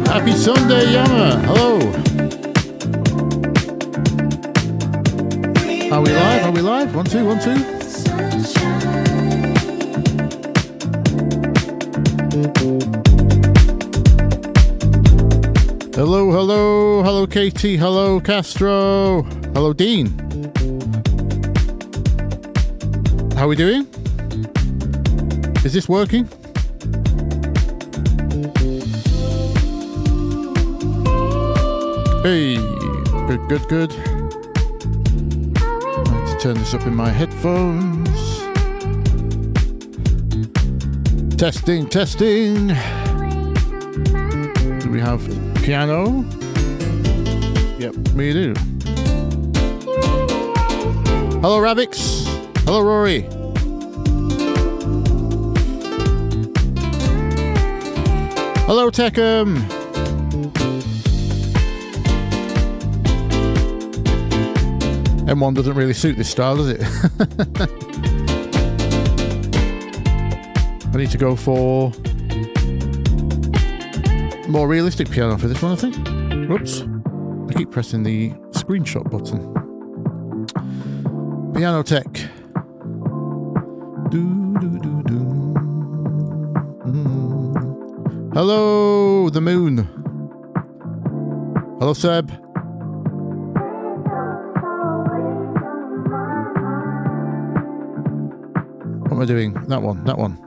Happy Sunday, Yama. Hello. Are we live? Are we live? 1, 2, 1, 2. Hello, hello, hello, Katie. Hello, Castro. Hello, Dean. How are we doing? Is this working? Hey, good, good, good. I need to turn this up in my headphones. Testing, testing. Do we have piano? Yep, we do. Hello, Ravix. Hello, Rory. Hello, Techum. M1 doesn't really suit this style, does it? I need to go for more realistic piano for this one, I think. Whoops. I keep pressing the screenshot button. Piano Tech. Hello, the moon. Hello, Seb. What am I doing? That one, that one.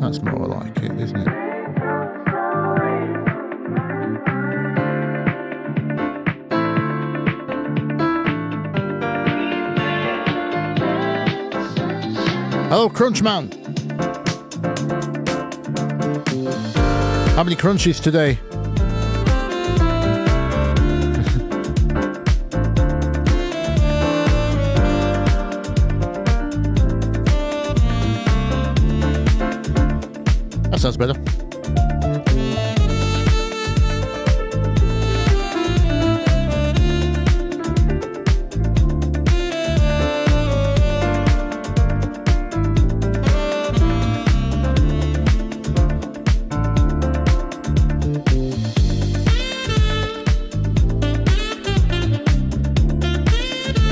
That's more like it, isn't it? Hello, Crunchman. How many crunchies today? That sounds better.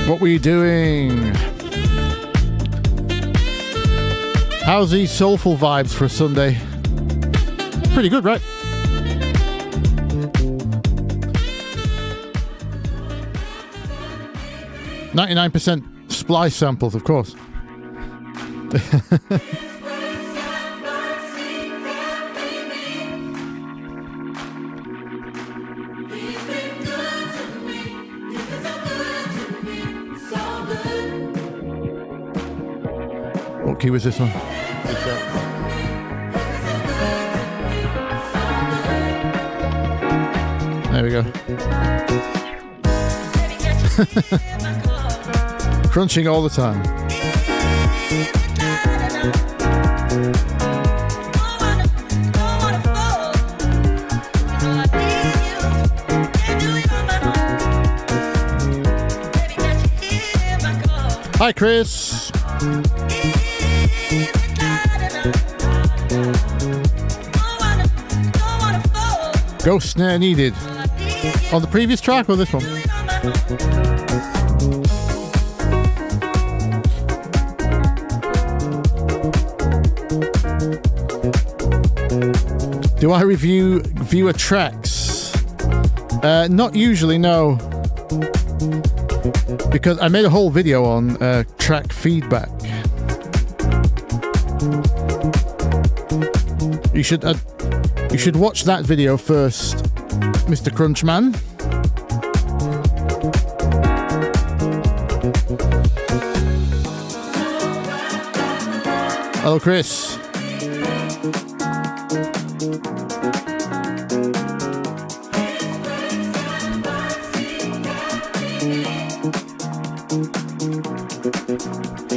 What were you doing? How's these soulful vibes for a Sunday? Pretty good, right? %99 splice samples, of course. What key was this one? There we go. Crunching all the time. Hi, Chris. Ghost snare needed. On the previous track or this one? Do I review viewer tracks? Not usually, no. Because I made a whole video on track feedback. You should watch that video first, Mr. Crunchman. Hello, Chris.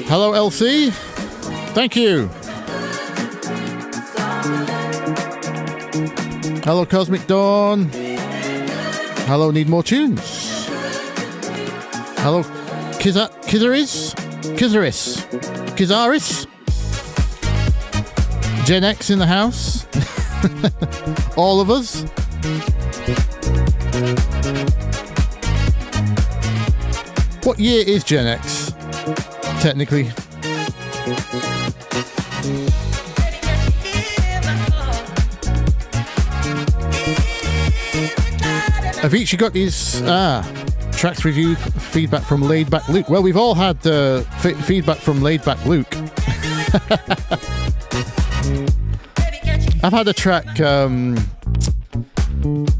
Hello, LC. Thank you. Hello, Cosmic Dawn. Hello, need more tunes. Hello, Kizaris? Gen X in the house? All of us? What year is Gen X, technically? Avicii got his tracks review feedback from Laid Back Luke. Well, we've all had feedback from Laid Back Luke. I've had a track.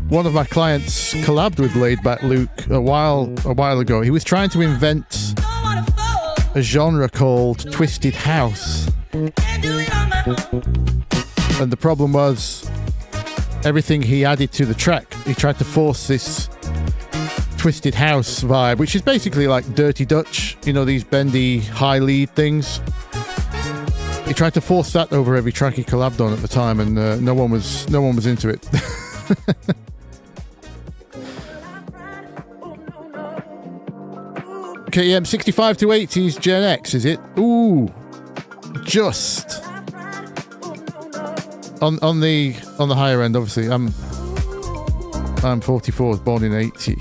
One of my clients collabed with Laid Back Luke a while ago. He was trying to invent a genre called Twisted House, and the problem was everything he added to the track. He tried to force this Twisted House vibe, which is basically like Dirty Dutch, you know, these bendy high lead things. He tried to force that over every track he collabed on at the time, and no one was into it. Okay, 65 to 80s Gen X, is it? Ooh, just on the higher end. Obviously, I'm 44, was born in 80.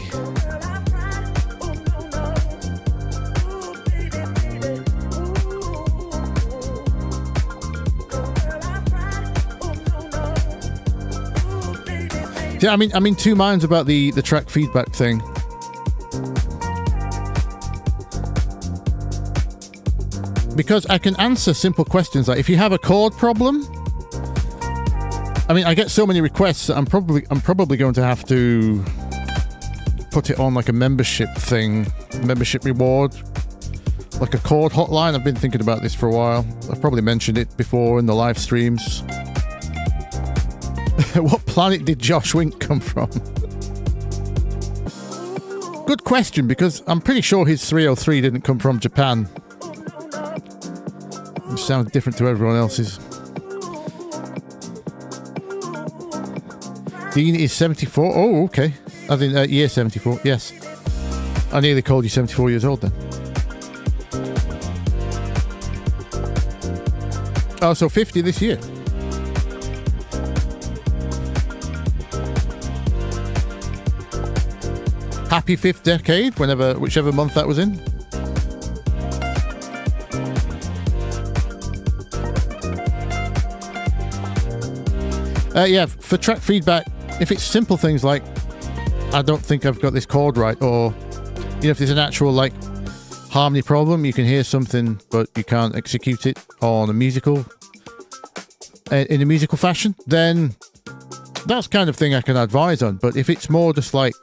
Yeah, I'm in two minds about the track feedback thing. Because I can answer simple questions like, if you have a chord problem, I mean, I get so many requests that I'm probably going to have to put it on like a membership reward, like a chord hotline. I've been thinking about this for a while. I've probably mentioned it before in the live streams. What planet did Josh Wink come from? Good question, because I'm pretty sure his 303 didn't come from Japan. It sounds different to everyone else's. Dean is 74. Oh, okay. I think year 74. Yes. I nearly called you 74 years old then. Oh, so 50 this year. Happy 5th decade, whichever month that was in. Yeah, for track feedback, if it's simple things like, I don't think I've got this chord right, or, you know, if there's an actual like harmony problem, you can hear something but you can't execute it in a musical fashion, then that's kind of thing I can advise on. But if it's more just like,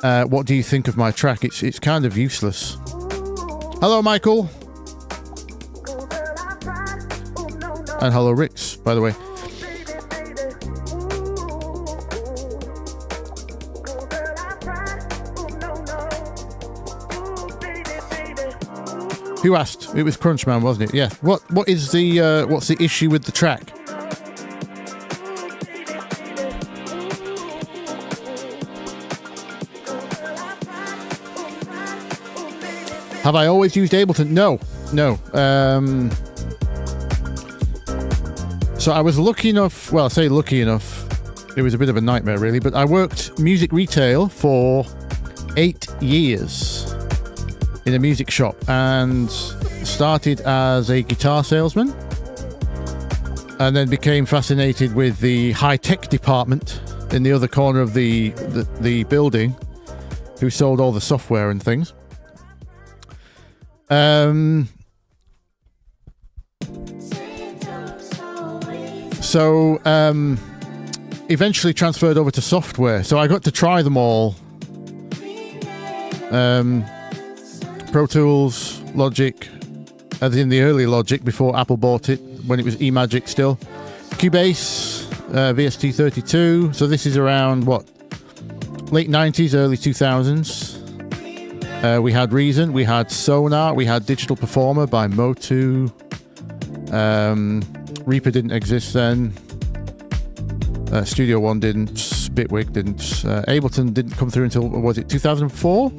what do you think of my track, it's kind of useless. Hello, Michael. And hello, Rix, by the way. Who asked? It was Crunchman, wasn't it? Yeah. What is the what's the issue with the track? Have I always used Ableton? No. So I was lucky enough, well, I say lucky enough, it was a bit of a nightmare really, but I worked music retail for 8 years in a music shop and started as a guitar salesman and then became fascinated with the high-tech department in the other corner of the building, who sold all the software and things. So eventually transferred over to software. So I got to try them all. Pro Tools, Logic, as in the early Logic before Apple bought it, when it was eMagic still. Cubase, VST32. So this is around, what, late 90s, early 2000s. We had Reason, we had Sonar, we had Digital Performer by Motu. Reaper didn't exist then. Studio One didn't. Bitwig didn't. Ableton didn't come through until, was it 2004?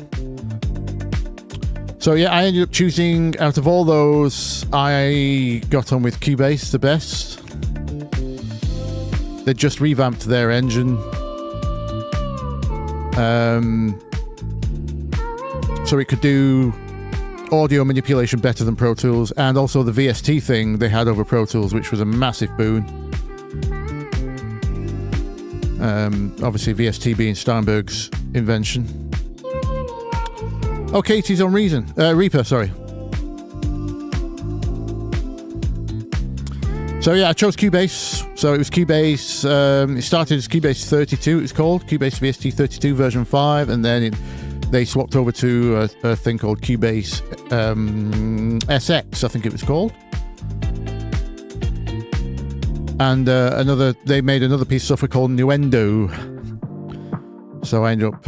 So yeah, I ended up choosing, out of all those, I got on with Cubase the best. They just revamped their engine. So it could do audio manipulation better than Pro Tools, and also the VST thing they had over Pro Tools, which was a massive boon. Obviously VST being Steinberg's invention. Oh, Katie's on Reaper, sorry. So yeah, I chose Cubase. So it was Cubase, it started as Cubase 32, it was called, Cubase VST 32 version 5, and then they swapped over to a thing called Cubase SX, I think it was called. And they made another piece of software called Nuendo. So I ended up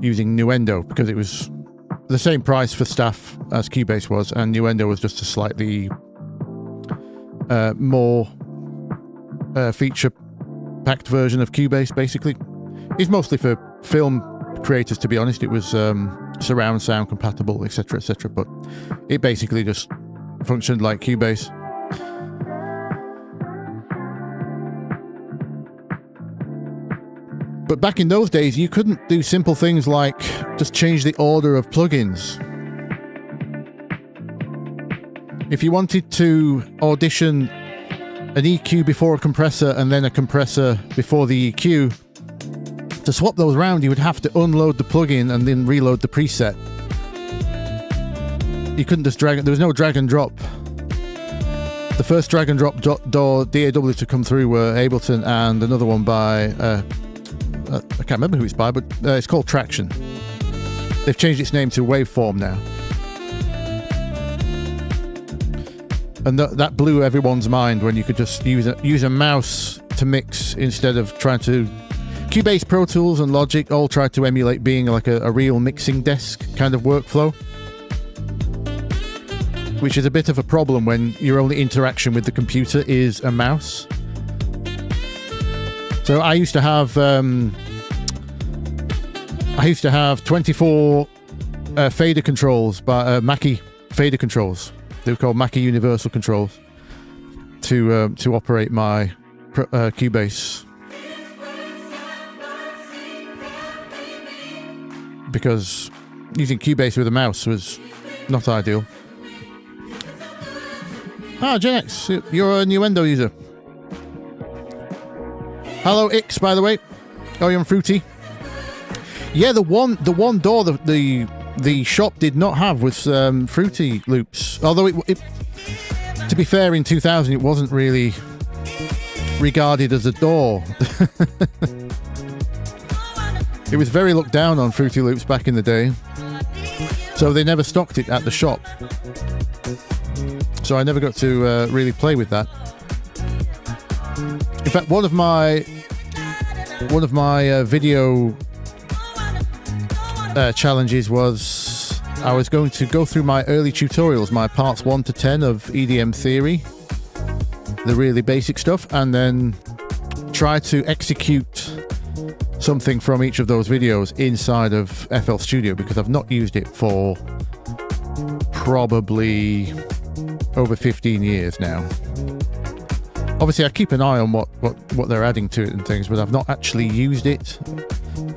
using Nuendo because it was the same price for staff as Cubase was, and Nuendo was just a slightly more feature-packed version of Cubase, basically. It's mostly for film creators, to be honest. It was surround sound compatible, etc., etc., but it basically just functioned like Cubase. But back in those days, you couldn't do simple things like just change the order of plugins. If you wanted to audition an EQ before a compressor and then a compressor before the EQ, to swap those around, you would have to unload the plugin and then reload the preset. You couldn't just drag it. There was no drag and drop. The first drag and drop DAW to come through were Ableton and another one by... I can't remember who it's by, but it's called Traction. They've changed its name to Waveform now. And that blew everyone's mind when you could just use a mouse to mix instead of trying to... Cubase, Pro Tools and Logic all tried to emulate being like a real mixing desk kind of workflow, which is a bit of a problem when your only interaction with the computer is a mouse. So I used to have 24 fader controls, by Mackie fader controls. They were called Mackie Universal controls to operate my Cubase, because using Cubase with a mouse was not ideal. Gen X, you're a Nuendo user. Hello, Ix, by the way. Oh, you're on Fruity. Yeah, the one door the shop did not have was Fruity Loops. Although it, to be fair, in 2000 it wasn't really regarded as a door. It was very looked down on, Fruity Loops, back in the day. So they never stocked it at the shop. So I never got to really play with that. In fact, one of my video challenges was I was going to go through my early tutorials, my parts 1 to 10 of EDM theory, the really basic stuff, and then try to execute something from each of those videos inside of FL Studio, because I've not used it for probably over 15 years now. Obviously I keep an eye on what they're adding to it and things, but I've not actually used it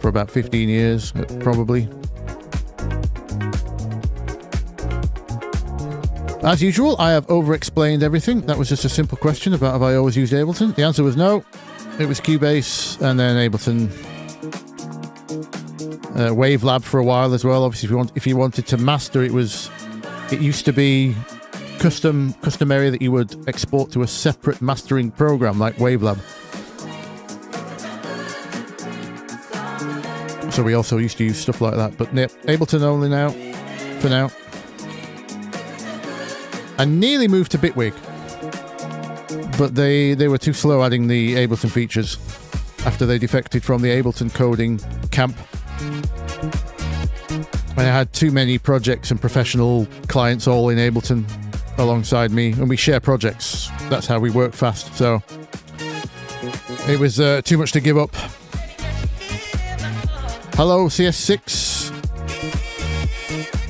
for about 15 years, probably. As usual, I have over-explained everything. That was just a simple question about have I always used Ableton. The answer was no. It was Cubase and then Ableton. Wavelab for a while as well. Obviously, if you wanted to master, it used to be customary that you would export to a separate mastering program like Wavelab. So we also used to use stuff like that, but Ableton only now, for now. I nearly moved to Bitwig, but they were too slow adding the Ableton features after they defected from the Ableton coding camp. I had too many projects and professional clients all in Ableton alongside me, and we share projects. That's how we work fast. So It was too much to give up. Hello, CS6.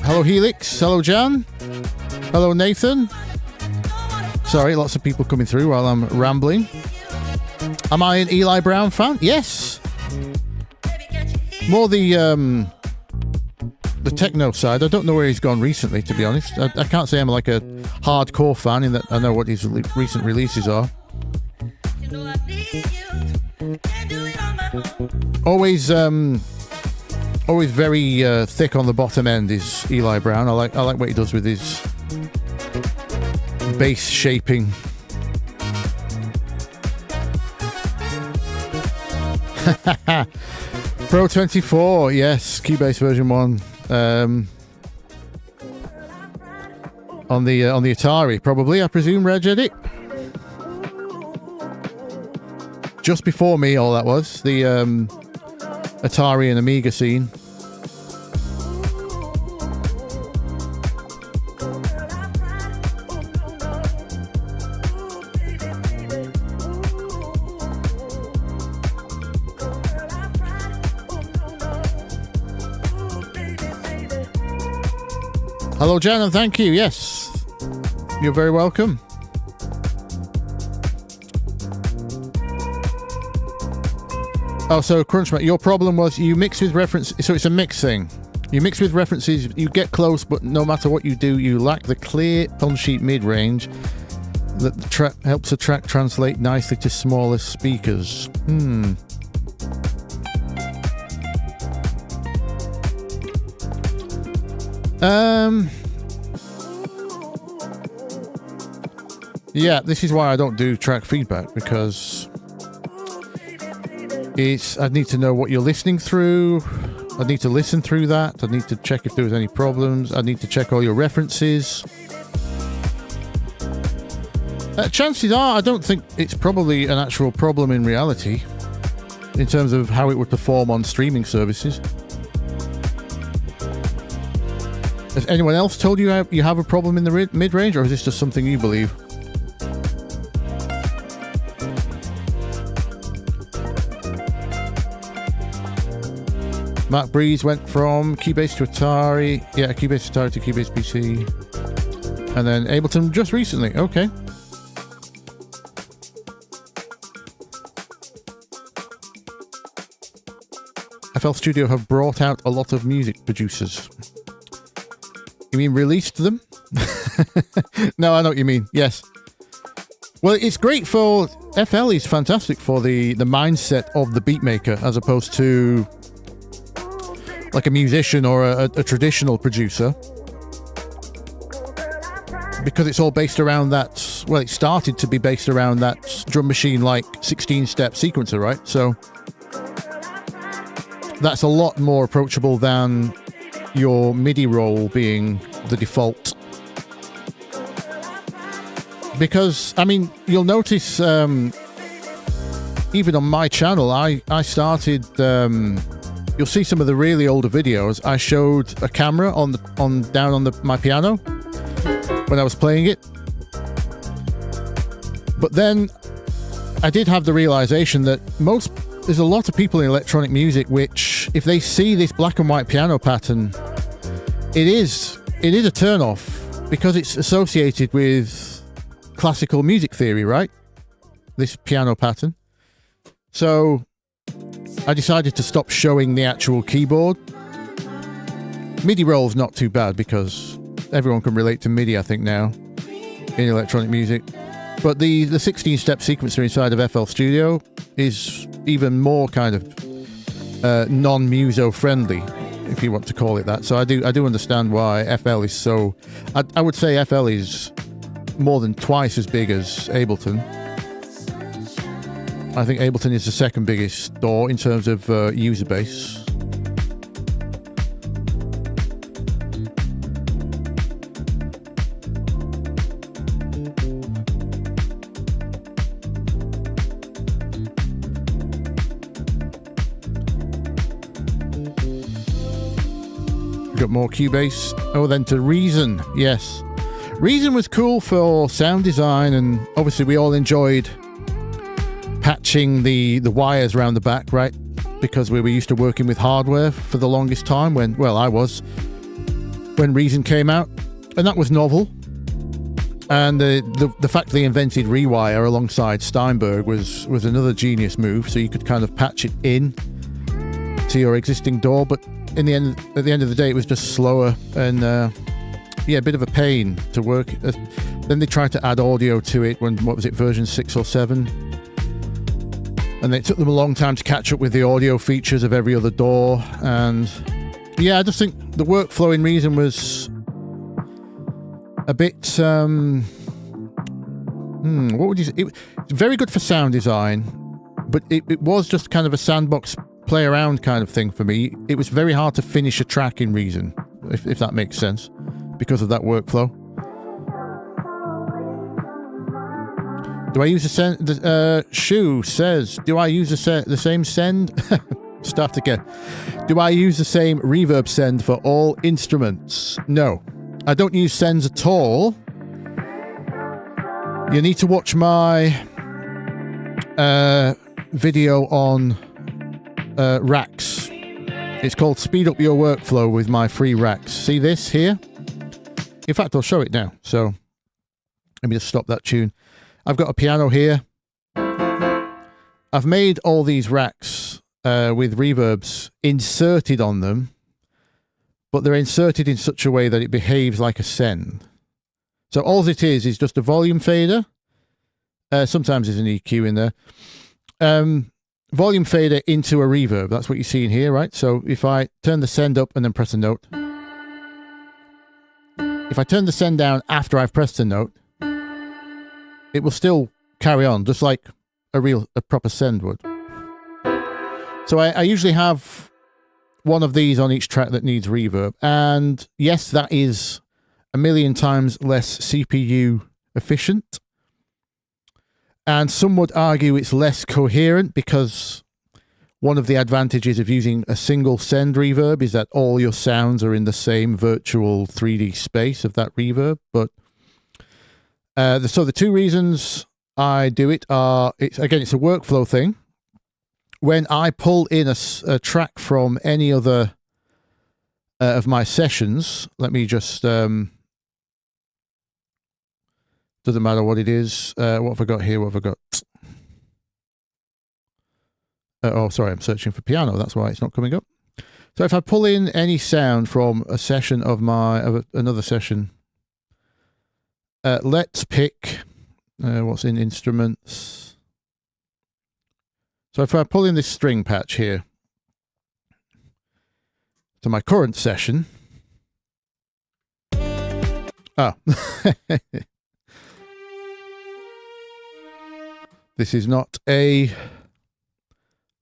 Hello, Helix. Hello, Jan. Hello, Nathan. Sorry, lots of people coming through while I'm rambling. Am I an Eli Brown fan? Yes. More the techno side. I don't know where he's gone recently, to be honest. I can't say I'm like a hardcore fan in that I know what his recent releases are. Always very thick on the bottom end is Eli Brown. I like what he does with his bass shaping. Pro 24, yes, Cubase version 1. On the Atari, probably, I presume, Regedit. Just before me, all that was the Atari and Amiga scene. Hello, Jan, and thank you. Yes, you're very welcome. Oh, so Crunchmate, your problem was you mix with reference, so it's a mix thing. You mix with references, you get close, but no matter what you do, you lack the clear punch sheet mid-range that helps a track translate nicely to smaller speakers. Yeah, this is why I don't do track feedback, because I need to know what you're listening through. I need to listen through that. I need to check if there was any problems. I need to check all your references. Chances are, I don't think it's probably an actual problem in reality in terms of how it would perform on streaming services. Has anyone else told you you have a problem in the mid-range, or is this just something you believe? Mark Breeze went from Cubase to Atari. Yeah, Cubase to Atari to Cubase PC. And then Ableton just recently. Okay. FL Studio have brought out a lot of music producers. You mean released them? No, I know what you mean. Yes. Well, it's great for... FL is fantastic for the mindset of the beatmaker as opposed to like a musician or a traditional producer, because it's all based around that. Well, it started to be based around that drum machine like 16-step sequencer, right? So that's a lot more approachable than your MIDI roll being the default. Because, I mean, you'll notice even on my channel, I started you'll see some of the really older videos. I showed a camera down on my piano when I was playing it. But then I did have the realization that there's a lot of people in electronic music which, if they see this black and white piano pattern, it is a turn off, because it's associated with classical music theory, right? This piano pattern. So I decided to stop showing the actual keyboard. MIDI roll's not too bad because everyone can relate to MIDI, I think, now in electronic music. But the 16-step sequencer inside of FL Studio is even more kind of non-muso friendly, if you want to call it that. So I do understand why FL is so... I would say FL is more than twice as big as Ableton. I think Ableton is the second biggest store in terms of user base. We've got more Cubase. Oh, then to Reason. Yes. Reason was cool for sound design, and obviously we all enjoyed patching the wires around the back, right? Because we were used to working with hardware for the longest time when Reason came out, and that was novel. And the fact they invented Rewire alongside Steinberg was another genius move. So you could kind of patch it in to your existing DAW, but at the end of the day, it was just slower and a bit of a pain to work. Then they tried to add audio to it when, what was it, version 6 or 7, and it took them a long time to catch up with the audio features of every other DAW. And I just think the workflow in Reason was a bit what would you say? It's very good for sound design, but it was just kind of a sandbox play around kind of thing for me. It was very hard to finish a track in Reason, if that makes sense, because of that workflow. Do I use the send? Shu says, do I use the same send? Start again. Do I use the same reverb send for all instruments? No, I don't use sends at all. You need to watch my video on racks. It's called Speed Up Your Workflow with my free racks. See this here? In fact, I'll show it now. So let me just stop that tune. I've got a piano here. I've made all these racks with reverbs inserted on them, but they're inserted in such a way that it behaves like a send. So all it is just a volume fader. Sometimes there's an EQ in there. Volume fader into a reverb. That's what you see in here, right? So if I turn the send up and then press a note. If I turn the send down after I've pressed a note, it will still carry on, just like a proper send would. So I usually have one of these on each track that needs reverb. And yes, that is a million times less CPU efficient. And some would argue it's less coherent, because one of the advantages of using a single send reverb is that all your sounds are in the same virtual 3D space of that reverb. But so the two reasons I do it are, it's a workflow thing. When I pull in a track from any other of my sessions, let me just, doesn't matter what it is. What have I got here? What have I got? Oh, sorry, I'm searching for piano. That's why it's not coming up. So if I pull in any sound from a session of another session, let's pick what's in instruments. So if I pull in this string patch here to my current session, this is not a,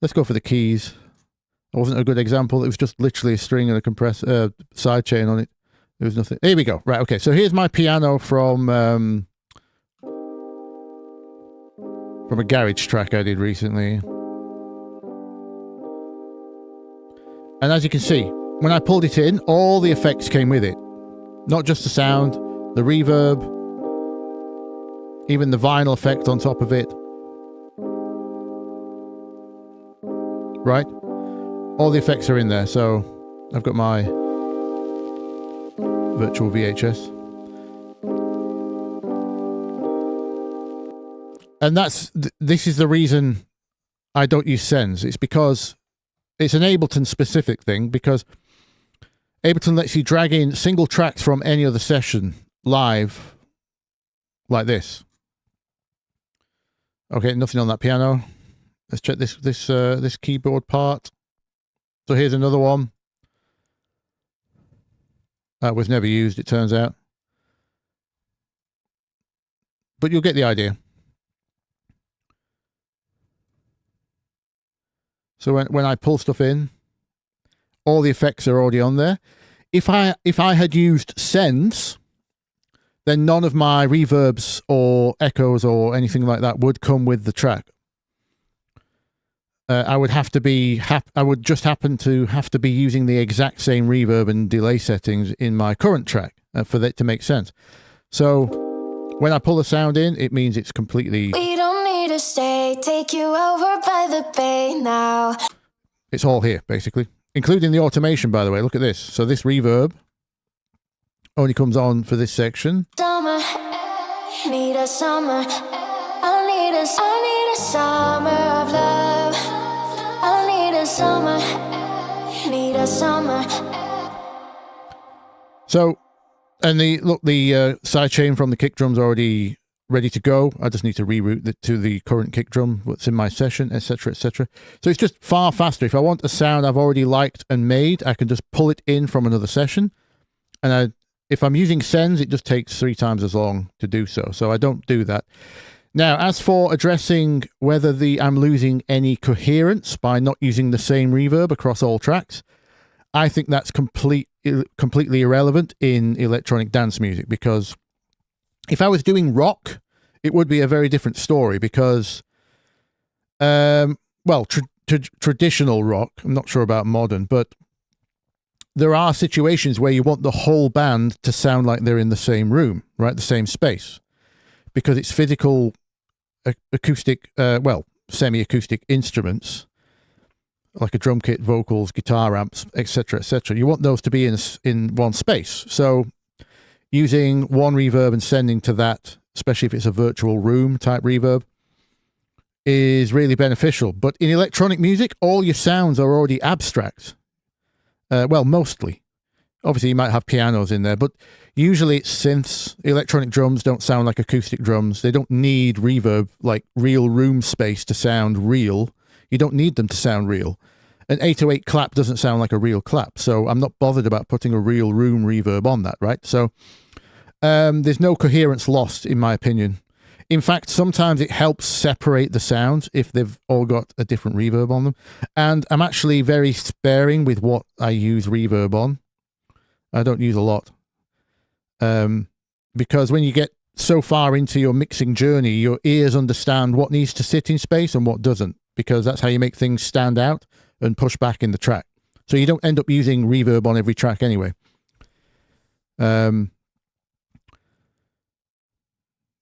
let's go for the keys. It wasn't a good example. It was just literally a string and a compressor, sidechain on it. There was nothing. Here we go. Right. Okay. So here's my piano from a garage track I did recently. And as you can see, when I pulled it in, all the effects came with it. Not just the sound, the reverb, even the vinyl effect on top of it. Right? All the effects are in there. So I've got my virtual VHS. And this is the reason I don't use sends. It's because it's an Ableton specific thing, because Ableton lets you drag in single tracks from any other session live like this. Okay, nothing on that piano. Let's check this keyboard part. So here's another one that was never used, it turns out. But you'll get the idea. So when I pull stuff in, all the effects are already on there. If I had used sends, then none of my reverbs or echoes or anything like that would come with the track. I would just happen to have to be using the exact same reverb and delay settings in my current track for that to make sense. So when I pull the sound in, it means it's completely to stay, take you over by the bay now. It's all here, basically, including the automation, by the way. Look at this. So this reverb only comes on for this section. Summer, need a summer. I need a summer of love. I need a summer, need a summer. So, and the sidechain from the kick drum's already ready to go. I just need to reroute it to the current kick drum, what's in my session, etc., etc. So it's just far faster. If I want a sound I've already liked and made, I can just pull it in from another session. And if I'm using sends, it just takes 3 times as long to do so. So I don't do that. Now, as for addressing whether I'm losing any coherence by not using the same reverb across all tracks, I think that's completely irrelevant in electronic dance music, because if I was doing rock, it would be a very different story, because, traditional rock, I'm not sure about modern, but there are situations where you want the whole band to sound like they're in the same room, right? The same space, because it's physical acoustic, semi-acoustic instruments, like a drum kit, vocals, guitar amps, etc., etc. You want those to be in one space. So using one reverb and sending to that, especially if it's a virtual room type reverb, is really beneficial. But in electronic music, all your sounds are already abstract. Mostly. Obviously, you might have pianos in there, but usually it's synths. Electronic drums don't sound like acoustic drums. They don't need reverb, like real room space, to sound real. You don't need them to sound real. An 808 clap doesn't sound like a real clap, so I'm not bothered about putting a real room reverb on that, right? So there's no coherence lost, in my opinion. In fact, sometimes it helps separate the sounds if they've all got a different reverb on them. And I'm actually very sparing with what I use reverb on. I don't use a lot. Because when you get so far into your mixing journey, your ears understand what needs to sit in space and what doesn't, because that's how you make things stand out and push back in the track. So you don't end up using reverb on every track anyway.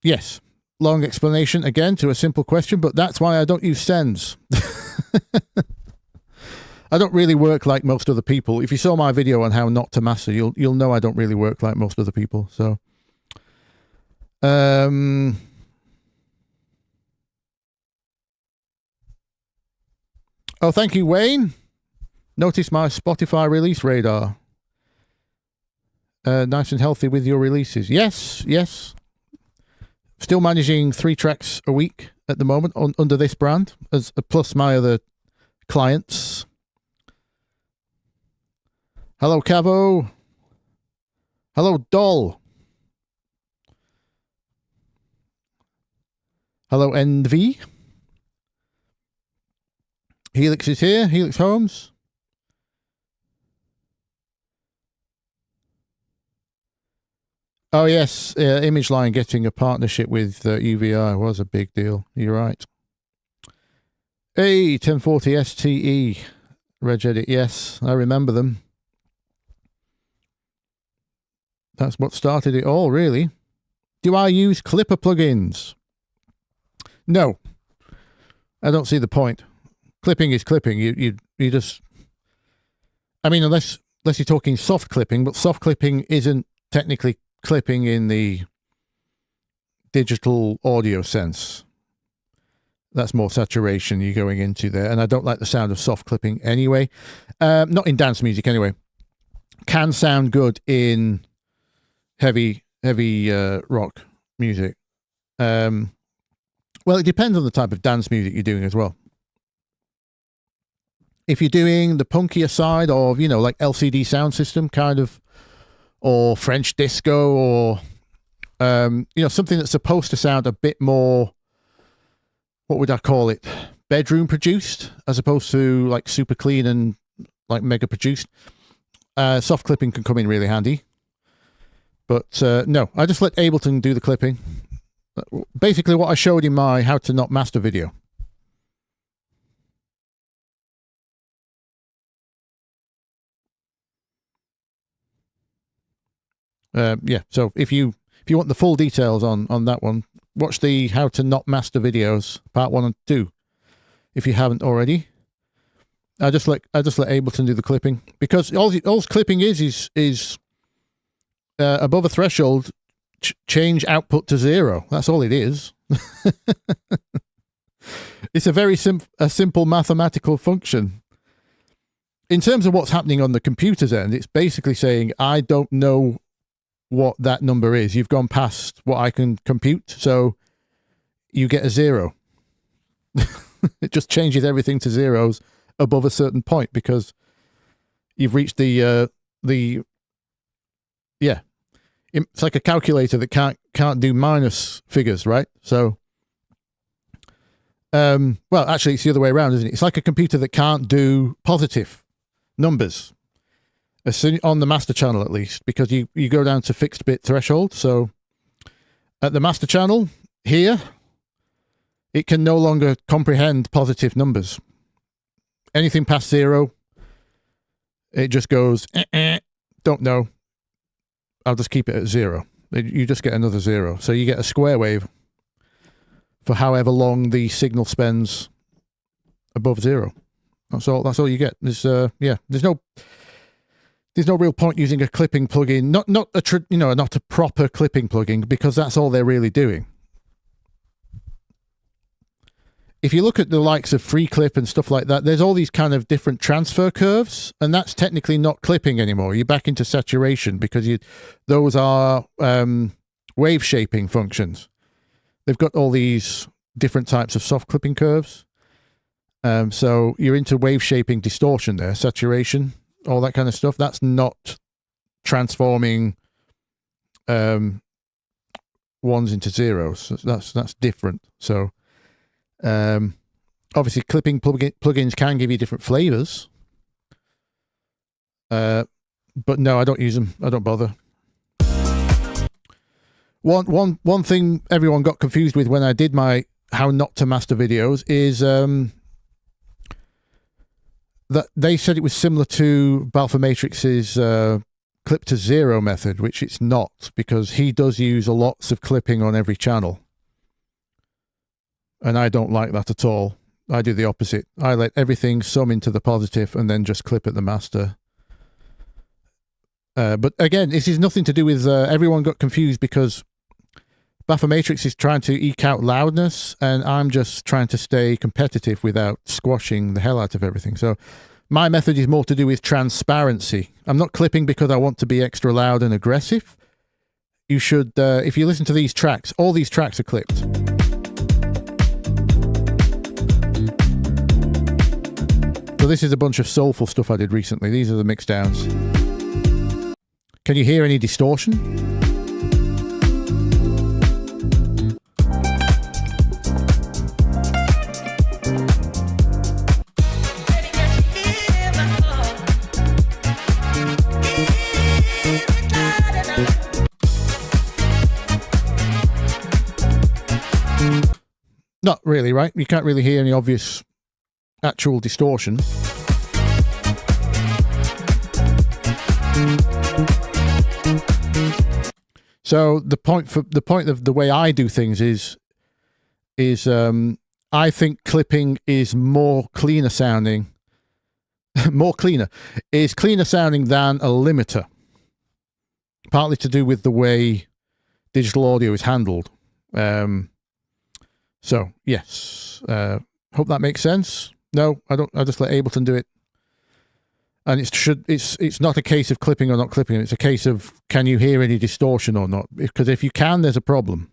Yes. Long explanation again to a simple question, but that's why I don't use sends. I don't really work like most other people. If you saw my video on how not to master, you'll know I don't really work like most other people. So, oh, thank you, Wayne. Notice my Spotify release radar. Nice and healthy with your releases. Yes. Still managing 3 tracks a week at the moment under this brand, plus my other clients. Hello, Cavo. Hello, Doll. Hello, NV. Helix is here. Helix Holmes. Oh, yes. Image Line getting a partnership with UVI was a big deal. You're right. Hey, 1040 STE. Regedit, yes. I remember them. That's what started it all, really. Do I use Clipper plugins? No. I don't see the point. Clipping is clipping. You just... I mean, unless you're talking soft clipping, but soft clipping isn't technically clipping in the digital audio sense. That's more saturation you're going into there, and I don't like the sound of soft clipping anyway. Not in dance music anyway. Can sound good in heavy rock music. Well, it depends on the type of dance music you're doing as well. If you're doing the punkier side of, like LCD sound system kind of, or French disco, or something that's supposed to sound a bit more, what would I call it, bedroom produced, as opposed to like super clean and like mega produced, soft clipping can come in really handy. But no, I just let Ableton do the clipping. Basically what I showed in my how to not master video. Yeah, so if you want the full details on that one, watch the How to Not Master videos, part 1 and 2, if you haven't already. I just let Ableton do the clipping, because all clipping is above a threshold, change output to 0. That's all it is. It's a very simple mathematical function. In terms of what's happening on the computer's end, it's basically saying, I don't know what that number is. You've gone past what I can compute, so you get a 0. It just changes everything to zeros above a certain point, because you've reached the it's like a calculator that can't do minus figures, right? So well, actually it's the other way around, isn't it? It's like a computer that can't do positive numbers, as soon on the master channel at least, because you go down to fixed bit threshold. So at the master channel here, it can no longer comprehend positive numbers. Anything past 0, it just goes, don't know. I'll just keep it at 0. You just get another 0. So you get a square wave for however long the signal spends above 0. That's all you get. There's no real point using a clipping plugin, not a proper clipping plugin, because that's all they're really doing. If you look at the likes of Free Clip and stuff like that, there's all these kind of different transfer curves, and that's technically not clipping anymore. You're back into saturation, because those are wave shaping functions. They've got all these different types of soft clipping curves. So you're into wave shaping, distortion there, saturation, all that kind of stuff. That's not transforming ones into zeros. That's different. So obviously clipping plugins can give you different flavors. But no, I don't use them. I don't bother. One thing everyone got confused with when I did my How Not to Master videos is that they said it was similar to Bthelick's clip to 0 method, which it's not, because he does use lots of clipping on every channel. And I don't like that at all. I do the opposite. I let everything sum into the positive and then just clip at the master. But again, this is nothing to do with everyone got confused because Bthelick is trying to eke out loudness, and I'm just trying to stay competitive without squashing the hell out of everything. So my method is more to do with transparency. I'm not clipping because I want to be extra loud and aggressive. You should, if you listen to these tracks, all these tracks are clipped. So this is a bunch of soulful stuff I did recently. These are the mix downs. Can you hear any distortion? Not really, right? You can't really hear any obvious actual distortion. So the point of the way I do things is I think clipping is more cleaner sounding, is cleaner sounding than a limiter. Partly to do with the way digital audio is handled. So yes, hope that makes sense. No, I don't. I just let Ableton do it. And it's not a case of clipping or not clipping. It's a case of, can you hear any distortion or not? Because if you can, there's a problem.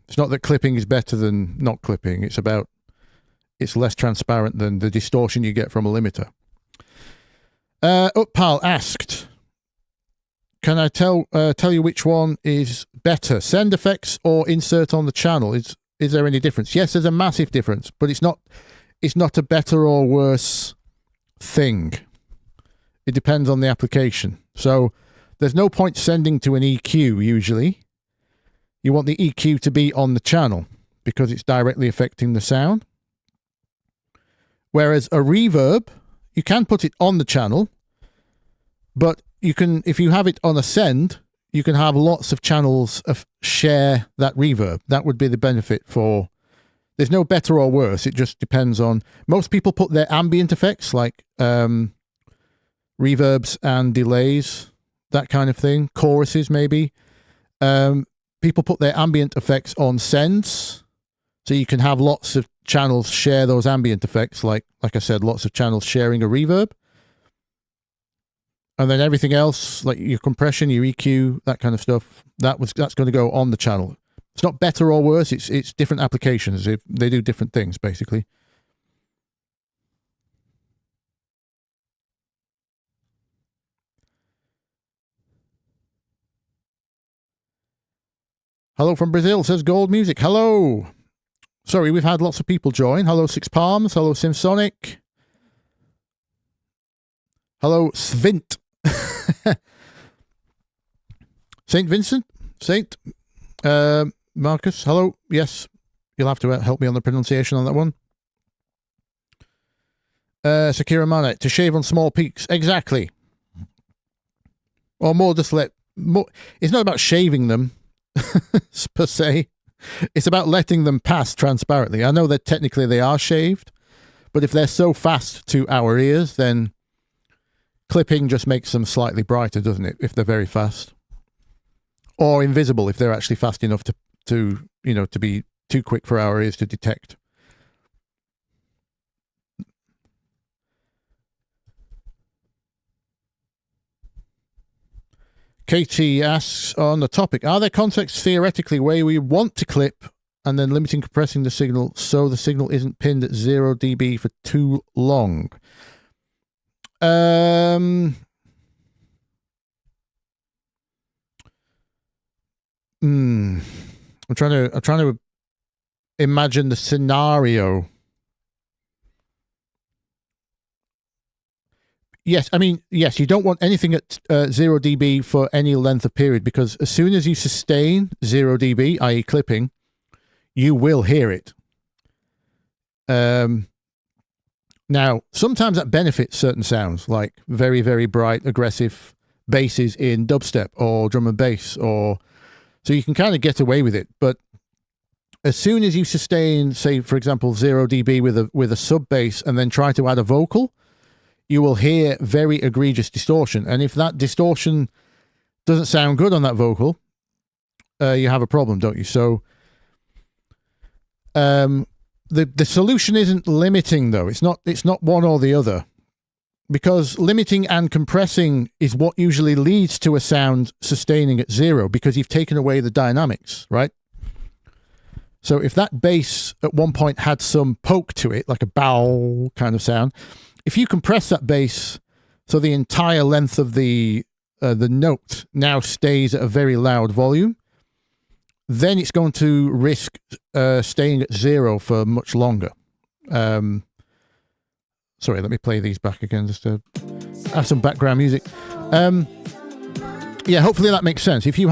It's not that clipping is better than not clipping. It's about, it's less transparent than the distortion you get from a limiter. Uppal asked, can I tell you which one is better, send effects or insert on the channel? Is there any difference? Yes, there's a massive difference, but it's not a better or worse thing. It depends on the application. So there's no point sending to an EQ usually. You want the EQ to be on the channel because it's directly affecting the sound. Whereas a reverb, you can put it on the channel, but you can, if you have it on a send, you can have lots of channels share that reverb. That would be the benefit for... There's no better or worse. It just depends on... Most people put their ambient effects, like reverbs and delays, that kind of thing. Choruses, maybe. People put their ambient effects on sends. So you can have lots of channels share those ambient effects, like I said, lots of channels sharing a reverb. And then everything else, like your compression, your EQ, that kind of stuff, that's going to go on the channel. It's not better or worse. It's different applications. They do different things, basically. Hello from Brazil, says Gold Music. Hello. Sorry, we've had lots of people join. Hello, Six Palms. Hello, Simsonic. Hello, Svint. Saint Vincent? Saint? Marcus? Hello? Yes. You'll have to help me on the pronunciation on that one. Sakira Mane. To shave on small peaks. Exactly. Or more just it's not about shaving them, per se. It's about letting them pass transparently. I know that technically they are shaved, but if they're so fast to our ears, then clipping just makes them slightly brighter, doesn't it? If they're very fast, or invisible if they're actually fast enough to be too quick for our ears to detect. Katie asks on the topic, are there contexts theoretically where we want to clip and then limiting compressing the signal so the signal isn't pinned at 0 dB for too long? I'm trying to imagine the scenario. Yes, you don't want anything at 0 dB for any length of period, because as soon as you sustain 0 dB, i.e. clipping, you will hear it. Now, sometimes that benefits certain sounds, like very, very bright, aggressive basses in dubstep or drum and bass, so you can kind of get away with it. But as soon as you sustain, say, for example, 0 dB with a sub bass and then try to add a vocal, you will hear very egregious distortion. And if that distortion doesn't sound good on that vocal, you have a problem, don't you? So the solution isn't limiting, though. It's not one or the other, because limiting and compressing is what usually leads to a sound sustaining at 0, because you've taken away the dynamics, right? So if that bass at one point had some poke to it, like a bow kind of sound, if you compress that bass so the entire length of the note now stays at a very loud volume, then it's going to risk staying at 0 for much longer. Sorry, let me play these back again just to have some background music. Yeah, hopefully that makes sense. If you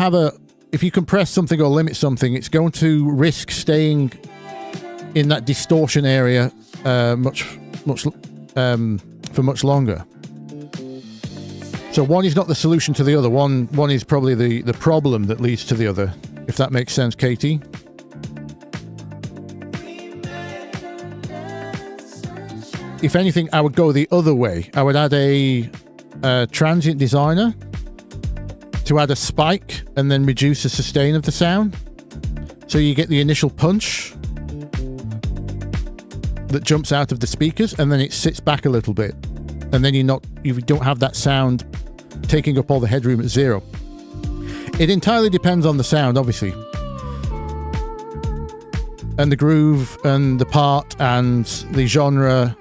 compress something or limit something, it's going to risk staying in that distortion area for much longer. So one is not the solution to the other. One is probably the problem that leads to the other, if that makes sense, Katie. If anything, I would go the other way. I would add a transient designer to add a spike and then reduce the sustain of the sound. So you get the initial punch that jumps out of the speakers, and then it sits back a little bit, and then you don't have that sound taking up all the headroom at 0. It entirely depends on the sound, obviously, and the groove and the part and the genre.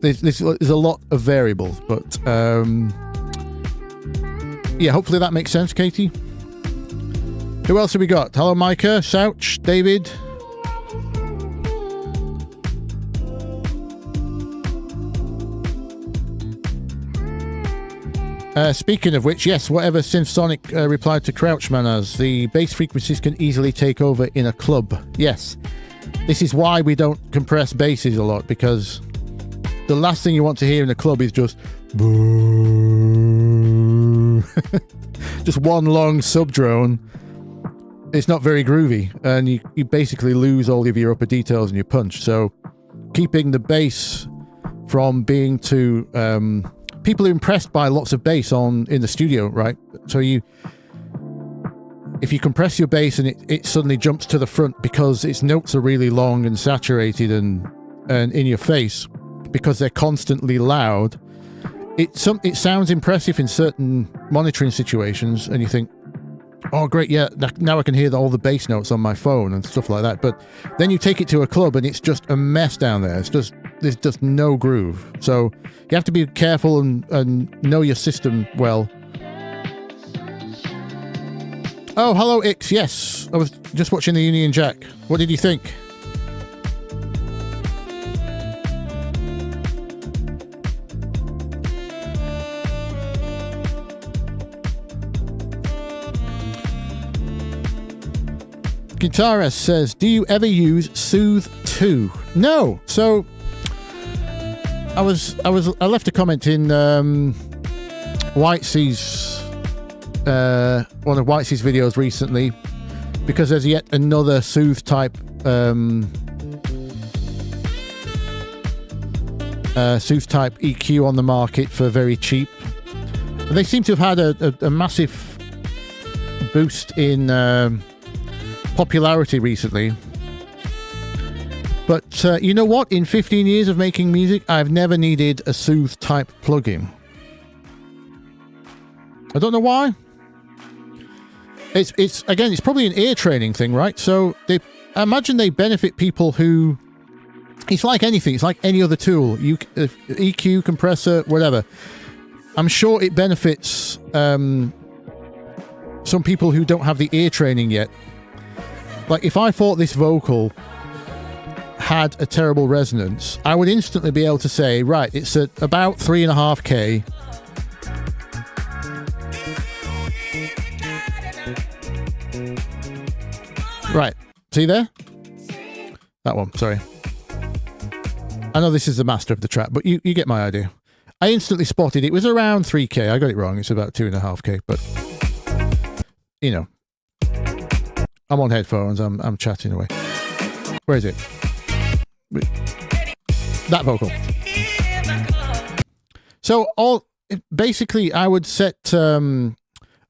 there's a lot of variables, but yeah, hopefully that makes sense, Katie. Who else have we got? Hello, Micah, Souch, David. Speaking of which, yes, whatever Synthsonic replied to Crouchman as, the bass frequencies can easily take over in a club. Yes, this is why we don't compress basses a lot, because the last thing you want to hear in a club is just boom. just one long sub drone, it's not very groovy, and you basically lose all of your upper details and your punch. So keeping the bass from being too people are impressed by lots of bass in the studio, right? So if you compress your bass and it suddenly jumps to the front because its notes are really long and saturated and in your face because they're constantly loud, it sounds impressive in certain monitoring situations, and you think, oh great, yeah, now I can hear all the bass notes on my phone and stuff like that. But then you take it to a club and it's just a mess down there. There's just no groove. So you have to be careful and know your system well. Oh, hello Ix, yes, I was just watching the Union Jack. What did you think? Guitarist says, do you ever use Soothe 2? No. So I left a comment in Whitesey's one of Whitesey's videos recently, because there's yet another Soothe type EQ on the market for very cheap. They seem to have had a massive boost in popularity recently, but you know what, in 15 years of making music, I've never needed a Soothe type plugin. I don't know why. It's probably an ear training thing, right? So I imagine they benefit people who, it's like anything, it's like any other tool, EQ, compressor, whatever. I'm sure it benefits some people who don't have the ear training yet. Like, if I thought this vocal had a terrible resonance, I would instantly be able to say, right, it's at about 3.5K. Right, see there? That one, sorry. I know this is the master of the track, but you get my idea. I instantly spotted it was around 3K. I got it wrong, it's about 2.5K, but, you know. I'm on headphones, I'm chatting away. Where is it? That vocal. So basically I would set, I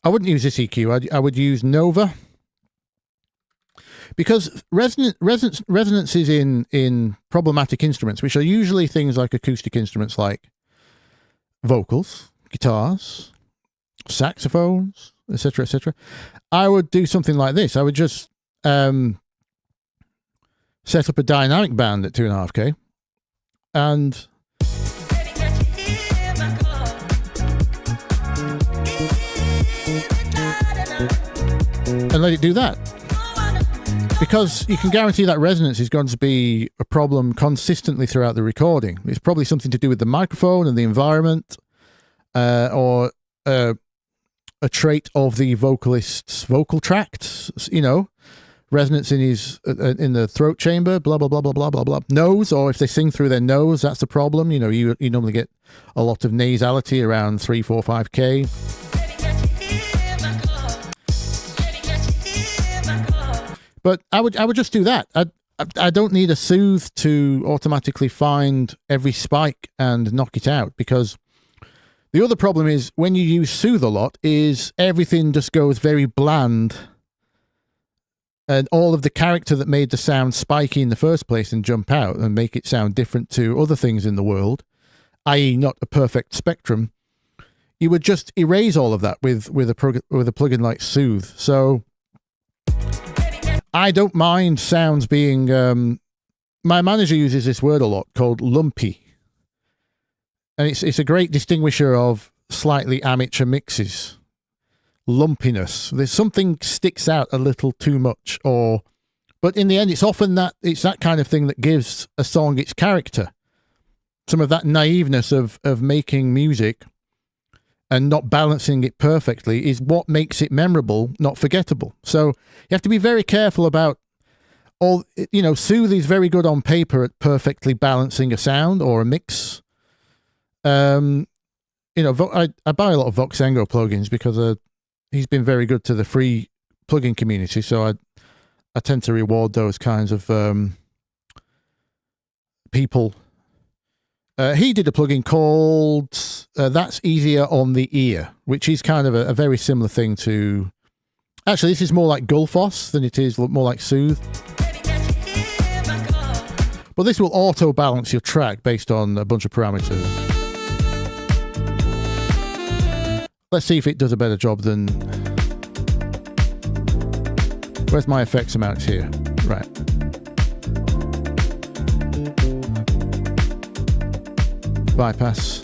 wouldn't use this EQ, I would use Nova. Because resonances in problematic instruments, which are usually things like acoustic instruments like vocals, guitars, saxophones, etc., etc., I would do something like this. I would just set up a dynamic band at 2.5K and let it do that. Because you can guarantee that resonance is going to be a problem consistently throughout the recording. It's probably something to do with the microphone and the environment, or a trait of the vocalist's vocal tract, you know, resonance in in the throat chamber, blah blah blah blah blah blah blah. Nose, or if they sing through their nose, that's the problem. You know, you normally get a lot of nasality around 3, 4, 5K. But I would just do that. I don't need a Soothe to automatically find every spike and knock it out, because the other problem is when you use Soothe a lot is everything just goes very bland, and all of the character that made the sound spiky in the first place and jump out and make it sound different to other things in the world, i.e. not a perfect spectrum, you would just erase all of that with a plugin like Soothe. So I don't mind sounds being my manager uses this word a lot called lumpy. And it's a great distinguisher of slightly amateur mixes. Lumpiness. There's something sticks out a little too much, but in the end it's often that kind of thing that gives a song its character. Some of that naiveness of making music and not balancing it perfectly is what makes it memorable, not forgettable. So you have to be very careful about Soothe is very good on paper at perfectly balancing a sound or a mix. you know, I buy a lot of Voxengo plugins because he's been very good to the free plugin community. So I tend to reward those kinds of people. He did a plugin called That's Easier on the Ear, which is kind of a very similar thing to... Actually, this is more like Gullfoss than it is more like Soothe. But this will auto-balance your track based on a bunch of parameters. Let's see if it does a better job than... Where's my effects amounts here? Right. Bypass.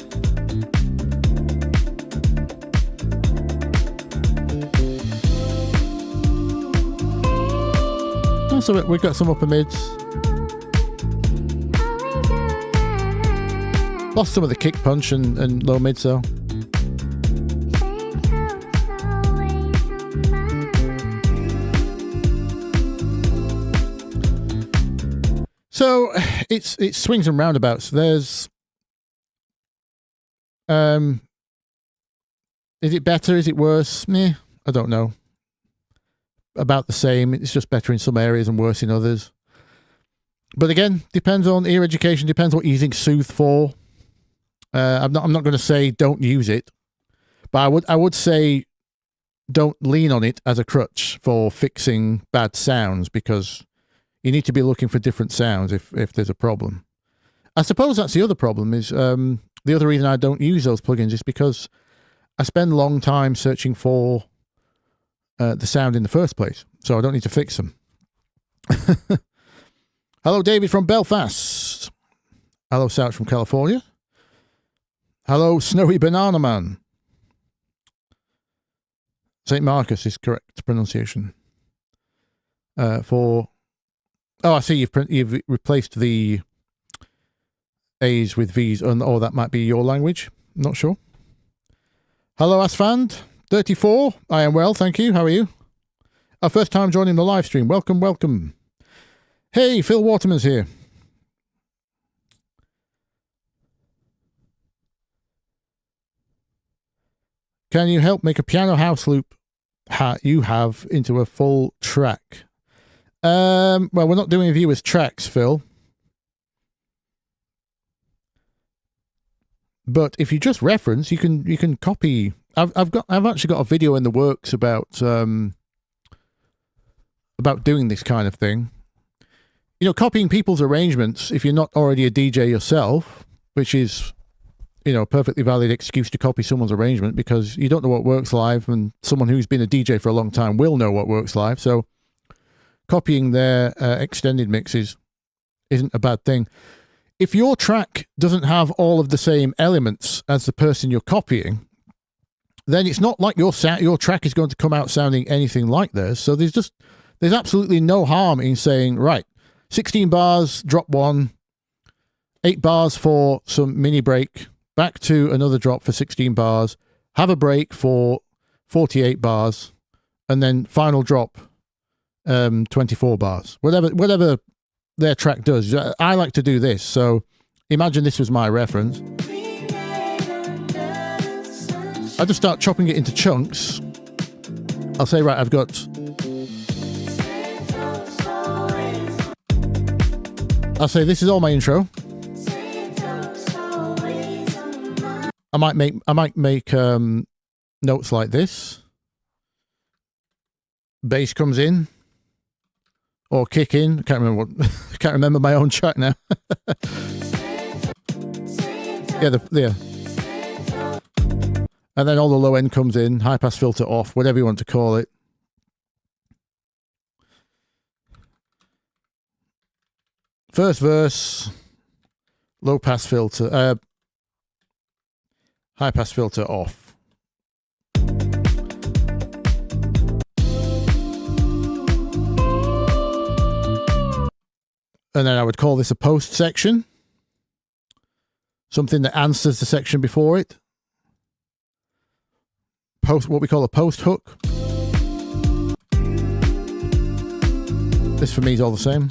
Oh, so we've got some upper mids. Lost some of the kick punch and low mids though. So it's swings and roundabouts. There's is it better? Is it worse? Meh, I don't know. About the same. It's just better in some areas and worse in others. But again, depends on ear education. Depends what you're using Soothe for. I'm not going to say don't use it, but I would say don't lean on it as a crutch for fixing bad sounds, because you need to be looking for different sounds if there's a problem. I suppose that's the other problem is the other reason I don't use those plugins is because I spend a long time searching for the sound in the first place, so I don't need to fix them. Hello, David from Belfast. Hello, South from California. Hello, Snowy Banana Man. St. Marcus is correct pronunciation. Oh, I see you've replaced the A's with V's, or that might be your language. Not sure. Hello, Asfand. 34. I am well, thank you. How are you? Our first time joining the live stream. Welcome, welcome. Hey, Phil Waterman's here. Can you help make a piano house loop you have into a full track? Well, we're not doing viewers tracks, Phil. But if you just reference, you can copy. I've actually got a video in the works about doing this kind of thing. You know, copying people's arrangements if you're not already a DJ yourself, which is, you know, a perfectly valid excuse to copy someone's arrangement because you don't know what works live, and someone who's been a DJ for a long time will know what works live. So copying their extended mixes isn't a bad thing. If your track doesn't have all of the same elements as the person you're copying, then it's not like your track is going to come out sounding anything like theirs. So there's absolutely no harm in saying, right, 16 bars, drop one, 8 bars for some mini break, back to another drop for 16 bars, have a break for 48 bars, and then final drop, 24 bars. Whatever their track does. I like to do this, so imagine this was my reference. I just start chopping it into chunks. I'll say, right, I've got... I'll say this is all my intro. I might make notes like this. Bass comes in, or kick in. I can't remember my own track now. yeah. And then all the low end comes in, high pass filter off, whatever you want to call it. First verse, low pass filter, high pass filter off. And then I would call this a post section. Something that answers the section before it. What we call a post hook. This for me is all the same.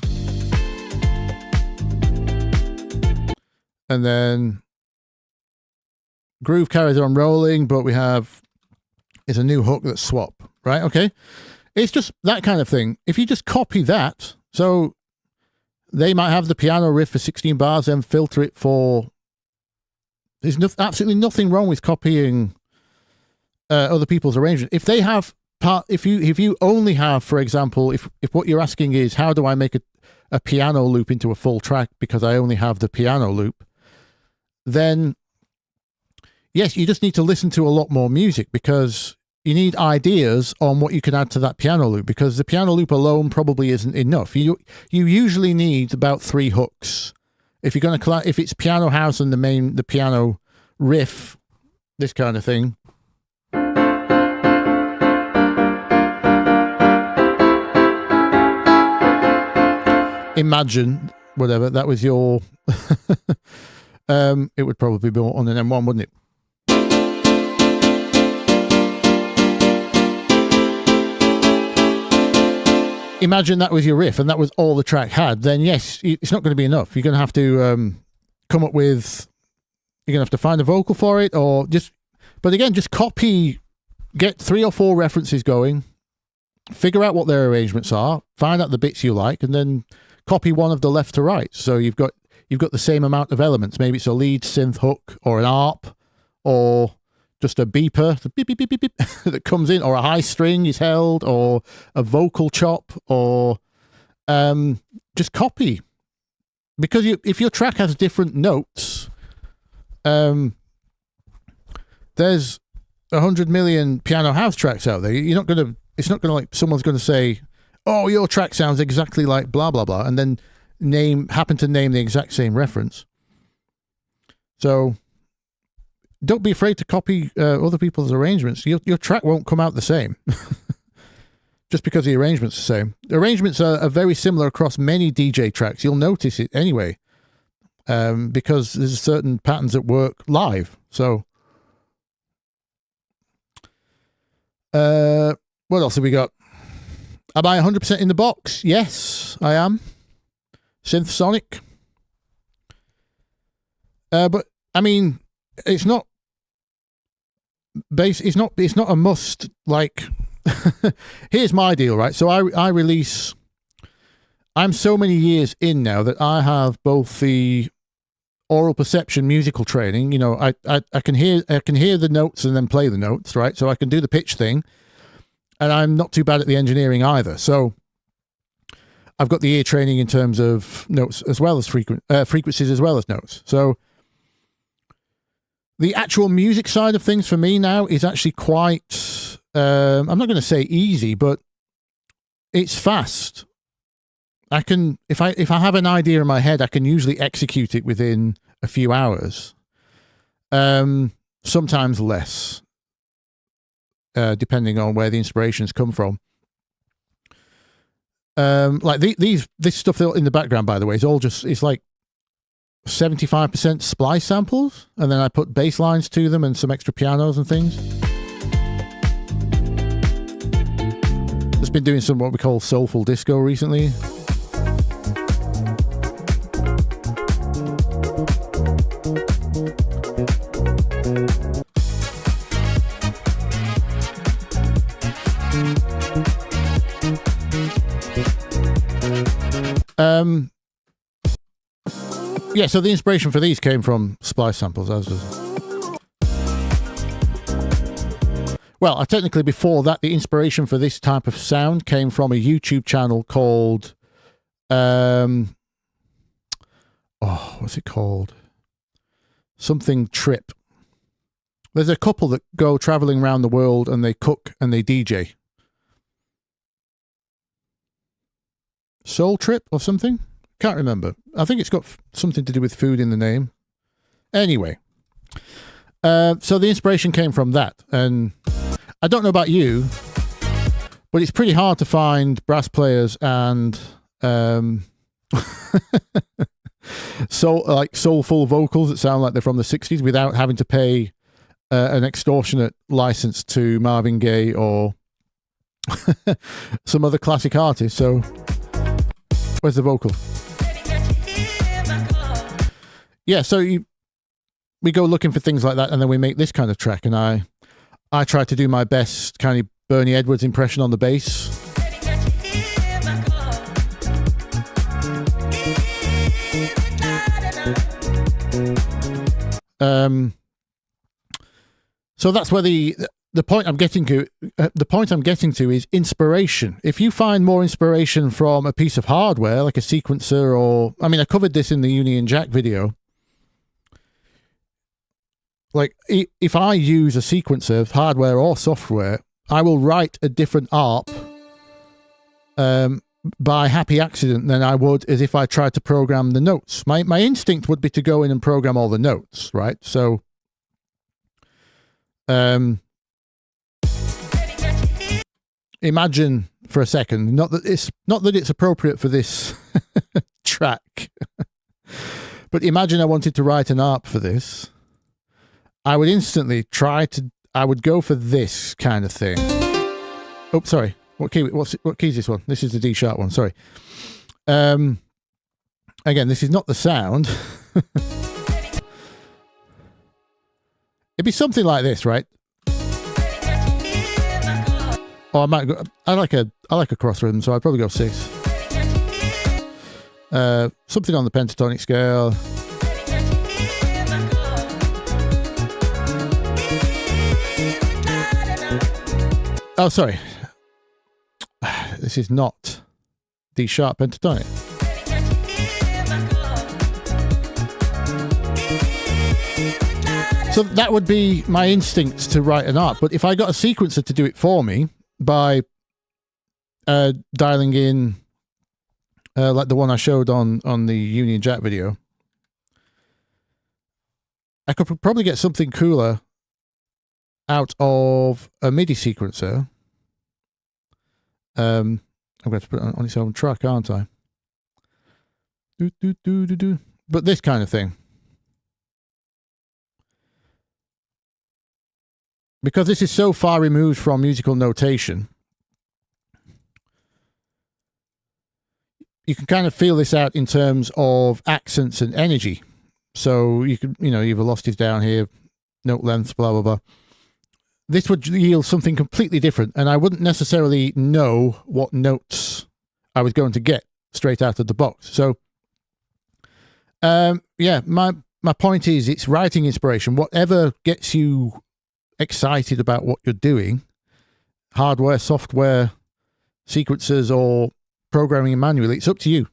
And then groove carries on rolling, but we have is a new hook that's swap, right? Okay. It's just that kind of thing. If you just copy that, so they might have the piano riff for 16 bars, then filter it for. There's absolutely nothing wrong with copying other people's arrangement. If they have if you only have, for example, if what you're asking is how do I make a piano loop into a full track because I only have the piano loop, then yes, you just need to listen to a lot more music because you need ideas on what you can add to that piano loop because the piano loop alone probably isn't enough. You usually need about 3 hooks. If you're going to if it's piano house and the piano riff, this kind of thing. Imagine whatever that was your it would probably be on an M1, wouldn't it? Imagine that was your riff and that was all the track had, then yes, it's not going to be enough. You're going to have to come up with, you're going to have to find a vocal for it or just, but again, just copy, get 3 or 4 references going, figure out what their arrangements are, find out the bits you like, and then copy one of the left to right. So you've got the same amount of elements. Maybe it's a lead synth hook or an ARP or just a beeper, the beep, beep, beep, beep, beep, that comes in, or a high string is held, or a vocal chop, or just copy. Because if your track has different notes, there's 100 million piano house tracks out there. It's not gonna like someone's gonna say, "Oh, your track sounds exactly like blah blah blah," and then happen to name the exact same reference. So don't be afraid to copy other people's arrangements. Your track won't come out the same just because the arrangement's the same. The arrangements are very similar across many DJ tracks. You'll notice it anyway because there's certain patterns that work live. So what else have we got? Am I 100% in the box? Yes, I am. Synth Sonic. But I mean, it's not it's not a must. Like, here's my deal, right? So I'm so many years in now that I have both the aural perception musical training. You know, I can hear the notes and then play the notes, right? So I can do the pitch thing, and I'm not too bad at the engineering either. So I've got the ear training in terms of notes as well as frequencies as well as notes. So the actual music side of things for me now is actually quite, I'm not going to say easy, but it's fast. I can, if I have an idea in my head, I can usually execute it within a few hours. Sometimes less, depending on where the inspirations come from. Like this stuff in the background, by the way, is all just, it's like 75% splice samples, and then I put bass lines to them and some extra pianos and things. Just been doing some what we call soulful disco recently. Yeah, so the inspiration for these came from splice samples. Well, technically before that, the inspiration for this type of sound came from a YouTube channel called, what's it called? Something Trip. There's a couple that go traveling around the world and they cook and they DJ. Soul Trip or something? Can't remember. I think it's got something to do with food in the name. Anyway, so the inspiration came from that. And I don't know about you, but it's pretty hard to find brass players and soulful vocals that sound like they're from the 60s without having to pay an extortionate license to Marvin Gaye or some other classic artist. So where's the vocal? Yeah, so we go looking for things like that, and then we make this kind of track. And I try to do my best kind of Bernie Edwards impression on the bass. So that's where the point I'm getting to. The point I'm getting to is inspiration. If you find more inspiration from a piece of hardware, like a sequencer, or I mean, I covered this in the Union Jack video. Like, if I use a sequencer, hardware or software, I will write a different ARP by happy accident than I would as if I tried to program the notes. My instinct would be to go in and program all the notes, right? So, imagine for a second, not that it's appropriate for this track, but imagine I wanted to write an ARP for this. I would instantly I would go for this kind of thing. Oh, sorry. What key is this one? This is the D sharp one. Sorry. Again, this is not the sound. It'd be something like this, right? Or I might go. I like a cross rhythm, so I'd probably go 6. Something on the pentatonic scale. Oh, sorry. This is not D sharp pentatonic. So that would be my instinct to write an ARP. But if I got a sequencer to do it for me by dialing in like the one I showed on the Union Jack video, I could probably get something cooler out of a MIDI sequencer. I'm going to put it on its own track, aren't I? But this kind of thing. Because this is so far removed from musical notation, you can kind of feel this out in terms of accents and energy. So you could, your velocity's down here, note lengths, blah, blah, blah. This would yield something completely different, and I wouldn't necessarily know what notes I was going to get straight out of the box. So, yeah, my point is, it's writing inspiration. Whatever gets you excited about what you're doing, hardware, software, sequencers, or programming manually, it's up to you.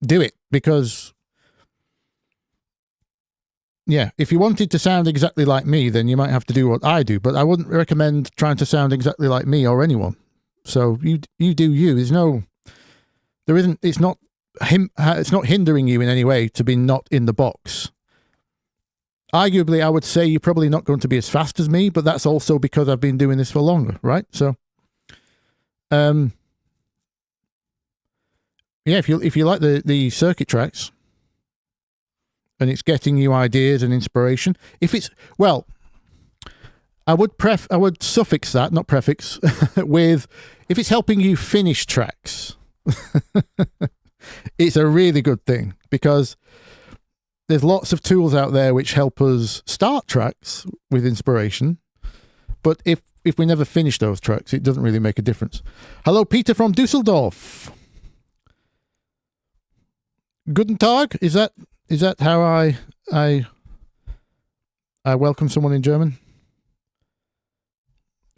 Do it, because yeah, if you wanted to sound exactly like me, then you might have to do what I do, but I wouldn't recommend trying to sound exactly like me or anyone. So you do you. It's not hindering you in any way to be not in the box. Arguably, I would say you're probably not going to be as fast as me, but that's also because I've been doing this for longer, right? So, yeah, if you like the circuit tracks, and it's getting you ideas and inspiration. If it's, well, I would suffix that, not prefix, with, if it's helping you finish tracks, it's a really good thing, because there's lots of tools out there which help us start tracks with inspiration, but if we never finish those tracks, it doesn't really make a difference. Hello, Peter from Dusseldorf. Guten Tag, is that how I welcome someone in German?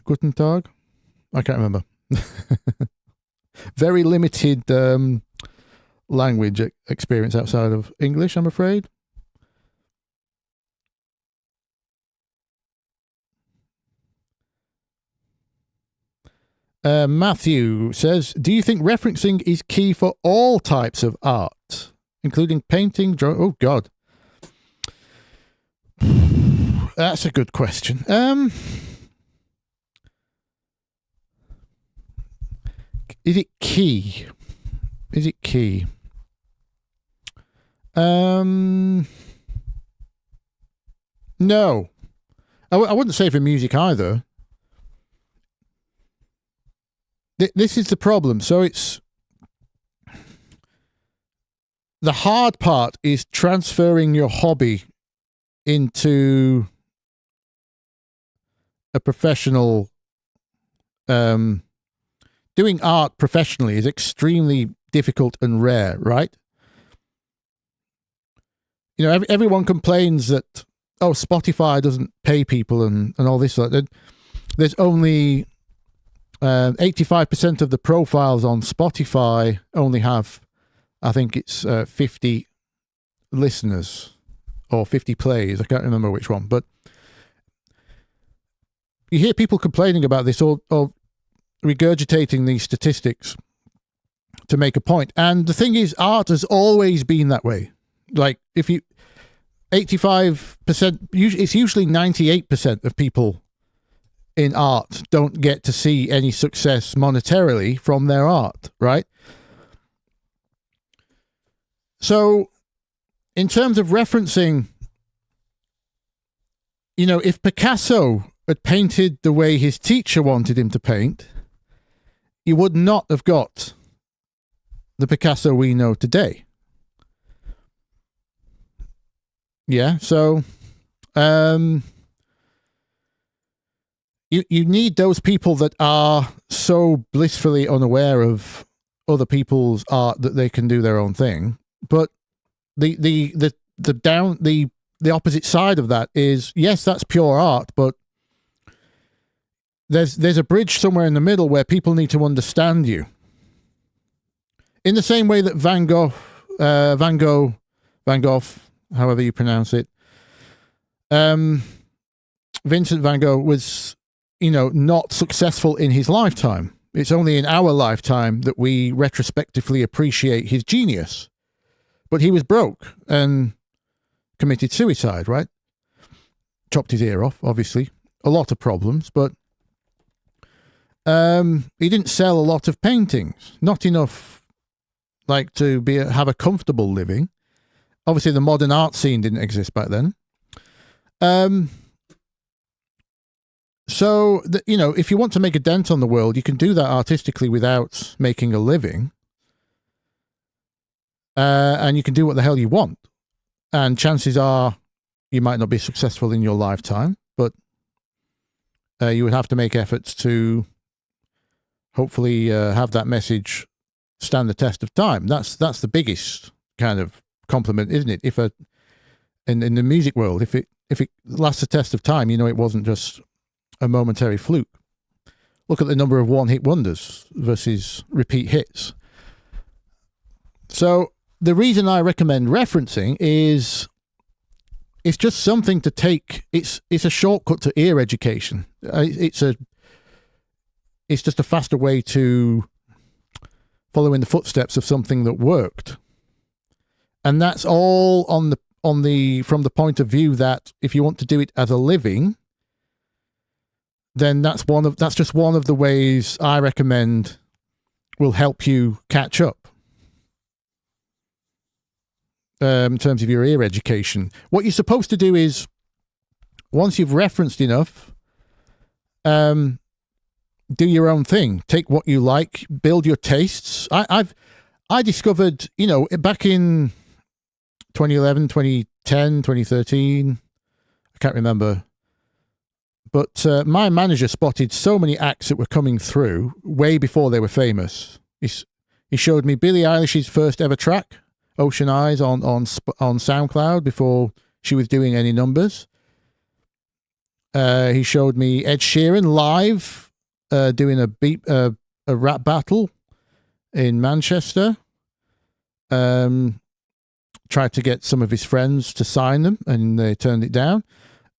Guten Tag? I can't remember. Very limited language experience outside of English, I'm afraid. Matthew says, do you think referencing is key for all types of art, including painting, drawing? Oh, God. That's a good question. Is it key? Is it key? No. I wouldn't say for music either. This is the problem. So it's... The hard part is transferring your hobby into a professional, doing art professionally is extremely difficult and rare, right? You know, everyone complains that, oh, Spotify doesn't pay people and all this sort. There's only 85% of the profiles on Spotify only have, I think it's 50 listeners or 50 plays. I can't remember which one, but you hear people complaining about this or regurgitating these statistics to make a point. And the thing is, art has always been that way. Like, if you 85%, it's usually 98% of people in art don't get to see any success monetarily from their art, right? So, in terms of referencing, you know, if Picasso had painted the way his teacher wanted him to paint, you would not have got the Picasso we know today. Yeah, so you need those people that are so blissfully unaware of other people's art that they can do their own thing. But the opposite side of that is, yes, that's pure art, but there's a bridge somewhere in the middle where people need to understand you. In the same way that Van Gogh, however you pronounce it, Vincent van Gogh was, you know, not successful in his lifetime. It's only in our lifetime that we retrospectively appreciate his genius. But he was broke and committed suicide, right? Chopped his ear off, obviously. A lot of problems, but he didn't sell a lot of paintings. Not enough, like, to have a comfortable living. Obviously, the modern art scene didn't exist back then. So, you know, if you want to make a dent on the world, you can do that artistically without making a living. And you can do what the hell you want. And chances are you might not be successful in your lifetime, but you would have to make efforts to hopefully have that message stand the test of time. That's the biggest kind of compliment, isn't it? If in the music world, if it lasts the test of time, you know, it wasn't just a momentary fluke. Look at the number of one-hit wonders versus repeat hits. So the reason I recommend referencing is it's just something to take. It's a shortcut to ear education. It's just a faster way to follow in the footsteps of something that worked. And that's all from the point of view that if you want to do it as a living, then that's just one of the ways I recommend will help you catch up. In terms of your ear education, what you're supposed to do is, once you've referenced enough, do your own thing. Take what you like, build your tastes. I discovered, you know, back in 2011, 2010, 2013, I can't remember, but my manager spotted so many acts that were coming through way before they were famous. He showed me Billie Eilish's first ever track, Ocean Eyes, on SoundCloud before she was doing any numbers. He showed me Ed Sheeran live doing a rap battle in Manchester. Tried to get some of his friends to sign them, and they turned it down.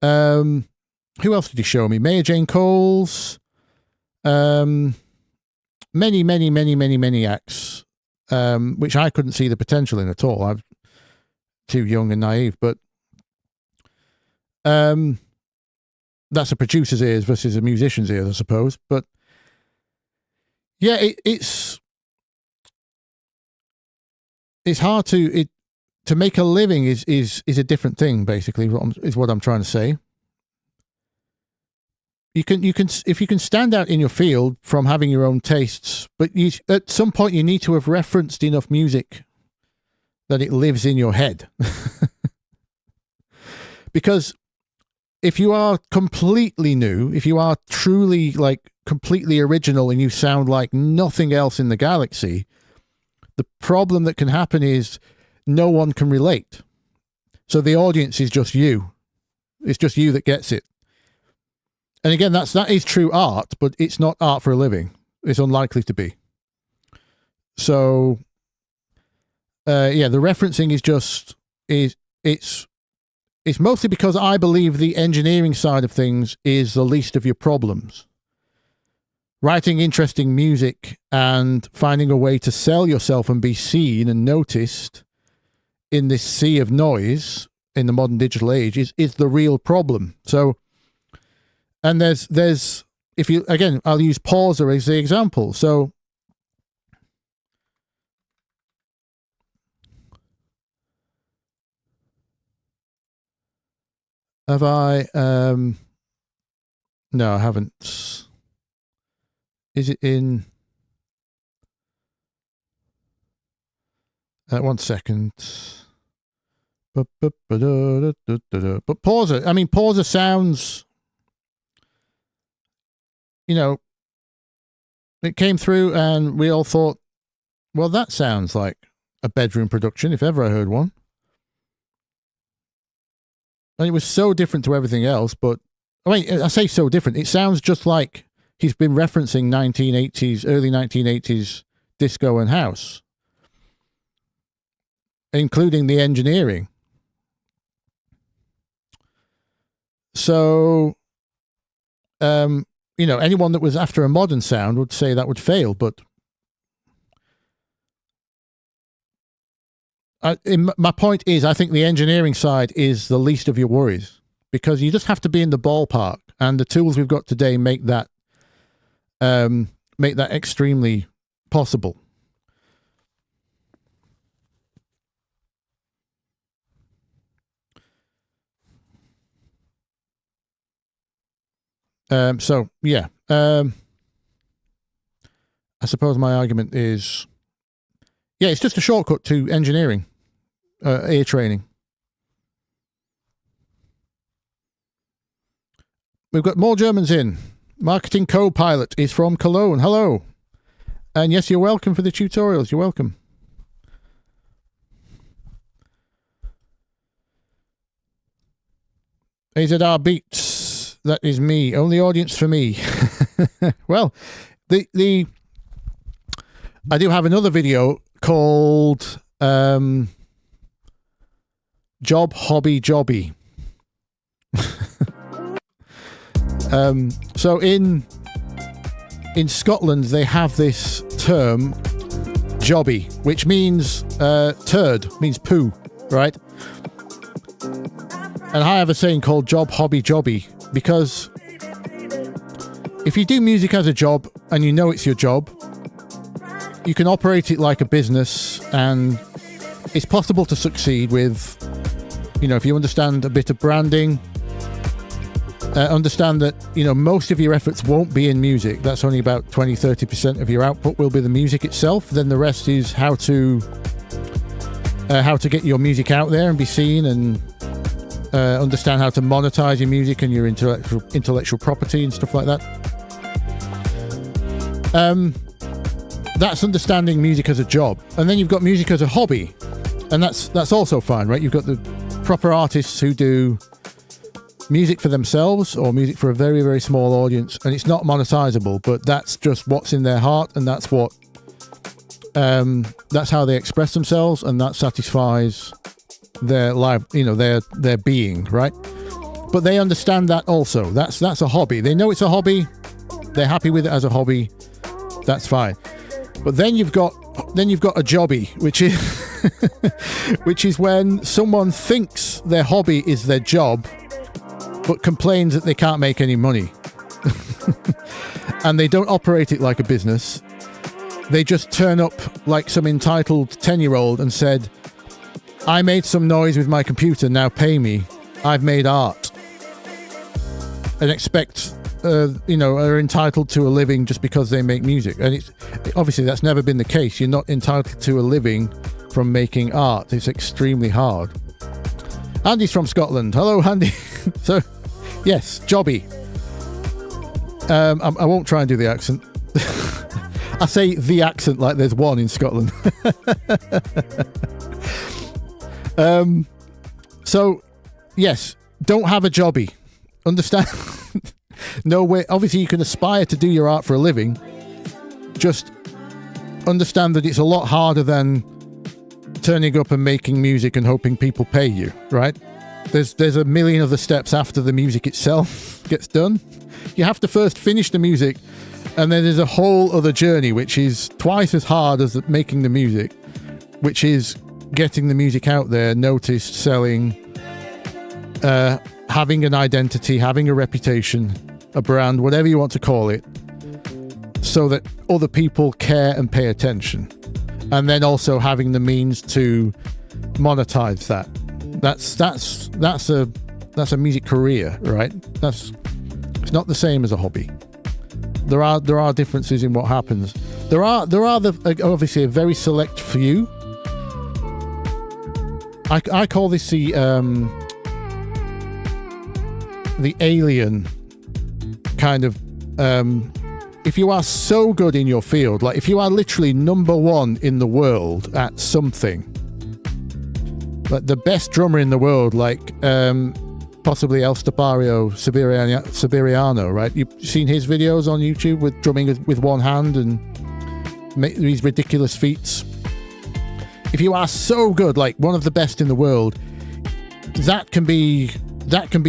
Who else did he show me? Maya Jane Coles. Many acts. Which I couldn't see the potential in at all. I'm too young and naive, but that's a producer's ears versus a musician's ears, I suppose. But yeah, it's hard to make a living is a different thing. Basically, is what I'm trying to say. You can if you can stand out in your field from having your own tastes, but at some point you need to have referenced enough music that it lives in your head. Because if you are completely new, if you are truly like completely original and you sound like nothing else in the galaxy, the problem that can happen is no one can relate. So the audience is just you. It's just you that gets it. And again, that is true art, but it's not art for a living. It's unlikely to be. So, the referencing is just it's mostly because I believe the engineering side of things is the least of your problems. Writing interesting music and finding a way to sell yourself and be seen and noticed in this sea of noise in the modern digital age is the real problem. So, and there's if you, again, I'll use Pauser as the example. So have I, no, I haven't. Is it in, 1 second. But Pauser, I mean, Pauser sounds, you know, it came through and we all thought, well, that sounds like a bedroom production, if ever I heard one. And it was so different to everything else, but, I mean, I say so different, it sounds just like he's been referencing 1980s, early 1980s disco and house, including the engineering. So, you know, anyone that was after a modern sound would say that would fail, but my point is, I think the engineering side is the least of your worries, because you just have to be in the ballpark, and the tools we've got today make that extremely possible. So yeah, I suppose my argument is, yeah, it's just a shortcut to engineering, ear training. We've got more Germans in. Marketing Co-Pilot is from Cologne. Hello. And yes, you're welcome for the tutorials. You're welcome. AZR Beats. That is me. Only audience for me. Well, I do have another video called Job Hobby Jobby. So in Scotland they have this term jobby, which means turd, means poo, right? And I have a saying called job hobby jobby, because if you do music as a job and you know it's your job, you can operate it like a business, and it's possible to succeed with, you know, if you understand a bit of branding, understand that, you know, most of your efforts won't be in music. That's only about 20-30% of your output will be the music itself. Then the rest is how to get your music out there and be seen, and understand how to monetize your music and your intellectual property and stuff like that. That's understanding music as a job. And then you've got music as a hobby, and that's also fine, right? You've got the proper artists who do music for themselves or music for a very, very small audience, and it's not monetizable, but that's just what's in their heart, and that's what that's how they express themselves, and that satisfies their life, you know, their being, right? But they understand that also. That's a hobby. They know it's a hobby. They're happy with it as a hobby. That's fine. But then you've got a jobby, which is which is when someone thinks their hobby is their job, but complains that they can't make any money. And they don't operate it like a business. They just turn up like some entitled 10-year-old and said, I made some noise with my computer, now pay me. I've made art. And expect, you know, are entitled to a living just because they make music. And obviously that's never been the case. You're not entitled to a living from making art. It's extremely hard. Andy's from Scotland. Hello, Andy. So, yes, jobby. I won't try and do the accent. I say the accent like there's one in Scotland. So, yes, don't have a jobby. Understand? No way. Obviously, you can aspire to do your art for a living. Just understand that it's a lot harder than turning up and making music and hoping people pay you, right? There's a million other steps after the music itself gets done. You have to first finish the music, and then there's a whole other journey, which is twice as hard as making the music, which is getting the music out there, noticed, selling, having an identity, having a reputation, a brand, whatever you want to call it, so that other people care and pay attention. And then also having the means to monetize that. That's a music career, right? It's not the same as a hobby. There are differences in what happens. There are obviously a very select few. I call this the alien kind of. If you are so good in your field, like if you are literally number one in the world at something, like the best drummer in the world, like possibly El Stapario Siberiano, right? You've seen his videos on YouTube with drumming with one hand and make these ridiculous feats. If you are so good, like one of the best in the world, that can be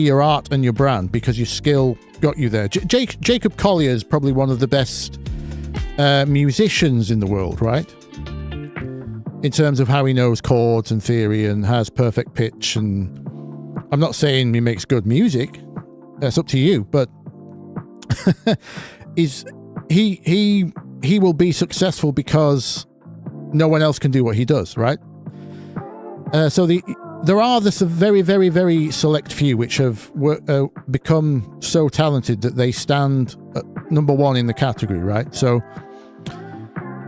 your art and your brand, because your skill got you there. Jacob Collier is probably one of the best musicians in the world, right? In terms of how he knows chords and theory and has perfect pitch. And I'm not saying he makes good music. That's up to you. But he will be successful because no one else can do what he does, right? There are this very, very, very select few which have become so talented that they stand at number one in the category, right? So,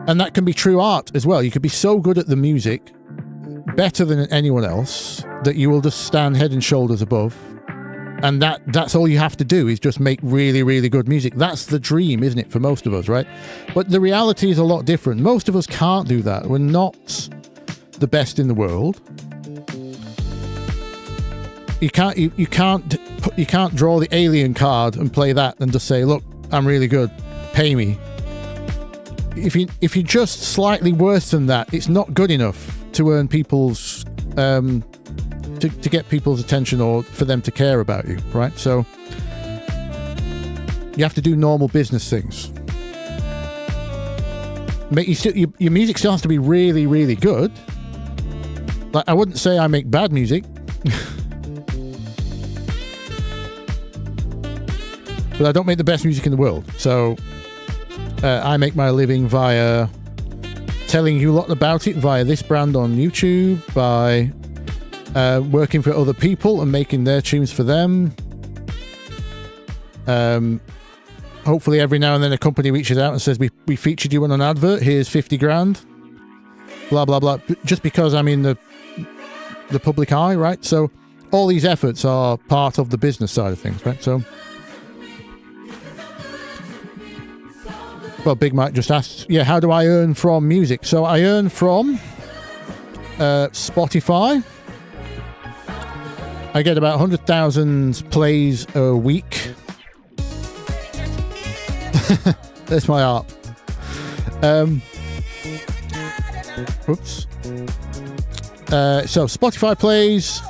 and that can be true art as well. You could be so good at the music, better than anyone else, that you will just stand head and shoulders above. And that's all you have to do, is just make really, really good music. That's the dream, isn't it, for most of us, right? But the reality is a lot different. Most of us can't do that. We're not the best in the world. You can't draw the alien card and play that and just say, look, I'm really good, pay me. If you're just slightly worse than that, it's not good enough to earn people's to get people's attention or for them to care about you, right? So you have to do normal business things. Your music still has to be really, really good. Like, I wouldn't say I make bad music. But I don't make the best music in the world. So I make my living via telling you a lot about it via this brand on YouTube, by working for other people and making their tunes for them. Hopefully every now and then a company reaches out and says, we featured you on an advert, here's 50 grand. Blah, blah, blah. Just because I'm in the public eye, right? So all these efforts are part of the business side of things, right? So... Well, Big Mike just asked, how do I earn from music? So I earn from Spotify. I get about 100,000 plays a week. That's my art. Oops. So Spotify plays.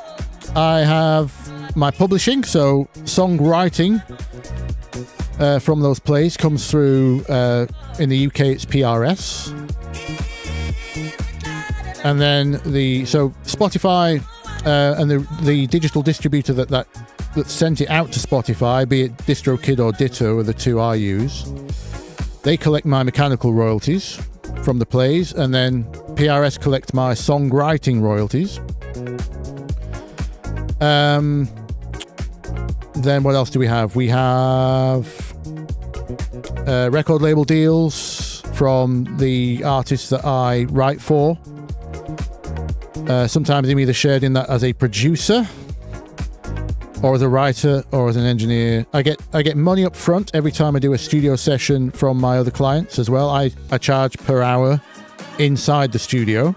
I have my publishing, so songwriting. From those plays comes through in the UK it's PRS, and then so Spotify and the digital distributor that sent it out to Spotify, be it DistroKid or Ditto are the two I use. They collect my mechanical royalties from the plays, and then PRS collect my songwriting royalties. Then what else do we have? We have record label deals from the artists that I write for. Sometimes I'm either shared in that as a producer or as a writer, or as an engineer. I get money up front every time I do a studio session from my other clients as well. I charge per hour inside the studio,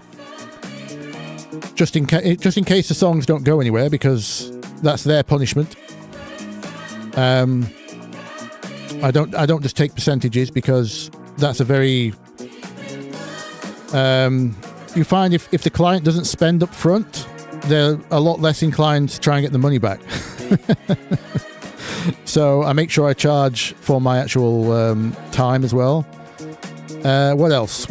just in case the songs don't go anywhere, because that's their punishment. I don't just take percentages, because that's a very you find if the client doesn't spend up front, they're a lot less inclined to try and get the money back. So I make sure I charge for my actual time as well. What else?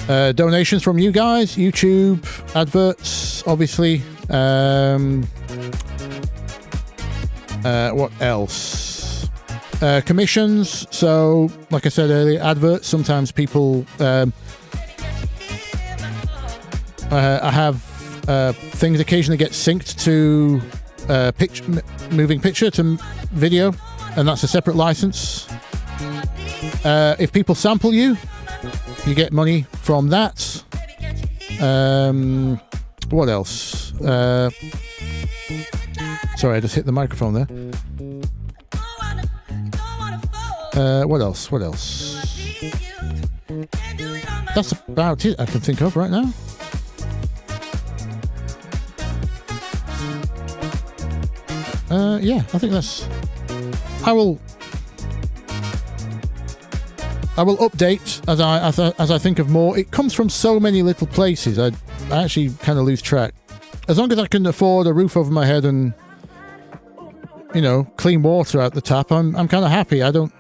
Donations from you guys, YouTube, adverts, obviously. What else? Commissions. So, like I said earlier, adverts. Sometimes people... I have things occasionally get synced to moving picture to video, and that's a separate license. If people sample you get money from that. What else? Sorry, I just hit the microphone there. What else? That's about it I can think of right now. Yeah, I think that's... I will update as I think of more. It comes from so many little places. I actually kind of lose track. As long as I can afford a roof over my head and, you know, clean water out the tap, I'm kind of happy. I don't...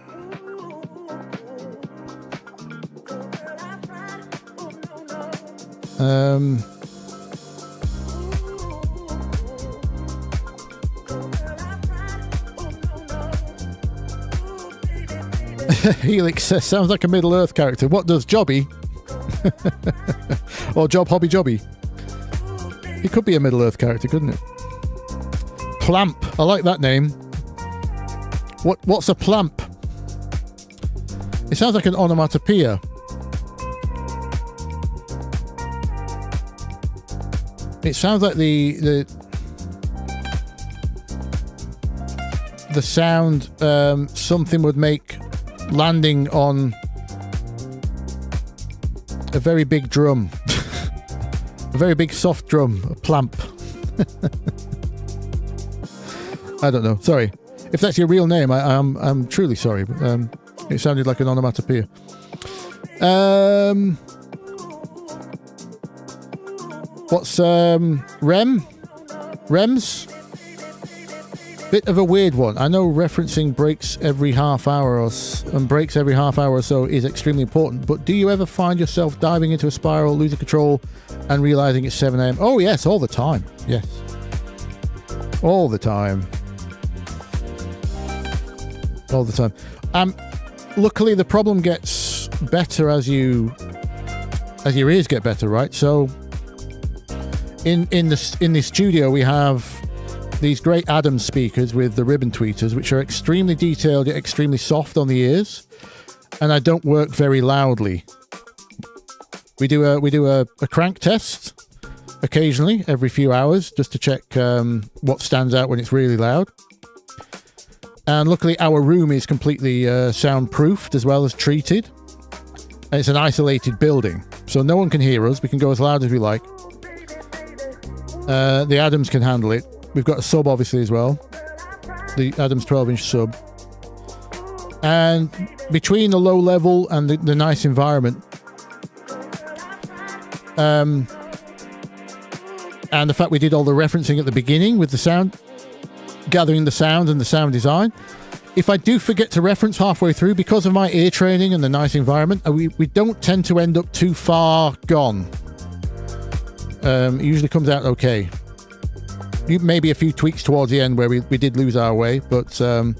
Helix says, sounds like a Middle-earth character. What does Jobby? Or Job Hobby Jobby? He could be a Middle-earth character, couldn't it? Plamp. I like that name. What's a plamp? It sounds like an onomatopoeia. It sounds like the sound something would make landing on a very big drum. A very big soft drum, a plamp. I don't know. Sorry. If that's your real name, I'm truly sorry. But, it sounded like an onomatopoeia. What's Rems? Bit of a weird one. I know referencing breaks every half hour or so is extremely important, but do you ever find yourself diving into a spiral, losing control, and realizing it's 7 a.m? Oh yes, all the time. Yes. All the time. All the time. Luckily the problem gets better as your ears get better, right? So in the studio we have these great Adams speakers with the ribbon tweeters, which are extremely detailed yet extremely soft on the ears, and I don't work very loudly. We do a crank test occasionally, every few hours, just to check what stands out when it's really loud. And luckily our room is completely soundproofed as well as treated, and it's an isolated building, so no one can hear us. We can go as loud as we like. The Adams can handle it. We've got a sub obviously as well, the Adams 12-inch sub. And between the low level and the nice environment, and the fact we did all the referencing at the beginning with the sound, gathering the sound and the sound design, if I do forget to reference halfway through, because of my ear training and the nice environment, we don't tend to end up too far gone. It usually comes out okay. Maybe a few tweaks towards the end where we did lose our way, but I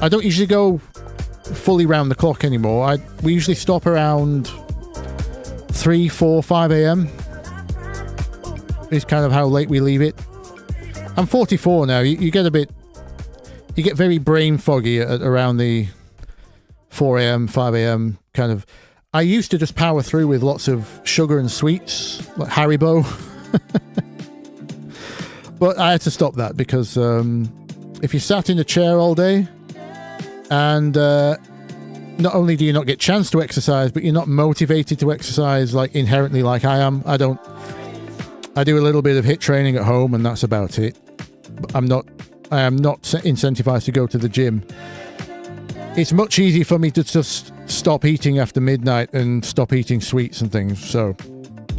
don't usually go fully round the clock anymore. We usually stop around 3, 4, 5 a.m. is kind of how late we leave it. I'm 44 now. You get very brain foggy at around the 4 a.m., 5 a.m. kind of. I used to just power through with lots of sugar and sweets, like Haribo. But I had to stop that because if you sat in a chair all day and not only do you not get chance to exercise, but you're not motivated to exercise like inherently like I am. I do a little bit of HIIT training at home and that's about it. I am not incentivized to go to the gym. It's much easier for me to just stop eating after midnight and stop eating sweets and things. So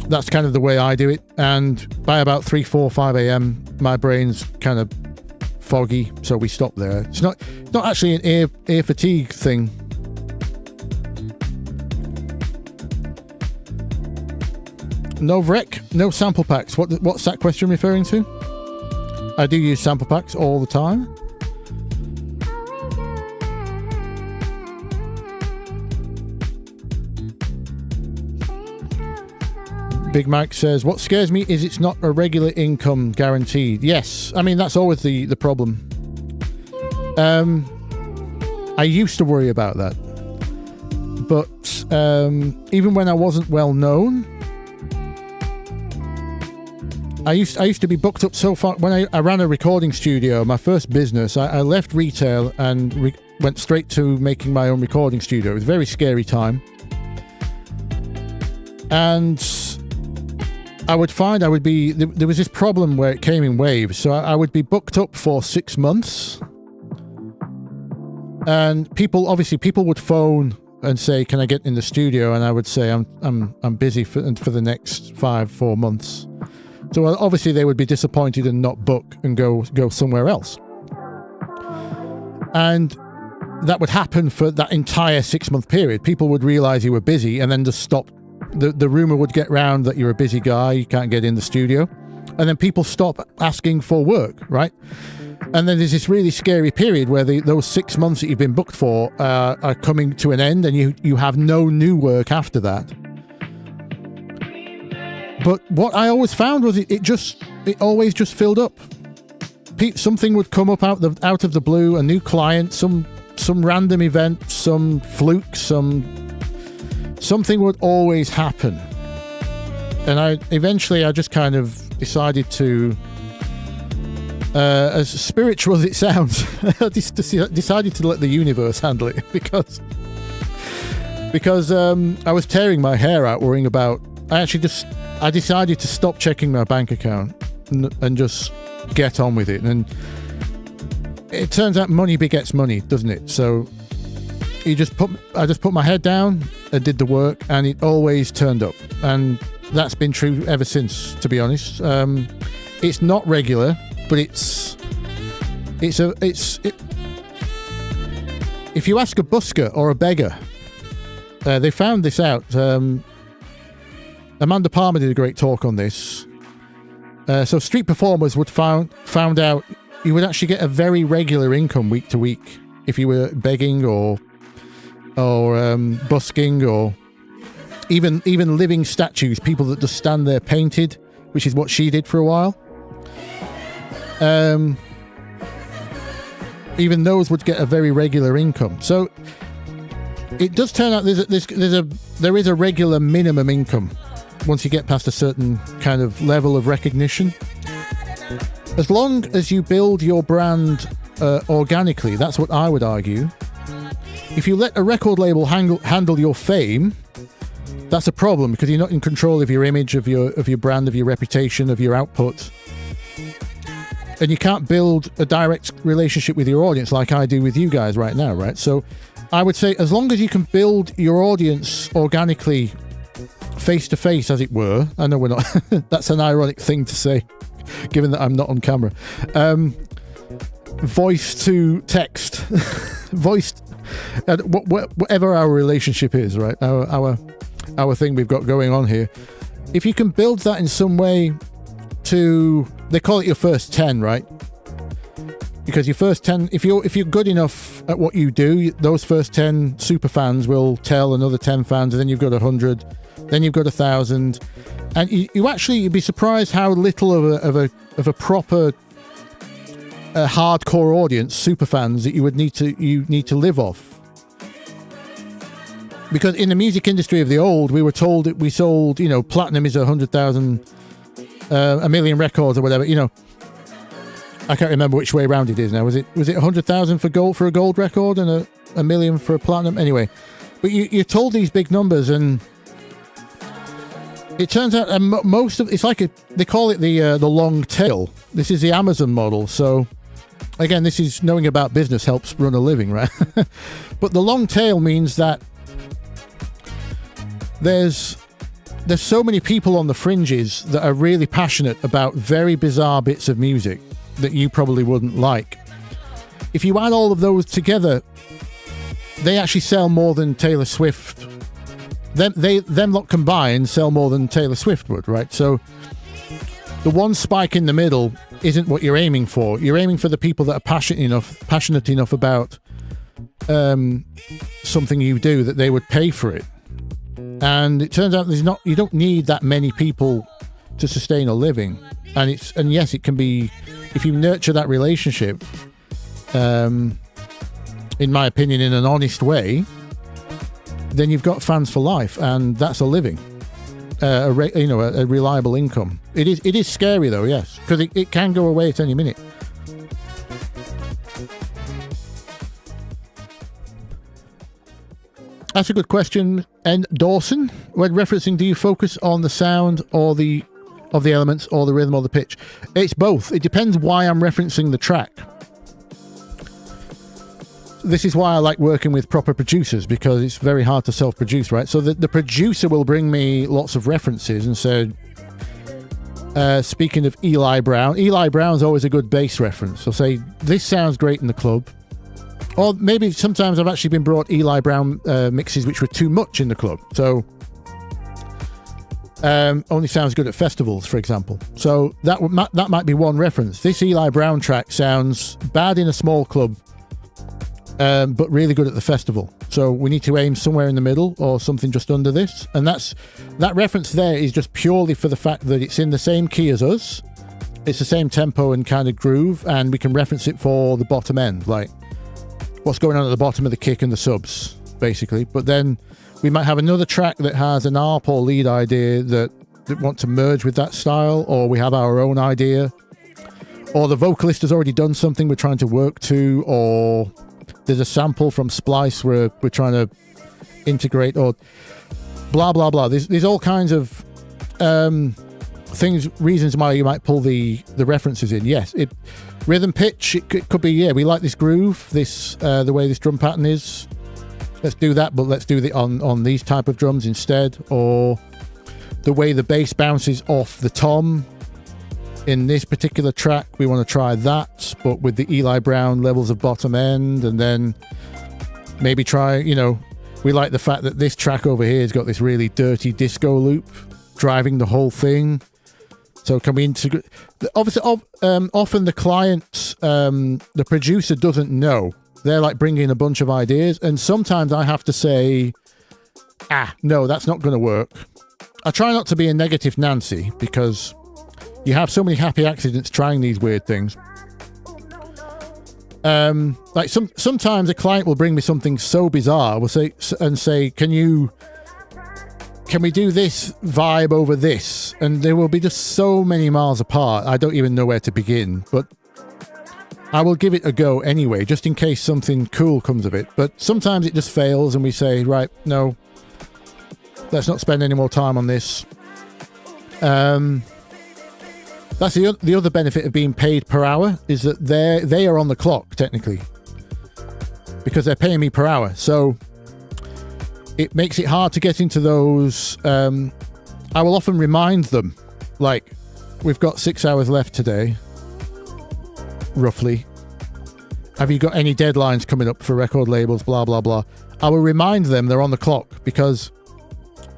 that's kind of the way I do it. And by about 3, 4, 5 a.m., my brain's kind of foggy. So we stop there. It's not actually an ear fatigue thing. No vrec, no sample packs. What's that question referring to? I do use sample packs all the time. Big Mike says, what scares me is it's not a regular income guaranteed. Yes, I mean, that's always the problem. I used to worry about that. But even when I wasn't well known, I used to be booked up so far. When I ran a recording studio, my first business, I left retail and went straight to making my own recording studio. It was a very scary time. And I would find there was this problem where it came in waves. So I would be booked up for 6 months. And people would phone and say, can I get in the studio? And I would say, I'm busy for the next 4 months. So obviously they would be disappointed and not book and go somewhere else. And that would happen for that entire 6-month period. People would realize you were busy and then just stop. The rumor would get round that you're a busy guy, you can't get in the studio. And then people stop asking for work, right? And then there's this really scary period where those 6 months that you've been booked for are coming to an end and you have no new work after that. But what I always found was it always just filled up. Something would come up out of the blue, a new client, some random event, some fluke, something would always happen. And eventually I just kind of decided to, as spiritual as it sounds, I decided to let the universe handle it because I was tearing my hair out worrying about. I decided to stop checking my bank account and just get on with it. And it turns out money begets money, doesn't it? So I just put my head down and did the work, and it always turned up. And that's been true ever since, to be honest. It's not regular, but if you ask a busker or a beggar, they found this out. Amanda Palmer did a great talk on this. So street performers found out you would actually get a very regular income week to week if you were begging or busking or even living statues, people that just stand there painted, which is what she did for a while. Even those would get a very regular income. So it does turn out there is a regular minimum income once you get past a certain kind of level of recognition. As long as you build your brand organically, that's what I would argue. If you let a record label handle your fame, that's a problem because you're not in control of your image, of your brand, of your reputation, of your output. And you can't build a direct relationship with your audience like I do with you guys right now, right? So I would say as long as you can build your audience organically, face to face, as it were. I know we're not. That's an ironic thing to say, given that I'm not on camera. Voice to text, whatever our relationship is, right? Our thing we've got going on here. If you can build that in some way they call it your first 10, right? Because your first 10, if you're good enough at what you do, those first 10 super fans will tell another 10 fans, and then you've got 100. Then you've got 1,000, and you'd be surprised how little of a proper hardcore audience, super fans, that you need to live off. Because in the music industry of the old, we were told that we sold, platinum is 100,000, a million records or whatever. I can't remember which way around it is now. Was it 100,000 for gold, for a gold record, and a million for a platinum? Anyway, but you're told these big numbers, and it turns out most of it's like they call it the long tail. This is the Amazon model. So again, this is knowing about business helps run a living, right? But the long tail means that there's so many people on the fringes that are really passionate about very bizarre bits of music that you probably wouldn't like. If you add all of those together, they actually sell more than Taylor Swift. Them lot combined sell more than Taylor Swift would, right? So the one spike in the middle isn't what you're aiming for. You're aiming for the people that are passionate enough about something you do that they would pay for it. And it turns out you don't need that many people to sustain a living. And yes, it can be, if you nurture that relationship, in my opinion, in an honest way, then you've got fans for life, and that's a living, a reliable income. It is scary though, yes, because it can go away at any minute. That's a good question. And Dawson, when referencing, do you focus on the sound or of the elements, or the rhythm or the pitch? It's both. It depends why I'm referencing the track. This is why I like working with proper producers, because it's very hard to self-produce, right? So the producer will bring me lots of references and say, speaking of Eli Brown's always a good bass reference. They'll say, this sounds great in the club. Or maybe sometimes I've actually been brought Eli Brown mixes which were too much in the club. So only sounds good at festivals, for example. So that might be one reference. This Eli Brown track sounds bad in a small club, but really good at the festival. So we need to aim somewhere in the middle, or something just under this. And that reference there is just purely for the fact that it's in the same key as us. It's the same tempo and kind of groove, and we can reference it for the bottom end, like what's going on at the bottom of the kick and the subs, basically. But then we might have another track that has an ARP or lead idea that want to merge with that style, or we have our own idea, or the vocalist has already done something we're trying to work to, or there's a sample from Splice where we're trying to integrate, or blah blah blah. There's all kinds of reasons why you might pull the references in. Yes, rhythm, pitch, it could be, yeah, we like this groove, the way this drum pattern is, let's do that, but let's do it on these type of drums instead. Or the way the bass bounces off the tom in this particular track, we want to try that, but with the Eli Brown levels of bottom end. And then maybe try, we like the fact that this track over here has got this really dirty disco loop driving the whole thing. So can we integrate? Obviously, often the client, the producer doesn't know. They're like bringing a bunch of ideas, and sometimes I have to say, no, that's not going to work. I try not to be a negative Nancy, because you have so many happy accidents trying these weird things. Like sometimes a client will bring me something so bizarre. Will say, can we do this vibe over this? And they will be just so many miles apart. I don't even know where to begin, but I will give it a go anyway, just in case something cool comes of it. But sometimes it just fails, and we say, right, no, let's not spend any more time on this. That's the other benefit of being paid per hour, is that they are on the clock technically, because they're paying me per hour. So it makes it hard to get into those. I will often remind them, like, we've got 6 hours left today, roughly. Have you got any deadlines coming up for record labels, blah, blah, blah. I will remind them they're on the clock, because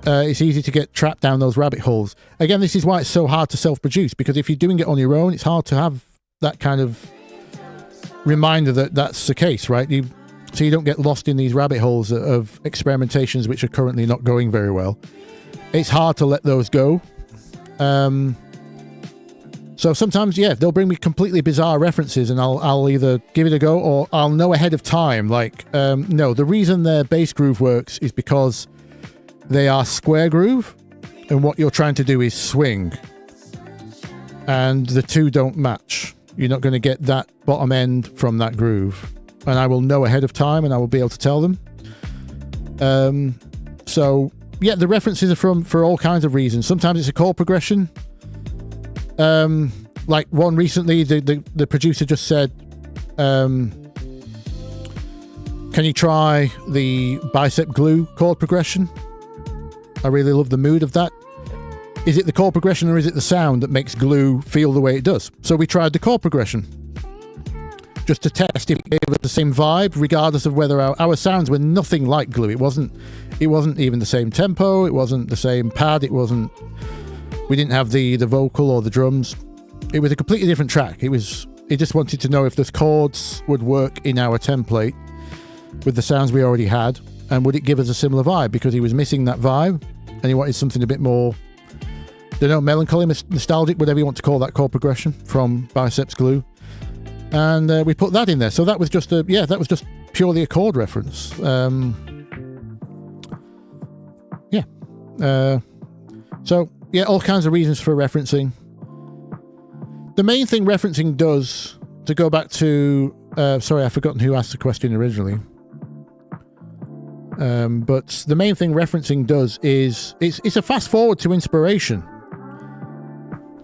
it's easy to get trapped down those rabbit holes. Again, this is why it's so hard to self-produce, because if you're doing it on your own, it's hard to have that kind of reminder that that's the case, right? So you don't get lost in these rabbit holes of experimentations which are currently not going very well. It's hard to let those go. So sometimes, yeah, they'll bring me completely bizarre references, and I'll either give it a go, or I'll know ahead of time, like, no, the reason their bass groove works is because they are square groove, and what you're trying to do is swing, and the two don't match. You're not going to get that bottom end from that groove. And I will know ahead of time, and I will be able to tell them. So yeah, the references are for all kinds of reasons. Sometimes it's a chord progression. Like one recently, the producer just said, can you try the bicep glue chord progression? I really love the mood of that. Is it the chord progression or is it the sound that makes glue feel the way it does? So we tried the chord progression just to test if it gave us the same vibe, regardless of whether our sounds were nothing like glue. It wasn't even the same tempo. It wasn't the same pad. We didn't have the vocal or the drums. It was a completely different track. It just wanted to know if the chords would work in our template with the sounds we already had, and would it give us a similar vibe, because he was missing that vibe and he wanted something a bit more, melancholy, nostalgic, whatever you want to call that chord progression from Biceps Glue. And we put that in there. So that was just purely a chord reference. So yeah, all kinds of reasons for referencing. The main thing referencing does, to go back to, sorry, I've forgotten who asked the question originally. But the main thing referencing does is it's a fast forward to inspiration.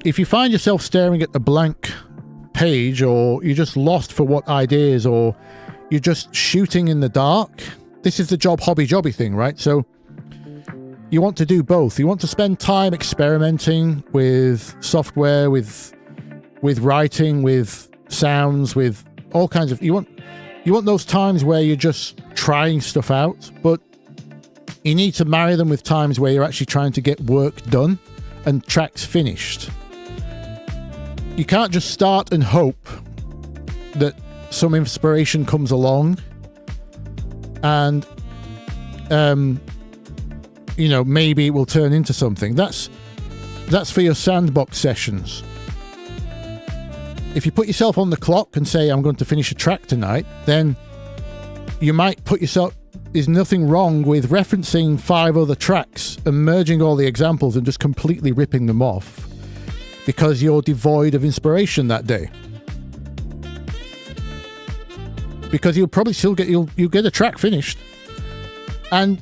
If you find yourself staring at a blank page, or you're just lost for what ideas, or you're just shooting in the dark, this is the hobby thing, right? So you want to do both. You want to spend time experimenting with software, with writing, with sounds, with all kinds of, you want those times where you're just trying stuff out, but you need to marry them with times where you're actually trying to get work done and tracks finished. You can't just start and hope that some inspiration comes along and maybe it will turn into something. That's for your sandbox sessions. If you put yourself on the clock and say, I'm going to finish a track tonight, then you might put yourself, there's nothing wrong with referencing 5 other tracks and merging all the examples and just completely ripping them off, because you're devoid of inspiration that day. Because you'll probably still you'll get a track finished. And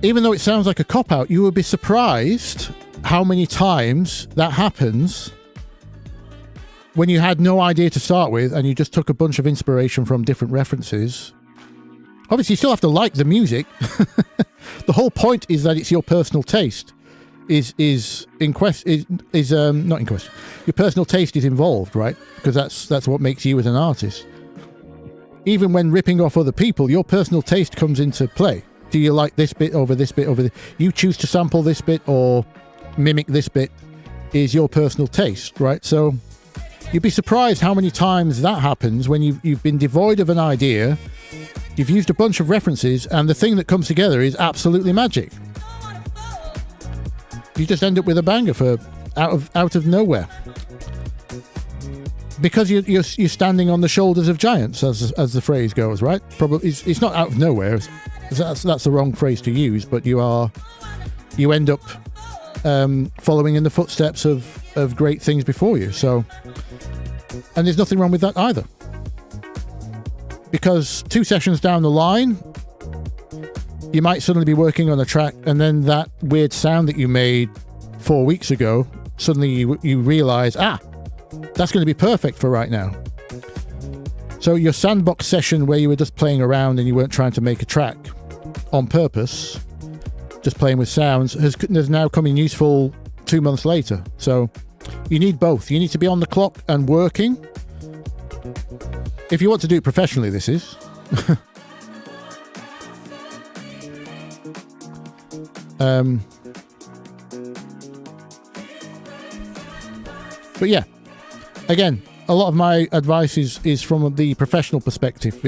even though it sounds like a cop-out, you will be surprised how many times that happens when you had no idea to start with and you just took a bunch of inspiration from different references. Obviously, you still have to like the music. The whole point is that it's your personal taste is not in question. Your personal taste is involved, right? Because that's what makes you as an artist. Even when ripping off other people, your personal taste comes into play. Do you like this bit over this bit over this? You choose to sample this bit or mimic this bit is your personal taste, right? So you'd be surprised how many times that happens when you've been devoid of an idea, you've used a bunch of references, and the thing that comes together is absolutely magic. You just end up with a banger for out of nowhere, because you're standing on the shoulders of giants, as the phrase goes, right? Probably it's not out of nowhere. That's the wrong phrase to use, but you end up following in the footsteps of great things before you. So, and there's nothing wrong with that either, because 2 sessions down the line, you might suddenly be working on a track, and then that weird sound that you made 4 weeks ago, suddenly you realize, that's going to be perfect for right now. So your sandbox session where you were just playing around and you weren't trying to make a track on purpose, just playing with sounds, has now come in useful 2 months later. So you need both. You need to be on the clock and working. If you want to do it professionally, this is. But yeah, again, a lot of my advice is from the professional perspective.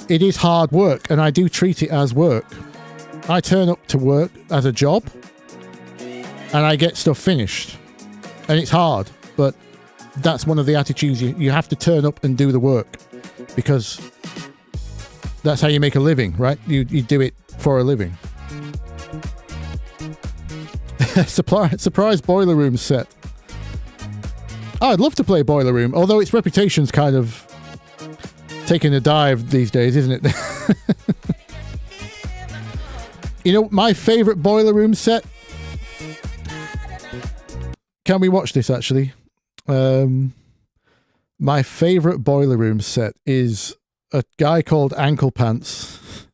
It is hard work, and I do treat it as work. I turn up to work as a job, and I get stuff finished, and it's hard, but that's one of the attitudes. You have to turn up and do the work, because that's how you make a living, right? You do it for a living. Surprise boiler room set. I'd love to play Boiler Room, although its reputation's kind of taking a dive these days, isn't it? You know, my favourite Boiler Room set... Can we watch this, actually? My favourite Boiler Room set is a guy called Ankle Pants.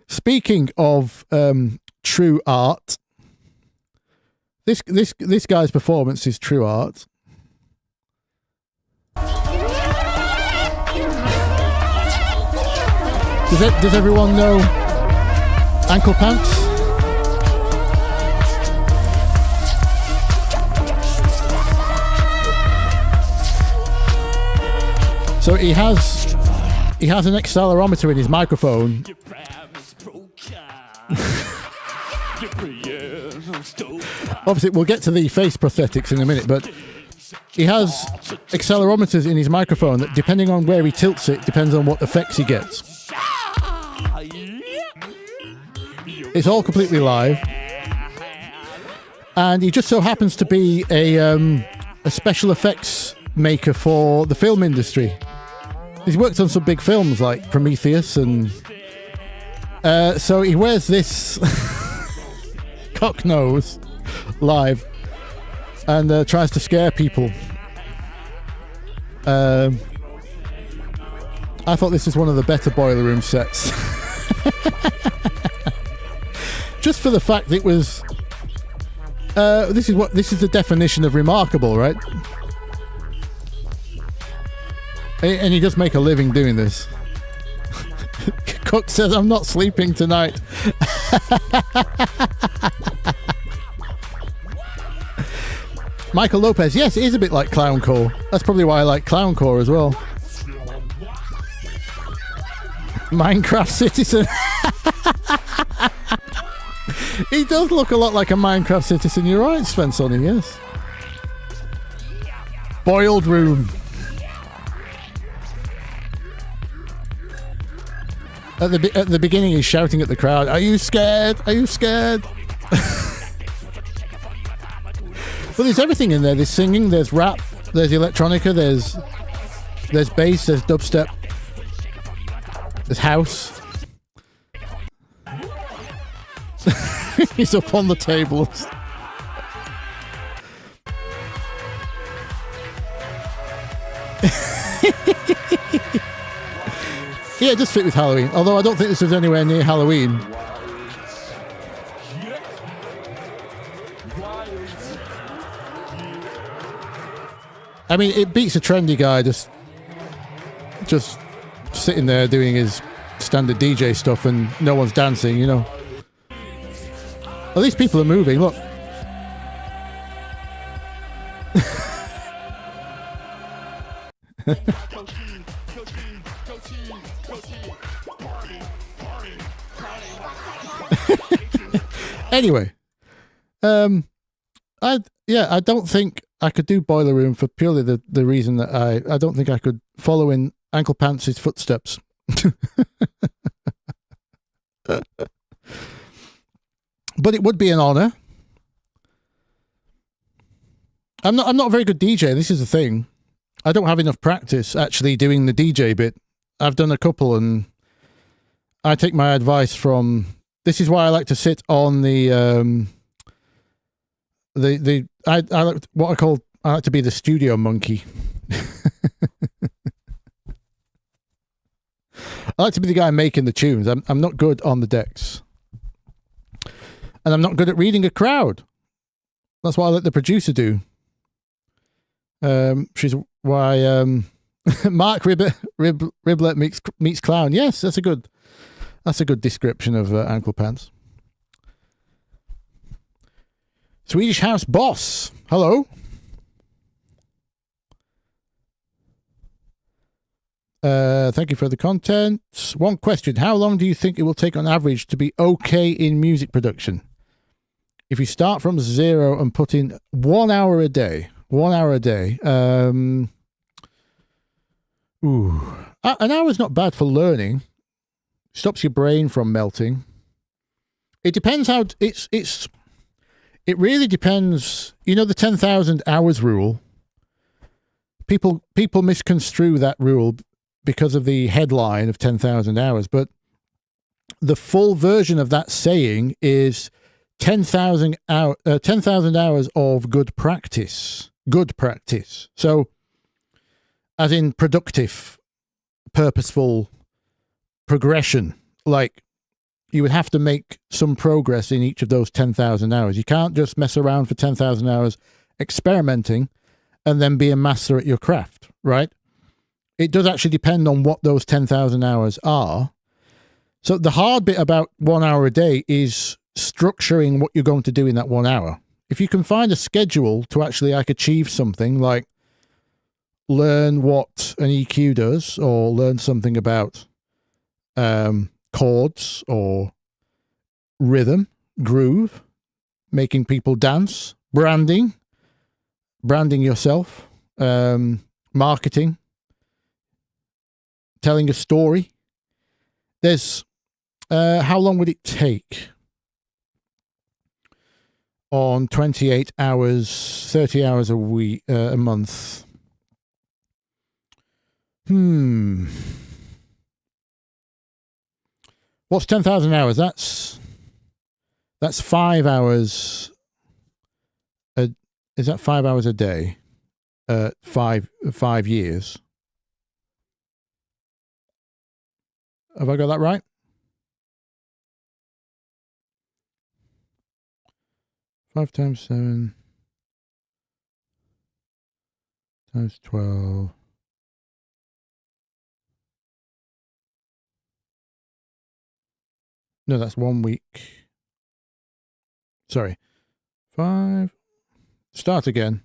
Speaking of true art, this guy's performance is true art. Does everyone know Ankle Pants? So he has an accelerometer in his microphone. Obviously, we'll get to the face prosthetics in a minute, but he has accelerometers in his microphone that, depending on where he tilts it, depends on what effects he gets. It's all completely live. And he just so happens to be a special effects maker for the film industry. He's worked on some big films like Prometheus, and so he wears this cock nose live and tries to scare people. I thought this was one of the better Boiler Room sets. Just for the fact that it was this is the definition of remarkable, right? And he does make a living doing this. Cook says, "I'm not sleeping tonight." Michael Lopez, yes, it is a bit like clowncore. That's probably why I like clowncore as well. Minecraft Citizen. He does look a lot like a Minecraft Citizen. You're right, Svensson, yes. Boiled Room. At the beginning, he's shouting at the crowd, "Are you scared? Are you scared?" Well, there's everything in there. There's singing, there's rap, there's electronica, there's bass, there's dubstep, there's house. He's up on the tables. Yeah, it does fit with Halloween. Although I don't think this is anywhere near Halloween. I mean, it beats a trendy guy just sitting there doing his standard DJ stuff and no one's dancing, you know. At least people are moving, look. Anyway, I don't think I could do Boiler Room for purely the reason that I don't think I could follow in Ankle Pants' footsteps. But it would be an honor. I'm not a very good DJ. This is the thing. I don't have enough practice actually doing the DJ bit. I've done a couple, and I take my advice from. This is why I like to sit on I like what I like to be the studio monkey. I like to be the guy making the tunes. I'm not good on the decks. And I'm not good at reading a crowd. That's what I let the producer do. She's why Mark Riblet meets clown. Yes, that's a good description of Ankle Pants. Swedish House Boss. Hello. Thank you for the content. One question. How long do you think it will take on average to be okay in music production? If you start from zero and put in 1 hour a day, an hour is not bad for learning. Stops your brain from melting. It depends how it It really depends. You know, the 10,000 hours rule. People misconstrue that rule because of the headline of 10,000 hours, but the full version of that saying is 10,000 hours of good practice. Good practice. So, as in productive, purposeful progression. Like, you would have to make some progress in each of those 10,000 hours. You can't just mess around for 10,000 hours experimenting and then be a master at your craft, right? It does actually depend on what those 10,000 hours are. So the hard bit about 1 hour a day is structuring what you're going to do in that 1 hour. If you can find a schedule to actually like achieve something, like learn what an EQ does, or learn something about chords or rhythm, groove, making people dance, branding yourself, marketing, telling a story. There's how long would it take on 28 hours, 30 hours a week, a month? What's 10,000 hours? That's 5 hours. Is that 5 hours a day? 5 years. Have I got that right? 5 times 7 times 12. No, that's 1 week. Sorry. 5. Start again.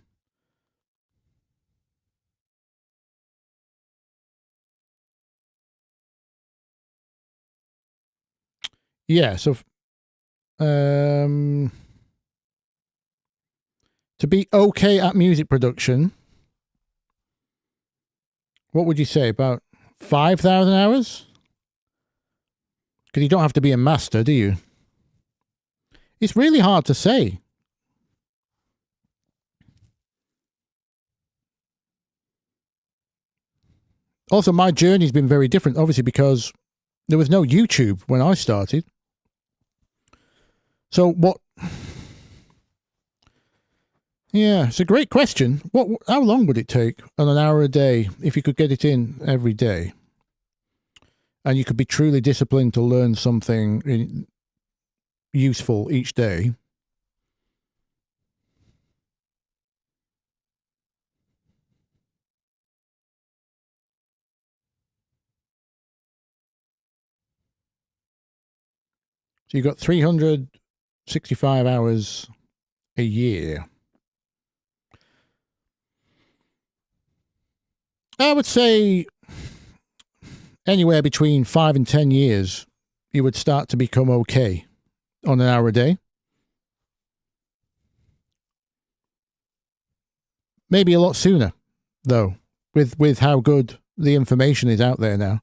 Yeah, so to be okay at music production, what would you say? About 5,000 hours? Because you don't have to be a master, do you? It's really hard to say. Also, my journey's been very different, obviously, because there was no YouTube when I started. So what? Yeah, it's a great question. How long would it take on an hour a day if you could get it in every day? And you could be truly disciplined to learn something useful each day. So you've got 365 hours a year. I would say anywhere between 5 and 10 years, you would start to become okay on an hour a day. Maybe a lot sooner, though, with how good the information is out there now.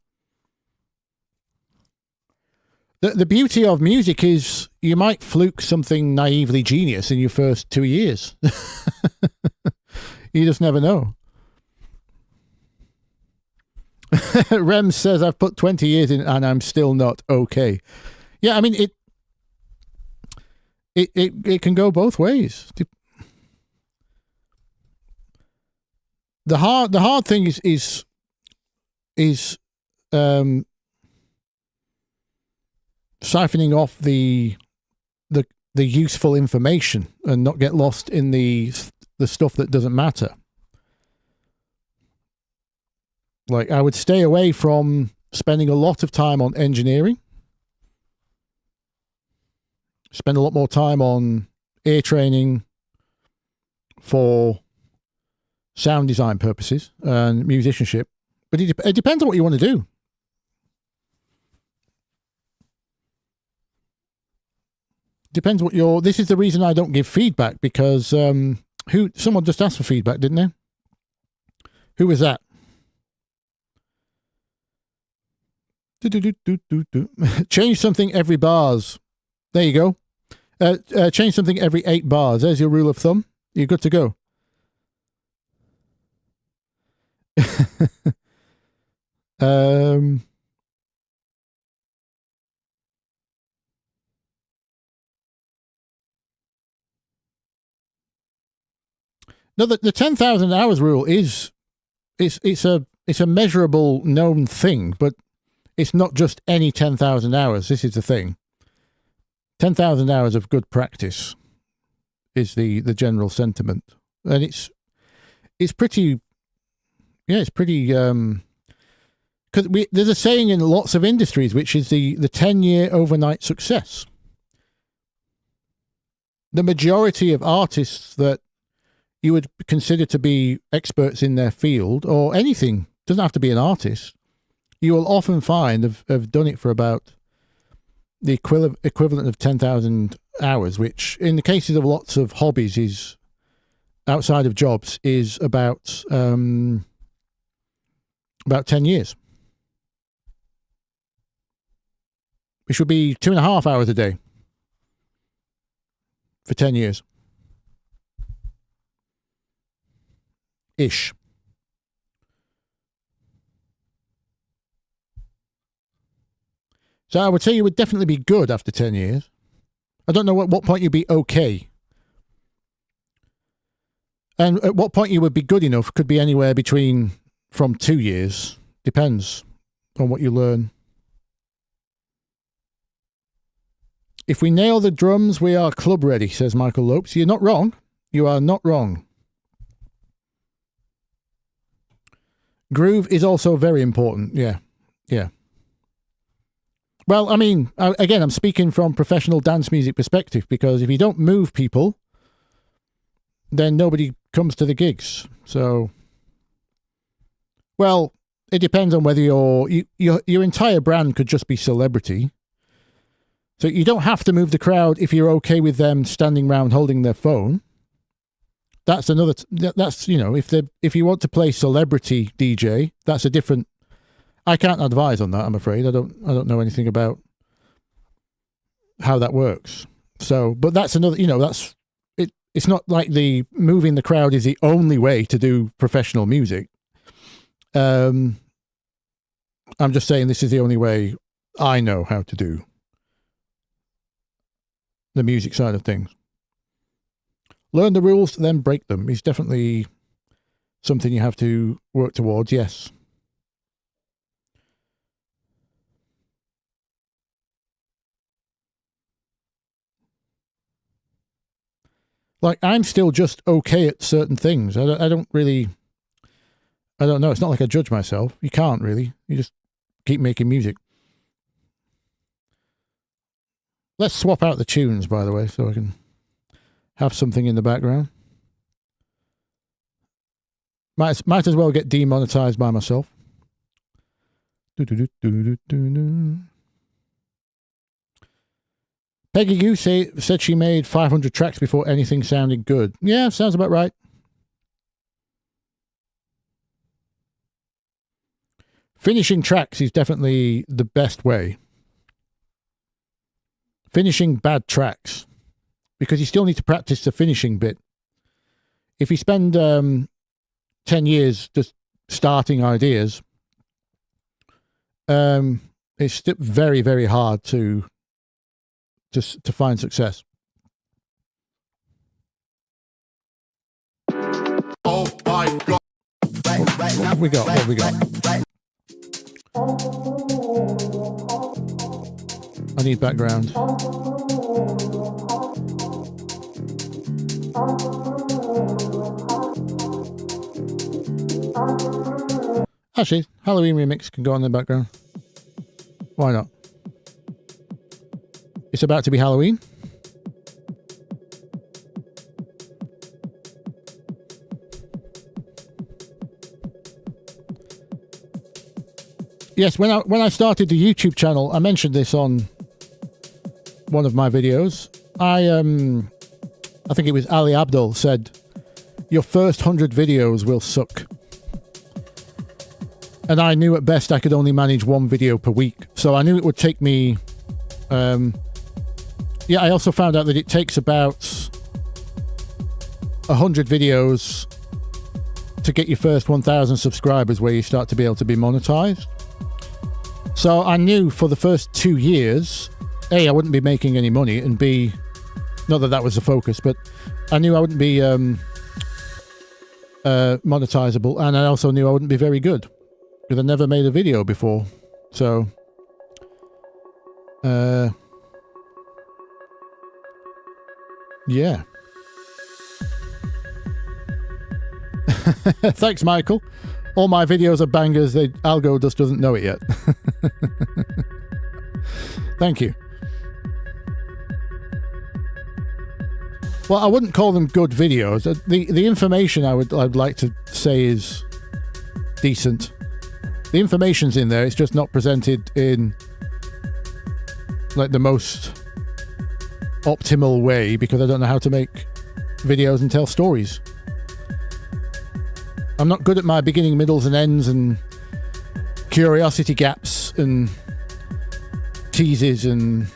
The beauty of music is you might fluke something naively genius in your first 2 years. You just never know. Rem says, I've put 20 years in and I'm still not okay. Yeah, I mean, it can go both ways. The hard thing is siphoning off the useful information and not get lost in the stuff that doesn't matter. Like, I would stay away from spending a lot of time on engineering. Spend a lot more time on ear training for sound design purposes and musicianship. But it depends on what you want to do. Depends what this is the reason I don't give feedback, because someone just asked for feedback, didn't they? Who was that? Change something every bars. There you go. Change something every 8 bars. There's your rule of thumb. You're good to go. No, the 10,000 hours rule is it's a measurable known thing, but it's not just any 10,000 hours. This is the thing. 10,000 hours of good practice is the general sentiment, and it's pretty. Yeah, it's pretty. Because there's a saying in lots of industries, which is the 10-year overnight success. The majority of artists that you would consider to be experts in their field, or anything, doesn't have to be an artist, you will often find have done it for about the equivalent of 10,000 hours, which in the cases of lots of hobbies is, outside of jobs, is about 10 years. Which would be 2.5 hours a day for 10 years. Ish. So I would say you would definitely be good after 10 years. I don't know at what point you'd be okay. And at what point you would be good enough could be anywhere from 2 years. Depends on what you learn. If we nail the drums, we are club ready, says Michael Lopes. You're not wrong. You are not wrong. Groove is also very important. Yeah. Well, I mean, again, I'm speaking from professional dance music perspective, because if you don't move people, then nobody comes to the gigs. So, well, it depends on whether your entire brand could just be celebrity. So you don't have to move the crowd if you're okay with them standing around holding their phone. That's another. That's, you know, if you want to play celebrity DJ, that's a different. I can't advise on that, I'm afraid. I don't know anything about how that works. So, but that's another. You know, that's it. It's not like the moving the crowd is the only way to do professional music. I'm just saying this is the only way I know how to do the music side of things. Learn the rules, then break them is definitely something you have to work towards, yes. Like, I'm still just okay at certain things. I don't know. It's not like I judge myself. You can't really. You just keep making music. Let's swap out the tunes, by the way, so I can have something in the background. Might as well get demonetized by myself. Peggy Goo said she made 500 tracks before anything sounded good. Yeah, sounds about right. Finishing tracks is definitely the best way. Finishing bad tracks, because you still need to practice the finishing bit. If you spend 10 years just starting ideas, it's still very, very hard to find success. Oh my God. What have we got? I need background. Actually, Halloween remix can go on in the background. Why not? It's about to be Halloween. Yes, when I started the YouTube channel, I mentioned this on one of my videos. I think it was Ali Abdul said, your first 100 videos will suck. And I knew at best I could only manage one video per week. So I knew it would take me, Yeah, I also found out that it takes about 100 videos to get your first 1,000 subscribers where you start to be able to be monetized. So I knew for the first 2 years, A, I wouldn't be making any money, and B, not that that was the focus, but I knew I wouldn't be monetizable, and I also knew I wouldn't be very good because I never made a video before. So yeah. Thanks, Michael. All my videos are bangers. The algo just doesn't know it yet. Thank you. Well, I wouldn't call them good videos. The information I'd like to say is decent. The information's in there. It's just not presented in like the most optimal way because I don't know how to make videos and tell stories. I'm not good at my beginning, middles and ends and curiosity gaps and teases and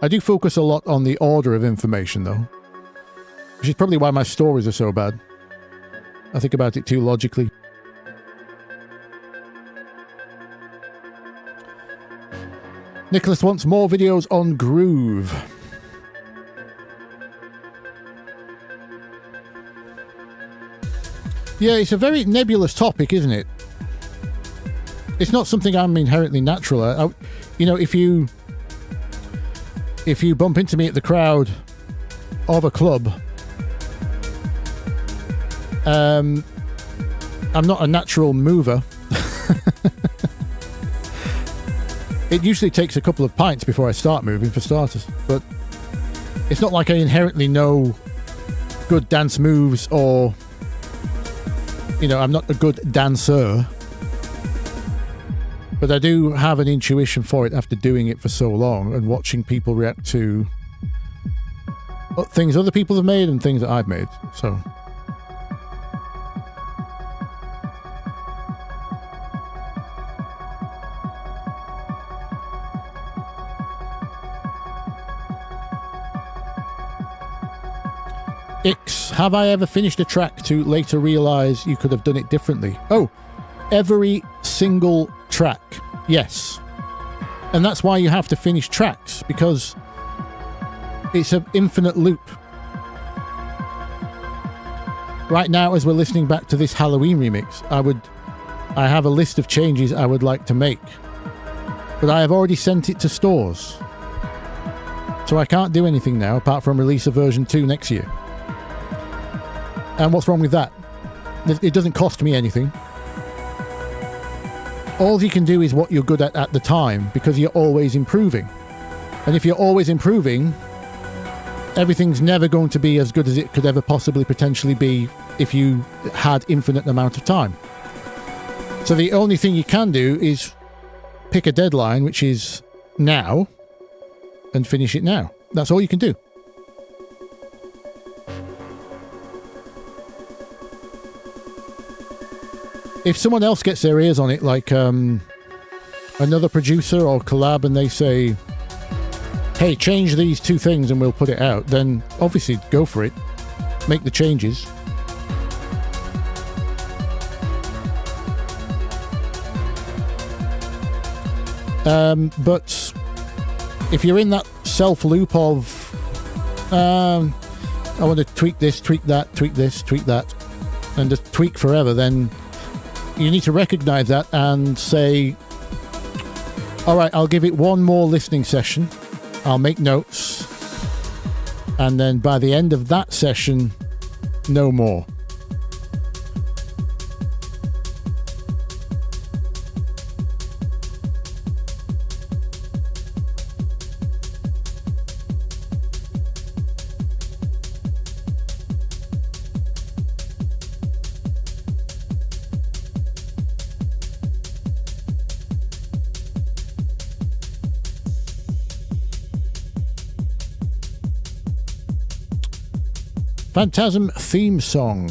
I do focus a lot on the order of information though, which is probably why my stories are so bad. I think about it too logically. Nicholas wants more videos on groove. Yeah, it's a very nebulous topic, isn't it? It's not something I'm inherently natural at. You know, if you bump into me at the crowd of a club, I'm not a natural mover. It usually takes a couple of pints before I start moving, for starters. But it's not like I inherently know good dance moves or, you know, I'm not a good dancer. But I do have an intuition for it after doing it for so long and watching people react to things other people have made and things that I've made. So Ix, have I ever finished a track to later realise you could have done it differently? Oh, every single track, yes. And that's why you have to finish tracks, because it's an infinite loop. Right now, as we're listening back to this Halloween remix, I have a list of changes I would like to make, but I have already sent it to stores. So I can't do anything now apart from release a version 2 next year. And what's wrong with that? It doesn't cost me anything. All you can do is what you're good at the time, because you're always improving. And if you're always improving, everything's never going to be as good as it could ever possibly potentially be if you had infinite amount of time. So the only thing you can do is pick a deadline, which is now, and finish it now. That's all you can do. If someone else gets their ears on it, like another producer or collab, and they say, hey, change these 2 things and we'll put it out, then obviously go for it. Make the changes. But if you're in that self-loop of I want to tweak this, tweak that, tweak this, tweak that, and just tweak forever, then you need to recognize that and say, all right, I'll give it one more listening session. I'll make notes. And then by the end of that session, no more. Phantasm theme song.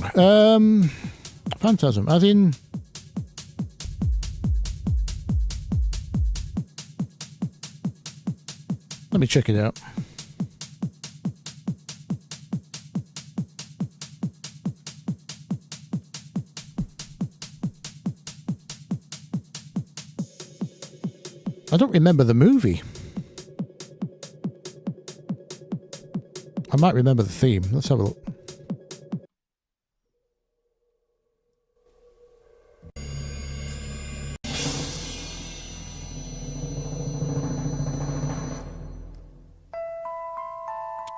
Phantasm, as in... Let me check it out. I don't remember the movie. I might remember the theme. Let's have a look.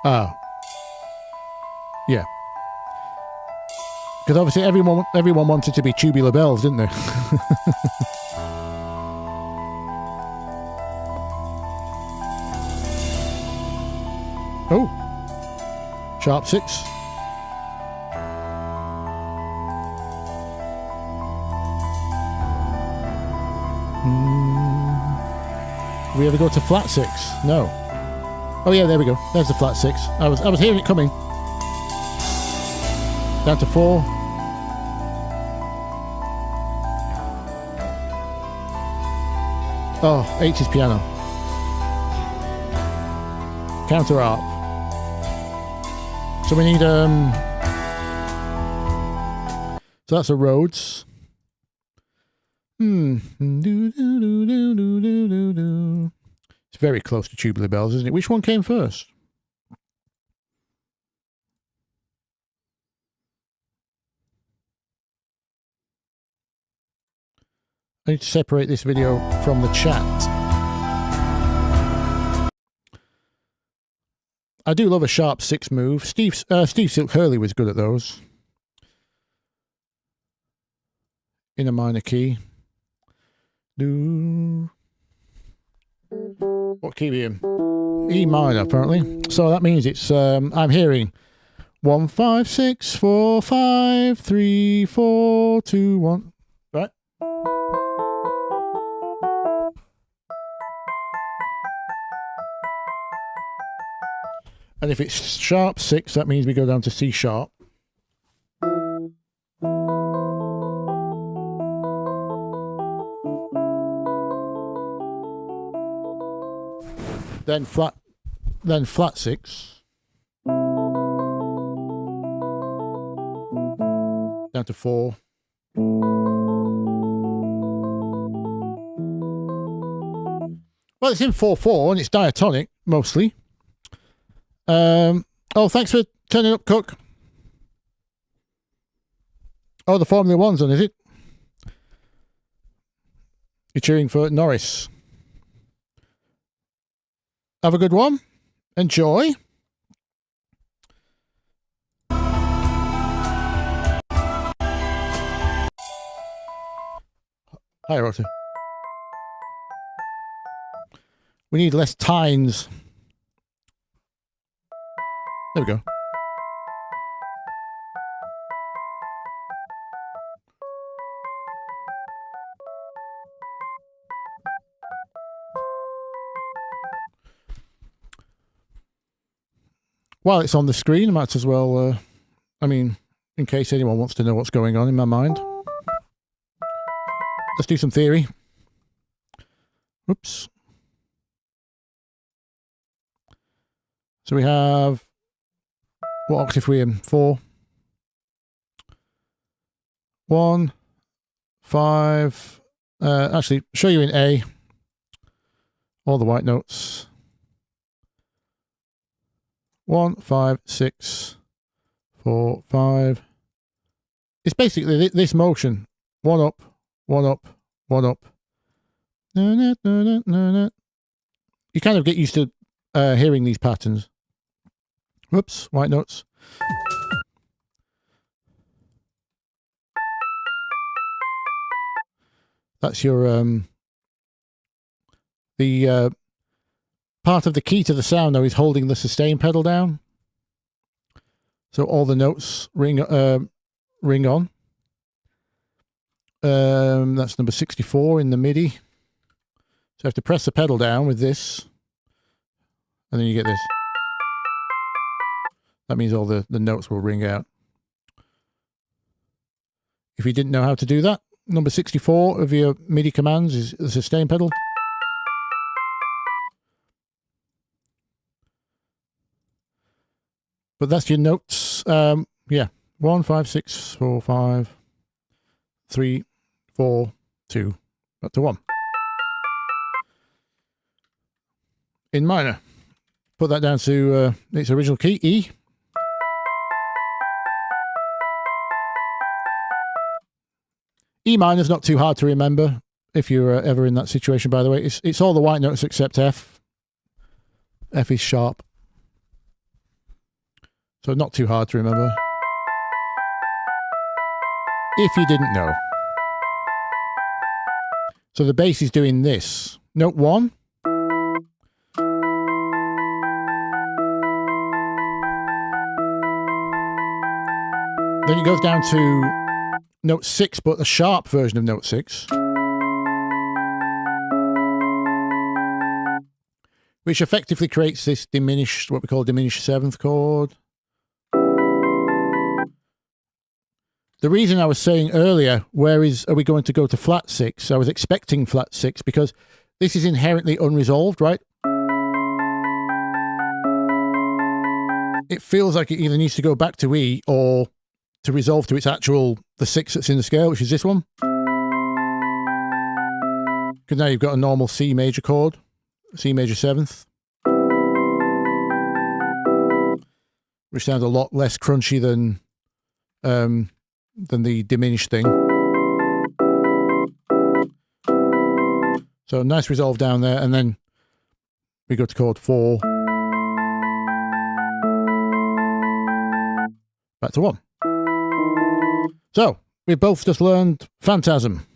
Ah. Yeah. Because obviously everyone wanted to be Tubular Bells, didn't they? Oh. Sharp 6. We ever go to flat 6? No. Oh yeah, there we go. There's the flat 6. I was hearing it coming. Down to 4. Oh, H is piano. Counter harp. So we need so that's a Rhodes. It's very close to Tubular Bells, isn't it? Which one came first? I need to separate this video from the chat. I do love a sharp 6 move. Steve Silk Hurley was good at those. In a minor key. What key are we in? E minor, apparently. So that means it's, I'm hearing 1, 5, 6, 4, 5, 3, 4, 2, 1. Right? And if it's sharp 6, that means we go down to C sharp. Then flat 6. Down to 4. Well, it's in 4/4 and it's diatonic mostly. Oh, thanks for turning up, Cook. Oh, the Formula One's on, is it? You're cheering for Norris. Have a good one. Enjoy. Hi, Rota. We need less tines. There we go. While it's on the screen, I might as well, I mean, in case anyone wants to know what's going on in my mind. Let's do some theory. Oops. So we have, what octave are we in? 4. 1, 5, actually, show you in A. All the white notes. 1, 5, 6, 4, 5. It's basically this motion. 1 up, 1 up, 1 up. You kind of get used to hearing these patterns. Whoops, white notes. That's your the part of the key to the sound, though, is holding the sustain pedal down. So all the notes ring on. That's number 64 in the MIDI. So you have to press the pedal down with this. And then you get this. That means all the notes will ring out. if you didn't know how to do that. Number 64 of your MIDI commands is the sustain pedal. But that's your notes. Yeah, 1, 5, 6, 4, 5, 3, 4, 2, up to 1. In minor. Put that down to its original key, E. E minor is not too hard to remember if you're ever in that situation, by the way. It's all the white notes except F. F is sharp. So not too hard to remember. If you didn't know. So the bass is doing this. Note 1. Then it goes down to note 6, but a sharp version of note 6. Which effectively creates this diminished, what we call diminished 7th chord. The reason I was saying earlier, are we going to go to flat 6? I was expecting flat 6 because this is inherently unresolved, right? It feels like it either needs to go back to E or to resolve to its actual, the 6 that's in the scale, which is this one. Because now you've got a normal C major chord, C major 7th. Which sounds a lot less crunchy than the diminished thing. So nice resolve down there, and then we go to chord 4. Back to 1. So, we've both just learned Phantasm.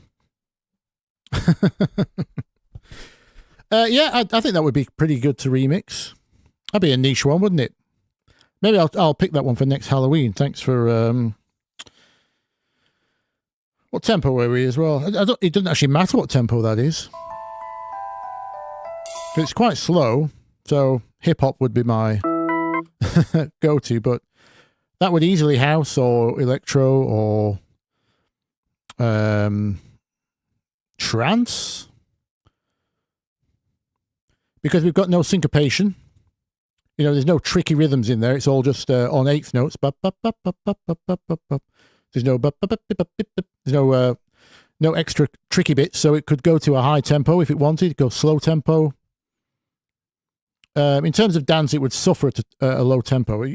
Yeah, I think that would be pretty good to remix. That'd be a niche one, wouldn't it? Maybe I'll pick that one for next Halloween. Thanks for... what tempo were we as well? It doesn't actually matter what tempo that is. It's quite slow, so hip-hop would be my go-to, but that would easily house or electro or trance. Because we've got no syncopation. You know, there's no tricky rhythms in there. It's all just on 8th notes. There's no extra tricky bits, so it could go to a high tempo if it wanted, go slow tempo. In terms of dance, it would suffer at a low tempo.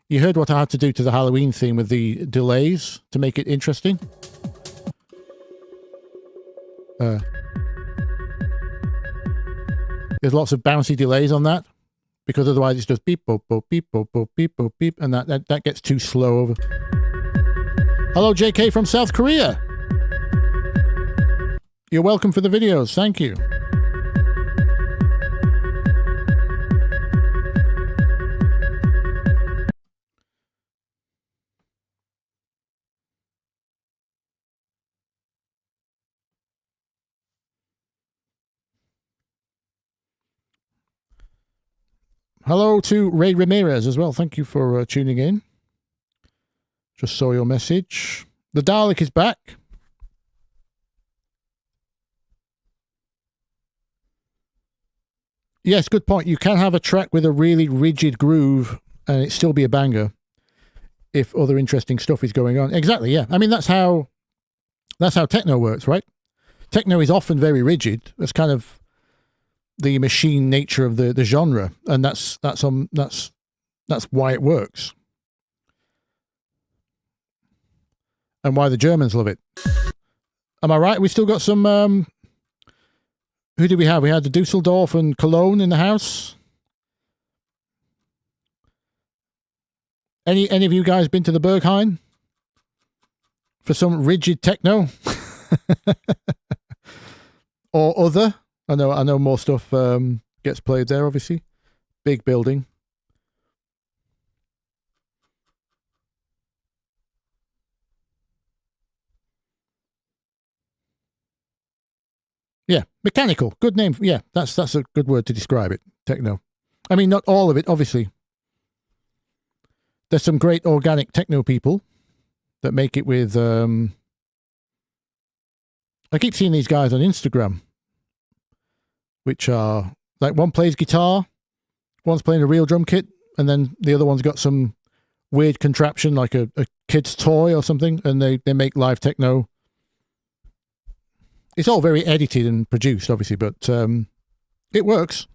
You heard what I had to do to the Halloween theme with the delays to make it interesting. There's lots of bouncy delays on that, because otherwise it's just beep, boop, boop, beep, boop, boop, beep, boop, beep, and that gets too slow. Hello, JK from South Korea. You're welcome for the videos. Thank you. Hello to Ray Ramirez as well. Thank you for tuning in. Just saw your message. The Dalek is back. Yes, good point. You can have a track with a really rigid groove and it still be a banger if other interesting stuff is going on. Exactly, yeah. I mean, that's how techno works, right? Techno is often very rigid. That's kind of the machine nature of the genre, and that's why it works. And why the Germans love it. Am I right? We still got some... who did we have? We had the Dusseldorf and Cologne in the house. Any of you guys been to the Berghain? For some rigid techno? Or other? I know more stuff gets played there, obviously. Big building. Yeah, mechanical. Good name. Yeah, that's a good word to describe it. Techno. I mean, not all of it, obviously. There's some great organic techno people that make it with I keep seeing these guys on Instagram, which are like one plays guitar, one's playing a real drum kit, and then the other one's got some weird contraption like a kid's toy or something, and they make live techno. It's all very edited and produced, obviously, but it works.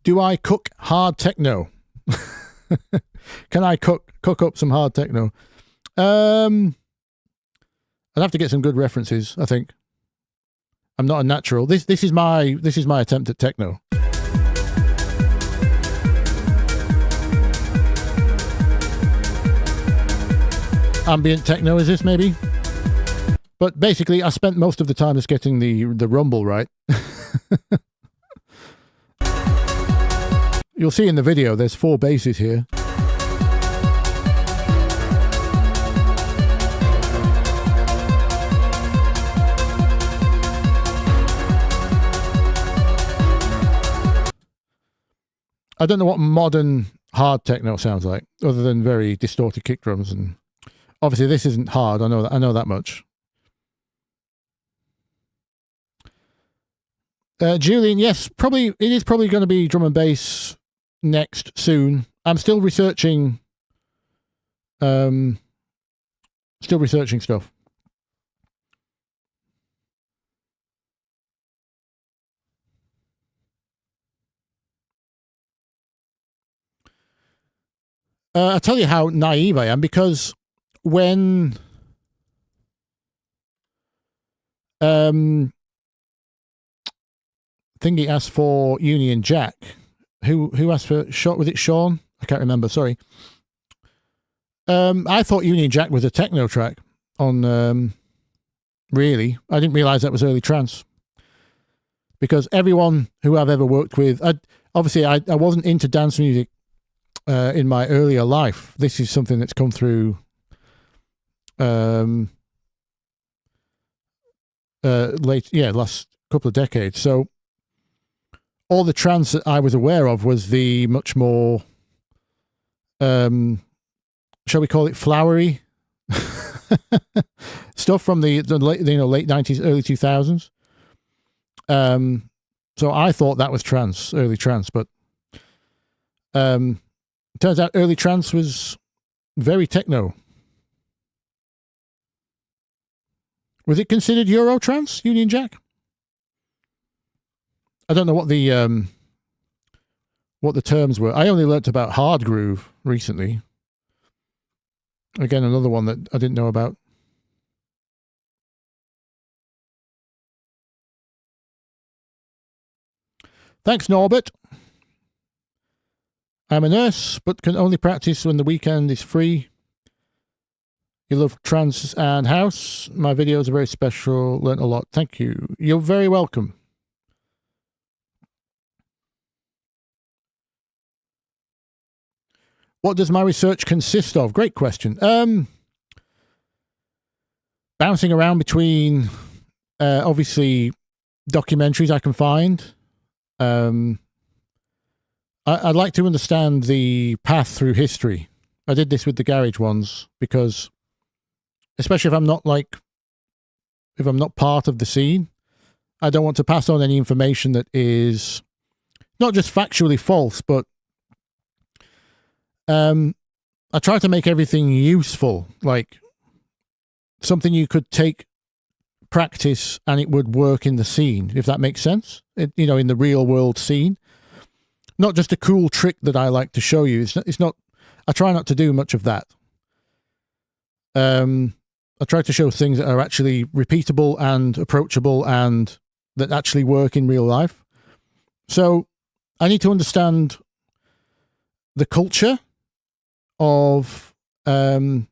Do I cook hard techno? Can I cook up some hard techno? I'd have to get some good references, I think. I'm not a natural. This is my attempt at techno. Ambient techno is this, maybe? But basically, I spent most of the time just getting the rumble right. You'll see in the video, there's 4 basses here. I don't know what modern hard techno sounds like, other than very distorted kick drums, and obviously this isn't hard. I know that much. Julian, yes, it is probably going to be drum and bass next soon. I'm still researching stuff. I'll tell you how naive I am, because when Thingy asked for Union Jack, who asked for Sean? Was it Sean? I can't remember, sorry. I thought Union Jack was a techno track on really. I didn't realize that was early trance, because everyone who I've ever worked with, I wasn't into dance music in my earlier life. This is something that's come through last couple of decades. So all the trance that I was aware of was the much more shall we call it flowery stuff from the late 90s, early 2000s. So I thought that was trance, early trance, but turns out early trance was very techno. Was it considered Euro trance, Union Jack? I don't know what the terms were. I only learnt about hard groove recently. Again, another one that I didn't know about. Thanks, Norbert. I'm a nurse, but can only practice when the weekend is free. You love trance and house. My videos are very special. Learned a lot. Thank you. You're very welcome. What does my research consist of? Great question. Bouncing around between, obviously, documentaries I can find. I'd like to understand the path through history. I did this with the garage ones because, especially if I'm not part of the scene, I don't want to pass on any information that is not just factually false, but I try to make everything useful, like something you could take, practice, and it would work in the scene, if that makes sense. In the real world scene, not just a cool trick that I like to show you. It's not. I try not to do much of that. I try to show things that are actually repeatable and approachable and that actually work in real life. So I need to understand the culture of drum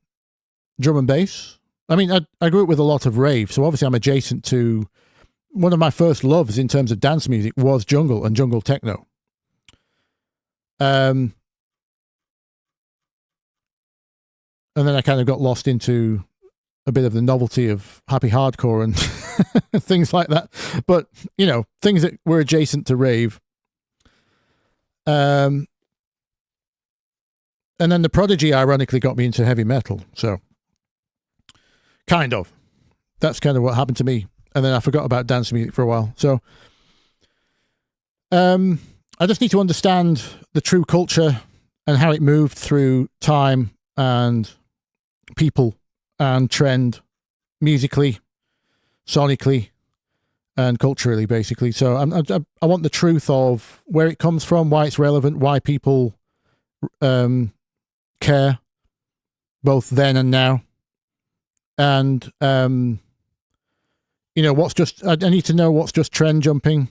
and bass. I mean, I grew up with a lot of rave, so obviously I'm adjacent to one of my first loves in terms of dance music was jungle and jungle techno. And then I kind of got lost into a bit of the novelty of happy hardcore and things like that. But, things that were adjacent to rave. And And then the Prodigy ironically got me into heavy metal. So kind of. That's kind of what happened to me. And then I forgot about dance music for a while. So I just need to understand the true culture and how it moved through time and people and trend musically, sonically, and culturally, basically. So I want the truth of where it comes from, why it's relevant, why people care, both then and now. And, you know, I need to know what's just trend jumping.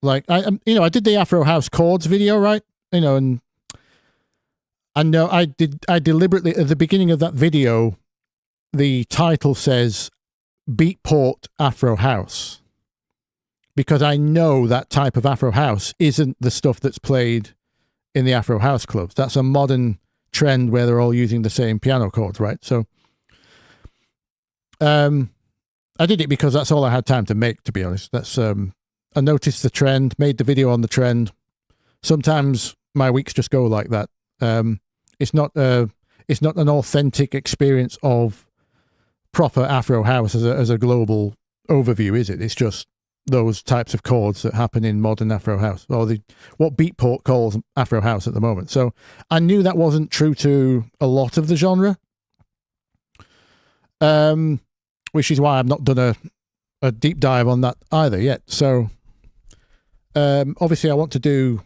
Like, I did the Afro House chords video, right? You know, and I know I deliberately, at the beginning of that video, the title says Beatport Afro House, because I know that type of Afro House isn't the stuff that's played in the Afro House clubs. That's a modern trend where they're all using the same piano chords, right? So, I did it because that's all I had time to make, to be honest. That's, I noticed the trend, made the video on the trend. Sometimes my weeks just go like that. It's not an authentic experience of proper Afro House as a global overview, is it? It's just those types of chords that happen in modern Afro House, or what Beatport calls Afro House at the moment. So I knew that wasn't true to a lot of the genre, which is why I've not done a deep dive on that either yet. So obviously I want to do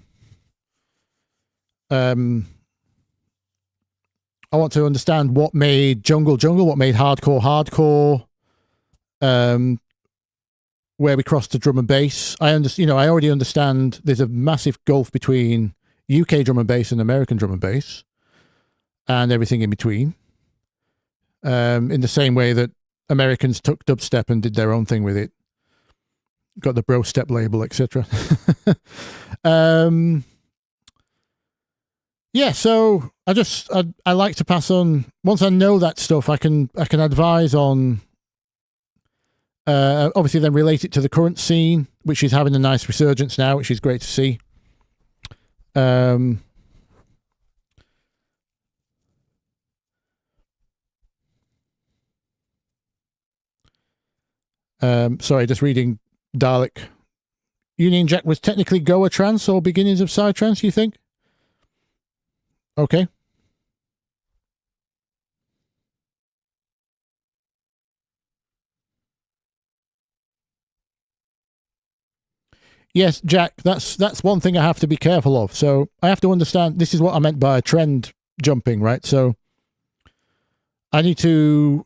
I want to understand what made jungle, what made hardcore, where we crossed to drum and bass. I already understand there's a massive gulf between UK drum and bass and American drum and bass, and everything in between. In the same way that Americans took dubstep and did their own thing with it, got the bro step label, etc. Yeah, so I like to pass on, once I know that stuff, I can advise on, obviously then relate it to the current scene, which is having a nice resurgence now, which is great to see. Sorry, just reading Bthelick. Union Jack was technically Goa trance or beginnings of psytrance, you think? Okay. Yes, Jack, that's one thing I have to be careful of. So I have to understand, this is what I meant by trend jumping, right? So I need to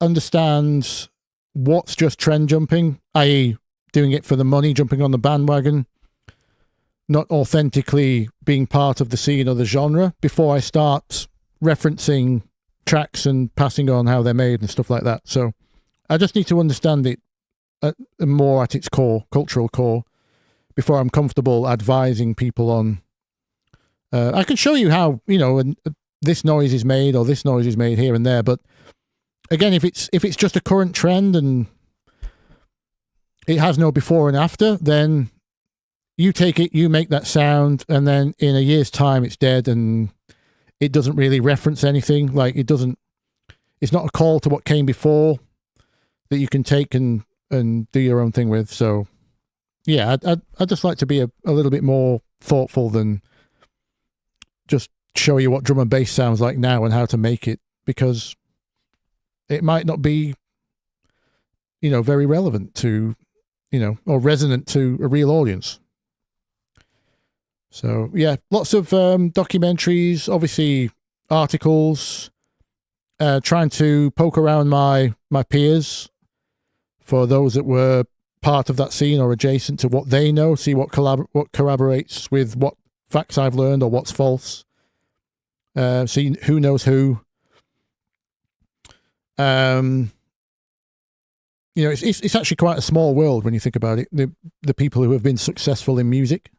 understand what's just trend jumping, i.e. doing it for the money, jumping on the bandwagon, not authentically being part of the scene or the genre, before I start referencing tracks and passing on how they're made and stuff like that. So I just need to understand it more at its core, cultural core, before I'm comfortable advising people on. I can show you how, this noise is made or this noise is made here and there, but again, if it's just a current trend and it has no before and after, then you take it, you make that sound, and then in a year's time it's dead and it doesn't really reference anything. Like it's not a call to what came before that you can take and do your own thing with. So yeah, I'd just like to be a little bit more thoughtful than just show you what drum and bass sounds like now and how to make it, because it might not be, very relevant to, or resonant to a real audience. So yeah, lots of documentaries, obviously articles, trying to poke around my peers for those that were part of that scene or adjacent to what they know, see what corroborates with what facts I've learned or what's false. See who knows who. It's actually quite a small world when you think about it. The people who have been successful in music,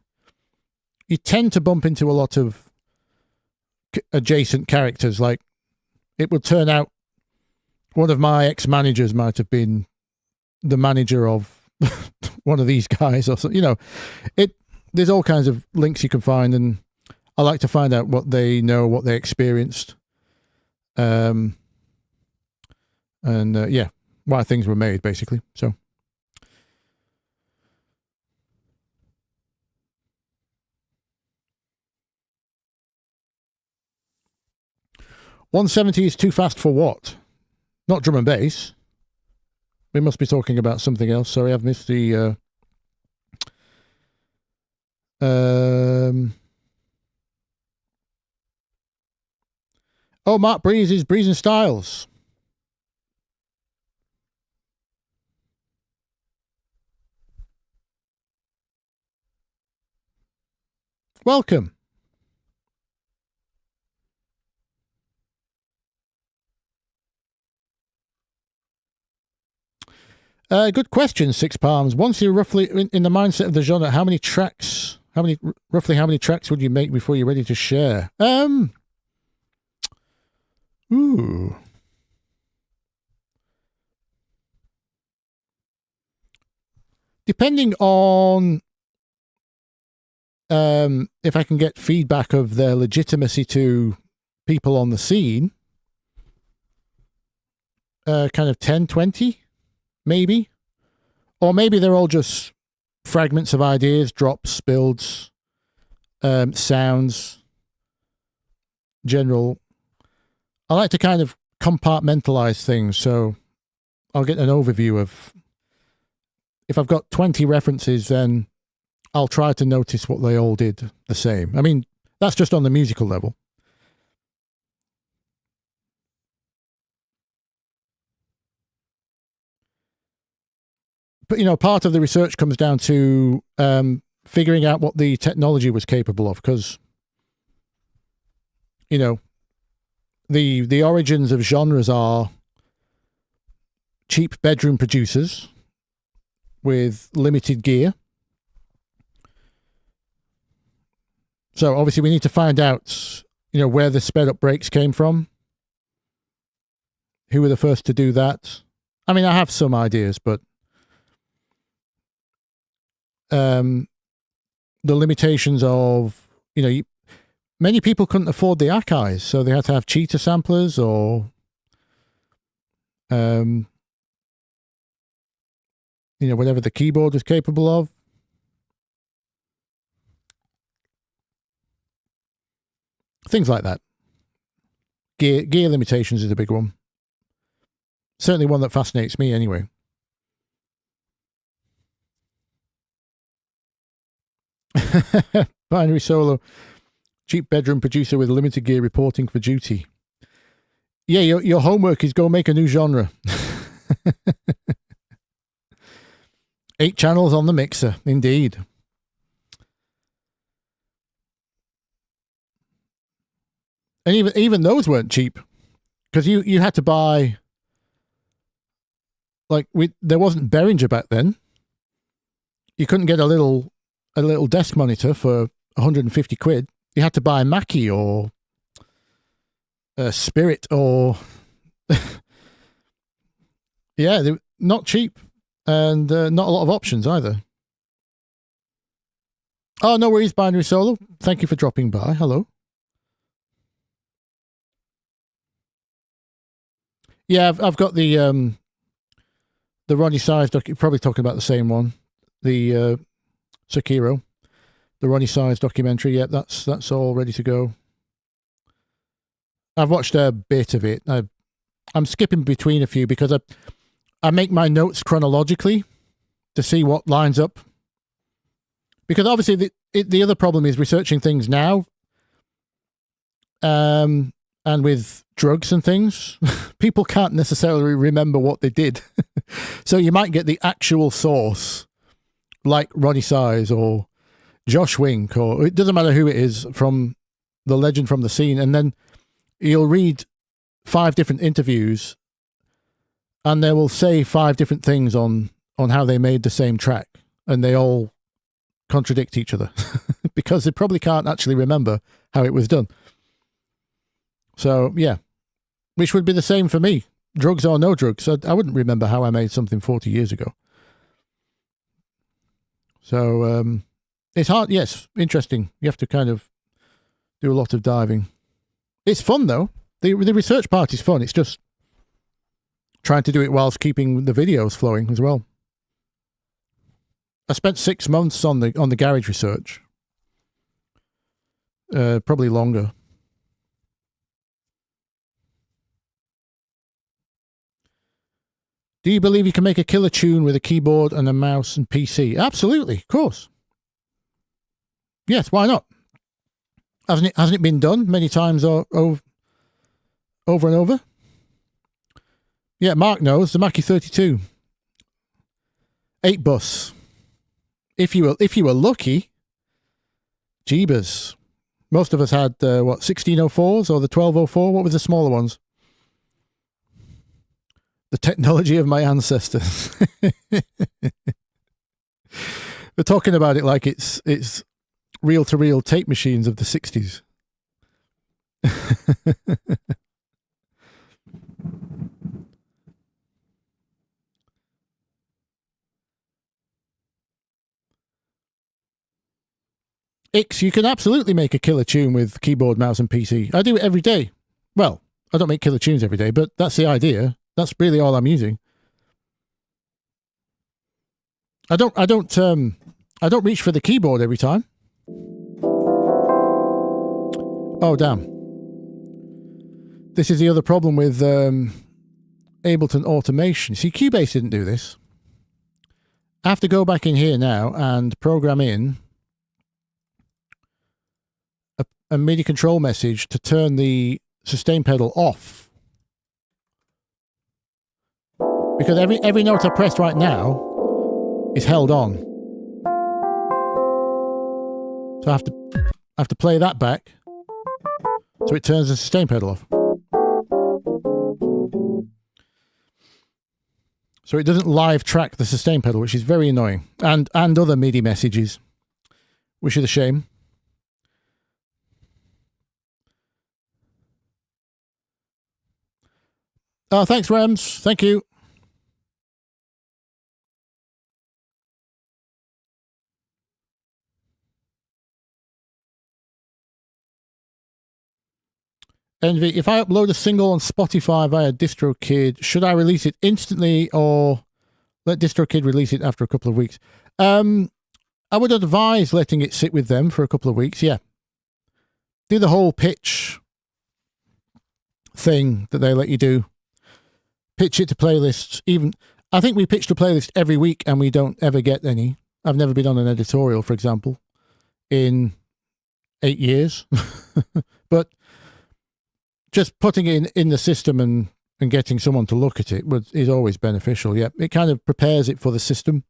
you tend to bump into a lot of adjacent characters. Like, it would turn out one of my ex-managers might have been the manager of one of these guys, or so. There's all kinds of links you can find, and I like to find out what they know, what they experienced, and why things were made, basically. So. 170 is too fast for what? Not drum and bass. We must be talking about something else. Sorry, I've missed the... Oh, Mark Breeze is Breeze and Styles. Welcome. Good question, Six Palms. Once you're roughly in the mindset of the genre, how many tracks would you make before you're ready to share? Ooh. Depending on if I can get feedback of their legitimacy to people on the scene, kind of 10, 20, maybe. Or maybe they're all just fragments of ideas, drops, builds, sounds, general. I like to kind of compartmentalize things, so I'll get an overview of... If I've got 20 references, then I'll try to notice what they all did the same. I mean, that's just on the musical level. But, you know, part of the research comes down to figuring out what the technology was capable of, because, you know, the origins of genres are cheap bedroom producers with limited gear. So obviously we need to find out, you know, where the sped up breaks came from. Who were the first to do that? I mean, I have some ideas, but the limitations of, you know, many people couldn't afford the Akai, so they had to have cheater samplers or you know, whatever the keyboard was capable of. Things like that. Gear limitations is a big one. Certainly one that fascinates me anyway. Binary Solo. Cheap bedroom producer with limited gear reporting for duty. Yeah, your homework is go make a new genre. 8 channels on the mixer, indeed. And even those weren't cheap, because you had to buy, like, there wasn't Behringer back then. You couldn't get a little desk monitor for 150 quid. You had to buy a Mackie or a Spirit or yeah, they're not cheap. And not a lot of options either. Oh, no worries, Binary Solo. Thank you for dropping by. Hello. Yeah, I've got the Ronnie Size doc. You're probably talking about the same one. The Sekiro, the Ronnie Size documentary. Yeah, that's all ready to go. I've watched a bit of it. I'm skipping between a few because I make my notes chronologically to see what lines up. Because obviously the other problem is researching things now. And with drugs and things, people can't necessarily remember what they did. So you might get the actual source, like Ronnie Size or Josh Wink, or it doesn't matter who it is, from the legend from the scene. And then you'll read 5 different interviews and they will say 5 different things on how they made the same track, and they all contradict each other because they probably can't actually remember how it was done. So, yeah, which would be the same for me, drugs or no drugs. I wouldn't remember how I made something 40 years ago. So, it's hard. Yes, interesting. You have to kind of Do a lot of diving. It's fun though. The research part is fun. It's just trying to do it whilst keeping the videos flowing as well. I spent 6 months on the garage research. Probably longer. Do you believe you can make a killer tune with a keyboard and a mouse and PC? Absolutely, of course. Yes, why not? Hasn't it been done many times over and over? Yeah, Mark knows the Mackie 32. 8 bus. If you were lucky, jeebus. Most of us had 1604s or the 1204. What were the smaller ones? The technology of my ancestors. We're talking about it like it's reel-to-reel tape machines of the 60s. Ix, you can absolutely make a killer tune with keyboard, mouse, and PC. I do it every day. Well, I don't make killer tunes every day, but that's the idea. That's really all I'm using. I don't reach for the keyboard every time. Oh, damn. This is the other problem with Ableton automation. See, Cubase didn't do this. I have to go back in here now and program in a MIDI control message to turn the sustain pedal off. Because every note I press right now is held on. So I have to play that back so it turns the sustain pedal off. So it doesn't live track the sustain pedal, which is very annoying. And other MIDI messages, which is a shame. Oh, thanks, Rams. Thank you. Envy, if I upload a single on Spotify via DistroKid, should I release it instantly or let DistroKid release it after a couple of weeks? I would advise letting it sit with them for a couple of weeks, yeah. Do the whole pitch thing that they let you do. Pitch it to playlists. Even I think we pitch to playlist every week and we don't ever get any. I've never been on an editorial, for example, in 8 years. But just putting it in the system and getting someone to look at it is always beneficial. Yeah, it kind of prepares it for the system.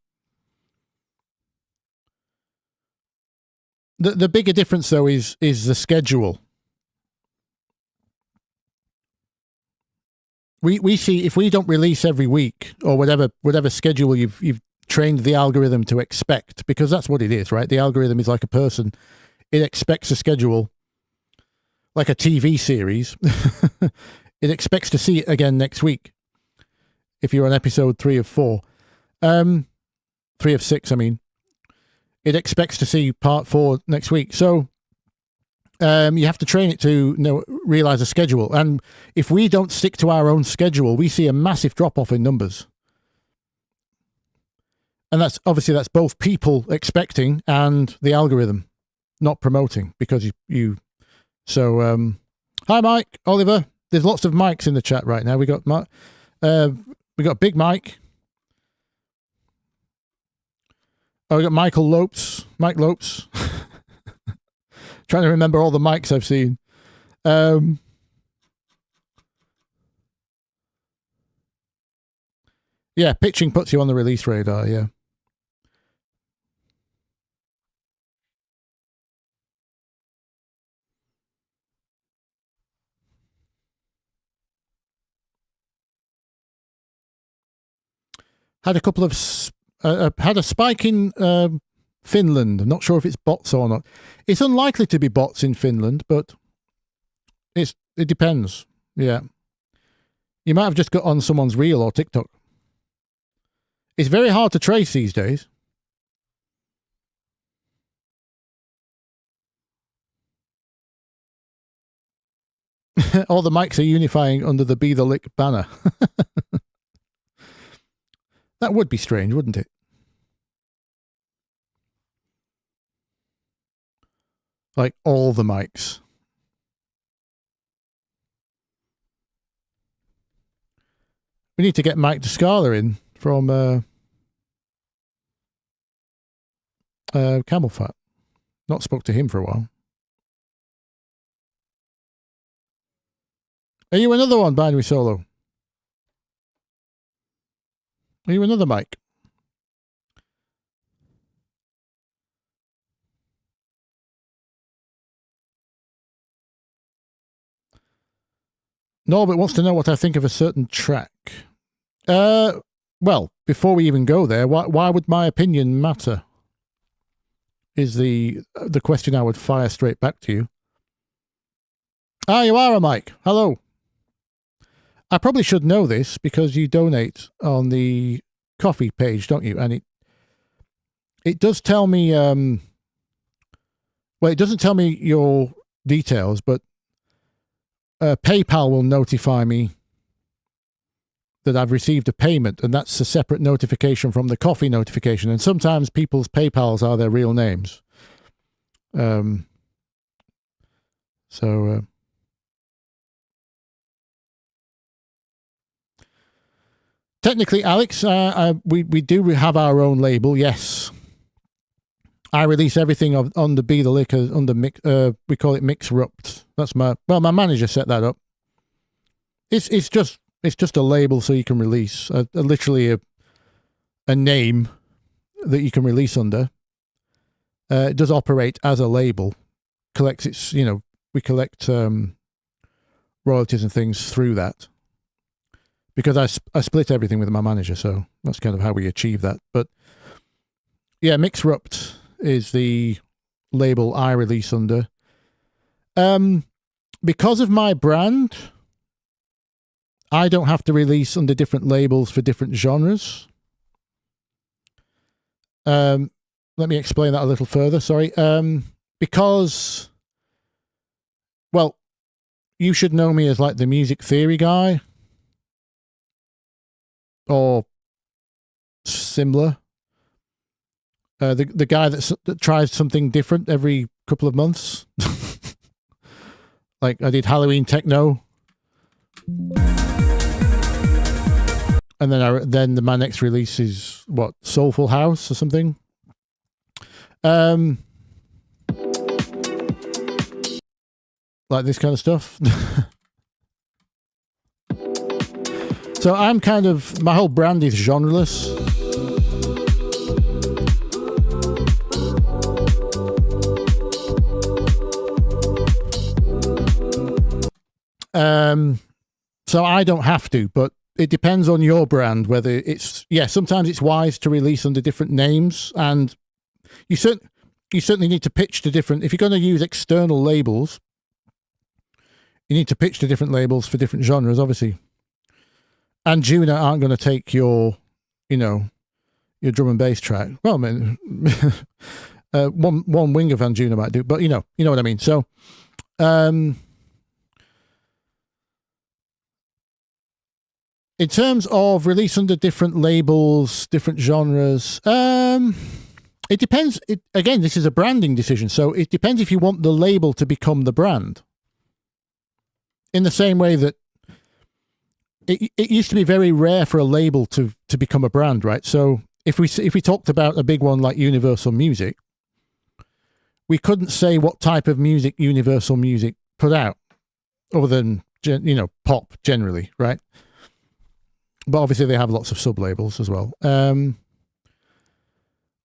The bigger difference, though, is the schedule. We see if we don't release every week or whatever schedule you've trained the algorithm to expect, because that's what it is, right? The algorithm is like a person. It expects a schedule, like a TV series. It expects to see it again next week. If you're on episode 3 of 4, 3 of 6, I mean, it expects to see part 4 next week. So you have to train it to realize a schedule. And if we don't stick to our own schedule, we see a massive drop off in numbers. And that's both people expecting and the algorithm not promoting, because you. So, hi, Mike, Oliver. There's lots of mics in the chat right now. We got Big Mike. Oh, we got Mike Lopes. Trying to remember all the mics I've seen. Yeah, pitching puts you on the release radar, yeah. Had a couple of had a spike in Finland. I'm not sure if it's bots or not. It's unlikely to be bots in Finland, but it depends. Yeah, you might have just got on someone's reel or TikTok. It's very hard to trace these days. All the mics are unifying under the Bthelick banner. That would be strange, wouldn't it? Like all the mics. We need to get Mike DeScala in from Camel Fat. Not spoke to him for a while. Are you another one, Binary Solo? Are you another Mike? Norbert wants to know what I think of a certain track. Well, before we even go there, why would my opinion matter? Is the question I would fire straight back to you. Ah, you are a Mike. Hello. I probably should know this because you donate on the coffee page, don't you? And it does tell me, well, it doesn't tell me your details, but PayPal will notify me that I've received a payment, and that's a separate notification from the coffee notification. And sometimes people's PayPals are their real names. Technically, Alex, we do have our own label, yes. I release everything on the Bthelick under we call it Mixrupt. That's my manager set that up. It's just a label so you can release literally a name that you can release under. It does operate as a label. Collects its, we collect royalties and things through that. Because I split everything with my manager, so that's kind of how we achieve that. But yeah, Mixrupt is the label I release under. Because of my brand, I don't have to release under different labels for different genres. Let me explain that a little further, sorry. Because, well, you should know me as like the music theory guy. Or similar. The guy that tries something different every couple of months. Like I did Halloween techno. And then my next release is what, Soulful House or something. Like this kind of stuff. So I'm kind of, my whole brand is genreless. So I don't have to, but it depends on your brand, whether it's, sometimes it's wise to release under different names, and you certainly need to pitch to different, if you're going to use external labels, you need to pitch to different labels for different genres, obviously. And Juno aren't going to take your drum and bass track. Well, I mean, one wing of Van Juno might do, but you know what I mean. So, in terms of release under different labels, different genres, it depends. Again, this is a branding decision, so it depends if you want the label to become the brand. In the same way that it used to be very rare for a label to become a brand, right? So if we talked about a big one like Universal Music, we couldn't say what type of music Universal Music put out, other than pop generally, right? But obviously they have lots of sub-labels as well.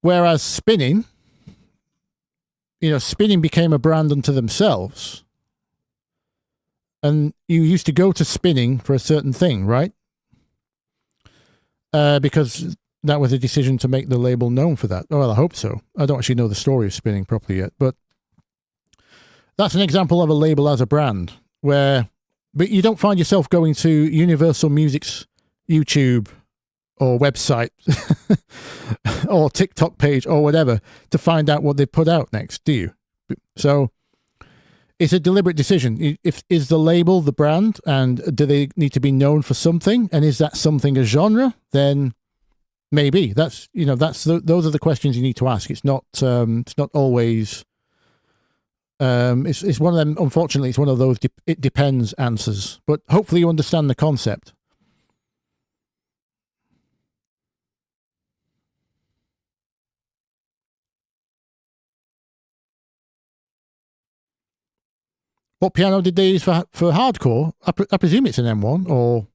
Whereas Spinning, Spinning became a brand unto themselves. And you used to go to Spinning for a certain thing, right? Because that was a decision to make the label known for that. Oh, well, I hope so. I don't actually know the story of Spinning properly yet, but that's an example of a label as a brand, but you don't find yourself going to Universal Music's YouTube or website or TikTok page or whatever to find out what they put out next, do you? So It's a deliberate decision. If is the label the brand, and do they need to be known for something, and is that something a genre? Then maybe those are the questions you need to ask. It's not always. It's one of them. Unfortunately, it's one of those it depends answers. But hopefully, you understand the concept. What piano did they use for hardcore? I presume it's an M1, or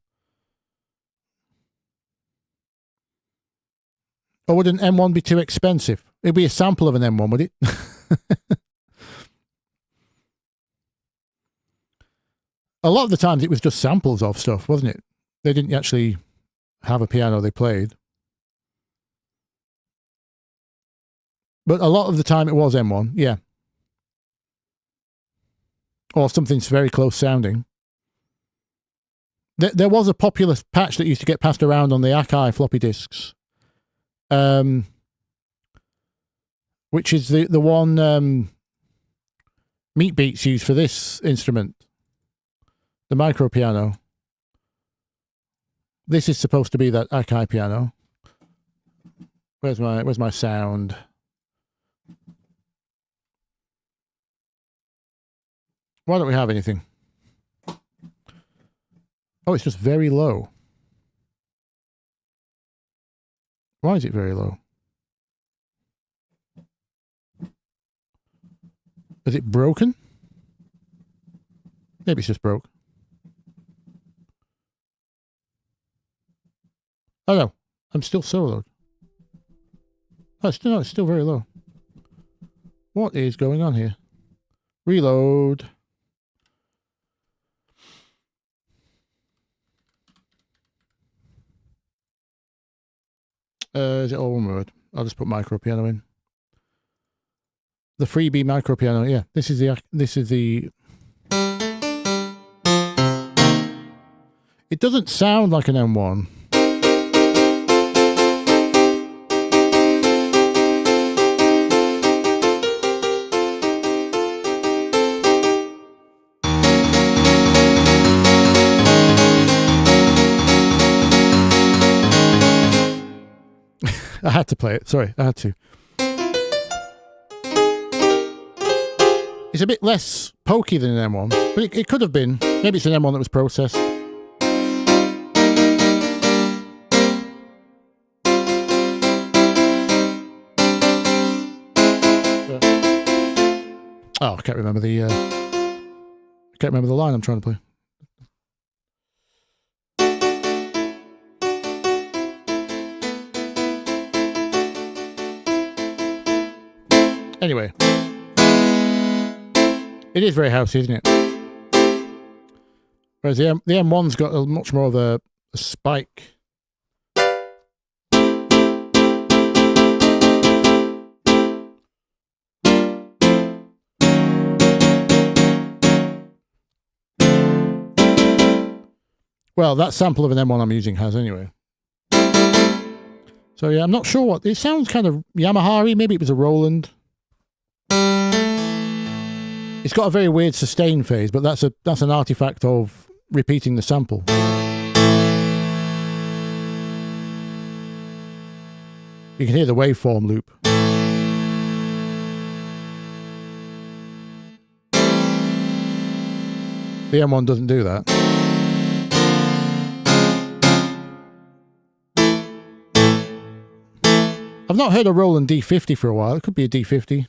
would an M1 be too expensive? It'd be a sample of an M1, would it? A lot of the times it was just samples of stuff, wasn't it? They didn't actually have a piano they played. But a lot of the time it was M1, yeah. Or something's very close sounding. There was a popular patch that used to get passed around on the Akai floppy disks, which is the one Meat Beats used for this instrument, the micro piano. This is supposed to be that Akai piano. Where's my sound? Why don't we have anything? Oh, it's just very low. Why is it very low? Is it broken? Maybe it's just broke. Oh no, I'm still soloed. Oh, it's still very low. What is going on here? Reload. Is it all one word? I'll just put micro piano in. The freebie micro piano. Yeah, this is the. It doesn't sound like an M1. I had to play it. Sorry, I had to. It's a bit less pokey than an M1, but it could have been. Maybe it's an M1 that was processed. Oh, I can't remember the line I'm trying to play. Anyway, it is very housey, isn't it? Whereas the M1's got a much more of a spike. Well, that sample of an M1 I'm using has anyway. So yeah, I'm not sure what it sounds kind of Yamaha-y. Maybe it was a Roland. It's got a very weird sustain phase, but that's an artifact of repeating the sample. You can hear the waveform loop. The M1 doesn't do that. I've not heard a Roland D50 for a while. It could be a D50.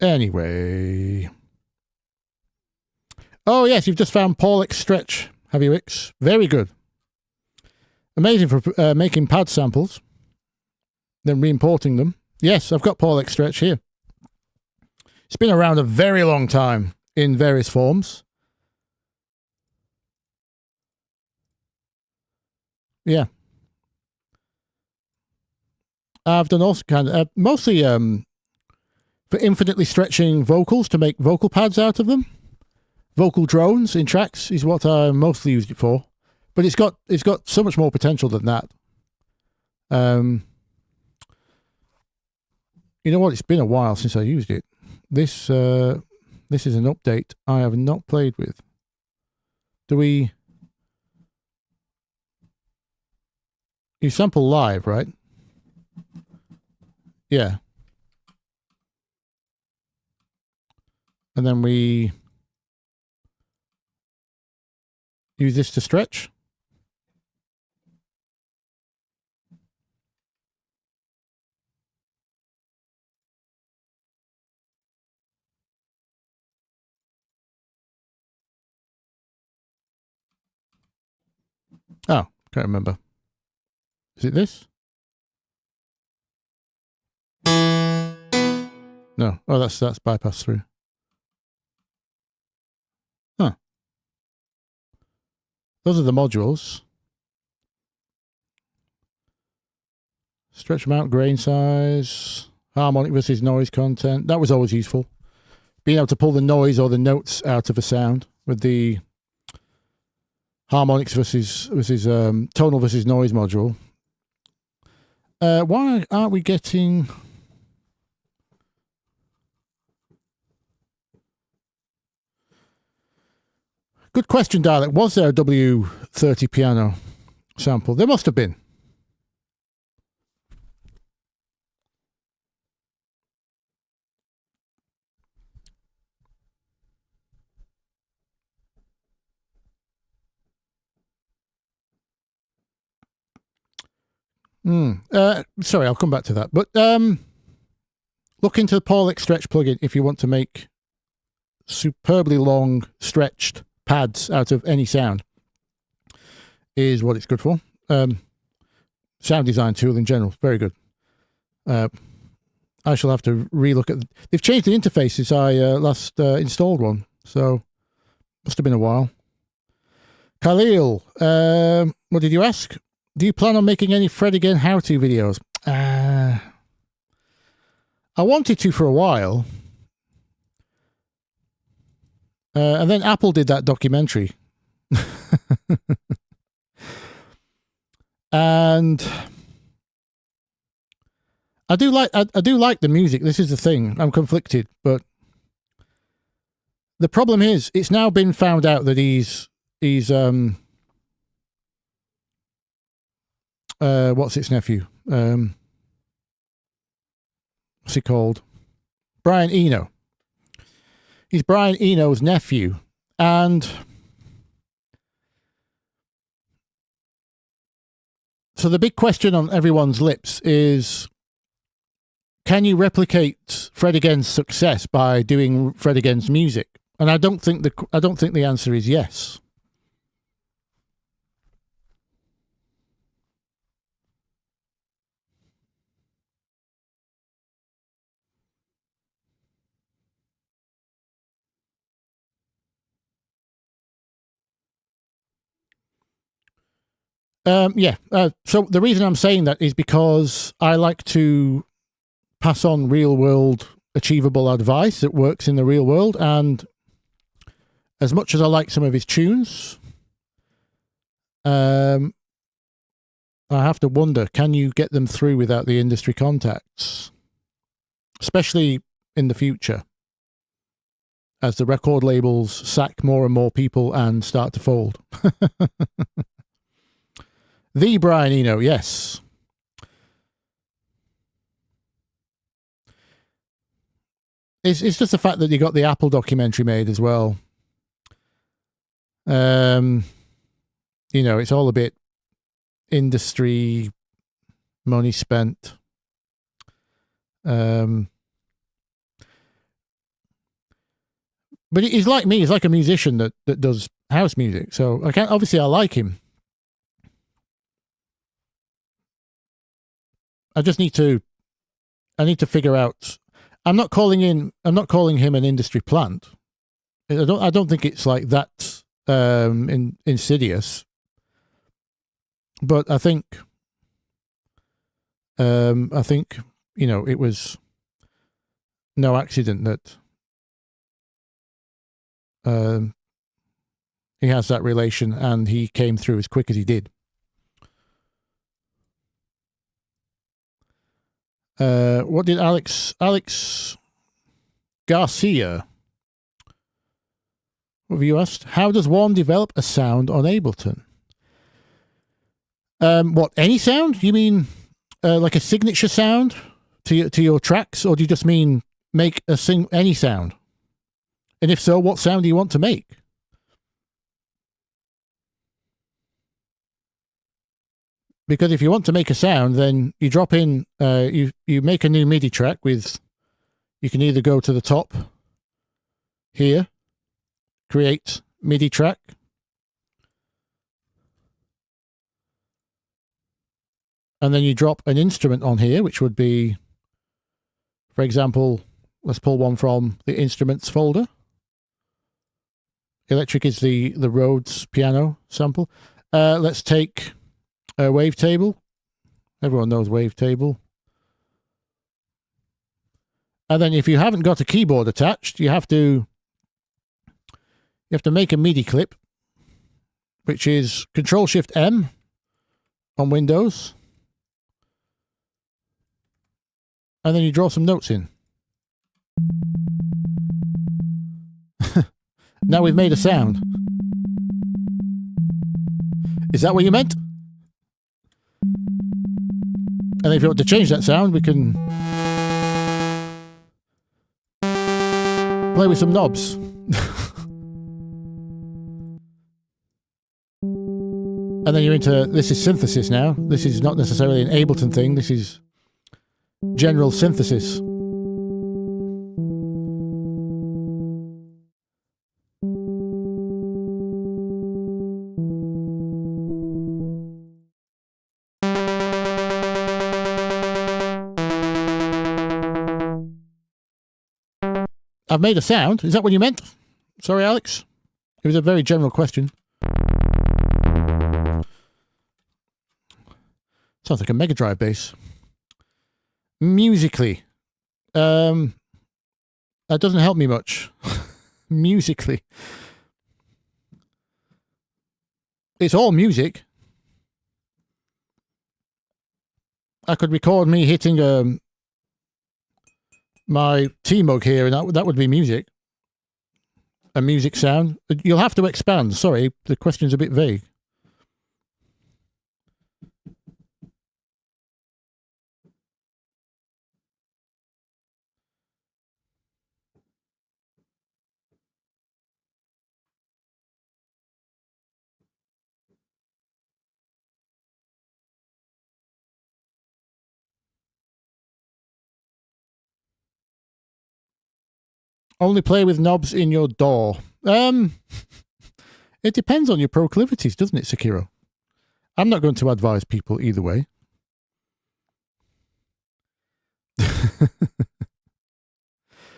Anyway. Oh, yes, you've just found Bthelick Stretch, have you, Ix? Very good. Amazing for making pad samples, then re-importing them. Yes, I've got Bthelick Stretch here. It's been around a very long time in various forms. Yeah. I've done also kind of, mostly for infinitely stretching vocals to make vocal pads out of them. Vocal drones in tracks is what I mostly used it for, but it's got so much more potential than that. You know what? It's been a while since I used it. This is an update I have not played with. You sample live, right? Yeah. And then we use this to stretch. Oh, can't remember. Is it this? No. Oh, that's bypass through. Huh. Those are the modules. Stretch amount, grain size, harmonic versus noise content. That was always useful. Being able to pull the noise or the notes out of a sound with the harmonics versus tonal versus noise module. Why aren't we getting... Good question, Dialect. Was there a W30 piano sample? There must have been. Sorry, I'll come back to that. But look into the Bthelick stretch plugin if you want to make superbly long stretched pads out of any sound. Is what it's good for. Sound design tool in general, very good. I shall have to relook at. They've changed the interface since I last installed one, so must have been a while. Khalil, what did you ask? Do you plan on making any Fred again how-to videos? I wanted to for a while. And then Apple did that documentary. And I do like the music. This is the thing. I'm conflicted, but the problem is it's now been found out that he's what's its nephew? What's he called? Brian Eno. He's Brian Eno's nephew. And so the big question on everyone's lips is, can you replicate Fred Again's success by doing Fred Again's music? And I don't think the answer is yes. So the reason I'm saying that is because I like to pass on real world achievable advice that works in the real world. And as much as I like some of his tunes, I have to wonder, can you get them through without the industry contacts? Especially in the future, as the record labels sack more and more people and start to fold. The Brian Eno, yes. It's just the fact that you got the Apple documentary made as well. You know, it's all a bit industry money spent. But he's like me. He's like a musician that does house music. So I like him. I need to figure out. I'm not calling him an industry plant. I don't think it's like that insidious. But I think you know, it was no accident that he has that relation and he came through as quick as he did. What did Alex Garcia, what have you asked? How does one develop a sound on Ableton? What, any sound? You mean like a signature sound to your tracks, or do you just mean make any sound? And if so, what sound do you want to make? Because if you want to make a sound, then you drop in, you make a new MIDI track with, you can either go to the top here, create MIDI track, and then you drop an instrument on here, which would be, for example, let's pull one from the instruments folder. Electric is the Rhodes piano sample. Let's take a wavetable. Everyone knows wavetable. And then if you haven't got a keyboard attached, you have to make a MIDI clip, which is Control-Shift-M on Windows. And then you draw some notes in. Now we've made a sound. Is that what you meant? And if you want to change that sound, we can play with some knobs. And then you're into, this is synthesis now. This is not necessarily an Ableton thing. This is general synthesis. I've made a sound. Is that what you meant? Sorry, Alex. It was a very general question. Sounds like a Mega Drive bass. Musically. That doesn't help me much. Musically. It's all music. I could record me hitting my T-Mug here, and that would be music. A music sound. You'll have to expand. Sorry, the question's a bit vague. Only play with knobs in your DAW. It depends on your proclivities, doesn't it, Sekiro? I'm not going to advise people either way.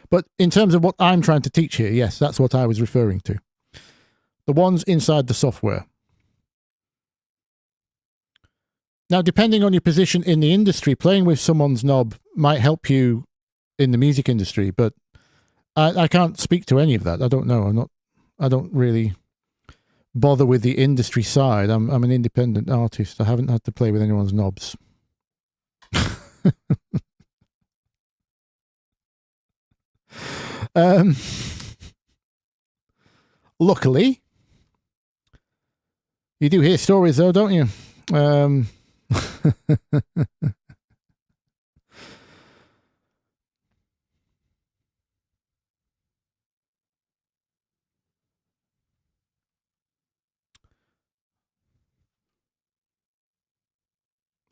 But in terms of what I'm trying to teach here, yes, that's what I was referring to. The ones inside the software. Now, depending on your position in the industry, playing with someone's knob might help you in the music industry, but I can't speak to any of that. I don't know. I don't really bother with the industry side. I'm an independent artist. I haven't had to play with anyone's knobs. Luckily, you do hear stories though, don't you?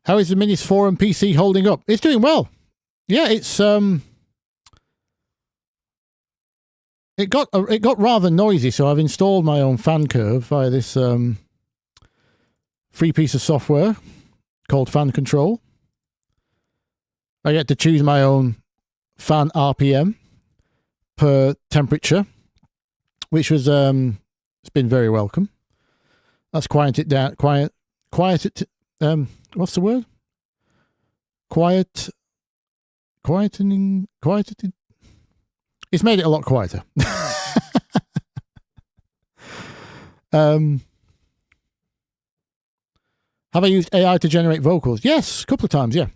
How is the Minis 4 and PC holding up? It's doing well. Yeah, it's it got rather noisy, so I've installed my own fan curve via this free piece of software called Fan Control. I get to choose my own fan RPM per temperature, which was it's been very welcome. That's quieted down, quieted. What's the word? Quieted. It's made it a lot quieter. Have I used AI to generate vocals? Yes, a couple of times, yeah.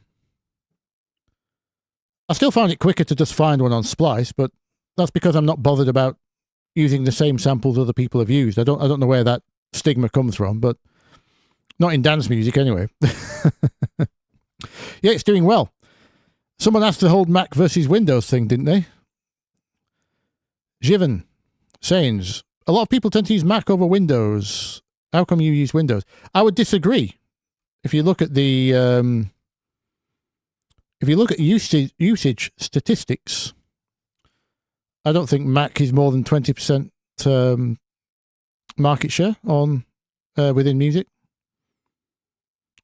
I still find it quicker to just find one on Splice, but that's because I'm not bothered about using the same samples other people have used. I don't know where that stigma comes from, but not in dance music anyway. Yeah, it's doing well. Someone asked the whole Mac versus Windows thing, didn't they? Jivan, Sains, a lot of people tend to use Mac over Windows. How come you use Windows? I would disagree. If you look at the usage statistics, I don't think Mac is more than 20% market share on within music.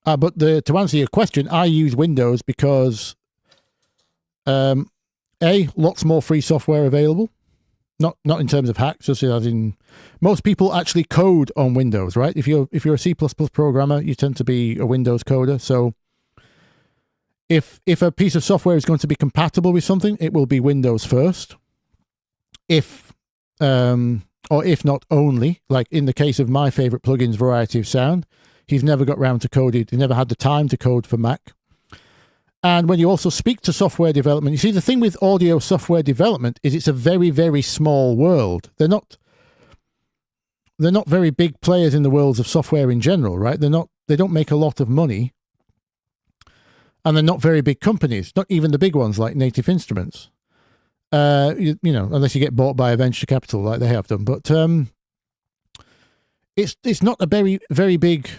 But to answer your question, I use Windows because lots more free software available. Not in terms of hacks, just as in most people actually code on Windows, right? If you're a C++ programmer, you tend to be a Windows coder. So if a piece of software is going to be compatible with something, it will be Windows first. If not only, like in the case of my favorite plugins, Variety of Sound, he's never got round to coding. He never had the time to code for Mac. And when you also speak to software development, you see the thing with audio software development is it's a very, very small world. They're not very big players in the worlds of software in general, right? They don't make a lot of money. And they're not very big companies, not even the big ones like Native Instruments. Unless you get bought by a venture capital like they have done. But it's not a very, very big.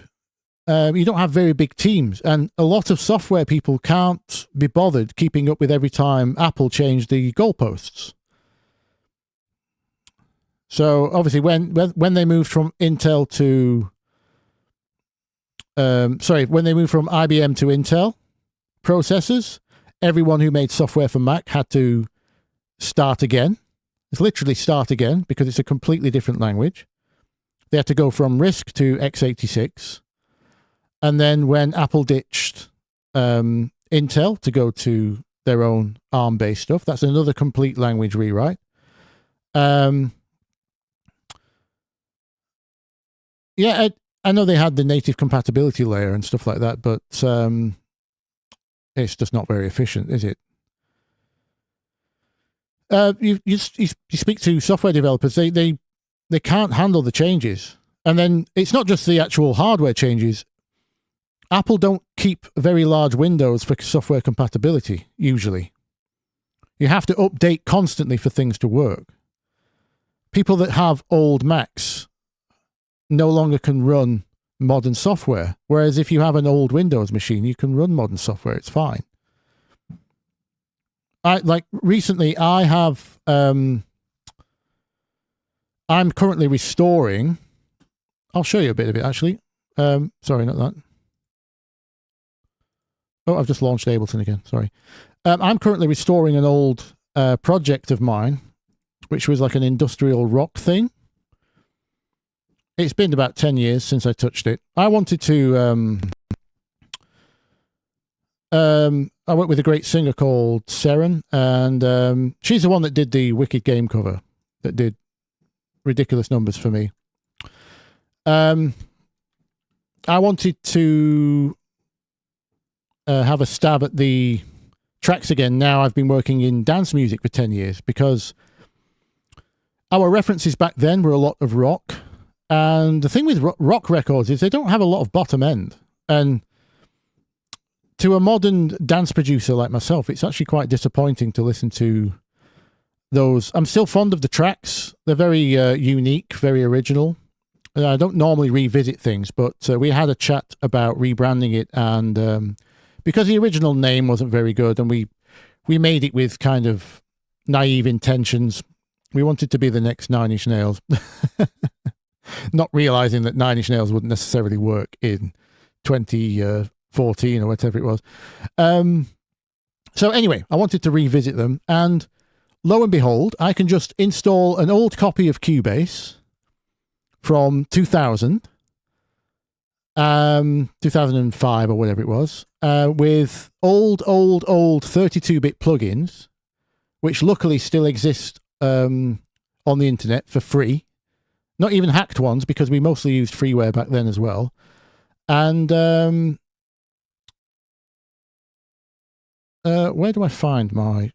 You don't have very big teams, and a lot of software people can't be bothered keeping up with every time Apple changed the goalposts. So obviously, when they moved from Intel to, when they moved from IBM to Intel processors, everyone who made software for Mac had to start again. It's literally start again because it's a completely different language. They had to go from RISC to x86. And then when Apple ditched Intel to go to their own ARM-based stuff, that's another complete language rewrite. I know they had the native compatibility layer and stuff like that, but it's just not very efficient, is it? You speak to software developers, they can't handle the changes. And then it's not just the actual hardware changes. Apple don't keep very large windows for software compatibility, usually. You have to update constantly for things to work. People that have old Macs no longer can run modern software, whereas if you have an old Windows machine, you can run modern software, it's fine. Recently, I have... I'm currently restoring... I'll show you a bit of it, actually. Sorry, not that. Oh, I've just launched Ableton again. Sorry. I'm currently restoring an old project of mine, which was like an industrial rock thing. It's been about 10 years since I touched it. I wanted to... I went with a great singer called Seren, and she's the one that did the Wicked Game cover that did ridiculous numbers for me. I wanted to... have a stab at the tracks again. Now I've been working in dance music for 10 years because our references back then were a lot of rock. And the thing with rock records is they don't have a lot of bottom end. And to a modern dance producer like myself, it's actually quite disappointing to listen to those. I'm still fond of the tracks. They're very unique, very original. I don't normally revisit things, but we had a chat about rebranding it, and because the original name wasn't very good, and we made it with kind of naive intentions. We wanted to be the next Nine Inch Nails, not realizing that Nine Inch Nails wouldn't necessarily work in 2014 or whatever it was. So anyway, I wanted to revisit them, and lo and behold, I can just install an old copy of Cubase from 2000, 2005 or whatever it was, with old 32-bit plugins, which luckily still exist on the internet for free. Not even hacked ones, because we mostly used freeware back then as well. And where do I find my...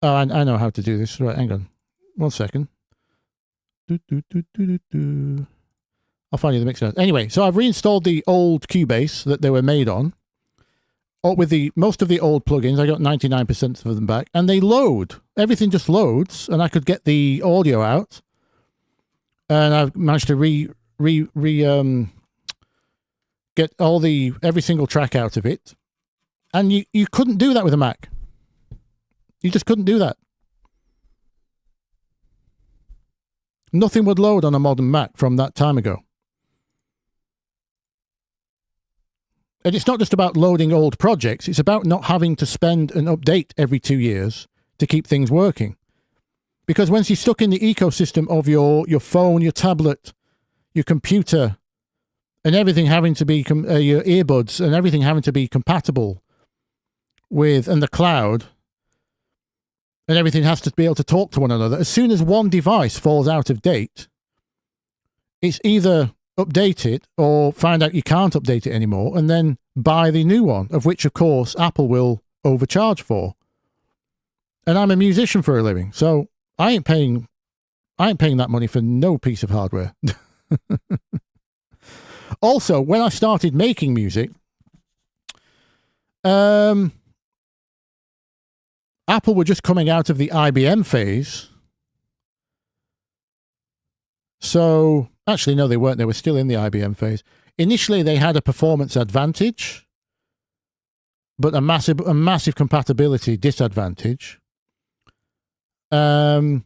Oh, I know how to do this. Right, hang on. 1 second. I'll find you the mix notes. Anyway, so I've reinstalled the old Cubase that they were made on. With most of the old plugins, I got 99% of them back, and they load. Everything just loads, and I could get the audio out, and I've managed to get every single track out of it, and you couldn't do that with a Mac. You just couldn't do that. Nothing would load on a modern Mac from that time ago. And it's not just about loading old projects, it's about not having to spend an update every 2 years to keep things working. Because once you're stuck in the ecosystem of your phone, your tablet, your computer, and everything having to be, your earbuds, and everything having to be compatible with, and the cloud, and everything has to be able to talk to one another, as soon as one device falls out of date, it's either update it or find out you can't update it anymore and then buy the new one, of which of course Apple will overcharge for. And I'm a musician for a living, so I ain't paying that money for no piece of hardware. Also, when I started making music, Apple were just coming out of the IBM phase. So, actually, no, they weren't. They were still in the IBM phase. Initially, they had a performance advantage, but a massive compatibility disadvantage. We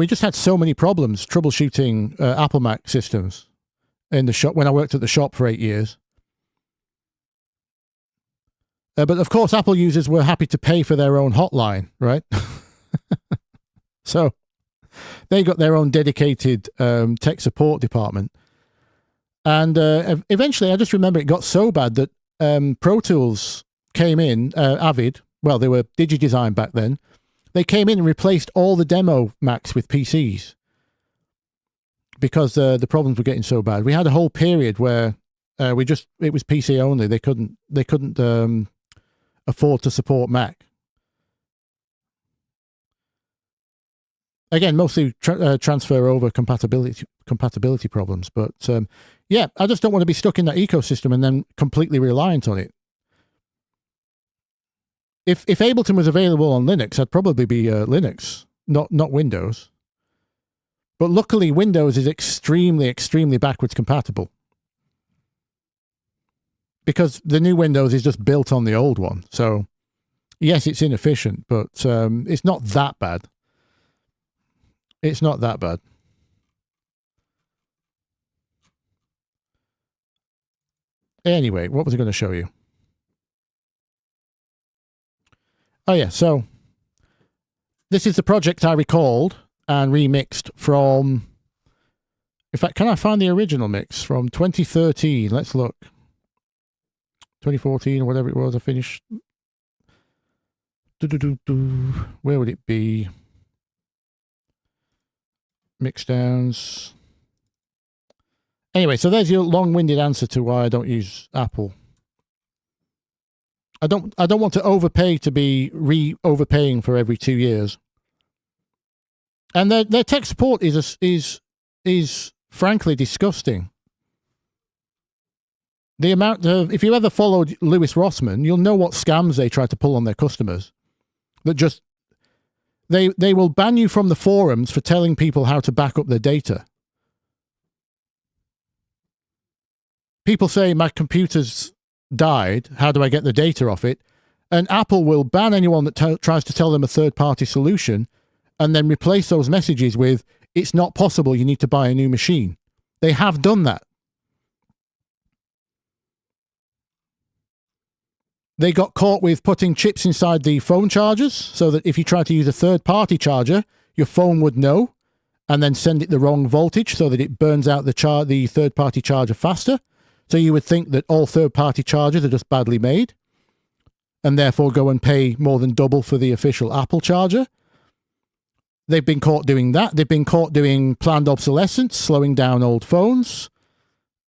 just had so many problems troubleshooting Apple Mac systems in the shop when I worked at the shop for 8 years. But of course, Apple users were happy to pay for their own hotline, right? So they got their own dedicated tech support department. And eventually, I just remember it got so bad that Pro Tools came in, Avid, well, they were DigiDesign back then. They came in and replaced all the demo Macs with PCs because the problems were getting so bad. We had a whole period where it was PC only. They couldn't afford to support Mac. Again, mostly transfer over compatibility problems. But yeah, I just don't want to be stuck in that ecosystem and then completely reliant on it. If Ableton was available on Linux, I'd probably be Linux, not Windows. But luckily, Windows is extremely backwards compatible. Because the new Windows is just built on the old one. So, yes, it's inefficient, but it's not that bad. It's not that bad. Anyway, what was I going to show you? Oh, yeah, so this is the project I recalled and remixed from... In fact, can I find the original mix from 2013? Let's look. 2014 or whatever it was, I finished. Where would it be? Mixdowns. Anyway, so there's your long-winded answer to why I don't use Apple. I don't want to overpay to be overpaying for every 2 years. And their tech support is frankly disgusting. The amount of, if you ever followed Lewis Rossman, you'll know what scams they try to pull on their customers. That just, they will ban you from the forums for telling people how to back up their data. People say, my computer's died, how do I get the data off it? And Apple will ban anyone that tries to tell them a third-party solution and then replace those messages with, it's not possible, you need to buy a new machine. They have done that. They got caught with putting chips inside the phone chargers so that if you try to use a third-party charger, your phone would know and then send it the wrong voltage so that it burns out the third-party charger faster. So you would think that all third-party chargers are just badly made. and therefore go and pay more than double for the official Apple charger. They've been caught doing that. They've been caught doing planned obsolescence, slowing down old phones.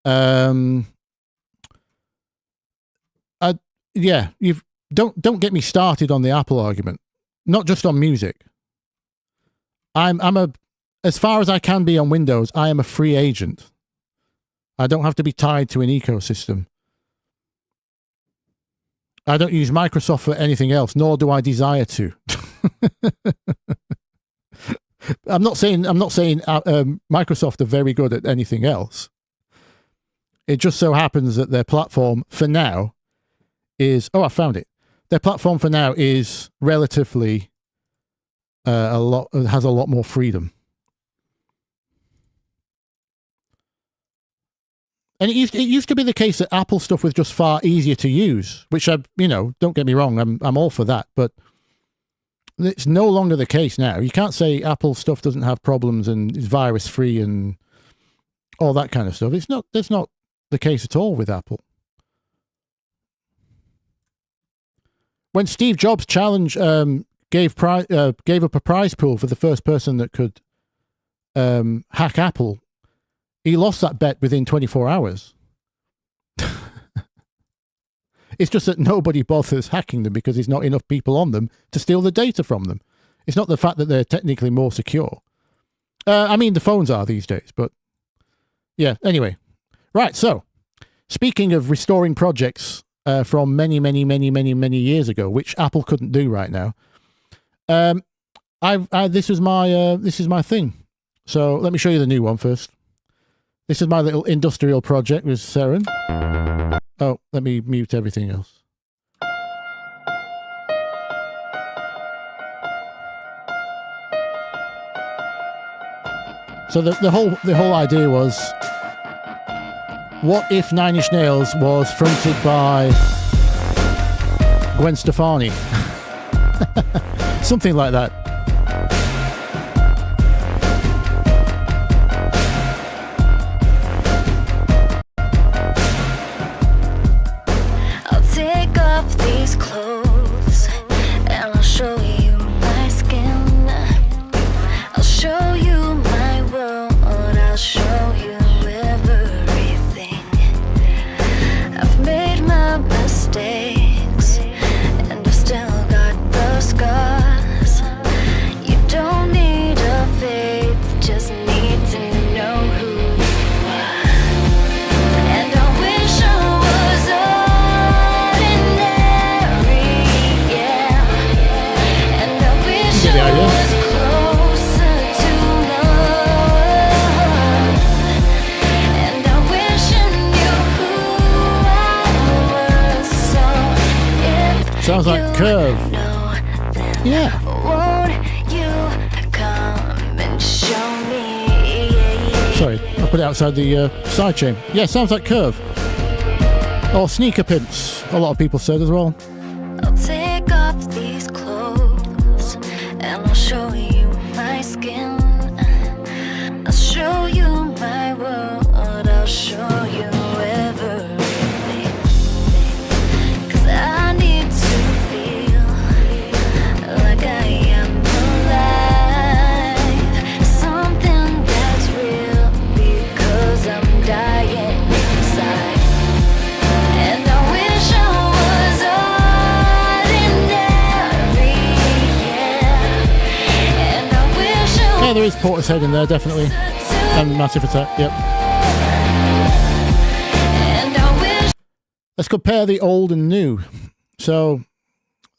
Don't get me started on the Apple argument. Not just on music. As far as I can be on Windows, I am a free agent. I don't have to be tied to an ecosystem. I don't use Microsoft for anything else, nor do I desire to. I'm not saying Microsoft are very good at anything else. It just so happens that their platform for now is, I found it. Their platform for now is relatively has a lot more freedom. And it used to be the case that Apple stuff was just far easier to use, which don't get me wrong, I'm all for that, but it's no longer the case now. You can't say Apple stuff doesn't have problems and is virus free and all that kind of stuff. That's not the case at all with Apple. When Steve Jobs gave up a prize pool for the first person that could hack Apple, he lost that bet within 24 hours. It's just that nobody bothers hacking them because there's not enough people on them to steal the data from them. It's not the fact that they're technically more secure. The phones are these days, but yeah, anyway. Right, so, speaking of restoring projects from many years ago, which Apple couldn't do right now, this is my thing. So let me show you the new one first. This is my little industrial project with Seren. Oh, let me mute everything else. So the whole idea was, what if Nine Inch Nails was fronted by Gwen Stefani? Something like that. Sounds like Curve. Yeah. Sorry, I put it outside the sidechain. Yeah, sounds like Curve. Or Sneaker Pimps, a lot of people said as well. I'll take off these clothes and I'll show you my skin. I'll show you my world. I'll show you everything. 'Cause I need to feel like I am alive. Something that's real because I'm dying inside. And I wish I was ordinary, yeah. And I wish I was. Yeah, there is Portishead in there, definitely. And Massive Attack, yep. And I wish. Let's compare the old and new. So,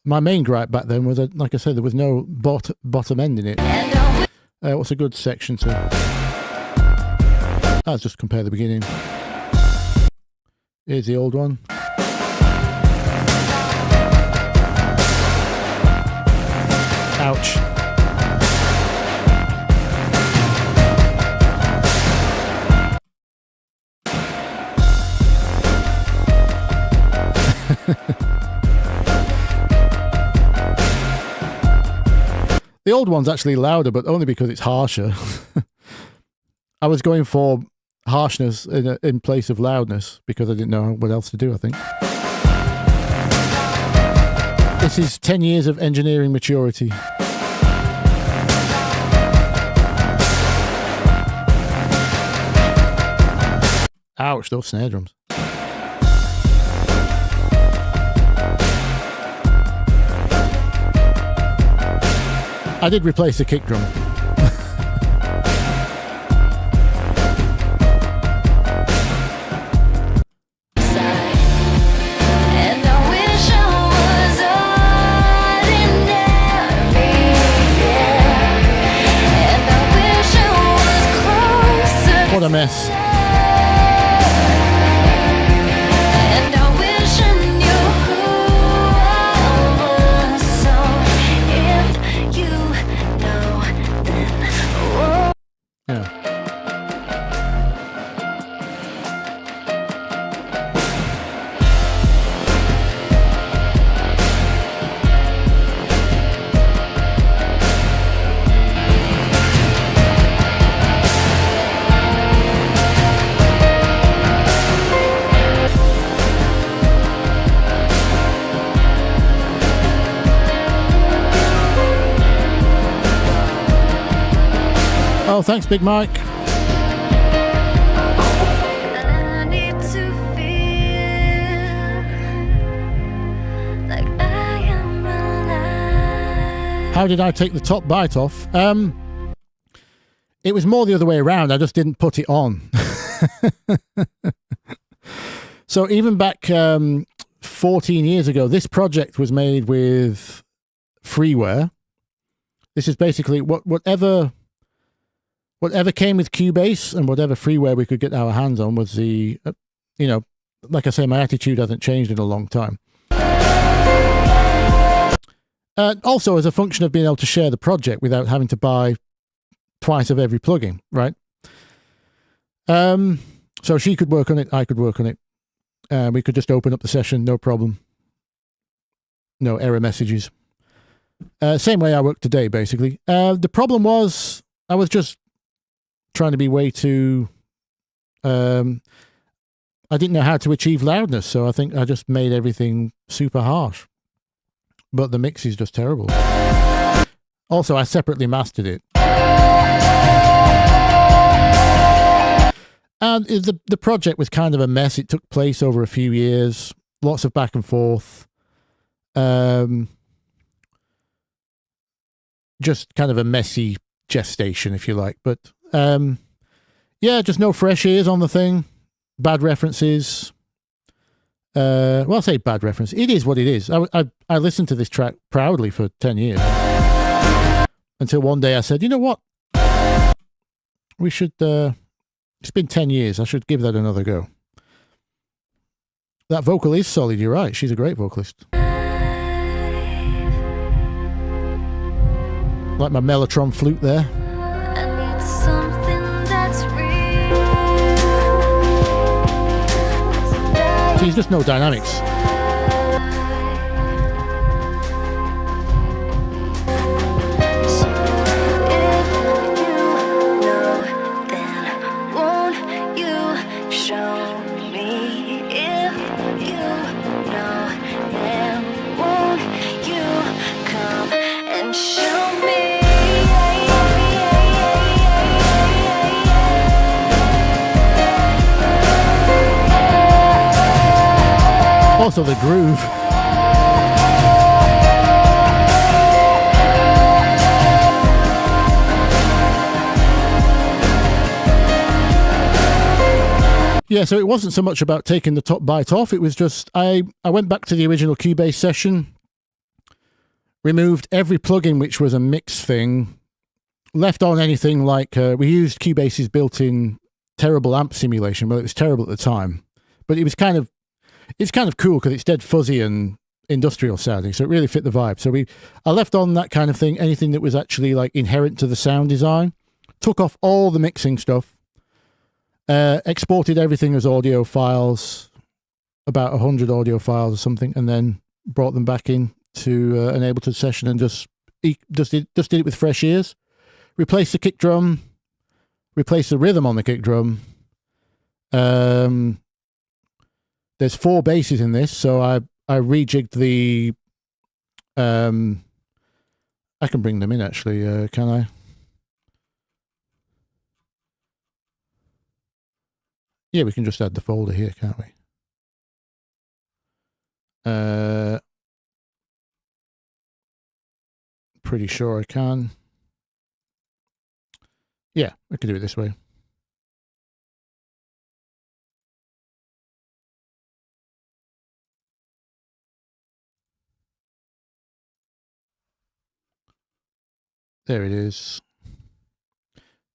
my main gripe back then was that, like I said, there was no bottom end in it. And I wish. What's a good section to? Let's just compare the beginning. Here's the old one. Ouch. The old one's actually louder, but only because it's harsher. I was going for harshness in place of loudness because I didn't know what else to do, I think. This is 10 years of engineering maturity. Ouch, those snare drums. I did replace the kick drum. What a mess. Oh, thanks, Big Mike. I need to feel like I am alive. How did I take the top bite off? It was more the other way around. I just didn't put it on. So even back 14 years ago, this project was made with freeware. This is basically whatever came with Cubase and whatever freeware we could get our hands on was the, like I say, my attitude hasn't changed in a long time. Also, as a function of being able to share the project without having to buy twice of every plugin, right? So she could work on it, I could work on it. We could just open up the session, no problem. No error messages. Same way I work today, basically. The problem was I was just trying to be way too... I didn't know how to achieve loudness, so I think I just made everything super harsh. But the mix is just terrible. Also, I separately mastered it. And the project was kind of a mess. It took place over a few years. Lots of back and forth. Just kind of a messy gestation, if you like. But yeah, just no fresh ears on the thing. Bad references. Well, I'll say bad reference. It is what it is. I listened to this track proudly for 10 years. Until one day I said, you know what? We should... it's been 10 years. I should give that another go. That vocal is solid. You're right. She's a great vocalist. Like my mellotron flute there. I need something that's real. See, there's just no dynamics. Also the groove. Yeah, so it wasn't so much about taking the top bite off. It was just, I went back to the original Cubase session, removed every plugin which was a mix thing, left on anything like, we used Cubase's built-in terrible amp simulation. Well, it was terrible at the time, but it was it's kind of cool because it's dead fuzzy and industrial sounding, so it really fit the vibe. So I left on that kind of thing, anything that was actually like inherent to the sound design, took off all the mixing stuff, exported everything as audio files, about 100 audio files or something, and then brought them back in to an Ableton session and just did it with fresh ears. Replaced the kick drum, replaced the rhythm on the kick drum. There's 4 basses in this, so I rejigged the I can bring them in actually, can I? Yeah, we can just add the folder here, can't we? Pretty sure I can. Yeah, I can do it this way. There it is.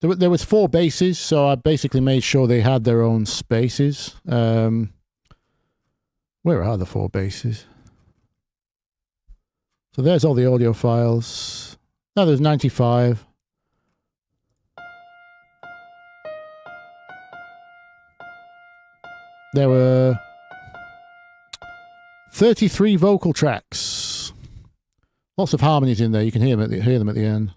There was 4 basses, so I basically made sure they had their own spaces. Where are the 4 basses? So there's all the audio files. Oh, there's 95. There were 33 vocal tracks. Lots of harmonies in there. You can hear them at the end.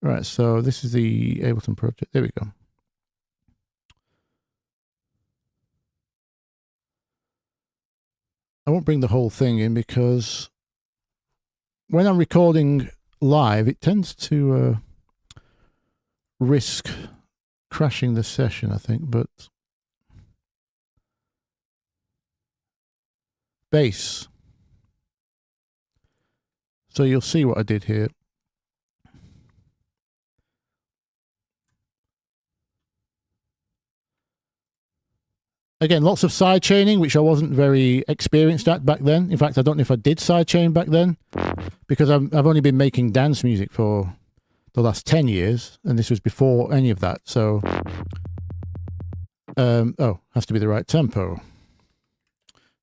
Right, so this is the Ableton project. There we go. I won't bring the whole thing in because when I'm recording live, it tends to risk crashing the session, I think, but bass. So you'll see what I did here. Again, lots of sidechaining, which I wasn't very experienced at back then. In fact, I don't know if I did sidechain back then, because I've only been making dance music for the last 10 years, and this was before any of that. So, oh, has to be the right tempo.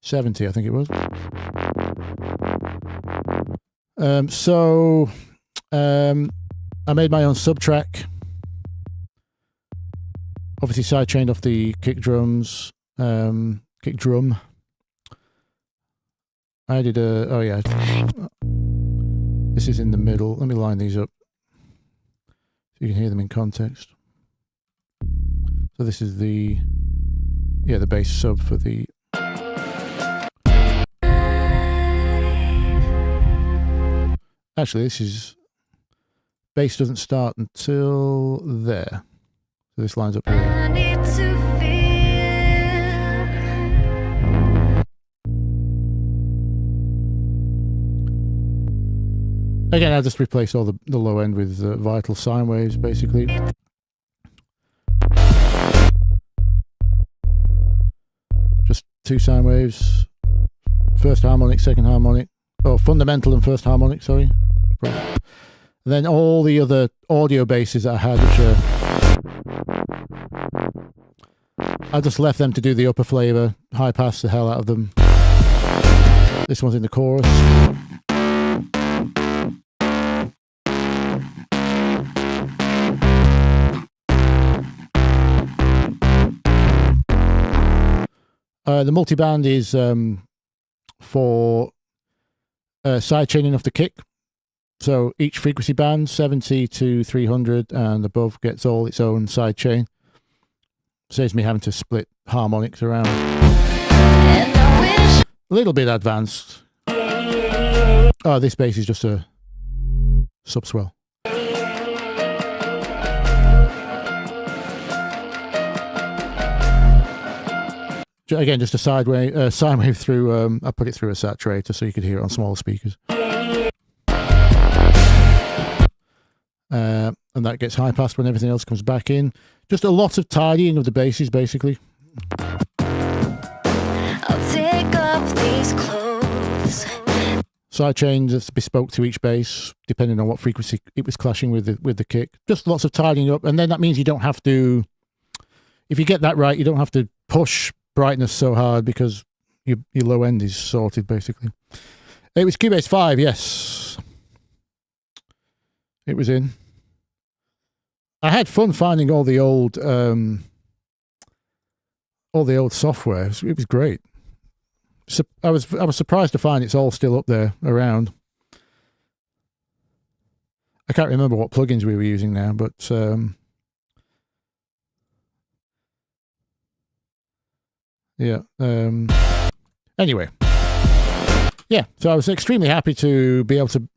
70, I think it was. I made my own subtrack. Obviously, sidechained off the kick drums. Kick drum. I did oh yeah. This is in the middle. Let me line these up so you can hear them in context. So this is the bass sub for the. Actually, this is bass doesn't start until there. So this lines up here. Again, I just replaced all the low end with vital sine waves, basically. Just 2 sine waves. First harmonic, second harmonic. Oh, fundamental and first harmonic, sorry. And then all the other audio basses that I had, which I just left them to do the upper flavor, high pass the hell out of them. This one's in the chorus. The multiband is for sidechaining off the kick. So each frequency band, 70 to 300 and above, gets all its own sidechain. Saves me having to split harmonics around. A little bit advanced. Oh, this bass is just a subswell. Again, just a sine wave through. I put it through a saturator so you could hear it on smaller speakers. And that gets high passed when everything else comes back in. Just a lot of tidying of the basses, basically. I'll take off these clothes. Sidechains that's bespoke to each bass, depending on what frequency it was clashing with the kick. Just lots of tidying up, and then that means you don't have to. If you get that right, you don't have to push brightness so hard because your low end is sorted, basically. It was Cubase 5, yes. It was in. I had fun finding all the old software. It was great. So I was surprised to find it's all still up there around. I can't remember what plugins we were using now, but yeah. Anyway, yeah. So I was extremely happy to be able to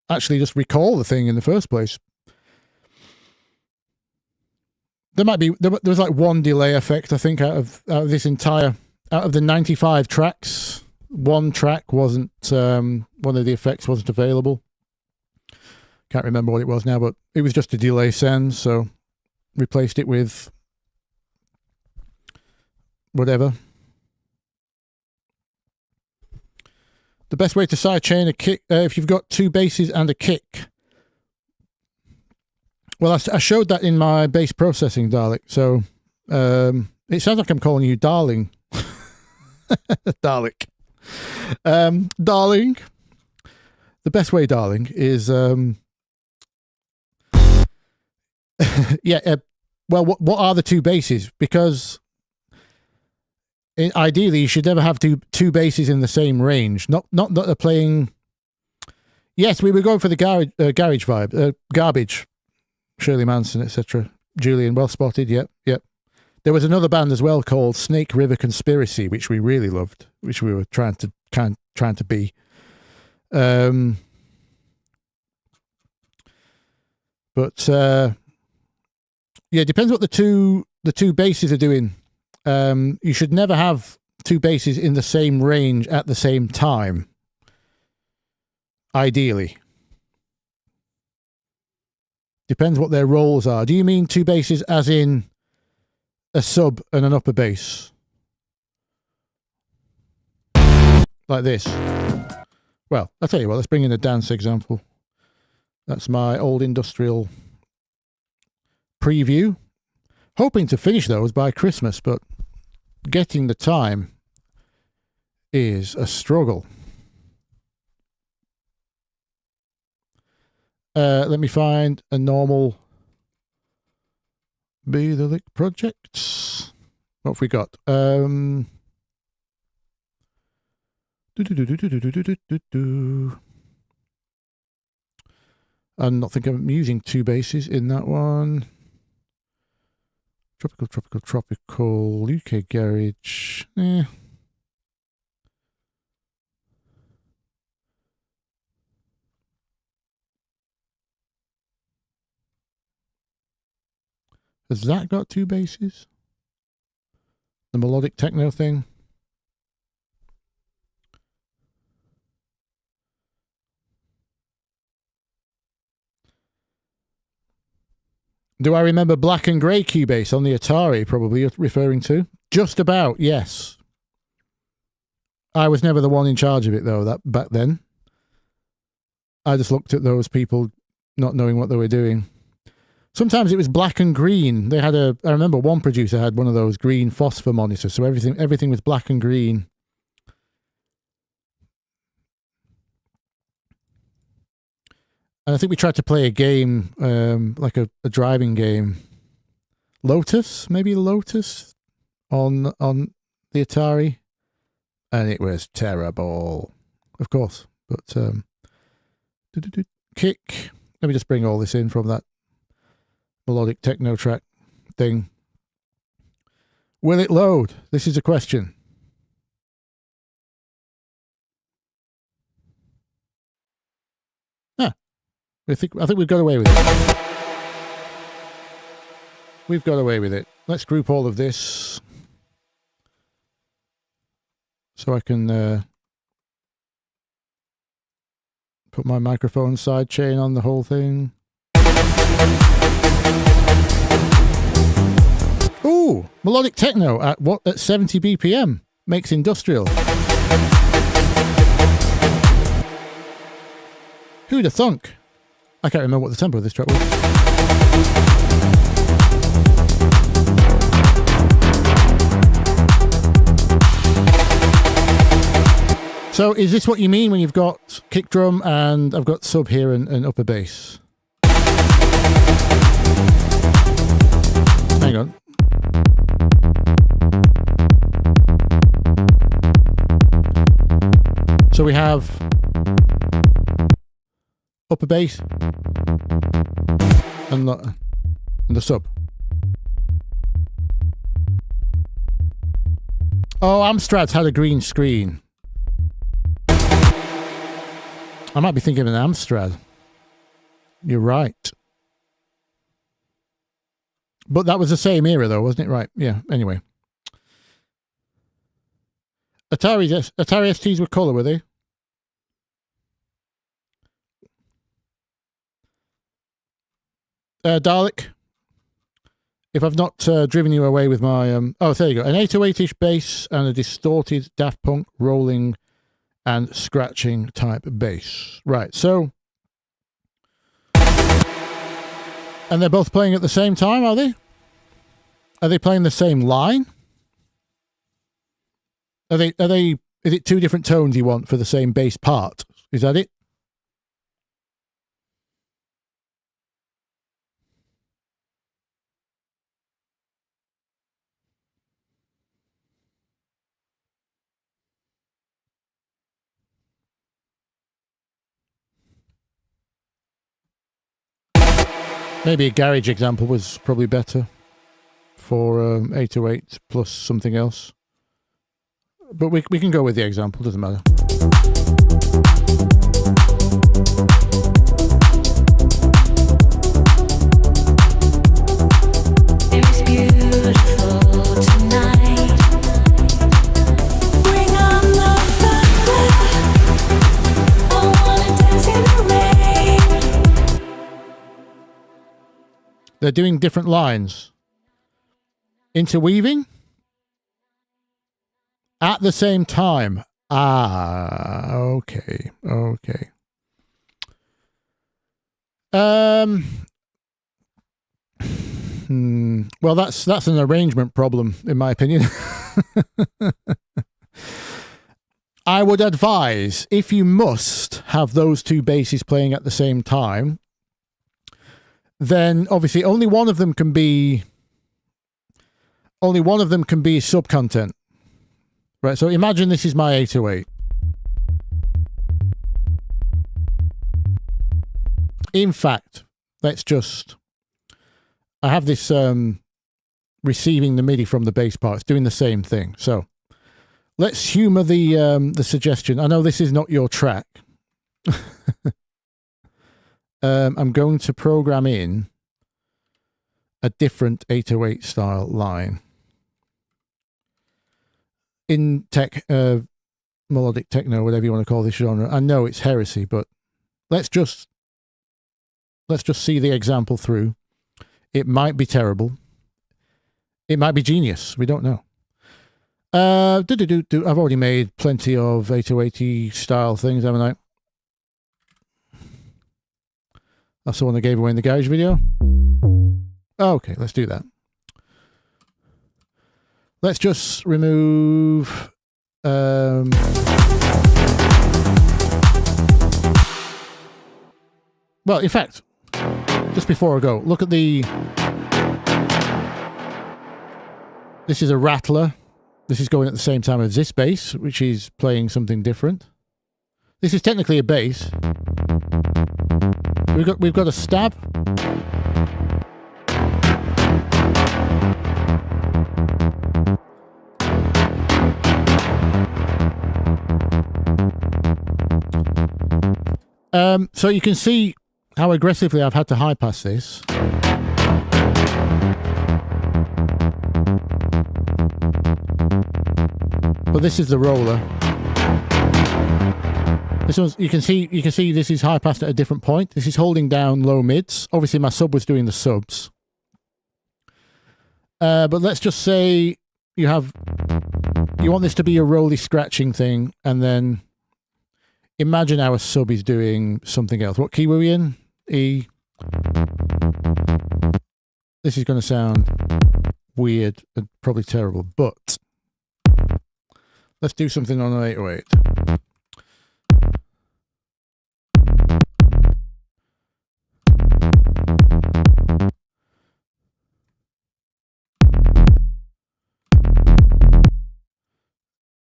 actually just recall the thing in the first place. There was like one delay effect, I think, out of this entire, out of the 95 tracks, one track wasn't, one of the effects wasn't available. Can't remember what it was now, but it was just a delay send, so replaced it with whatever. The best way to sidechain a kick, if you've got two basses and a kick. Well, I showed that in my bass processing, Bthelick. So it sounds like I'm calling you darling. Bthelick. Darling. The best way, darling, is yeah. Well, what are the two basses? Because ideally, you should never have two basses in the same range. Not that they're playing. Yes, we were going for the garage vibe, garbage. Shirley Manson, etc. Julian, well spotted. Yep. There was another band as well called Snake River Conspiracy, which we really loved, which we were trying to be. But yeah, it depends what the two basses are doing. You should never have two basses in the same range at the same time. Ideally. Depends what their roles are. Do you mean two basses as in a sub and an upper bass? Like this? Well, I'll tell you what, let's bring in a dance example. That's my old industrial preview. Hoping to finish those by Christmas, but getting the time is a struggle. Let me find a normal Bthelick project. What have we got? I'm not thinking I'm using two basses in that one. Tropical, UK garage. Has that got two basses? The melodic techno thing? Do I remember black and grey Cubase on the Atari, probably you're referring to? Just about, yes. I was never the one in charge of it, though, that back then. I just looked at those people not knowing what they were doing. Sometimes it was black and green. They had I remember one producer had one of those green phosphor monitors, so everything was black and green. And I think we tried to play a game, like a driving game. Lotus, maybe Lotus, on the Atari. And it was terrible, of course. But, kick. Let me just bring all this in from that melodic techno track thing. Will it load? This is a question. I think we've got away with it. We've got away with it. Let's group all of this so I can put my microphone sidechain on the whole thing. Ooh, melodic techno at 70 BPM makes industrial. Who'd have thunk? I can't remember what the tempo of this track was. So is this what you mean when you've got kick drum and I've got sub here and upper bass? Hang on. So we have upper bass, And the sub. Oh, Amstrad's had a green screen. I might be thinking of an Amstrad. You're right. But that was the same era though, wasn't it? Right. Yeah. Anyway. Atari STs were colour, were they? Dalek, if I've not driven you away with my... oh, there you go. An 808-ish bass and a distorted Daft Punk rolling and scratching type bass. Right, so... And they're both playing at the same time, are they? Are they playing the same line? Are they? Is it two different tones you want for the same bass part? Is that it? Maybe a garage example was probably better for 808 plus something else. But we can go with the example, doesn't matter. It's beautiful tonight. Bring on the fire. I wanna dance in the rain. They're doing different lines. Interweaving? At the same time. Ah, okay. Okay. Well, that's an arrangement problem, in my opinion. I would advise, if you must have those two basses playing at the same time, then obviously only one of them can be sub-content. Right, so imagine this is my 808. In fact, I have this receiving the MIDI from the bass part. It's doing the same thing. So let's humor the suggestion. I know this is not your track. I'm going to program in a different 808 style line. In melodic techno, whatever you want to call this genre. I know it's heresy, but let's just see the example through. It might be terrible. It might be genius. We don't know. I've already made plenty of 808 style things, haven't I? That's the one I gave away in the garage video. Okay, let's do that. Let's just remove... well, in fact, just before I go, look at the... This is a rattler. This is going at the same time as this bass, which is playing something different. This is technically a bass. We've got a stab. So you can see how aggressively I've had to high pass this. But this is the roller. This one's, you can see this is high passed at a different point. This is holding down low mids. Obviously my sub was doing the subs. But let's just say you want this to be a rolly scratching thing, and then imagine our sub is doing something else. What key were we in? E. This is going to sound weird and probably terrible, but let's do something on an 808.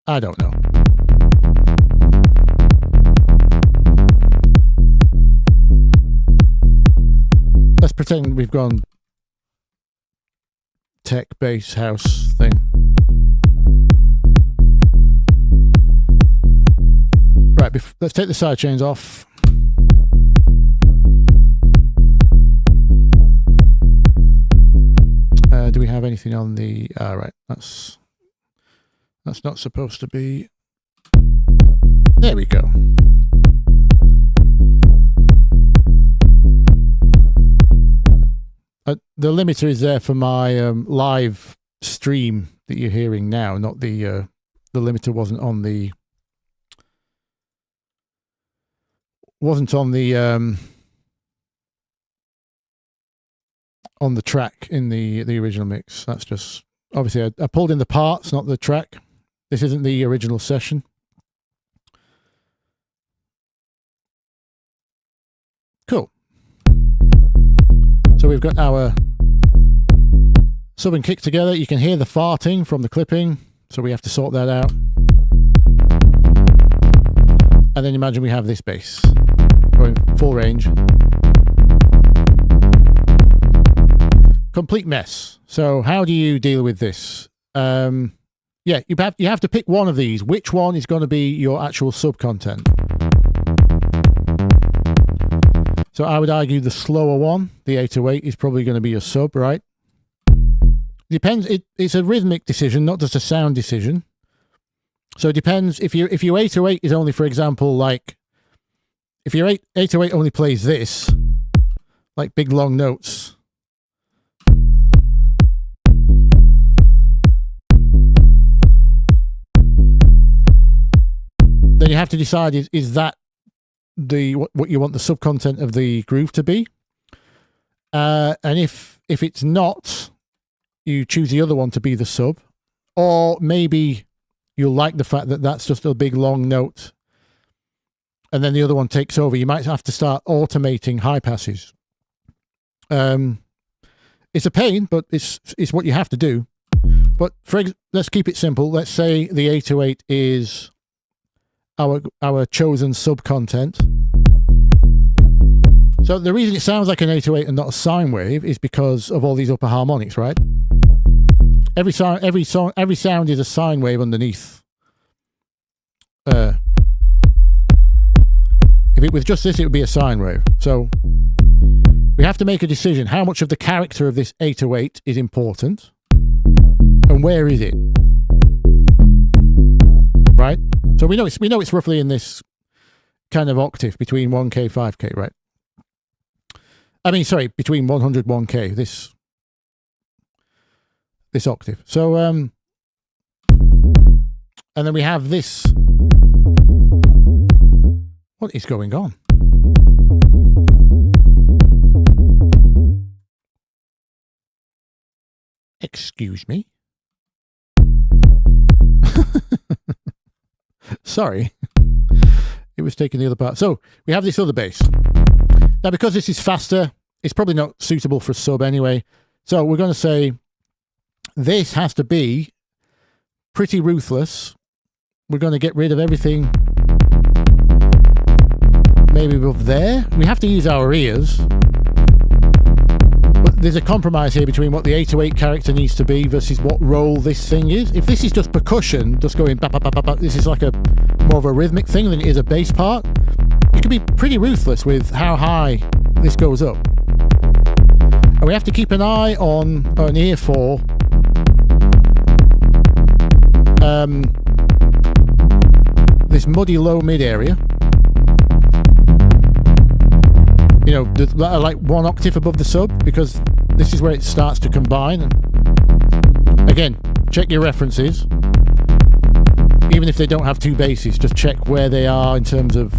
I don't know. pretend we've gone tech bass house thing. Right, let's take the side chains off. Do we have anything on the... right, that's not supposed to be... There we go. The limiter is there for my live stream that you're hearing now, not the limiter wasn't on the track in the original mix. That's just obviously I pulled in the parts, not the track. This isn't the original session. Cool. So we've got our sub and kick together. You can hear the farting from the clipping, so we have to sort that out. And then imagine we have this bass going full range. Complete mess. So how do you deal with this? Yeah, you have to pick one of these. Which one is going to be your actual sub content? So I would argue the slower one, the 808, is probably going to be your sub, right? Depends. It's a rhythmic decision, not just a sound decision. So it depends. If your 808 is only, for example, like if your 808 only plays this, like big long notes, then you have to decide is that what you want the sub content of the groove to be, and if it's not, you choose the other one to be the sub, or maybe you'll like the fact that that's just a big long note and then the other one takes over. You might have to start automating high passes. It's a pain, but it's what you have to do. But let's keep it simple. Let's say the 808 is our chosen sub content. So the reason it sounds like an 808 and not a sine wave is because of all these upper harmonics, right? Every sound is a sine wave underneath. If it was just this, it would be a sine wave. So we have to make a decision. How much of the character of this 808 is important, and where is it? Right? So we know it's roughly in this kind of octave between 1K, 5K, right? I mean, sorry, between 100, 1K. This octave. So and then we have this. What is going on? Excuse me. Sorry. It was taking the other part. So we have this other bass. Now, because this is faster, it's probably not suitable for sub anyway. So we're going to say this has to be pretty ruthless. We're going to get rid of everything maybe above there. We have to use our ears. But there's a compromise here between what the 808 character needs to be versus what role this thing is. If this is just percussion, just going ba ba ba ba ba, this is like more of a rhythmic thing than it is a bass part. You can be pretty ruthless with how high this goes up. And we have to keep an eye on, or an ear for, this muddy low mid area. You know, like one octave above the sub, because this is where it starts to combine. Again, check your references. Even if they don't have two basses, just check where they are in terms of,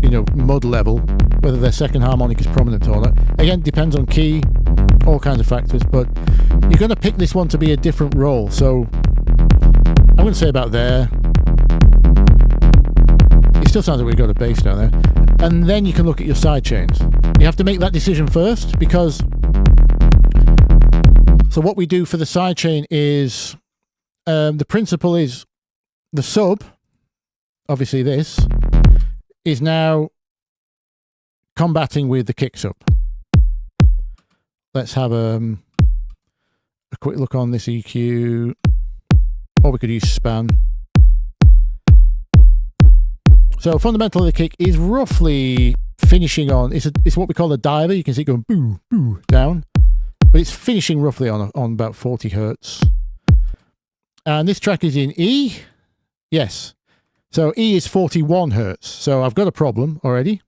you know, mud level, whether their second harmonic is prominent or not. Again, depends on key, all kinds of factors, but you're going to pick this one to be a different role. So I'm going to say about there. It still sounds like we've got a bass down there. And then you can look at your side chains. You have to make that decision first, because so what we do for the side chain is the principle is the sub, obviously this, is now combating with the kick sub. let's have a quick look on this EQ, or we could use span. So fundamental of the kick is roughly finishing on, it's what we call a diver. You can see it going boo, boo, down. But it's finishing roughly on about 40 hertz. And this track is in E. Yes. So E is 41 hertz. So I've got a problem already.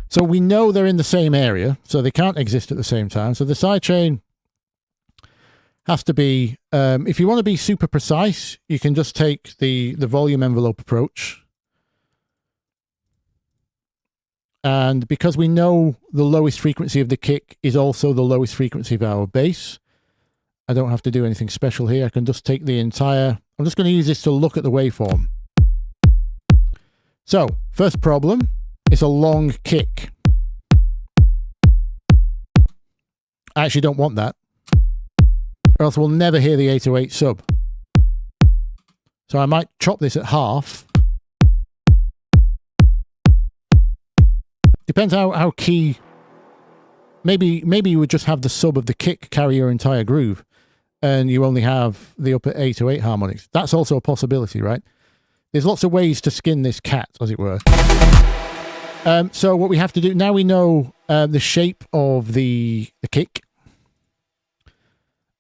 So we know they're in the same area. So they can't exist at the same time. So the sidechain has to be, if you want to be super precise, you can just take the volume envelope approach. And because we know the lowest frequency of the kick is also the lowest frequency of our bass, I don't have to do anything special here. I can just take the entire, I'm just going to use this to look at the waveform. So, first problem, it's a long kick. I actually don't want that, or else we'll never hear the 808 sub. So I might chop this at half. Depends how key. Maybe you would just have the sub of the kick carry your entire groove, and you only have the upper 808 harmonics. That's also a possibility, right? There's lots of ways to skin this cat, as it were. So what we have to do now, we know the shape of the kick,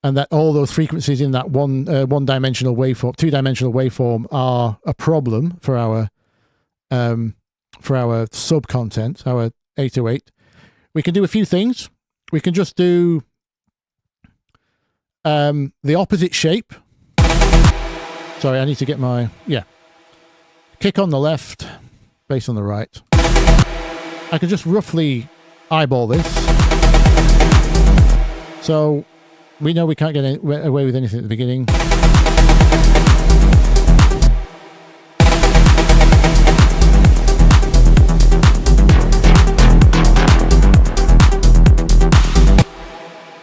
and that all those frequencies in that one-dimensional waveform, two-dimensional waveform, are a problem for our sub content, our 808. We can do a few things. We can just do the opposite shape. Sorry, I need to get my, kick on the left, bass on the right. I can just roughly eyeball this. So we know we can't get away with anything at the beginning.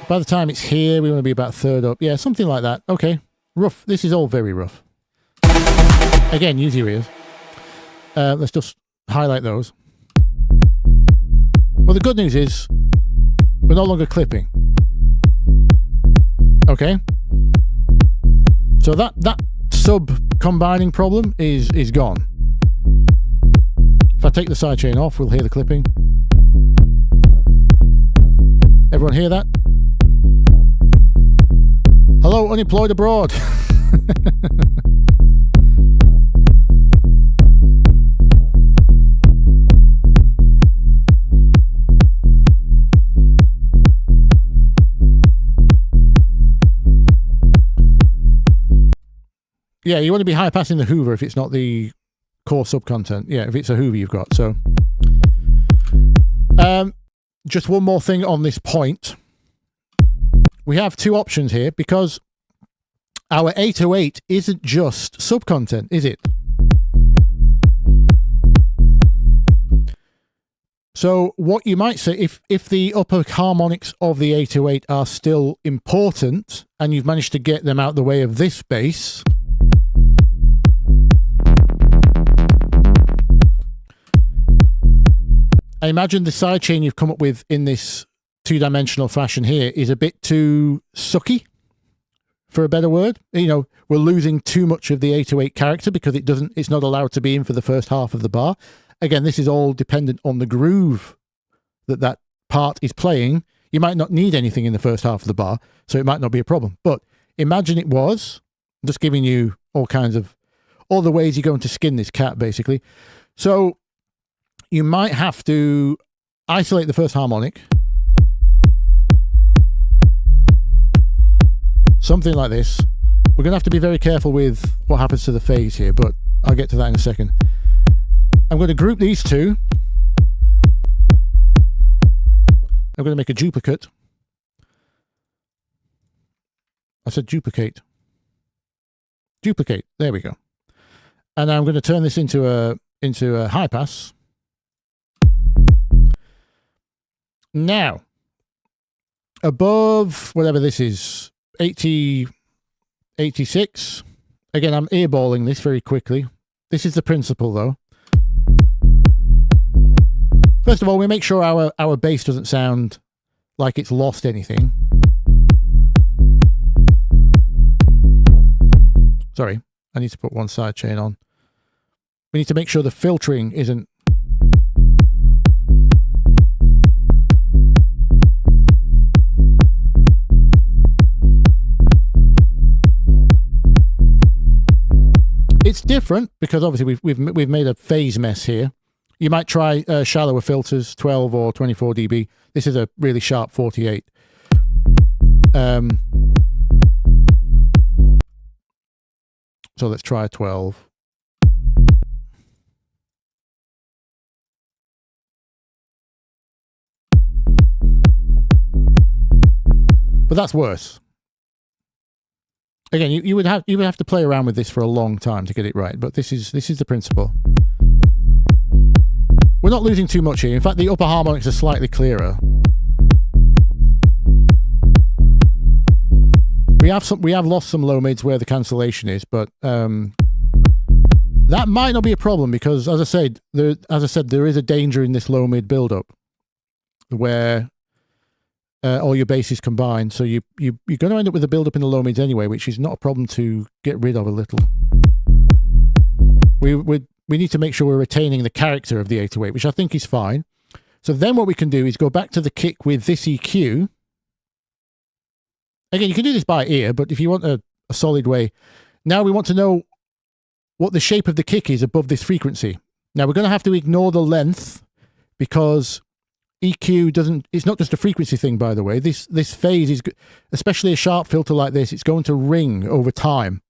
By the time it's here, we want to be about third up. Yeah, something like that. Okay, rough. This is all very rough. Again, use your ears. Let's just highlight those. Well, the good news is we're no longer clipping. Okay. So that sub combining problem is gone. If I take the sidechain off, we'll hear the clipping. Everyone hear that? Hello, unemployed abroad. Yeah, you want to be high passing the Hoover if it's not the core sub content. Yeah, if it's a Hoover you've got. So, just one more thing on this point. We have two options here because our 808 isn't just sub content, is it? So what you might say, if the upper harmonics of the 808 are still important and you've managed to get them out the way of this bass, I imagine the sidechain you've come up with in this two-dimensional fashion here is a bit too sucky, for a better word. You know, we're losing too much of the 808 character because it's not allowed to be in for the first half of the bar. Again, this is all dependent on the groove that part is playing. You might not need anything in the first half of the bar, so it might not be a problem. But imagine it was. I'm just giving you all the ways you're going to skin this cat, basically. So you might have to isolate the first harmonic. Something like this. We're going to have to be very careful with what happens to the phase here, but I'll get to that in a second. I'm going to group these two. I'm going to make a duplicate. I said duplicate. Duplicate. There we go. And I'm going to turn this into a high pass. Now, above whatever this is, 86. Again, I'm earballing this very quickly. This is the principle, though. First of all, we make sure our bass doesn't sound like it's lost anything. Sorry, I need to put one sidechain on. We need to make sure the filtering isn't... It's different because obviously we've made a phase mess here. You might try shallower filters, 12 or 24 dB. This is a really sharp 48. So let's try a 12. But that's worse. Again, you would have to play around with this for a long time to get it right, but this is the principle. We're not losing too much here. In fact, the upper harmonics are slightly clearer. We have lost some low mids where the cancellation is, but that might not be a problem because, as I said, there is a danger in this low mid build-up where all your basses combined. So you're going to end up with a build-up in the low mids anyway, which is not a problem to get rid of a little. We need to make sure we're retaining the character of the 808, which I think is fine. So then what we can do is go back to the kick with this EQ. Again, you can do this by ear, but if you want a solid way, now we want to know what the shape of the kick is above this frequency. Now we're going to have to ignore the length because EQ doesn't, it's not just a frequency thing, by the way. This phase is, especially a sharp filter like this, it's going to ring over time.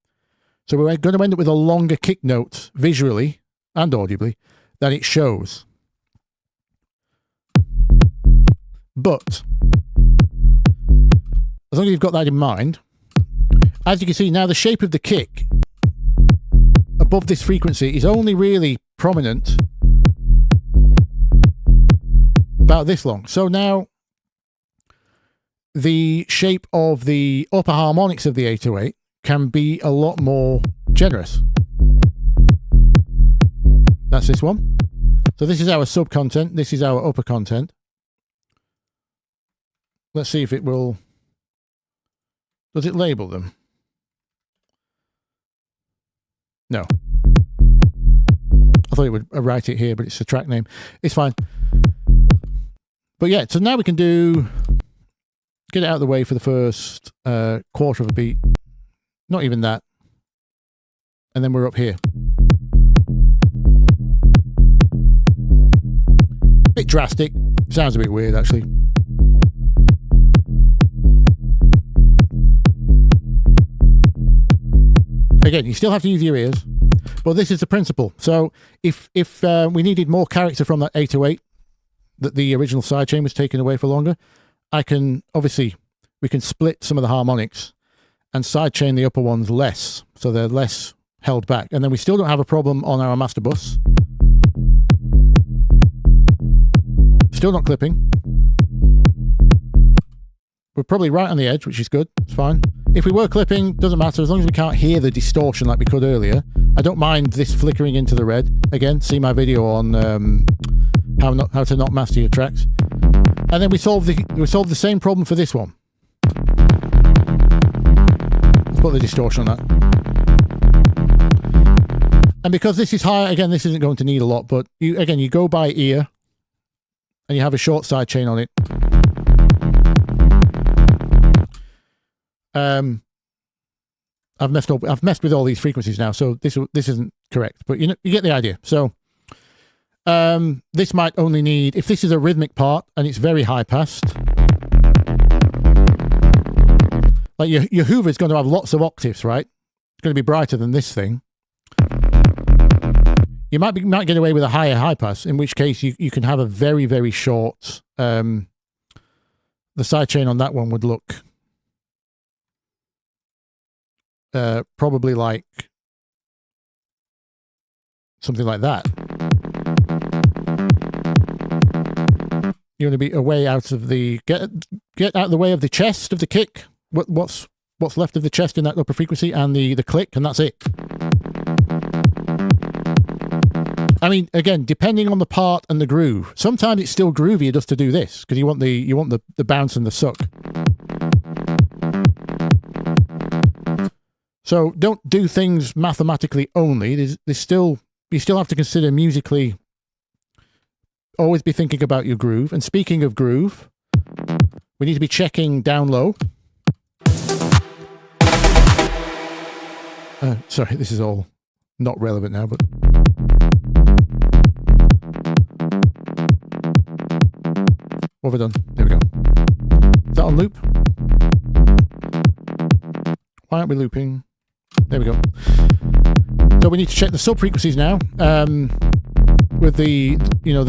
So we're going to end up with a longer kick note visually and audibly than it shows. But as long as you've got that in mind, as you can see now, the shape of the kick above this frequency is only really prominent about this long. So now the shape of the upper harmonics of the 808 can be a lot more generous. That's this one. So this is our sub content, this is our upper content. Let's see if it will... Does it label them? No. I thought it would write it here, but it's the track name. It's fine. But yeah, so now we can get it out of the way for the first quarter of a beat. Not even that. And then we're up here. Bit drastic. Sounds a bit weird, actually. Again, you still have to use your ears, but this is the principle. So if we needed more character from that 808, that the original sidechain was taken away for longer, we can split some of the harmonics and sidechain the upper ones less, so they're less held back. And then we still don't have a problem on our master bus. Still not clipping. We're probably right on the edge, which is good. It's fine. If we were clipping, doesn't matter, as long as we can't hear the distortion like we could earlier. I don't mind this flickering into the red. Again, see my video on how to not master your tracks. And then we solve the same problem for this one. Let's put the distortion on that. And because this is high, again, this isn't going to need a lot, but you go by ear and you have a short side chain on it. I've messed with all these frequencies now, so this isn't correct, but you get the idea. So this might only need, if this is a rhythmic part and it's very high passed, like your Hoover is going to have lots of octaves, right? It's going to be brighter than this thing. You might get away with a higher high pass, in which case you can have a very, very short, the side chain on that one would look probably like something like that. You want to be away out of the get out of the way of the chest of the kick. What's left of the chest in that upper frequency and the click, and that's it. I mean, again, depending on the part and the groove. Sometimes it's still groovier just to do this because you want the bounce and the suck. So don't do things mathematically only. You still have to consider musically. Always be thinking about your groove. And speaking of groove, we need to be checking down low. Sorry, this is all not relevant now, but what have I done? There we go. Is that on loop? Why aren't we looping? There we go. So we need to check the sub frequencies now. With the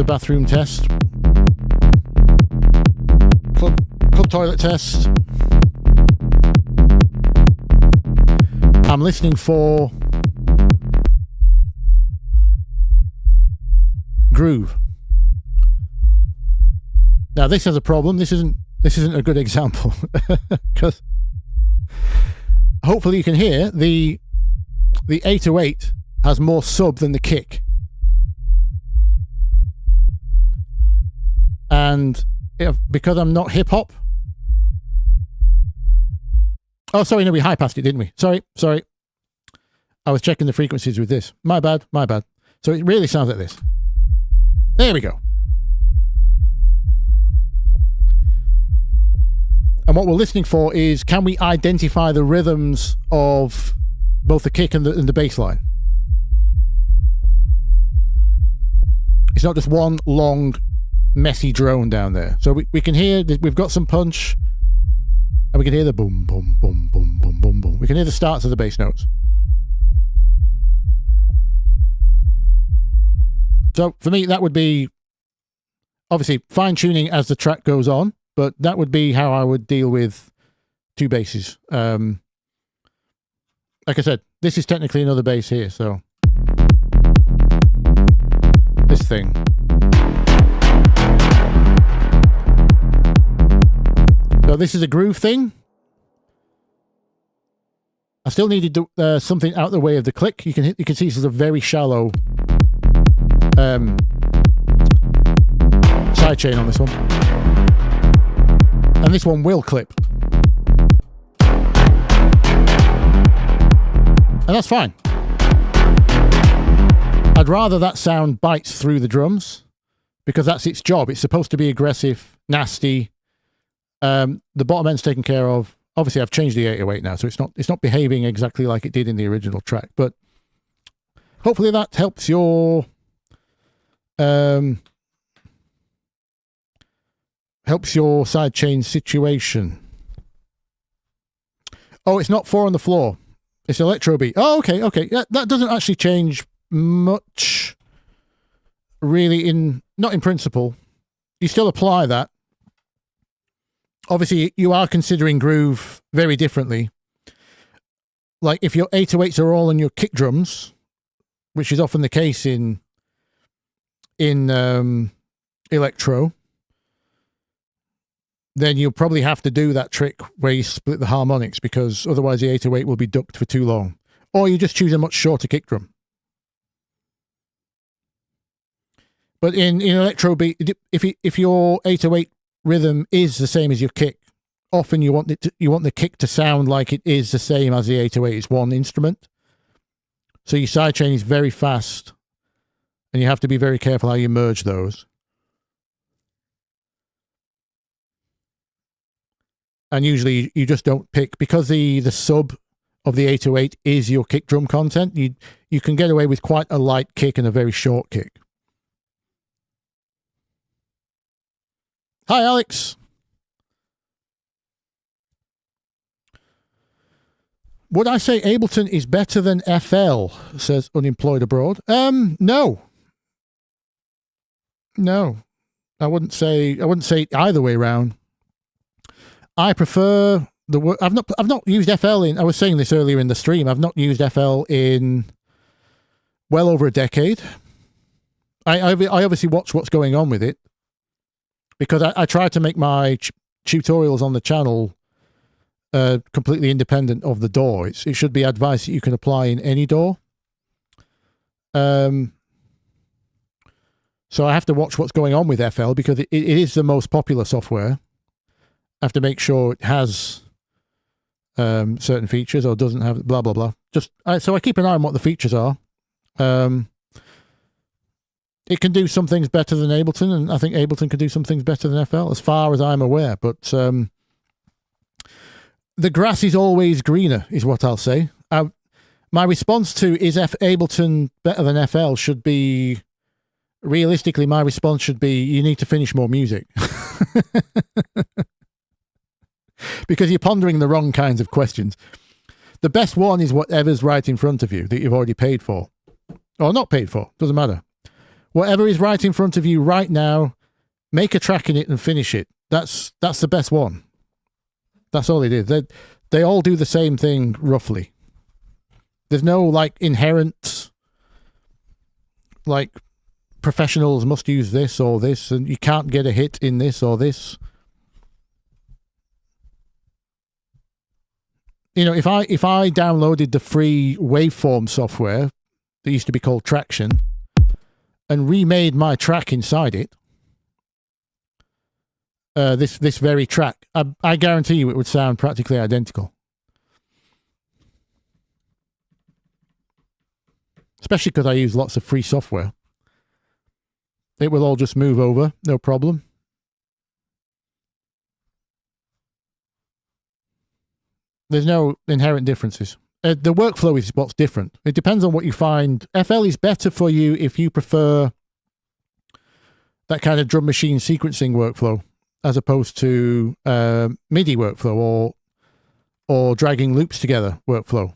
bathroom test, club toilet test. I'm listening for groove. Now this has a problem. This isn't a good example because hopefully you can hear the 808 has more sub than the kick. And because I'm not hip hop. Oh, sorry, no, we high passed it, didn't we? Sorry. I was checking the frequencies with this. My bad. So it really sounds like this. There we go. And what we're listening for is, can we identify the rhythms of both the kick and the bass line? It's not just one long, messy drone down there. So we can hear, we've got some punch, and we can hear the boom, boom, boom, boom, boom, boom, boom. We can hear the starts of the bass notes. So for me, that would be obviously fine tuning as the track goes on, but that would be how I would deal with two basses. Like I said, this is technically another bass here, so this thing. So this is a groove thing. I still needed something out the way of the click. You can see this is a very shallow sidechain on this one, and this one will clip, and that's fine. I'd rather that sound bites through the drums because that's its job. It's supposed to be aggressive, nasty. The bottom end's taken care of. Obviously, I've changed the 808 now, so it's not behaving exactly like it did in the original track. But hopefully that helps your sidechain situation. Oh, it's not 4 on the floor. It's electro beat. Oh, okay. That doesn't actually change much, really. Not in principle. You still apply that. Obviously, you are considering groove very differently. Like if your 808s are all on your kick drums, which is often the case in electro, then you'll probably have to do that trick where you split the harmonics, because otherwise the 808 will be ducked for too long. Or you just choose a much shorter kick drum. But in electro beat, if your 808 rhythm is the same as your kick, often you want the kick to sound like it is the same as the 808. It's one instrument. So your sidechain is very fast, and you have to be very careful how you merge those. And usually you just don't pick, because the sub of the 808 is your kick drum content. You can get away with quite a light kick and a very short kick. Hi, Alex. Would I say Ableton is better than FL? Says Unemployed Abroad. No. I wouldn't say either way around. I prefer I've not used FL in. I was saying this earlier in the stream. I've not used FL in well over a decade. I obviously watch what's going on with it, because I try to make my tutorials on the channel completely independent of the DAW. It should be advice that you can apply in any DAW. So I have to watch what's going on with FL because it is the most popular software. I have to make sure it has certain features or doesn't have blah, blah, blah. So I keep an eye on what the features are. It can do some things better than Ableton, and I think Ableton can do some things better than FL, as far as I'm aware. But the grass is always greener, is what I'll say. My response to is Ableton better than FL should be, realistically, my response should be, you need to finish more music. Because you're pondering the wrong kinds of questions. The best one is whatever's right in front of you that you've already paid for. Or not paid for, doesn't matter. Whatever is right in front of you right now, make a track in it and finish it. That's the best one. That's all it is. They all do the same thing, roughly. There's no, like, inherent, like, professionals must use this or this, and you can't get a hit in this or this. You know, if I downloaded the free waveform software that used to be called Traction and remade my track inside it, this very track, I guarantee you it would sound practically identical. Especially because I use lots of free software. It will all just move over, no problem. There's no inherent differences. The workflow is what's different. It depends on what you find. FL is better for you if you prefer that kind of drum machine sequencing workflow as opposed to MIDI workflow or dragging loops together workflow.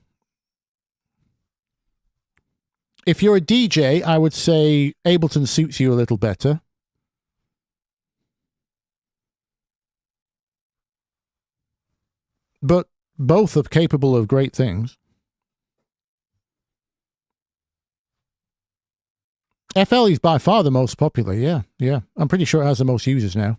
If you're a DJ, I would say Ableton suits you a little better. But both are capable of great things. FL is by far the most popular, yeah. I'm pretty sure it has the most users now.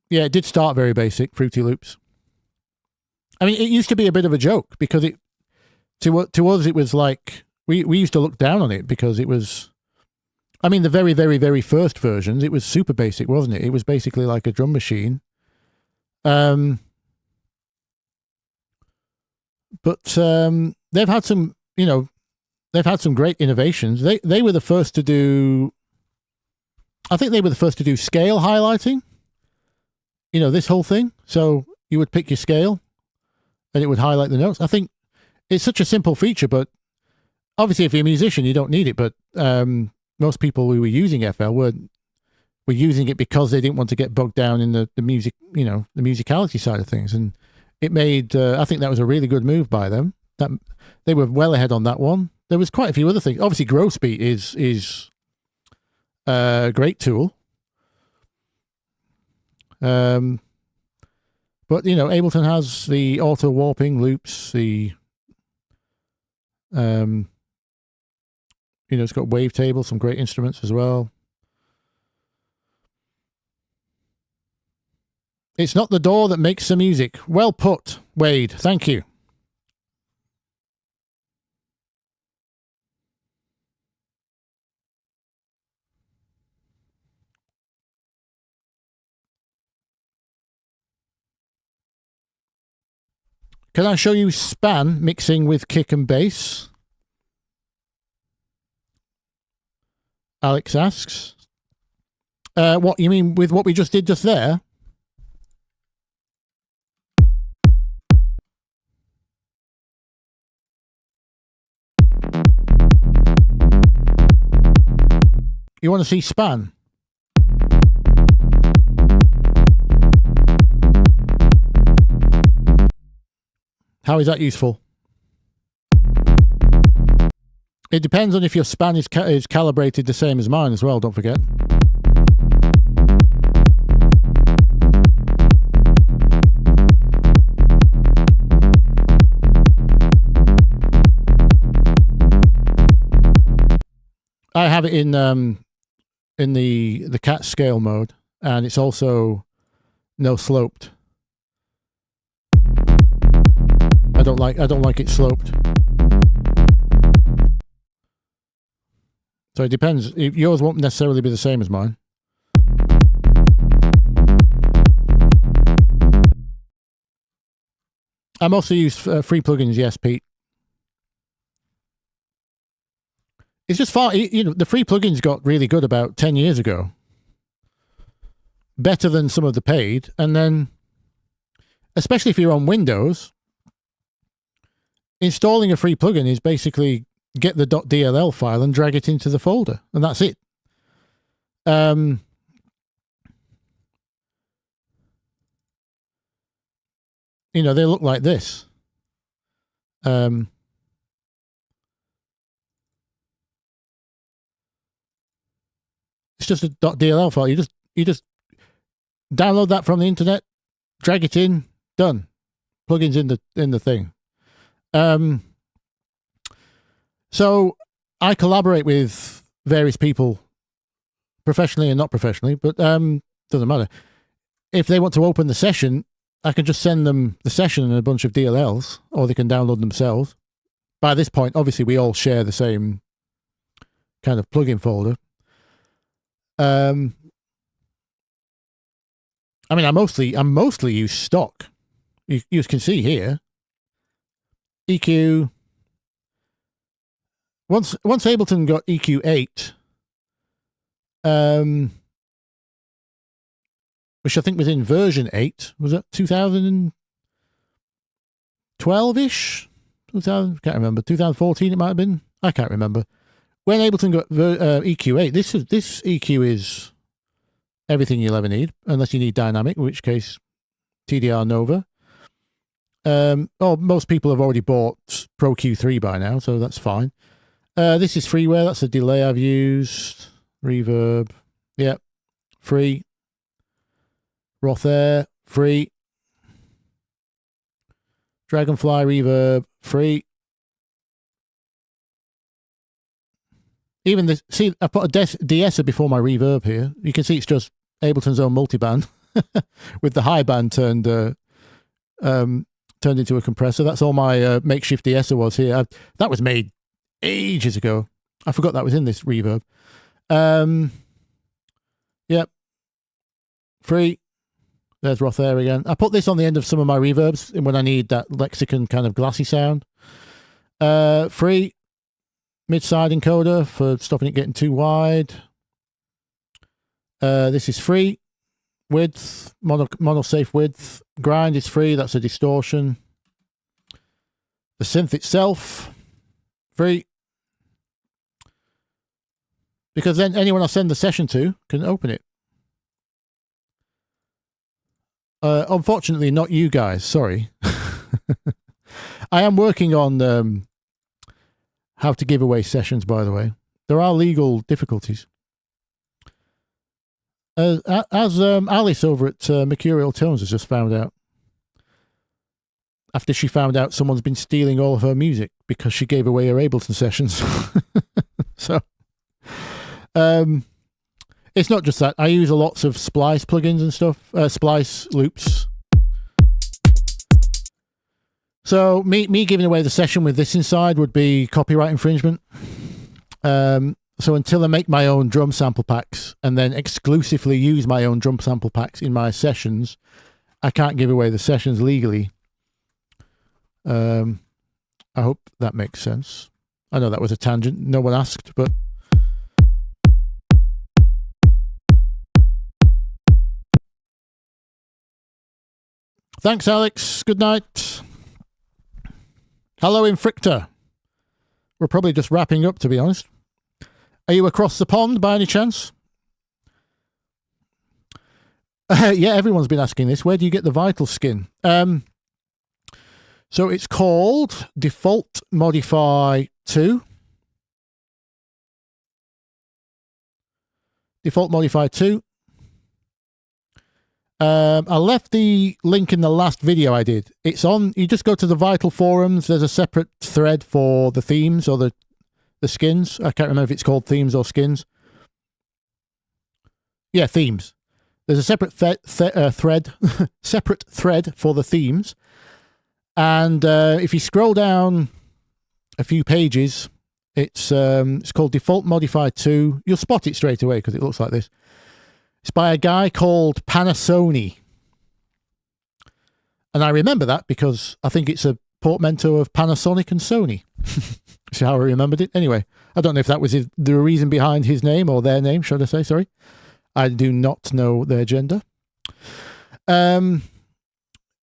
Yeah, it did start very basic, Fruity Loops. I mean, it used to be a bit of a joke because to us it was like, we used to look down on it because it was, I mean, the very, very, very first versions, it was super basic, wasn't it? It was basically like a drum machine. But they've had some, they've had some great innovations. They were the first to do, I think they were the first to do scale highlighting. This whole thing. So you would pick your scale and it would highlight the notes. I think it's such a simple feature, but obviously if you're a musician, you don't need it. But most people who were using FL were using it because they didn't want to get bogged down in the music, the musicality side of things. And it made, I think that was a really good move by them. That they were well ahead on that one. There was quite a few other things. Obviously, Grosbeat is a great tool. But Ableton has the auto warping loops, the it's got wavetable, some great instruments as well. It's not the door that makes the music. Well put, Wade. Thank you. Can I show you span mixing with kick and bass? Alex asks. What you mean with what we just did just there? You want to see span? How is that useful? It depends on if your span is calibrated the same as mine as well, don't forget. I have it in the cat scale mode, and it's also no sloped. don't like it sloped. So it depends. Yours won't necessarily be the same as mine. I mostly use free plugins, yes, Pete. It's just far, the free plugins got really good about 10 years ago. Better than some of the paid. And then, especially if you're on Windows, installing a free plugin is basically get the .dll file and drag it into the folder. And that's it. They look like this. It's just a .dll file. You just download that from the internet, drag it in, done. Plugins in the thing. So I collaborate with various people, professionally and not professionally, but doesn't matter. If they want to open the session, I can just send them the session and a bunch of DLLs, or they can download themselves. By this point, obviously, we all share the same kind of plugin folder. I mostly use stock. You can see here. EQ. Once Ableton got EQ8, which I think was in version 8, was that 2012-ish? 2000, can't remember. 2014 it might have been. I can't remember. When Ableton got EQ8, this EQ is everything you'll ever need, unless you need dynamic, in which case TDR Nova. Most people have already bought Pro Q3 by now, so that's fine. This is freeware. That's a delay I've used. Reverb. Yep. Free. Rothair. Free. Dragonfly reverb. Free. Even this. See, I put a de-esser before my reverb here. You can see it's just Ableton's own multiband with the high band turned into a compressor. That's all my makeshift de-esser was here. That was made ages ago. I forgot that was in this reverb. Yep. Free. There's Rothair again. I put this on the end of some of my reverbs when I need that lexicon kind of glassy sound. Free. Mid-side encoder for stopping it getting too wide. This is free. Width. Mono-safe width. Grind is free. That's a distortion. The synth itself. Free. Because then anyone I send the session to can open it. Unfortunately, not you guys. Sorry. I am working on how to give away sessions, by the way. There are legal difficulties. As Alice over at Mercurial Tones has just found out. After she found out someone's been stealing all of her music because she gave away her Ableton sessions. So, it's not just that. I use lots of splice plugins and stuff, splice loops. So me giving away the session with this inside would be copyright infringement. So until I make my own drum sample packs and then exclusively use my own drum sample packs in my sessions, I can't give away the sessions legally. I hope that makes sense. I know that was a tangent. No one asked, but... Thanks, Alex. Good night. Hello, Infrictor. We're probably just wrapping up, to be honest. Are you across the pond by any chance? Yeah, everyone's been asking this. Where do you get the Vital skin? So it's called Default Modify 2. Default Modify 2. I left the link in the last video I did. It's on, you just go to the Vital forums. There's a separate thread for the themes or the skins. I can't remember if it's called themes or skins. Yeah, themes. There's a separate thread, separate thread for the themes. And if you scroll down a few pages, it's called Default Modifier 2. You'll spot it straight away because it looks like this. It's by a guy called Panasonic. And I remember that because I think it's a portmanteau of Panasonic and Sony. That's how I remembered it. Anyway, I don't know if that was the reason behind his name or their name, should I say, sorry. I do not know their gender. A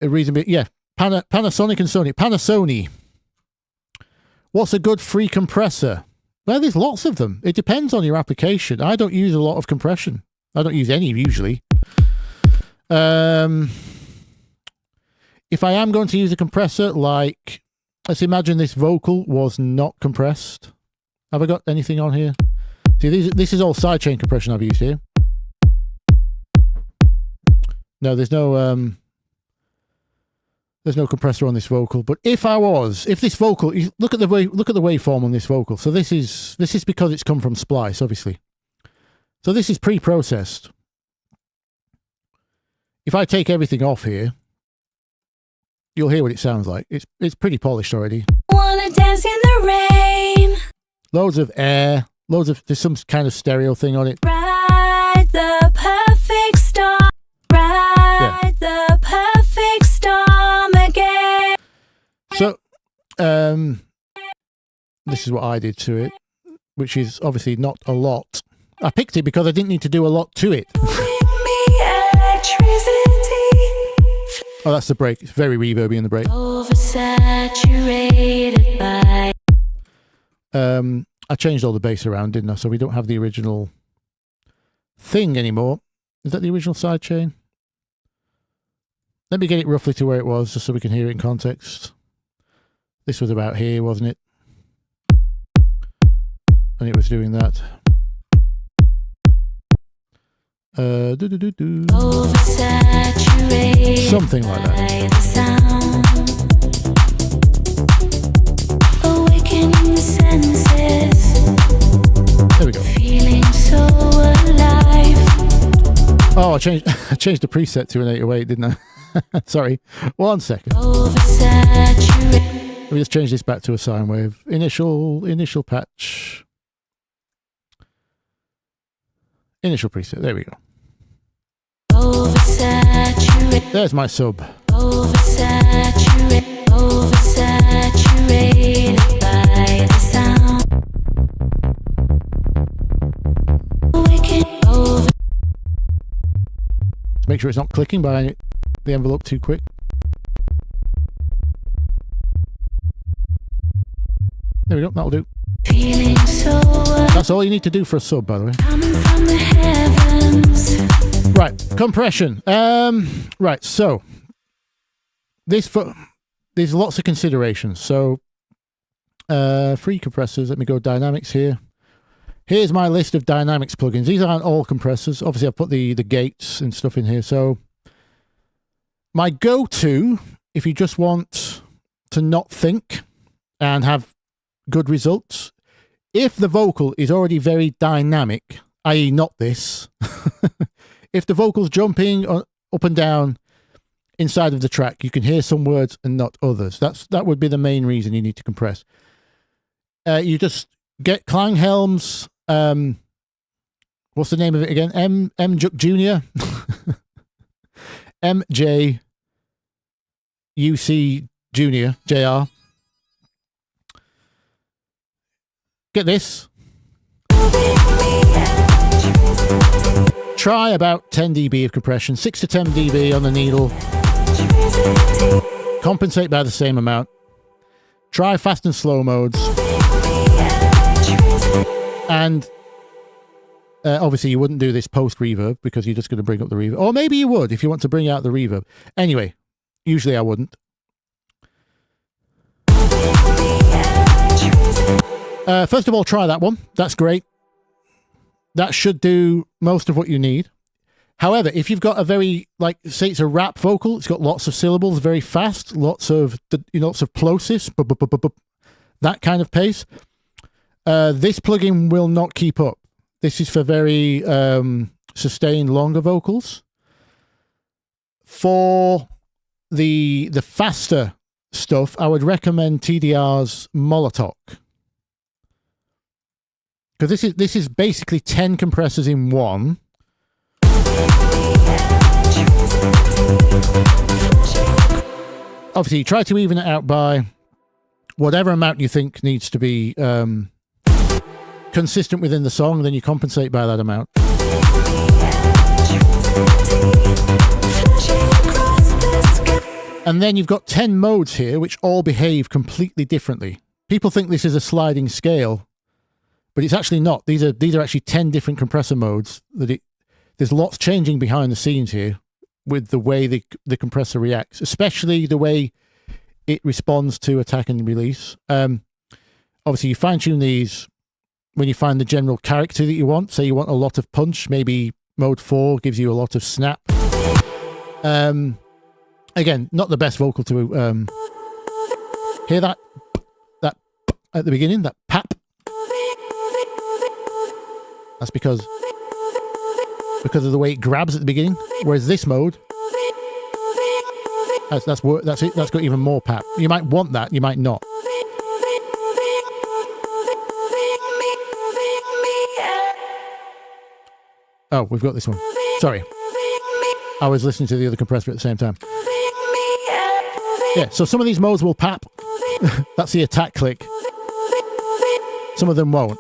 reason, yeah, Panasonic and Sony. Panasonic. What's a good free compressor? Well, there's lots of them. It depends on your application. I don't use a lot of compression. I don't use any usually. If I am going to use a compressor, like, let's imagine this vocal was not compressed. Have I got anything on here? See, this is all sidechain compression I've used here. No, there's no compressor on this vocal. But if this vocal, look at the waveform on this vocal. So this is because it's come from Splice, obviously. So this is pre-processed. If I take everything off here, you'll hear what it sounds like. It's pretty polished already. Wanna dance in the rain. Loads of air. There's some kind of stereo thing on it. Ride the perfect storm. Ride the perfect storm again. So, this is what I did to it, which is obviously not a lot. I picked it because I didn't need to do a lot to it. Oh, that's the break. It's very reverby in the break. Oversaturated by. I changed all the bass around, didn't I? So we don't have the original thing anymore. Is that the original sidechain? Let me get it roughly to where it was, just so we can hear it in context. This was about here, wasn't it? And it was doing that. Something like that. Awakening the senses. There we go. Feeling so alive. Oh, I changed the preset to an 808, didn't I? Sorry. 1 second. Let me just change this back to a sine wave. Initial patch. Initial preset. There we go. There's my sub. Oversaturated by the sound. To make sure it's not clicking by the envelope too quick. There we go. That'll do. Feeling so That's all you need to do for a sub, by the way. coming from the heavens. Right, compression. Right, so there's lots of considerations. So free compressors. Let me go dynamics here. Here's my list of dynamics plugins. These aren't all compressors. Obviously, I've put the gates and stuff in here. So my go-to, if you just want to not think and have good results, if the vocal is already very dynamic, i.e. not this, if the vocal's jumping up and down inside of the track, you can hear some words and not others. That would be the main reason you need to compress. You just get Klanghelm's, what's the name of it again? M Jr. MJ UC Jr. JR. Get this. Try about 10 dB of compression, 6 to 10 dB on the needle. Compensate by the same amount. Try fast and slow modes. And obviously you wouldn't do this post reverb because you're just going to bring up the reverb. Or maybe you would if you want to bring out the reverb. Anyway, usually I wouldn't. First of all, try that one. That's great. That should do most of what you need. However, if you've got a very, like, say it's a rap vocal, it's got lots of syllables, very fast, lots of plosives, that kind of pace, this plugin will not keep up. This is for very sustained, longer vocals. For the faster stuff, I would recommend TDR's Molotov. Because this is basically 10 compressors in one. Obviously, you try to even it out by whatever amount you think needs to be consistent within the song, then you compensate by that amount. And then you've got 10 modes here, which all behave completely differently. People think this is a sliding scale, but it's actually not. These are actually 10 different compressor modes. There's lots changing behind the scenes here with the way the compressor reacts, especially the way it responds to attack and release. Obviously, you fine-tune these when you find the general character that you want. Say you want a lot of punch, maybe mode 4 gives you a lot of snap. Again, not the best vocal to hear that at the beginning, that pap. That's because of the way it grabs at the beginning. Whereas this mode, that's it. That's got even more pap. You might want that, you might not. Oh, we've got this one. Sorry, I was listening to the other compressor at the same time. Yeah, so some of these modes will pap. That's the attack click. Some of them won't.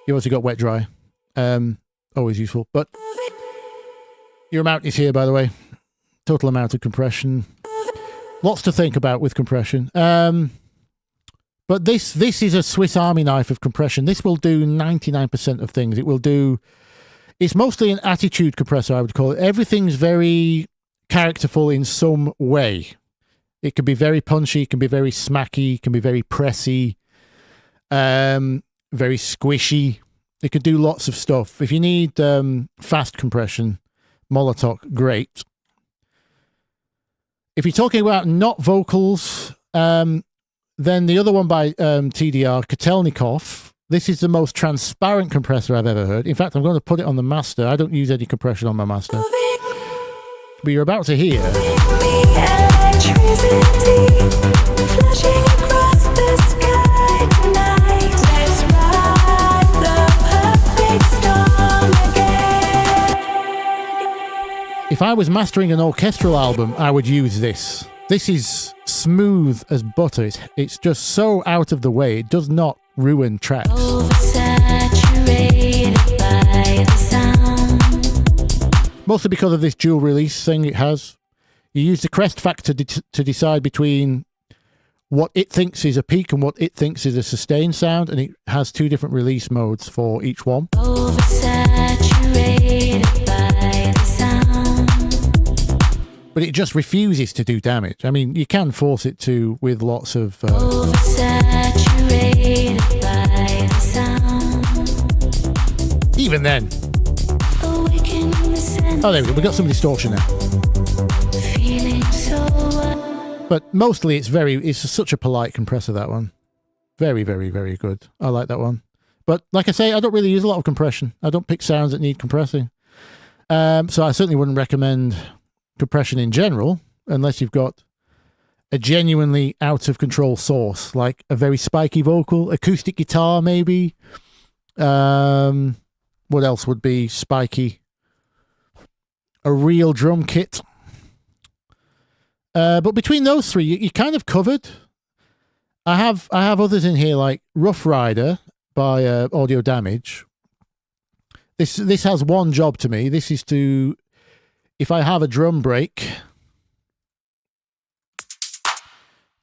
You also got wet dry. Always useful. But your amount is here, by the way. Total amount of compression. Lots to think about with compression. But this is a Swiss Army knife of compression. This will do 99% of things. It's mostly an attitude compressor, I would call it. Everything's very characterful in some way. It can be very punchy, it can be very smacky, it can be very pressy, very squishy. It could do lots of stuff. If you need fast compression, Molotov, great. If you're talking about not vocals, then the other one by TDR, Kotelnikov, this is the most transparent compressor I've ever heard. In fact, I'm going to put it on the master. I don't use any compression on my master. But you're about to hear. If I was mastering an orchestral album, I would use this. This is smooth as butter. It's just so out of the way. It does not ruin tracks. Mostly because of this dual release thing it has. You use the crest factor to decide between what it thinks is a peak and what it thinks is a sustained sound, and it has 2 different release modes for each one. But it just refuses to do damage. I mean, you can force it to with lots of... Even then. Oh, there we go. We've got some distortion now. But mostly it's such a polite compressor, that one. Very, very, very good. I like that one. But like I say, I don't really use a lot of compression. I don't pick sounds that need compressing. So I certainly wouldn't recommend compression in general, unless you've got a genuinely out of control source, like a very spiky vocal, acoustic guitar maybe. What else would be spiky? A real drum kit. But between those 3, you're kind of covered. I have others in here like Rough Rider by Audio Damage. This has one job to me. This is to, if I have a drum break,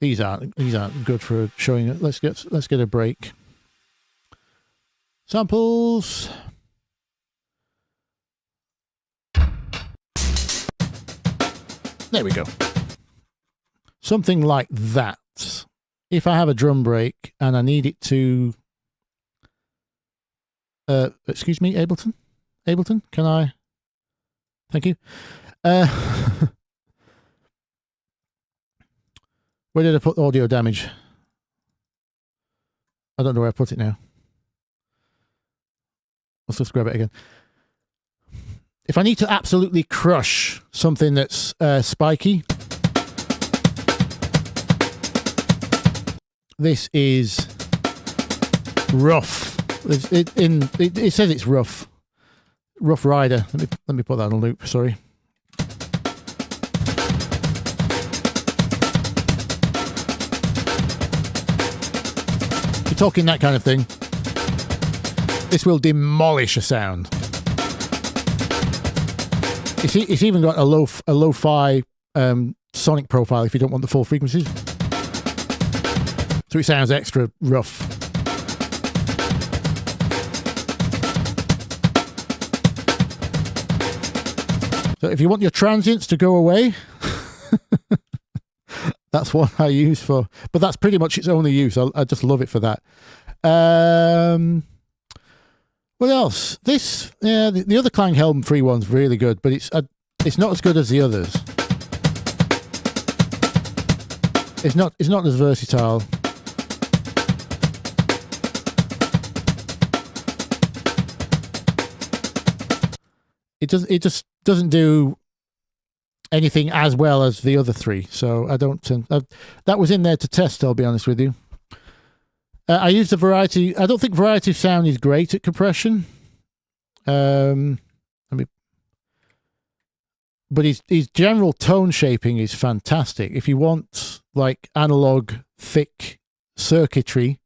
these aren't good for showing it. Let's get a break. Samples. There we go. Something like that. If I have a drum break and I need it to excuse me, Ableton, can I? Thank you. Where did I put Audio Damage? I don't know where I put it now. Let's just grab it again. if I need to absolutely crush something that's spiky, this is rough. It says it's rough. Rough Rider. Let me put that on a loop. Sorry. You're talking that kind of thing. This will demolish a sound. It's even got a lo-fi sonic profile if you don't want the full frequencies. So it sounds extra rough. So if you want your transients to go away, that's what I use for. But that's pretty much its only use. I just love it for that. What else? This, the other Klanghelm free one's really good, but it's not as good as the others. It's not as versatile. It just doesn't do anything as well as the other three. So I don't. That was in there to test. I'll be honest with you. I used the variety. I don't think variety sound is great at compression. But his general tone shaping is fantastic. If you want like analog thick circuitry,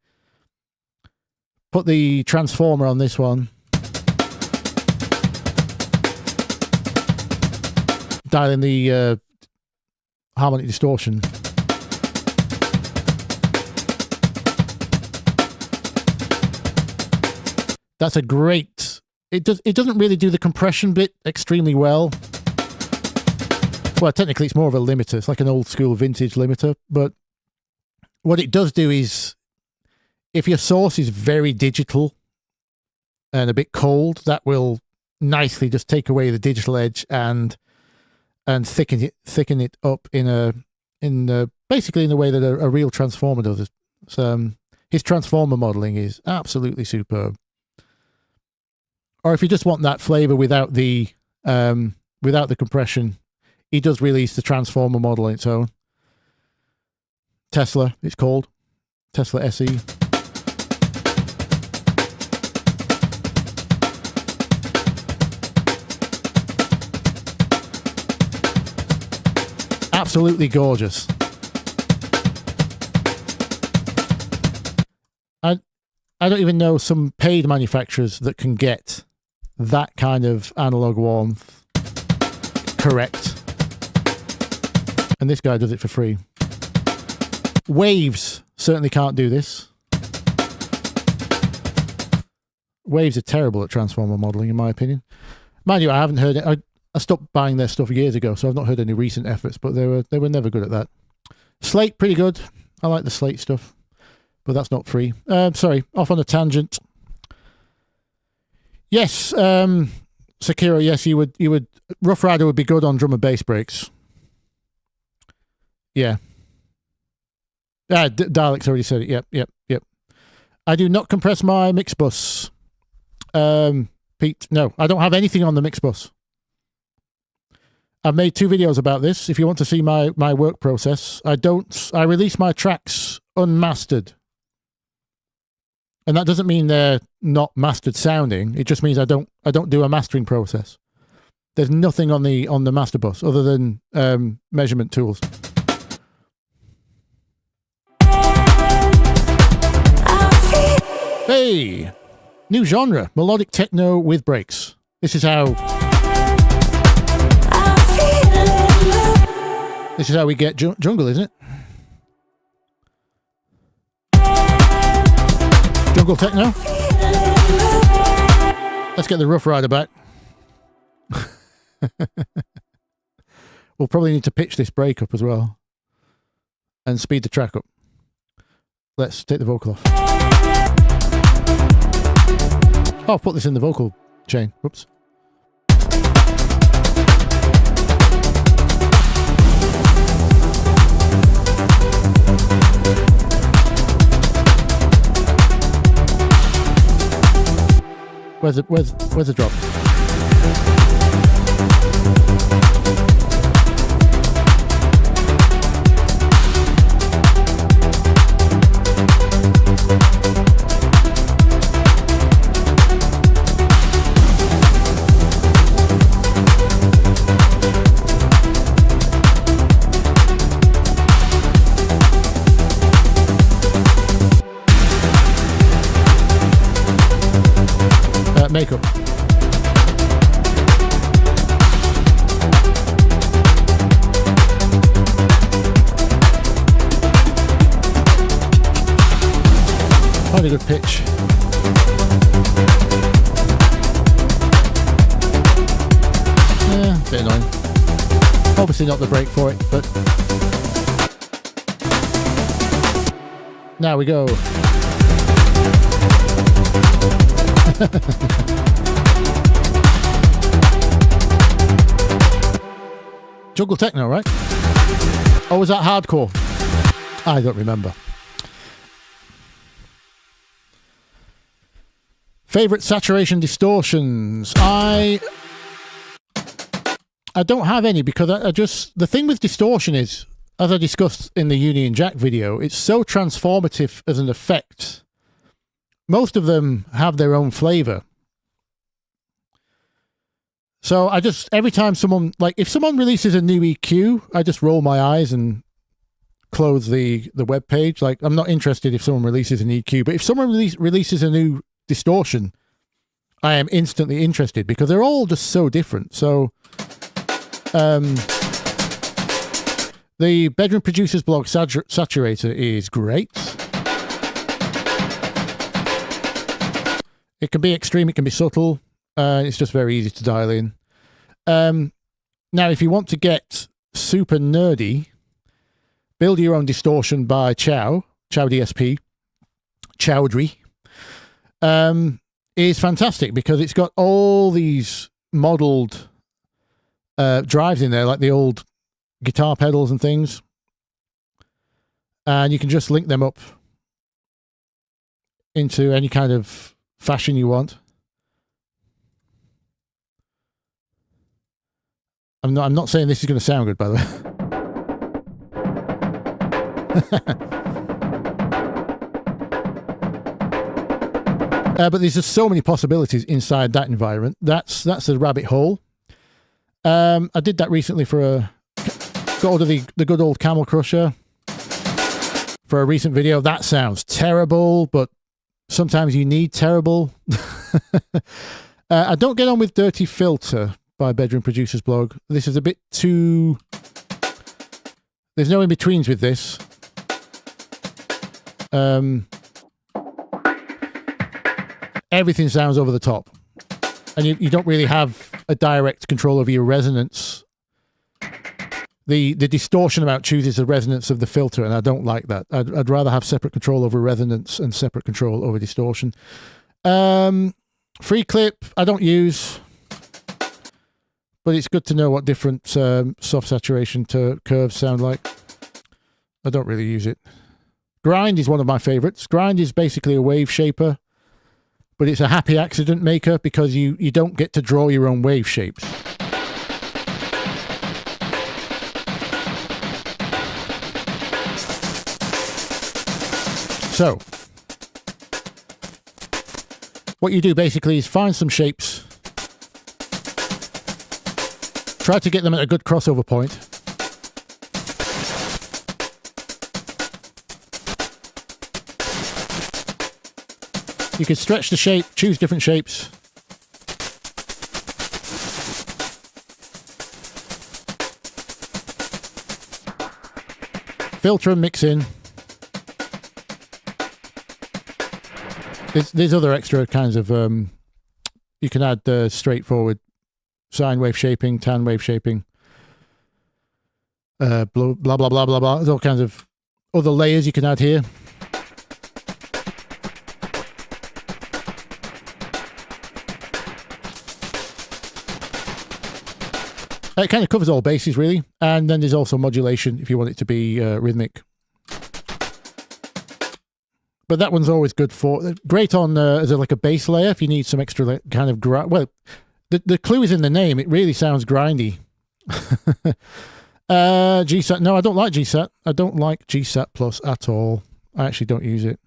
put the transformer on this one. Dial in the harmonic distortion. That's a great. It doesn't really do the compression bit extremely well. Well, technically, it's more of a limiter. It's like an old school vintage limiter. But what it does do is, if your source is very digital and a bit cold, that will nicely just take away the digital edge and thicken it up in basically in the way that a real transformer does. His transformer modeling is absolutely superb. Or if you just want that flavor without the compression, he does release the transformer model on its own. Tesla, it's called Tesla SE. Absolutely gorgeous. I don't even know some paid manufacturers that can get that kind of analog warmth correct. And this guy does it for free. Waves certainly can't do this. Waves are terrible at transformer modeling, in my opinion. Mind you, I haven't heard it. I stopped buying their stuff years ago, so I've not heard any recent efforts, but they were never good at that. Slate, pretty good. I like the Slate stuff, but that's not free. Sorry, off on a tangent. Yes, Sakira, yes, you would. Rough Rider would be good on drum and bass breaks. Yeah. Dalek's already said it. Yep. I do not compress my mix bus. Pete, no, I don't have anything on the mix bus. I've made 2 videos about this. If you want to see my work process, I release my tracks unmastered. And that doesn't mean they're not mastered sounding. It just means I don't do a mastering process. There's nothing on the master bus other than measurement tools. Hey, new genre, melodic techno with breaks. This is how we get jungle, isn't it? Jungle techno. Let's get the Rough Rider back. We'll probably need to pitch this break up as well and speed the track up. Let's take the vocal off. Oh, I've put this in the vocal chain. Whoops. Where's the drop? makeup. Quite a good pitch. Yeah, a bit annoying. Obviously not the break for it, but now we go. Jungle techno, right? Or was that hardcore? I don't remember. Favorite saturation distortions? I don't have any, because I just, the thing with distortion is, as I discussed in the Union Jack video, it's so transformative as an effect. Most of them have their own flavor. So I just, every time someone, like if someone releases a new EQ, I just roll my eyes and close the web page. Like, I'm not interested if someone releases an EQ, but if someone releases a new distortion, I am instantly interested, because they're all just so different. So the Bedroom Producers Blog Saturator is great. It can be extreme, it can be subtle. It's just very easy to dial in. Now, if you want to get super nerdy, Build Your Own Distortion by Chow DSP, Chowdhury, is fantastic, because it's got all these modeled drives in there, like the old guitar pedals and things. And you can just link them up into any kind of fashion you want. I'm not saying this is going to sound good, by the way. But there's just so many possibilities inside that environment. That's a rabbit hole. I did that recently for got hold of the good old Camel Crusher for a recent video. That sounds terrible, but sometimes you need terrible. I don't get on with Dirty Filter by Bedroom Producers Blog. This is a bit too... There's no in-betweens with this. Everything sounds over the top. And you don't really have a direct control over your resonance. The distortion amount chooses the resonance of the filter, and I don't like that. I'd rather have separate control over resonance and separate control over distortion. Free clip, I don't use, but it's good to know what different soft saturation curves sound like. I don't really use it. Grind is one of my favorites. Grind is basically a wave shaper, but it's a happy accident maker, because you don't get to draw your own wave shapes. So, what you do basically is find some shapes, try to get them at a good crossover point, you can stretch the shape, choose different shapes, filter and mix in. There's other extra kinds of, you can add straightforward sine wave shaping, tan wave shaping, blah, blah, blah, blah, blah, blah. There's all kinds of other layers you can add here. It kind of covers all bases, really. And then there's also modulation if you want it to be rhythmic. But that one's always good for, great on as like a bass layer if you need some extra kind of, well, the clue is in the name. It really sounds grindy. GSAT, no, I don't like GSAT. I don't like GSAT Plus at all. I actually don't use it.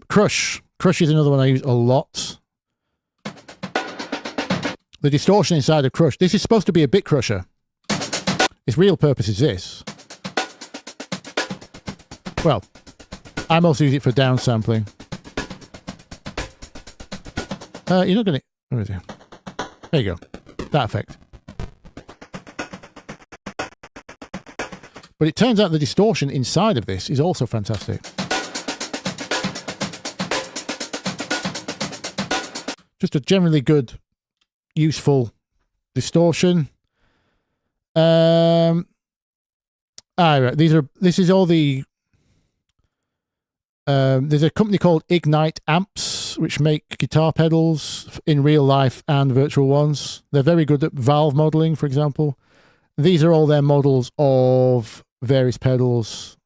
Crush is another one I use a lot. The distortion inside of Crush, this is supposed to be a bit crusher. Its real purpose is this. Well, I mostly use it for downsampling. You're not going to... Where is it? There you go. That effect. But it turns out the distortion inside of this is also fantastic. Just a generally good, useful distortion. Right. This is all the... there's a company called Ignite Amps, which make guitar pedals in real life and virtual ones. They're very good at valve modeling, for example. These are all their models of various pedals.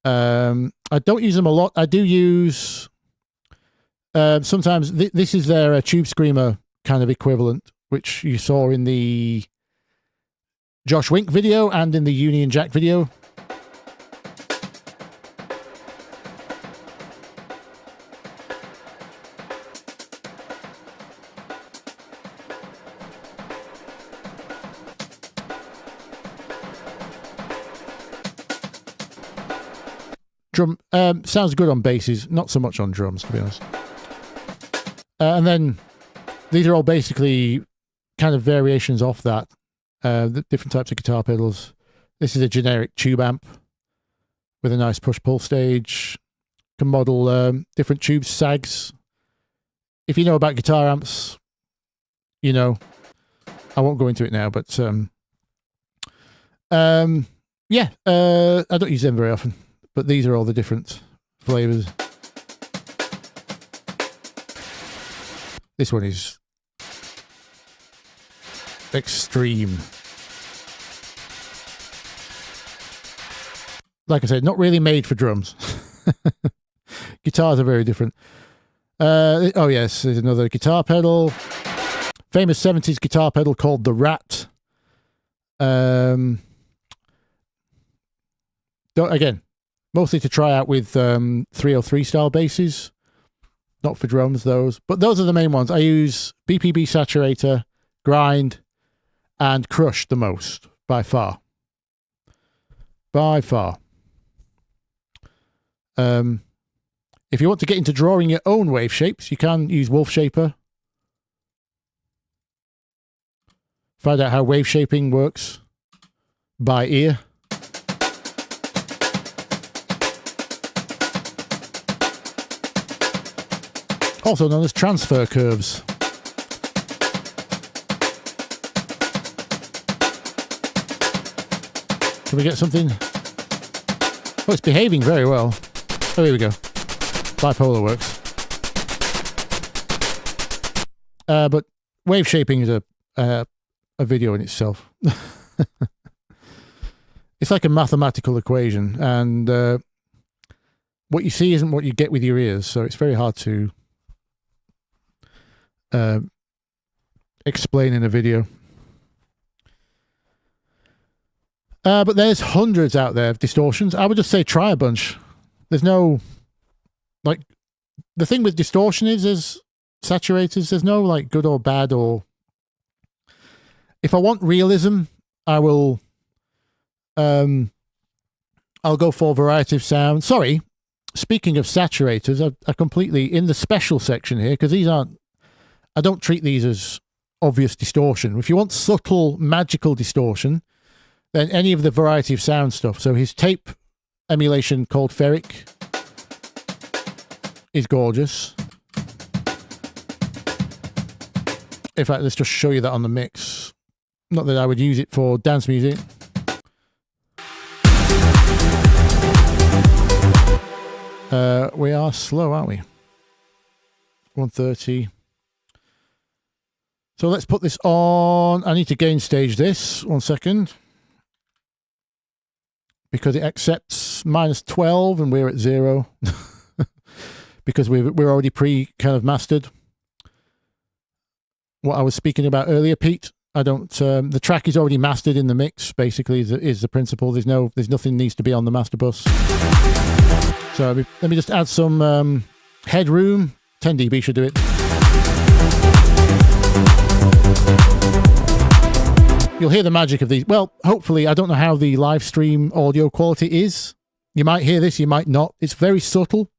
I don't use them a lot. I do use sometimes this is their Tube Screamer kind of equivalent, which you saw in the Josh Wink video and in the Union Jack video. Drum sounds good on basses, not so much on drums, to be honest. And then these are all basically kind of variations off that. The different types of guitar pedals. This is a generic tube amp with a nice push-pull stage. Can model different tube sags. If you know about guitar amps, you know. I won't go into it now, but yeah, I don't use them very often. But these are all the different flavors. This one is extreme. Like I said, not really made for drums. Guitars are very different. Oh yes, there's another guitar pedal. Famous 70s guitar pedal called the Rat. Again, mostly to try out with 303 style basses. Not for drums, those. But those are the main ones. I use BPB Saturator, Grind, and Crush the most, by far. By far. If you want to get into drawing your own wave shapes, you can use Wolf Shaper. Find out how wave shaping works by ear. Also known as transfer curves. Can we get something? Oh, it's behaving very well. Oh, here we go. Bipolar works. But wave shaping is a video in itself. It's like a mathematical equation, and what you see isn't what you get with your ears, so it's very hard to explain in a video. But there's hundreds out there of distortions. I would just say try a bunch. There's no, like, the thing with distortion is saturators, there's no like good or bad, or if I want realism, I will I'll go for variety of sound. Sorry, speaking of saturators, I completely in the special section here, because these aren't, I don't treat these as obvious distortion. If you want subtle magical distortion, then any of the variety of sound stuff. So his tape emulation called Ferric is gorgeous. In fact, let's just show you that on the mix. Not that I would use it for dance music. We are slow, aren't we? 130. So let's put this on. I need to gain stage this. 1 second. Because it accepts -12 and we're at 0. Because we're already kind of mastered. What I was speaking about earlier, Pete. I don't. The track is already mastered in the mix. Basically, is the principle. There's nothing needs to be on the master bus. So let me just add some headroom. 10 dB should do it. You'll hear the magic of these. Well, hopefully, I don't know how the live stream audio quality is. You might hear this, you might not. It's very subtle.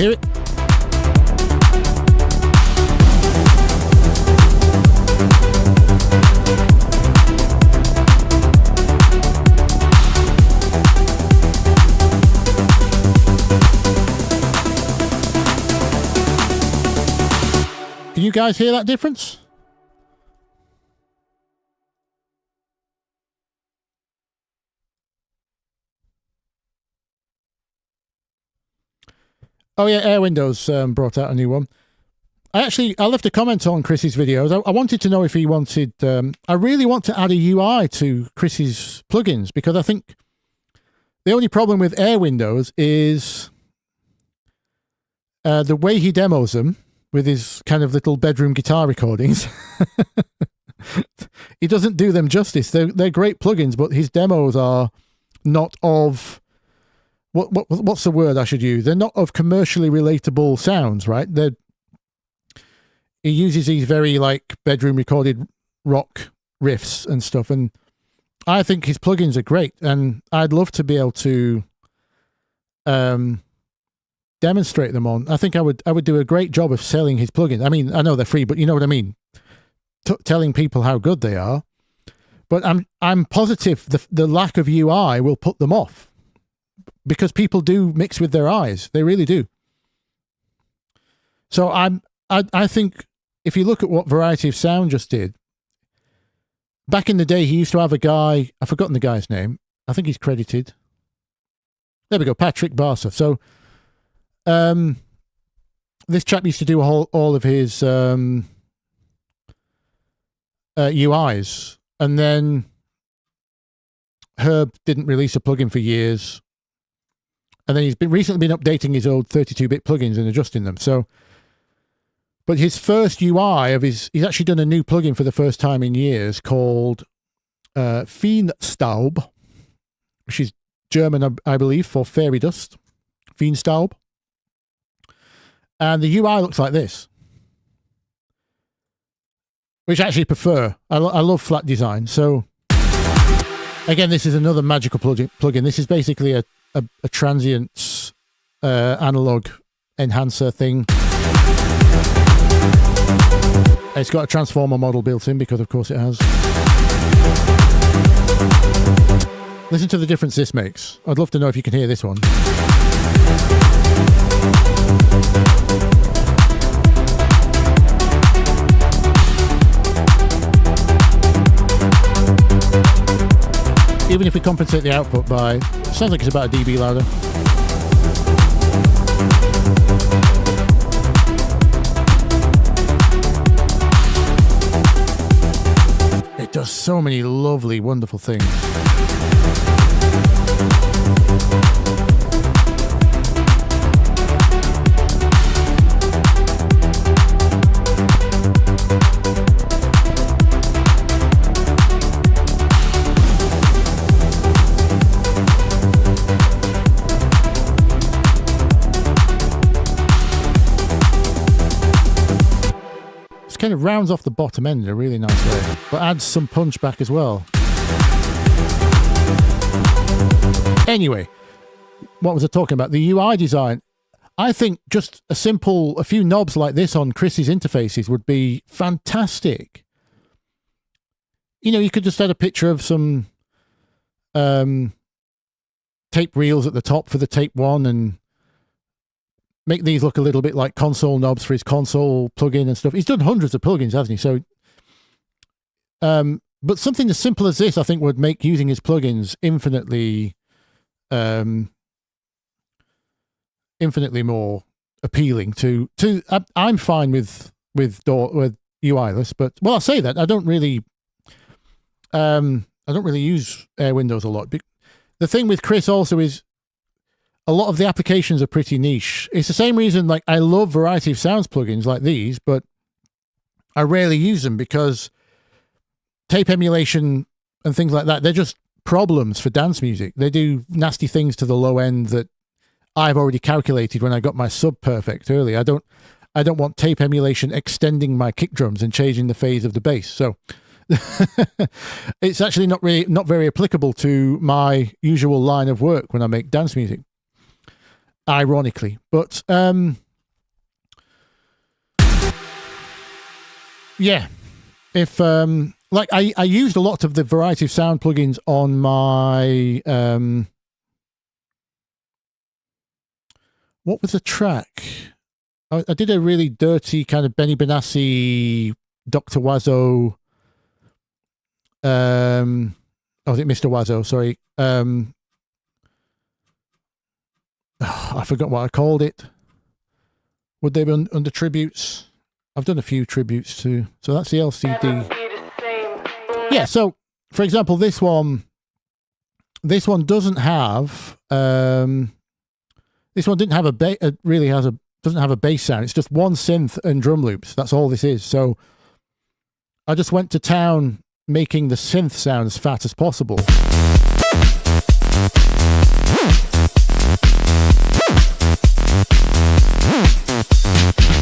hear it? Can you guys hear that difference? Oh yeah, Air Windows brought out a new one. I left a comment on Chris's videos. I wanted to know if he wanted... I really want to add a UI to Chris's plugins, because I think the only problem with Air Windows is the way he demos them with his kind of little bedroom guitar recordings. He doesn't do them justice. They're great plugins, but his demos are not of... What's the word I should use? They're not of commercially relatable sounds, right? He uses these very like bedroom recorded rock riffs and stuff, and I think his plugins are great, and I'd love to be able to demonstrate them on. I think I would do a great job of selling his plugins. I mean, I know they're free, but you know what I mean. Telling people how good they are. But I'm positive the lack of UI will put them off, because people do mix with their eyes. They really do. So I think if you look at what Variety of Sound just did, back in the day, he used to have a guy, I've forgotten the guy's name. I think he's credited. There we go, Patrick Barsa. So this chap used to do all of his UIs, and then Herb didn't release a plugin for years. And then he's recently been updating his old 32-bit plugins and adjusting them. But his first UI he's actually done a new plugin for the first time in years called Feenstaub, which is German, I believe, for fairy dust. Feenstaub. And the UI looks like this, which I actually prefer. I love flat design. So again, this is another magical plugin. This is basically a transient analog enhancer thing. It's got a transformer model built in, because of course it has. Listen to the difference this makes. I'd love to know if you can hear this one. Even if we compensate the output by... It sounds like it's about a dB louder. It does so many lovely, wonderful things. Kind of rounds off the bottom end in a really nice way, but adds some punch back as well. Anyway, what was I talking about? The UI design. I think just a few knobs like this on Chris's interfaces would be fantastic. You know, you could just add a picture of some tape reels at the top for the tape one, and make these look a little bit like console knobs for his console plugin and stuff. He's done hundreds of plugins, hasn't he? So, but something as simple as this, I think, would make using his plugins infinitely more appealing to. I'm fine with UI-less, but well, I say that I don't really use Air Windows a lot. The thing with Chris also is, a lot of the applications are pretty niche. It's the same reason, like, I love Variety of Sounds plugins like these, but I rarely use them because tape emulation and things like that, they're just problems for dance music. They do nasty things to the low end that I've already calculated when I got my sub perfect early. I don't want tape emulation extending my kick drums and changing the phase of the bass. So it's actually not very applicable to my usual line of work when I make dance music. ironically. But yeah, if like I used a lot of the variety of sound plugins on my what was the track? I did a really dirty kind of Benny Benassi, Dr. Wazzo. Oh, was it Mr. Wazzo? Sorry. I forgot what I called it. Would they be under tributes? I've done a few tributes too. So that's the LCD. Yeah, so for example, this one doesn't have this one didn't have a bass. It really doesn't have a bass sound. It's just one synth and drum loops. That's all this is. So I just went to town making the synth sound as fat as possible.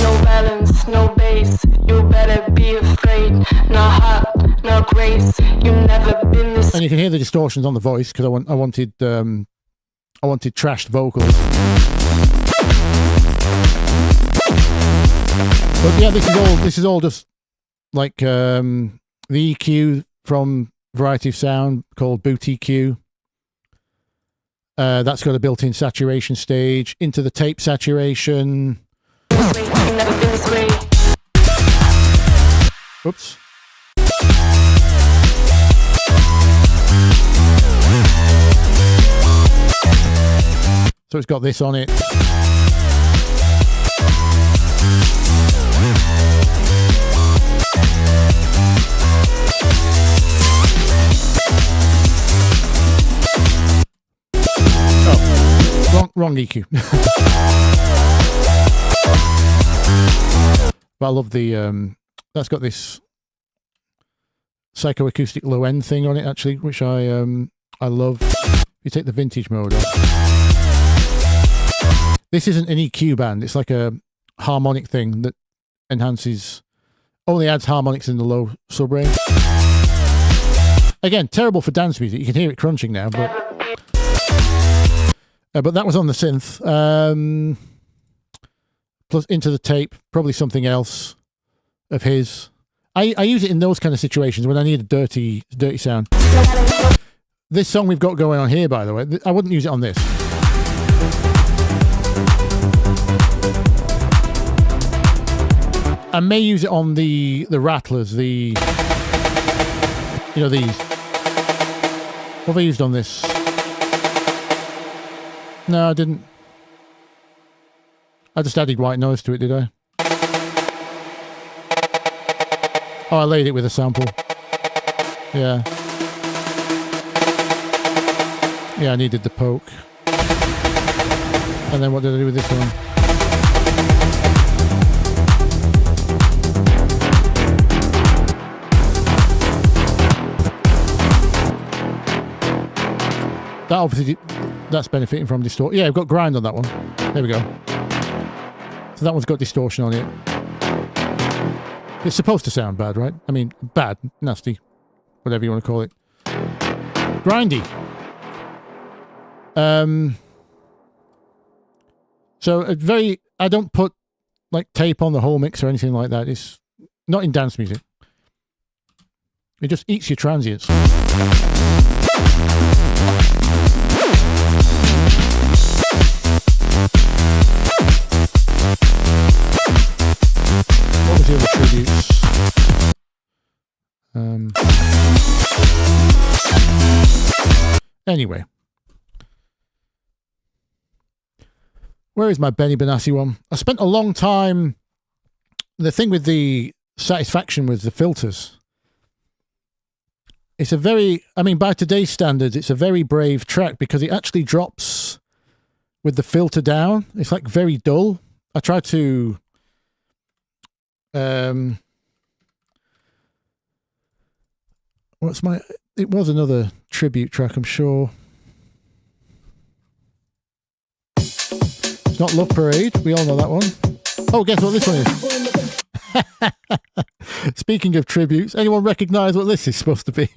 No balance, no bass, you better be afraid. No heart, no grace, you never been this. And you can hear the distortions on the voice because I wanted trashed vocals. But yeah, this is all just like the EQ from Variety of Sound called Boot EQ. That's got a built-in saturation stage into the tape saturation. Oops. So it's got this on it. Oh, wrong EQ. But I love the that's got this psychoacoustic low end thing on it actually, which I love. You take the vintage mode off. This isn't an EQ band, it's like a harmonic thing that only adds harmonics in the low sub range. Again, terrible for dance music. You can hear it crunching now, but that was on the synth. Plus into the tape, probably something else of his. I use it in those kind of situations when I need a dirty sound. This song we've got going on here, by the way, I wouldn't use it on this. I may use it on the rattlers, these. What have I used on this? No, I didn't. I just added white noise to it, did I? Oh, I laid it with a sample. Yeah. Yeah, I needed the poke. And then what did I do with this one? That obviously, that's benefiting from distortion. Yeah, I've got grind on that one. There we go. So that one's got distortion on it. It's supposed to sound bad, right? I mean, bad, nasty, whatever you want to call it. Grindy. So I don't put like tape on the whole mix or anything like that. It's not in dance music. It just eats your transients. What was the other tributes? Anyway. Where is my Benny Benassi one? I spent a long time. The thing with the satisfaction with the filters. It's by today's standards, it's a very brave track because it actually drops with the filter down. It's like very dull. I tried to it was another tribute track, I'm sure. It's not Love Parade. We all know that one. Oh, guess what this one is? Speaking of tributes, anyone recognise what this is supposed to be?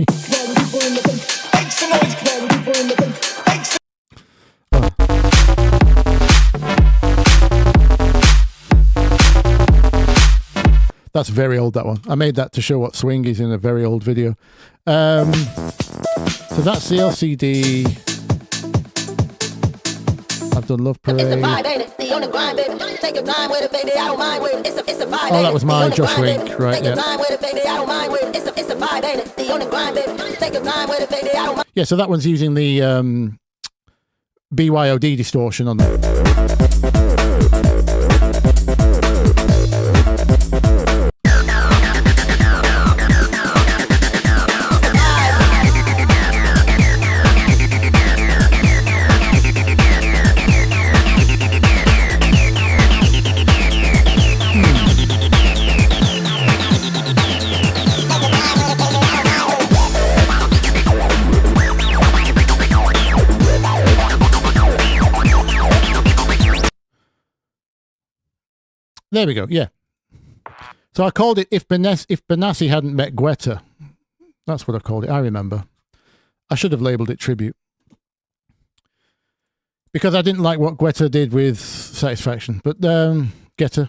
That's very old, that one. I made that to show what swing is in a very old video. So that's the LCD. I've done Love Parade. Oh, that was my Josh Wink, right? Yeah. Yeah, so that one's using the BYOD distortion on there. There we go, yeah. So I called it If Benassi Hadn't Met Guetta. That's what I called it, I remember. I should have labelled it Tribute. Because I didn't like what Guetta did with Satisfaction. But, Guetta.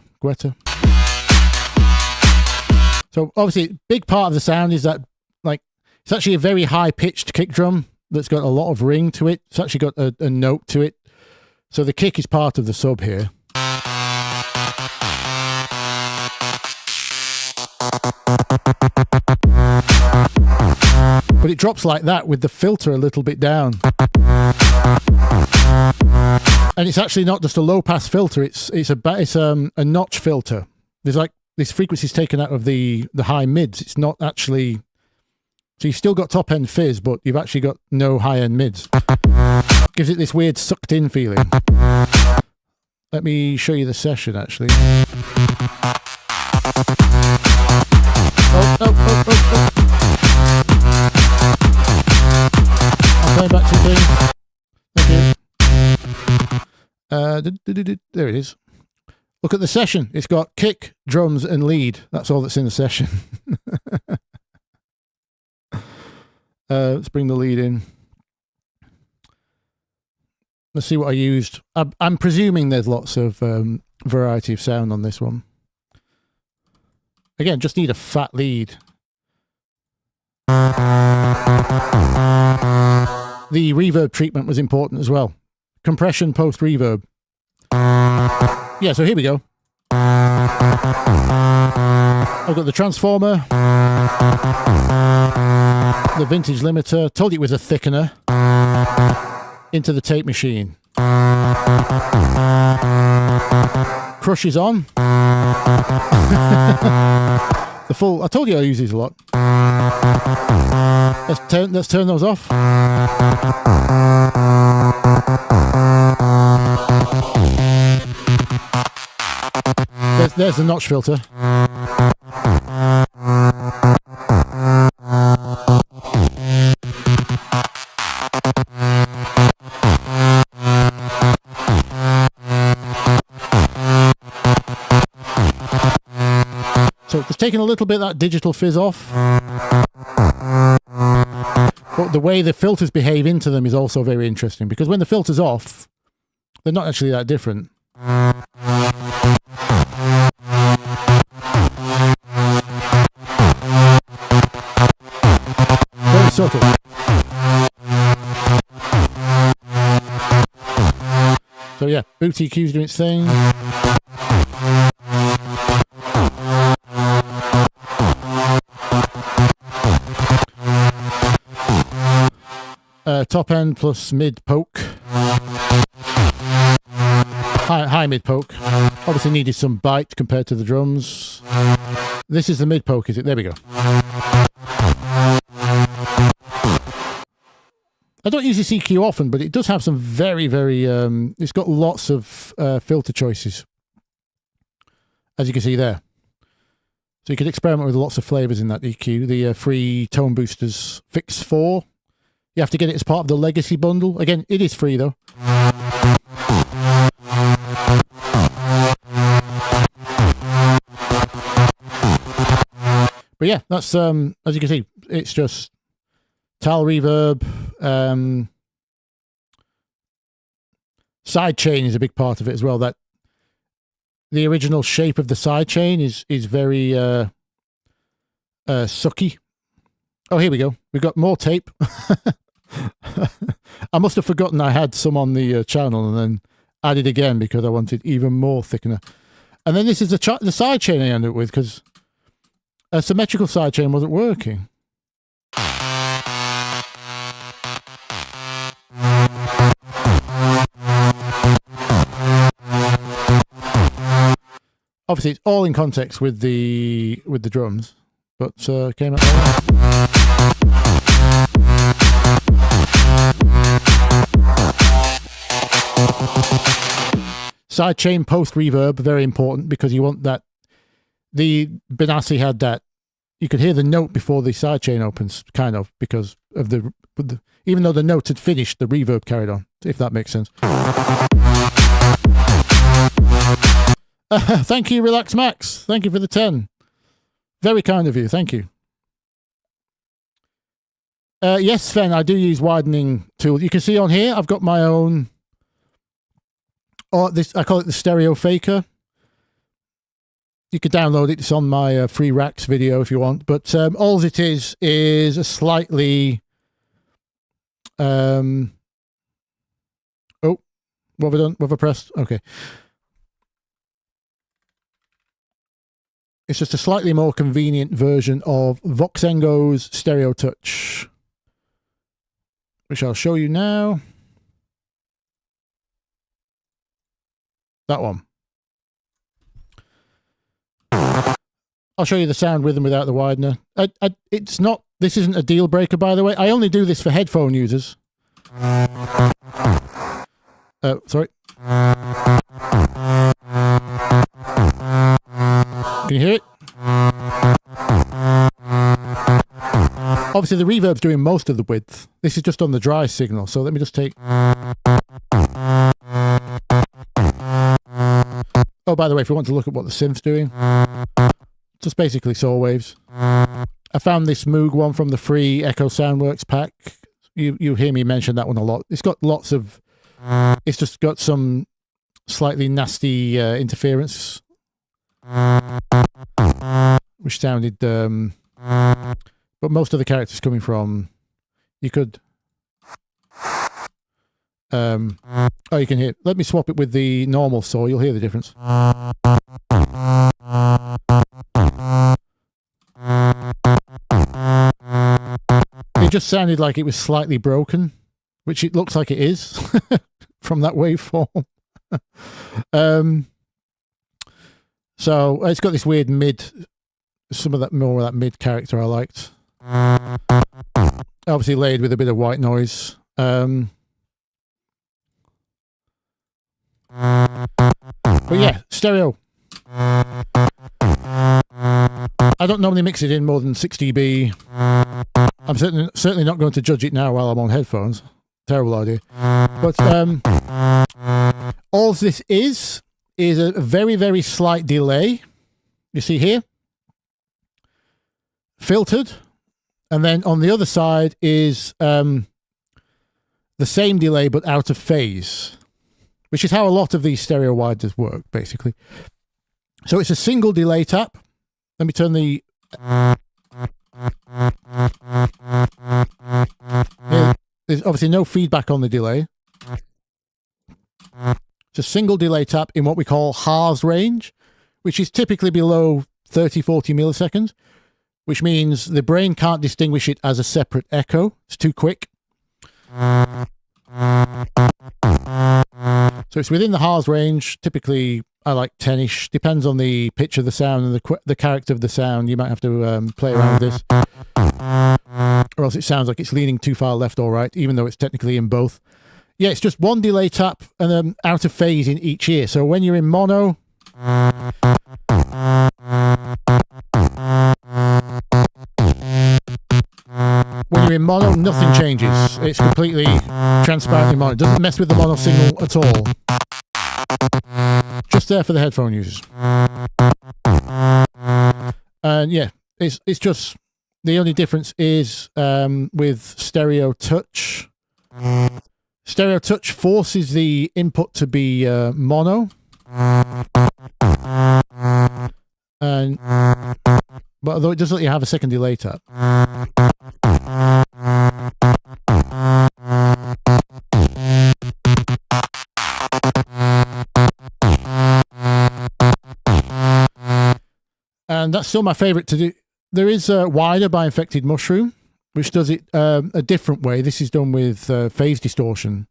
So, obviously, big part of the sound is that, like, it's actually a very high-pitched kick drum that's got a lot of ring to it. It's actually got a note to it. So the kick is part of the sub here. But it drops like that with the filter a little bit down. And it's actually not just a low pass filter, it's a notch filter. There's like this frequency is taken out of the high mids. It's not actually, so you've still got top end fizz, but you've actually got no high end mids. Gives it this weird sucked in feeling. Let me show you the session actually. Oh. I'm going back to the thing. Thank you. There it is. Look at the session. It's got kick, drums, and lead. That's all that's in the session. Let's bring the lead in. Let's see what I used. I'm presuming there's lots of variety of sound on this one. Again, just need a fat lead. The reverb treatment was important as well. Compression post reverb. Yeah, so here we go. I've got the transformer, the vintage limiter. Told you it was a thickener. Into the tape machine. Crush is on. The full. I told you I use these a lot. Let's turn those off. There's the notch filter. So just taking a little bit of that digital fizz off. But the way the filters behave into them is also very interesting, because when the filter's off, they're not actually that different. Very subtle. So yeah, boot EQ's doing its thing. Top end plus mid poke. High mid poke. Obviously needed some bite compared to the drums. This is the mid poke, is it? There we go. I don't use this EQ often, but it does have some very, very... it's got lots of filter choices, as you can see there. So you could experiment with lots of flavors in that EQ. The free tone boosters Fix 4. You have to get it as part of the Legacy bundle. Again, it is free though. But yeah, that's as you can see, it's just tal reverb. Sidechain is a big part of it as well. That the original shape of the sidechain is very sucky. Oh, here we go. We've got more tape. I must have forgotten I had some on the channel and then added again because I wanted even more thickener. And then this is the sidechain I ended up with because a symmetrical sidechain wasn't working. Obviously, it's all in context with the drums, but came out like that. Sidechain post reverb, very important because you want that. The Benassi had that. You could hear the note before the sidechain opens, kind of, because of the even though the note had finished, the reverb carried on. If that makes sense. Thank you, Relax Max. Thank you for the 10. Very kind of you. Thank you. Yes, Sven, I do use widening tools. You can see on here, I've got my own. This I call it the stereo faker. You could download it. It's on my free racks video if you want. But all it is a slightly. Oh, what have I done? What have I pressed? Okay. It's just a slightly more convenient version of Voxengo's Stereo Touch, which I'll show you now. That one. I'll show you the sound with and without the widener. It's not. This isn't a deal breaker, by the way. I only do this for headphone users. Sorry. Can you hear it? Obviously, the reverb's doing most of the width. This is just on the dry signal. So let me just take. Oh, by the way, if you want to look at what the synth's doing, just basically saw waves. I found this Moog one from the free Echo Soundworks pack. You hear me mention that one a lot. It's got lots of. It's just got some slightly nasty interference, which sounded. But most of the characters coming from. You could. Oh, you can hear. Let me swap it with the normal saw. You'll hear the difference. It just sounded like it was slightly broken, which it looks like it is from that waveform. So it's got this weird mid, some of that more of that mid character I liked. Obviously layered with a bit of white noise. But yeah, stereo. I don't normally mix it in more than 6 dB. I'm certainly not going to judge it now while I'm on headphones. Terrible idea. But all this is a very, very slight delay. You see here? Filtered. And then on the other side is the same delay but out of phase, which is how a lot of these stereo widers work, basically. So it's a single delay tap. Let me turn the... There's obviously no feedback on the delay. It's a single delay tap in what we call Haas range, which is typically below 30, 40 milliseconds, which means the brain can't distinguish it as a separate echo. It's too quick. So it's within the Haas range. Typically, I like 10-ish. Depends on the pitch of the sound and the character of the sound. You might have to play around with this. Or else it sounds like it's leaning too far left or right, even though it's technically in both. Yeah, it's just one delay tap and then out of phase in each ear. So when you're in mono... When you're in mono, nothing changes. It's completely transparent in mono. It doesn't mess with the mono signal at all. Just there for the headphone users. And yeah, it's just the only difference is with Stereo Touch. Stereo Touch forces the input to be mono. And but although it does let you have a second delay tap. And that's still my favorite to do. There is Wider by Infected Mushroom, which does it a different way. This is done with phase distortion.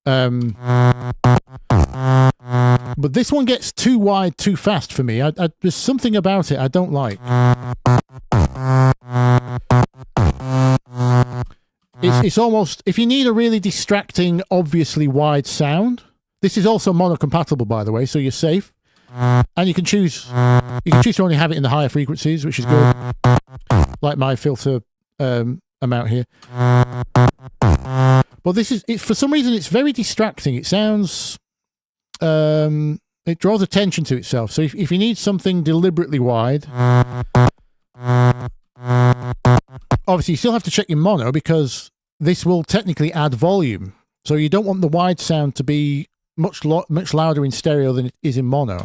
But this one gets too wide too fast for me. There's something about it I don't like. It's almost, if you need a really distracting, obviously wide sound, this is also mono compatible, by the way, so you're safe. And you can choose to only have it in the higher frequencies, which is good, like my filter amount here. But this is, for some reason, it's very distracting. It sounds, it draws attention to itself. So if you need something deliberately wide, obviously you still have to check your mono, because this will technically add volume. So you don't want the wide sound to be much louder in stereo than it is in mono.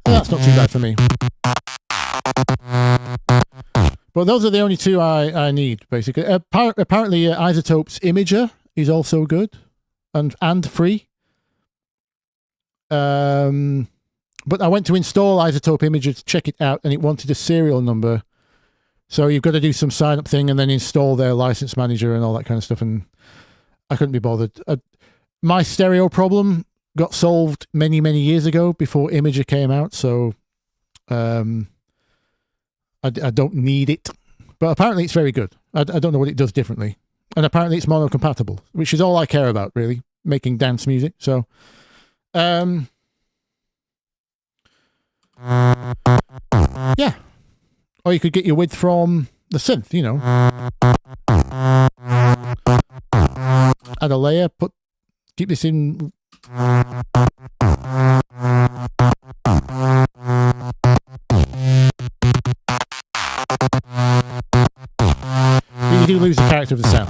That's not too bad for me. But those are the only two I need, basically. Apparently, Isotope's Imager is also good and free. But I went to install Isotope Imager to check it out, and it wanted a serial number. So you've got to do some sign-up thing and then install their license manager and all that kind of stuff, and I couldn't be bothered. My stereo problem got solved many, many years ago before Imager came out, so I don't need it. But apparently it's very good. I don't know what it does differently. And apparently it's mono-compatible, which is all I care about, really, making dance music. So, yeah. Or you could get your width from the synth, you know. Add a layer, keep this in. You do lose the character of the sound.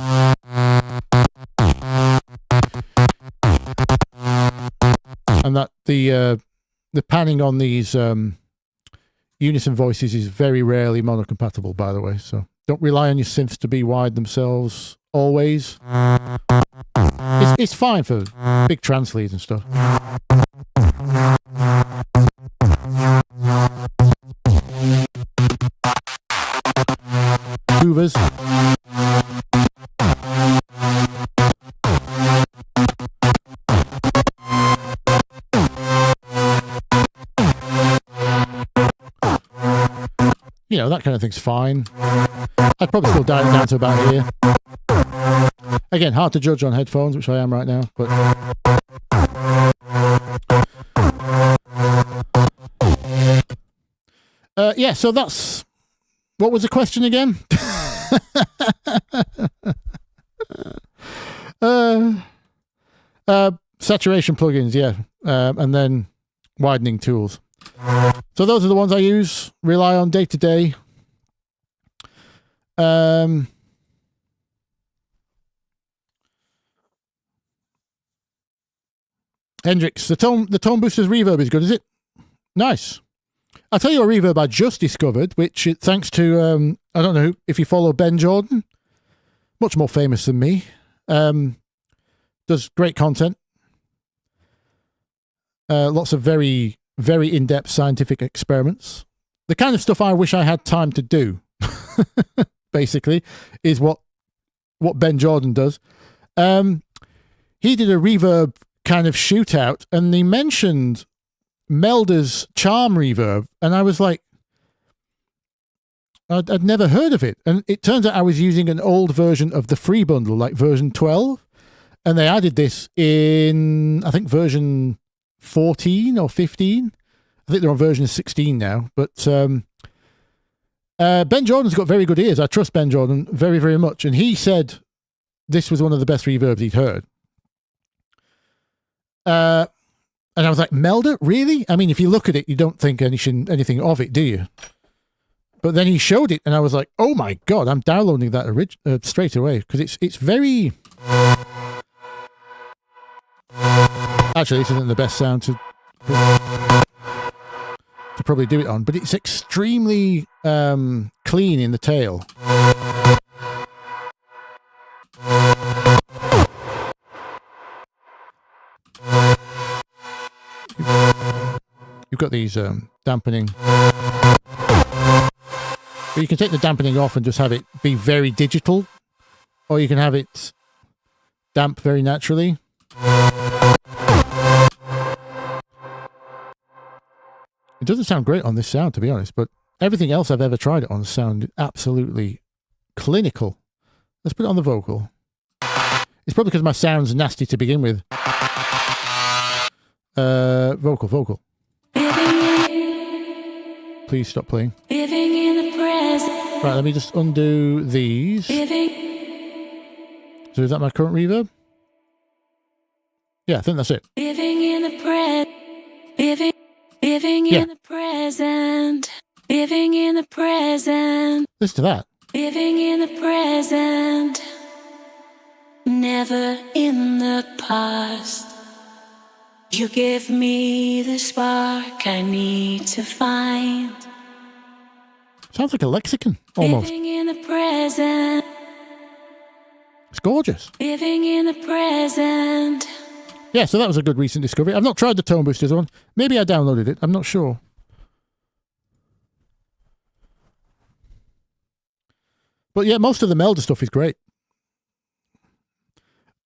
And that the panning on these unison voices is very rarely mono-compatible, by the way, so don't rely on your synths to be wide themselves always. It's fine for big trance leads and stuff. Hoovers. You know, that kind of thing's fine. I'd probably still dial it down to about here. Again, hard to judge on headphones, which I am right now, but yeah, so that's, what was the question again? Saturation plugins, yeah, and then widening tools. So those are the ones I use, rely on day to day. Hendrix, the tone booster's reverb is good, is it? Nice. I'll tell you a reverb I just discovered, which thanks to, I don't know if you follow Ben Jordan, much more famous than me, does great content. Lots of very, very in-depth scientific experiments. The kind of stuff I wish I had time to do, basically, is what Ben Jordan does. He did a reverb kind of shootout, and he mentioned Melder's Charm reverb, and I was like, I'd never heard of it. And it turns out I was using an old version of the free bundle, like version 12, and they added this in, I think, version 14 or 15. I think they're on version 16 now, but Ben Jordan's got very good ears. I trust Ben Jordan very, very much, and he said this was one of the best reverbs he'd heard. And I was like, Melder? Really? I mean, if you look at it, you don't think anything of it, do you? But then he showed it, and I was like, oh my God, I'm downloading that straight away, because it's very... Actually, this isn't the best sound to probably do it on, but it's extremely clean in the tail. You've got these dampening. But you can take the dampening off and just have it be very digital, or you can have it damp very naturally. It doesn't sound great on this sound, to be honest, but everything else I've ever tried it on sounded absolutely clinical. Let's put it on the vocal. It's probably because my sound's nasty to begin with. Vocal. Please stop playing. Right, let me just undo these. So is that my current reverb? Yeah, I think that's it. Living in the present. Living in the present. Listen to that. Living in the present. Never in the past. You give me the spark I need to find. Sounds like a lexicon, almost. Living in the present. It's gorgeous. Living in the present. Yeah, so that was a good recent discovery. I've not tried the Tone Boosters one. Maybe I downloaded it. I'm not sure. But yeah, most of the Melda stuff is great.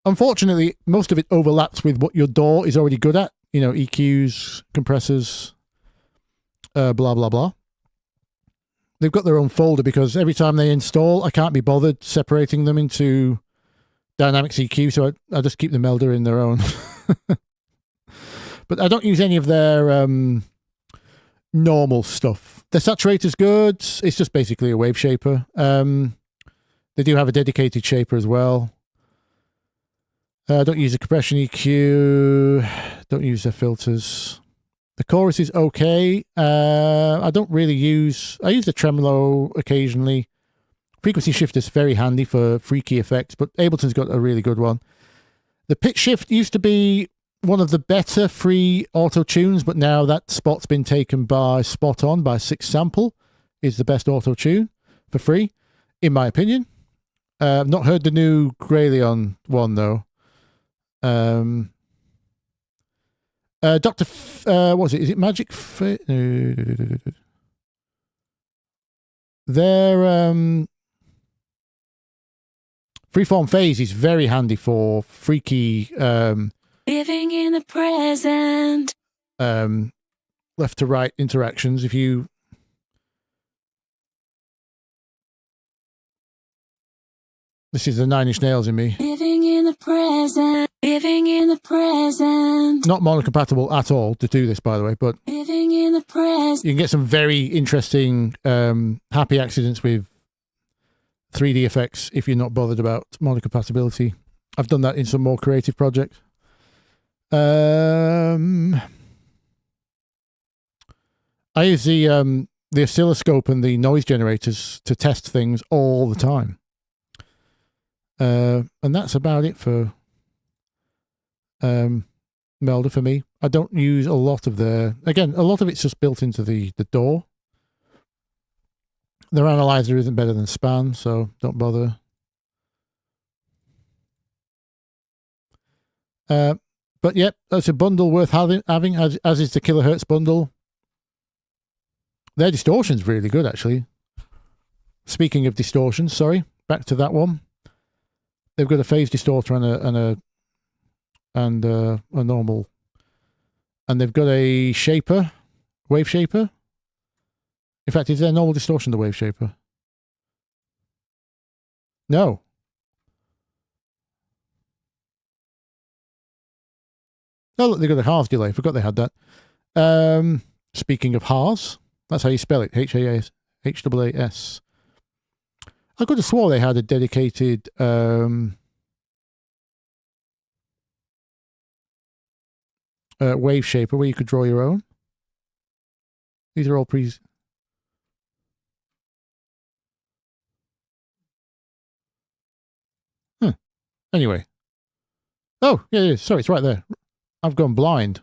Unfortunately, most of it overlaps with what your DAW is already good at. You know, EQs, compressors, blah, blah, blah. They've got their own folder because every time they install, I can't be bothered separating them into Dynamics EQ, so I just keep the Melda in their own. But I don't use any of their normal stuff. The saturator's good. It's just basically a wave shaper. They do have a dedicated shaper as well. I don't use a compression EQ. Don't use their filters. The chorus is okay. I don't really use... I use the tremolo occasionally. Frequency shifter's very handy for freaky effects, but Ableton's got a really good one. The pitch shift used to be one of the better free auto tunes, but now that spot's been taken by Spot On by 6 Sample. Is the best auto tune for free, in my opinion. I've not heard the new Grayleon one though. Dr. What was it? Is it Magic Fit? No. Their Freeform Phase is very handy for freaky Living in the present. Left to right interactions. If you this is the Nine Inch Nails in me. Living in the present. Living in the present. Not monocompatible at all to do this, by the way, but Living in the present. you can get some very interesting happy accidents with 3D effects if you're not bothered about monocompatibility. I've done that in some more creative projects. I use the oscilloscope and the noise generators to test things all the time. And that's about it for Melda for me. I don't use a lot of a lot of it's just built into the DAW. Their analyzer isn't better than Span, so don't bother. But yep, that's a bundle worth having as is the Kilohertz bundle. Their distortion's really good, actually. Speaking of distortion, sorry, back to that one. They've got a phase distorter and a normal, and they've got a shaper, wave shaper. In fact, is their normal distortion the wave shaper? No. Oh, look, they've got a Haas delay. Forgot they had that. Speaking of Haas, that's how you spell it. H-A-S, H-A-A-S. I could have swore they had a dedicated wave shaper where you could draw your own. These are all Anyway. Oh, yeah, sorry, it's right there. I've gone blind.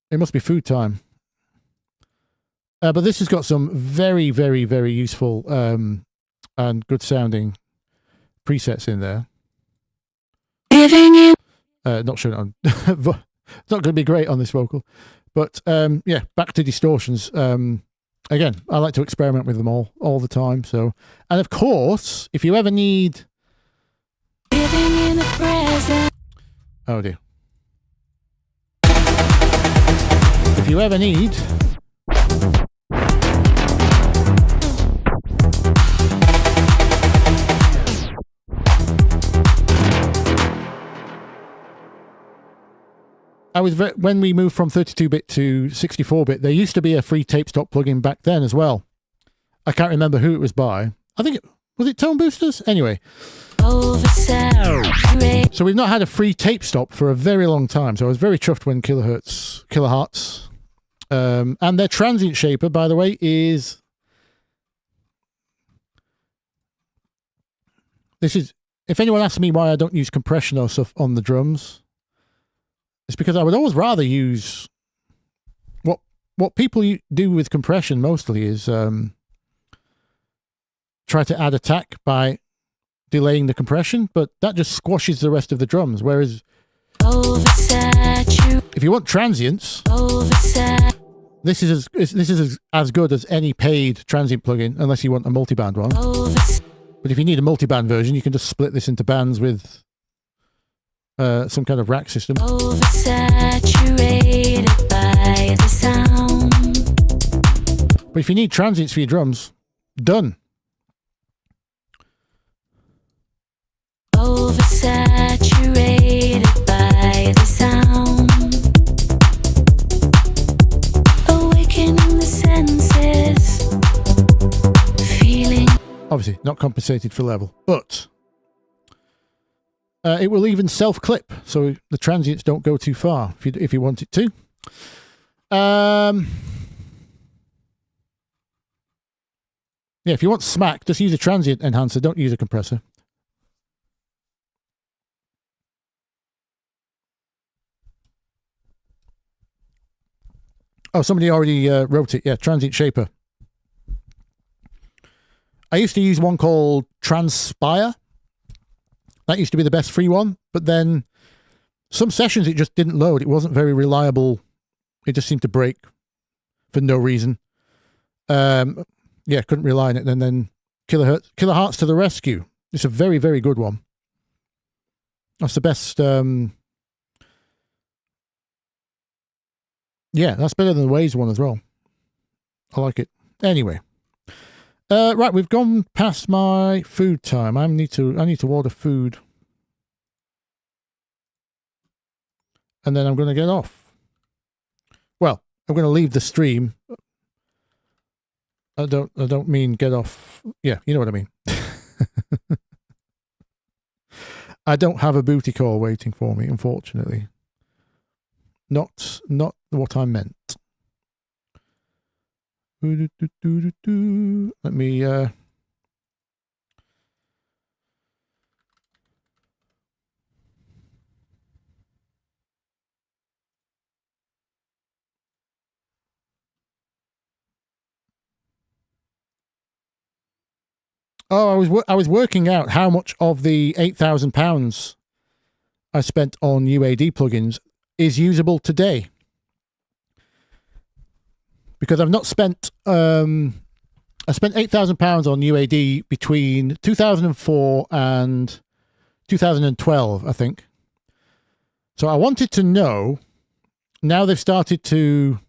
It must be food time. But this has got some very, very, very useful and good sounding presets in there. Not sure on. It's not going to be great on this vocal. But yeah, back to distortions. Again, I like to experiment with them all the time. So, and of course, if you ever need... Oh dear. If you ever need... when we moved from 32-bit to 64-bit, there used to be a free tape stop plugin back then as well. I can't remember who it was by. I think was it Tone Boosters? Anyway. So we've not had a free tape stop for a very long time. So I was very chuffed when Kilohertz, and their transient shaper, by the way, is... This is... If anyone asks me why I don't use compression or stuff on the drums... It's because I would always rather use what people do with compression mostly is try to add attack by delaying the compression, but that just squashes the rest of the drums. Whereas if you want transients, this is as good as any paid transient plugin, unless you want a multiband one. But if you need a multiband version, you can just split this into bands with some kind of rack system. Oversaturated by the sound. But if you need transients for your drums, done. Oversaturated by the sound. Awakening the senses. Feeling. Obviously, not compensated for level, but it will even self-clip, so the transients don't go too far if you want it to. Yeah, if you want smack, just use a transient enhancer. Don't use a compressor. Oh, somebody already wrote it. Yeah, transient shaper. I used to use one called Transpire. That used to be the best free one, but then some sessions it just didn't load. It wasn't very reliable. It just seemed to break for no reason. Yeah, couldn't rely on it. And then Kilohertz to the rescue. It's a very, very good one. That's the best. Yeah, that's better than the Waves one as well. I like it. Anyway. Right, we've gone past my food time. I need to order food. And then I'm going to get off. Well, I'm going to leave the stream. I don't mean get off. Yeah, you know what I mean. I don't have a booty call waiting for me, unfortunately. Not what I meant. Let me Oh, I was working out how much of the £8,000 I spent on UAD plugins is usable today. Because I've not spent, I spent £8,000 on UAD between 2004 and 2012, I think. So I wanted to know, now they've started to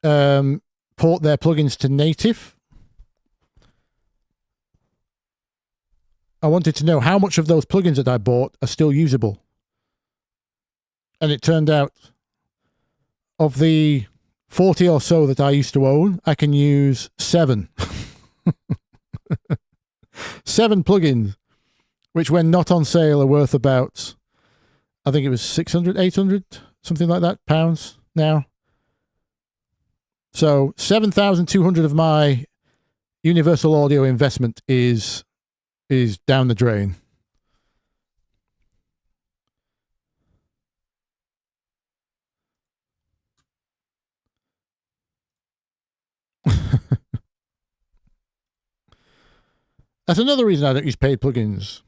port their plugins to native. I wanted to know how much of those plugins that I bought are still usable. And it turned out, of the 40 or so that I used to own, I can use 7. 7 plugins, which when not on sale are worth about, I think it was 600, 800, something like that, pounds now. So 7,200 of my Universal Audio investment is down the drain. That's another reason I don't use paid plugins.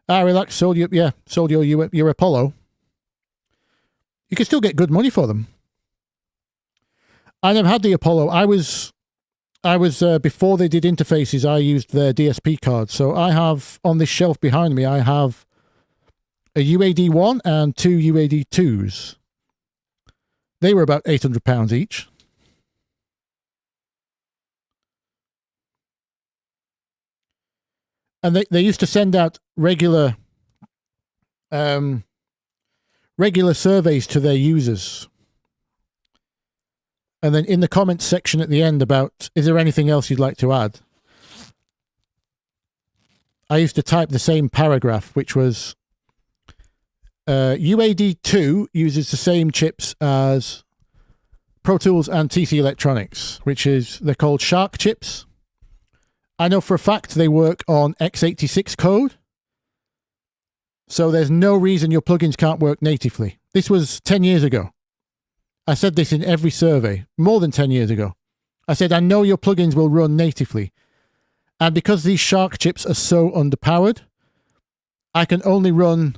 Relax, sold your Apollo. You can still get good money for them. I never had the Apollo. I was before they did interfaces, I used their DSP card. So I have, on this shelf behind me, I have a UAD1 and two UAD2s. They were about £800 each. And they used to send out regular surveys to their users. And then in the comments section at the end about, is there anything else you'd like to add? I used to type the same paragraph, which was, UAD2 uses the same chips as Pro Tools and TC Electronics, which is, they're called Shark chips. I know for a fact they work on x86 code. So there's no reason your plugins can't work natively. This was 10 years ago. I said this in every survey, more than 10 years ago. I said, I know your plugins will run natively. And because these Shark chips are so underpowered, I can only run,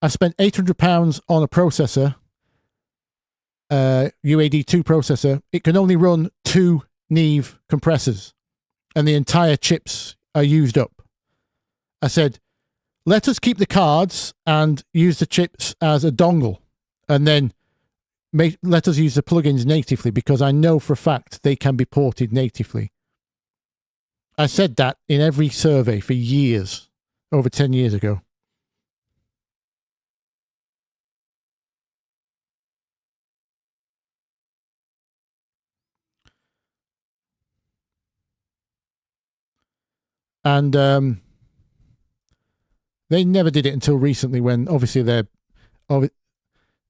I spent £800 on a processor, UAD2 processor. It can only run 2 Neve compressors, and the entire chips are used up. I said, let us keep the cards and use the chips as a dongle, and then let us use the plugins natively, because I know for a fact they can be ported natively. I said that in every survey for years, over 10 years ago. And they never did it until recently, when obviously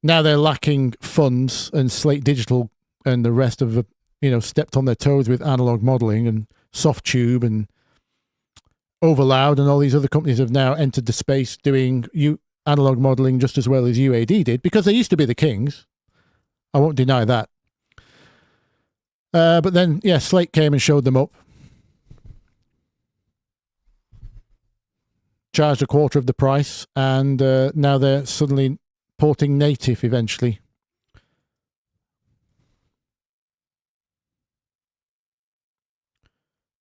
now they're lacking funds, and Slate Digital and the rest of the, stepped on their toes with analog modeling, and Softube and Overloud and all these other companies have now entered the space doing analog modeling just as well as UAD did, because they used to be the kings. I won't deny that. But then, yeah, Slate came and showed them up. Charged a quarter of the price, and now they're suddenly porting native eventually.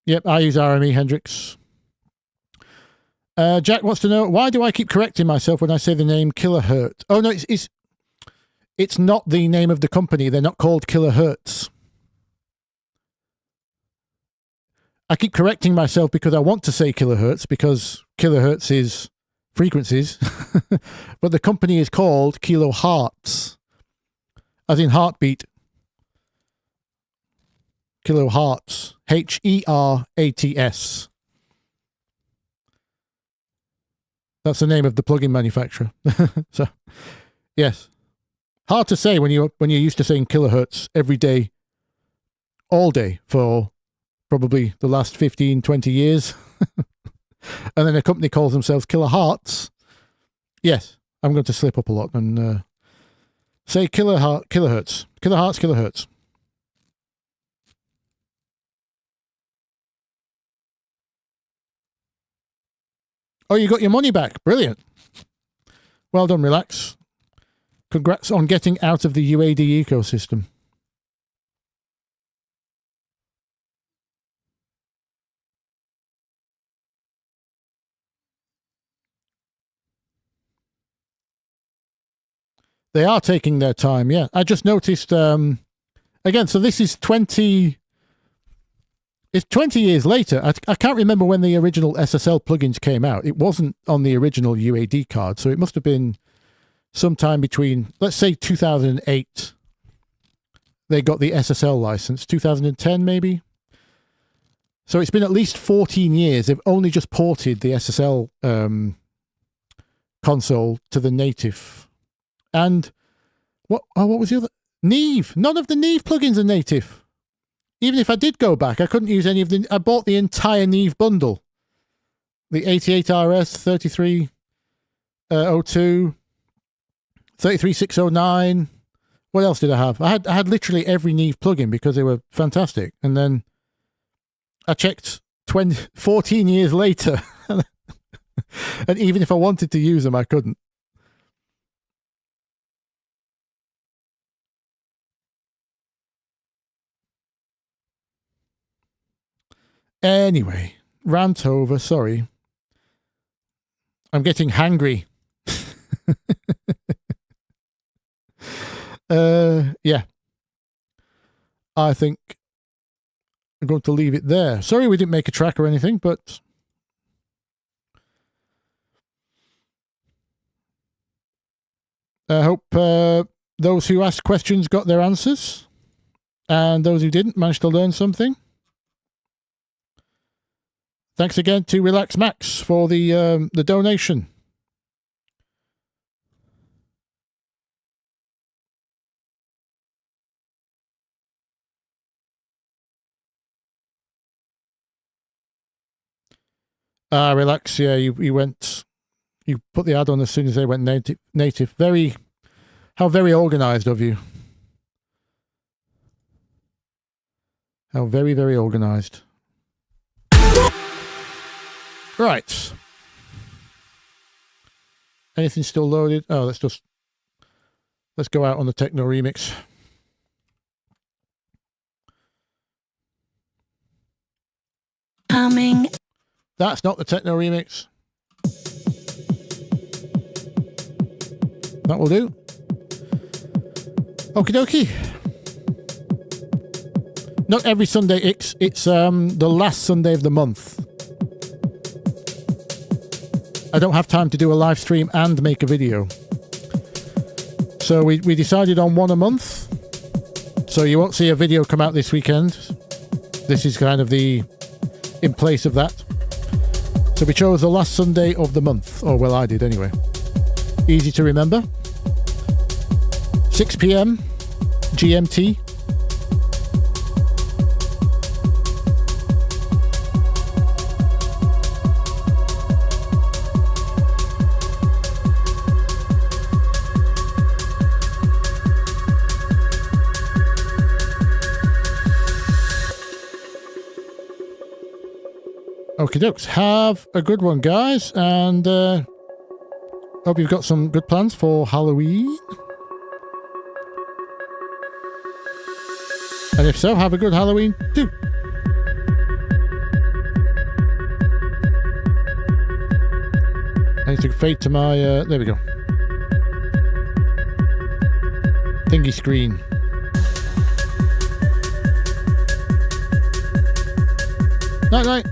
Yep, I use RME, Hendrix. Jack wants to know, why do I keep correcting myself when I say the name Kilohertz? Oh, no, it's not the name of the company. They're not called Kilohertz. I keep correcting myself because I want to say kilohertz, because kilohertz is frequencies, but the company is called Kilohertz, as in heartbeat. Kilohertz, Herats. That's the name of the plugin manufacturer. So, yes, hard to say when you're used to saying kilohertz every day, all day for probably the last 15, 20 years. And then a company calls themselves Kilohertz. Yes, I'm going to slip up a lot and say kilohertz. Kilohertz. Oh, you got your money back. Brilliant. Well done, Relax. Congrats on getting out of the UAD ecosystem. They are taking their time, yeah. I just noticed, again, so this is 20 years later. I can't remember when the original SSL plugins came out. It wasn't on the original UAD card, so it must have been sometime between, let's say 2008. They got the SSL license, 2010 maybe. So it's been at least 14 years. They've only just ported the SSL console to the native. And what was the other? Neve. None of the Neve plugins are native. Even if I did go back, I couldn't use any of the... I bought the entire Neve bundle. The 88RS, 3302, 33609, What else did I have? I had literally every Neve plugin because they were fantastic. And then I checked 14 years later. And even if I wanted to use them, I couldn't. Anyway, rant over, sorry. I'm getting hangry. Yeah. I think I'm going to leave it there. Sorry we didn't make a track or anything, but I hope those who asked questions got their answers, and those who didn't managed to learn something. Thanks again to Relax Max for the donation. Relax, yeah, you went, you put the ad on as soon as they went native. How very organized of you. How very, very organized. Right. Anything still loaded? Oh, let's go out on the techno remix. Coming. That's not the techno remix. That will do. Okie dokie. Not every Sunday, it's the last Sunday of the month. I don't have time to do a live stream and make a video. So we decided on one a month. So you won't see a video come out this weekend. This is kind of in place of that. So we chose the last Sunday of the month. Oh, well, I did anyway. Easy to remember. 6 p.m. GMT. Okie dokes. Have a good one, guys, and hope you've got some good plans for Halloween. And if so, have a good Halloween too. I need to fade to my there we go. Thingy screen. Night night.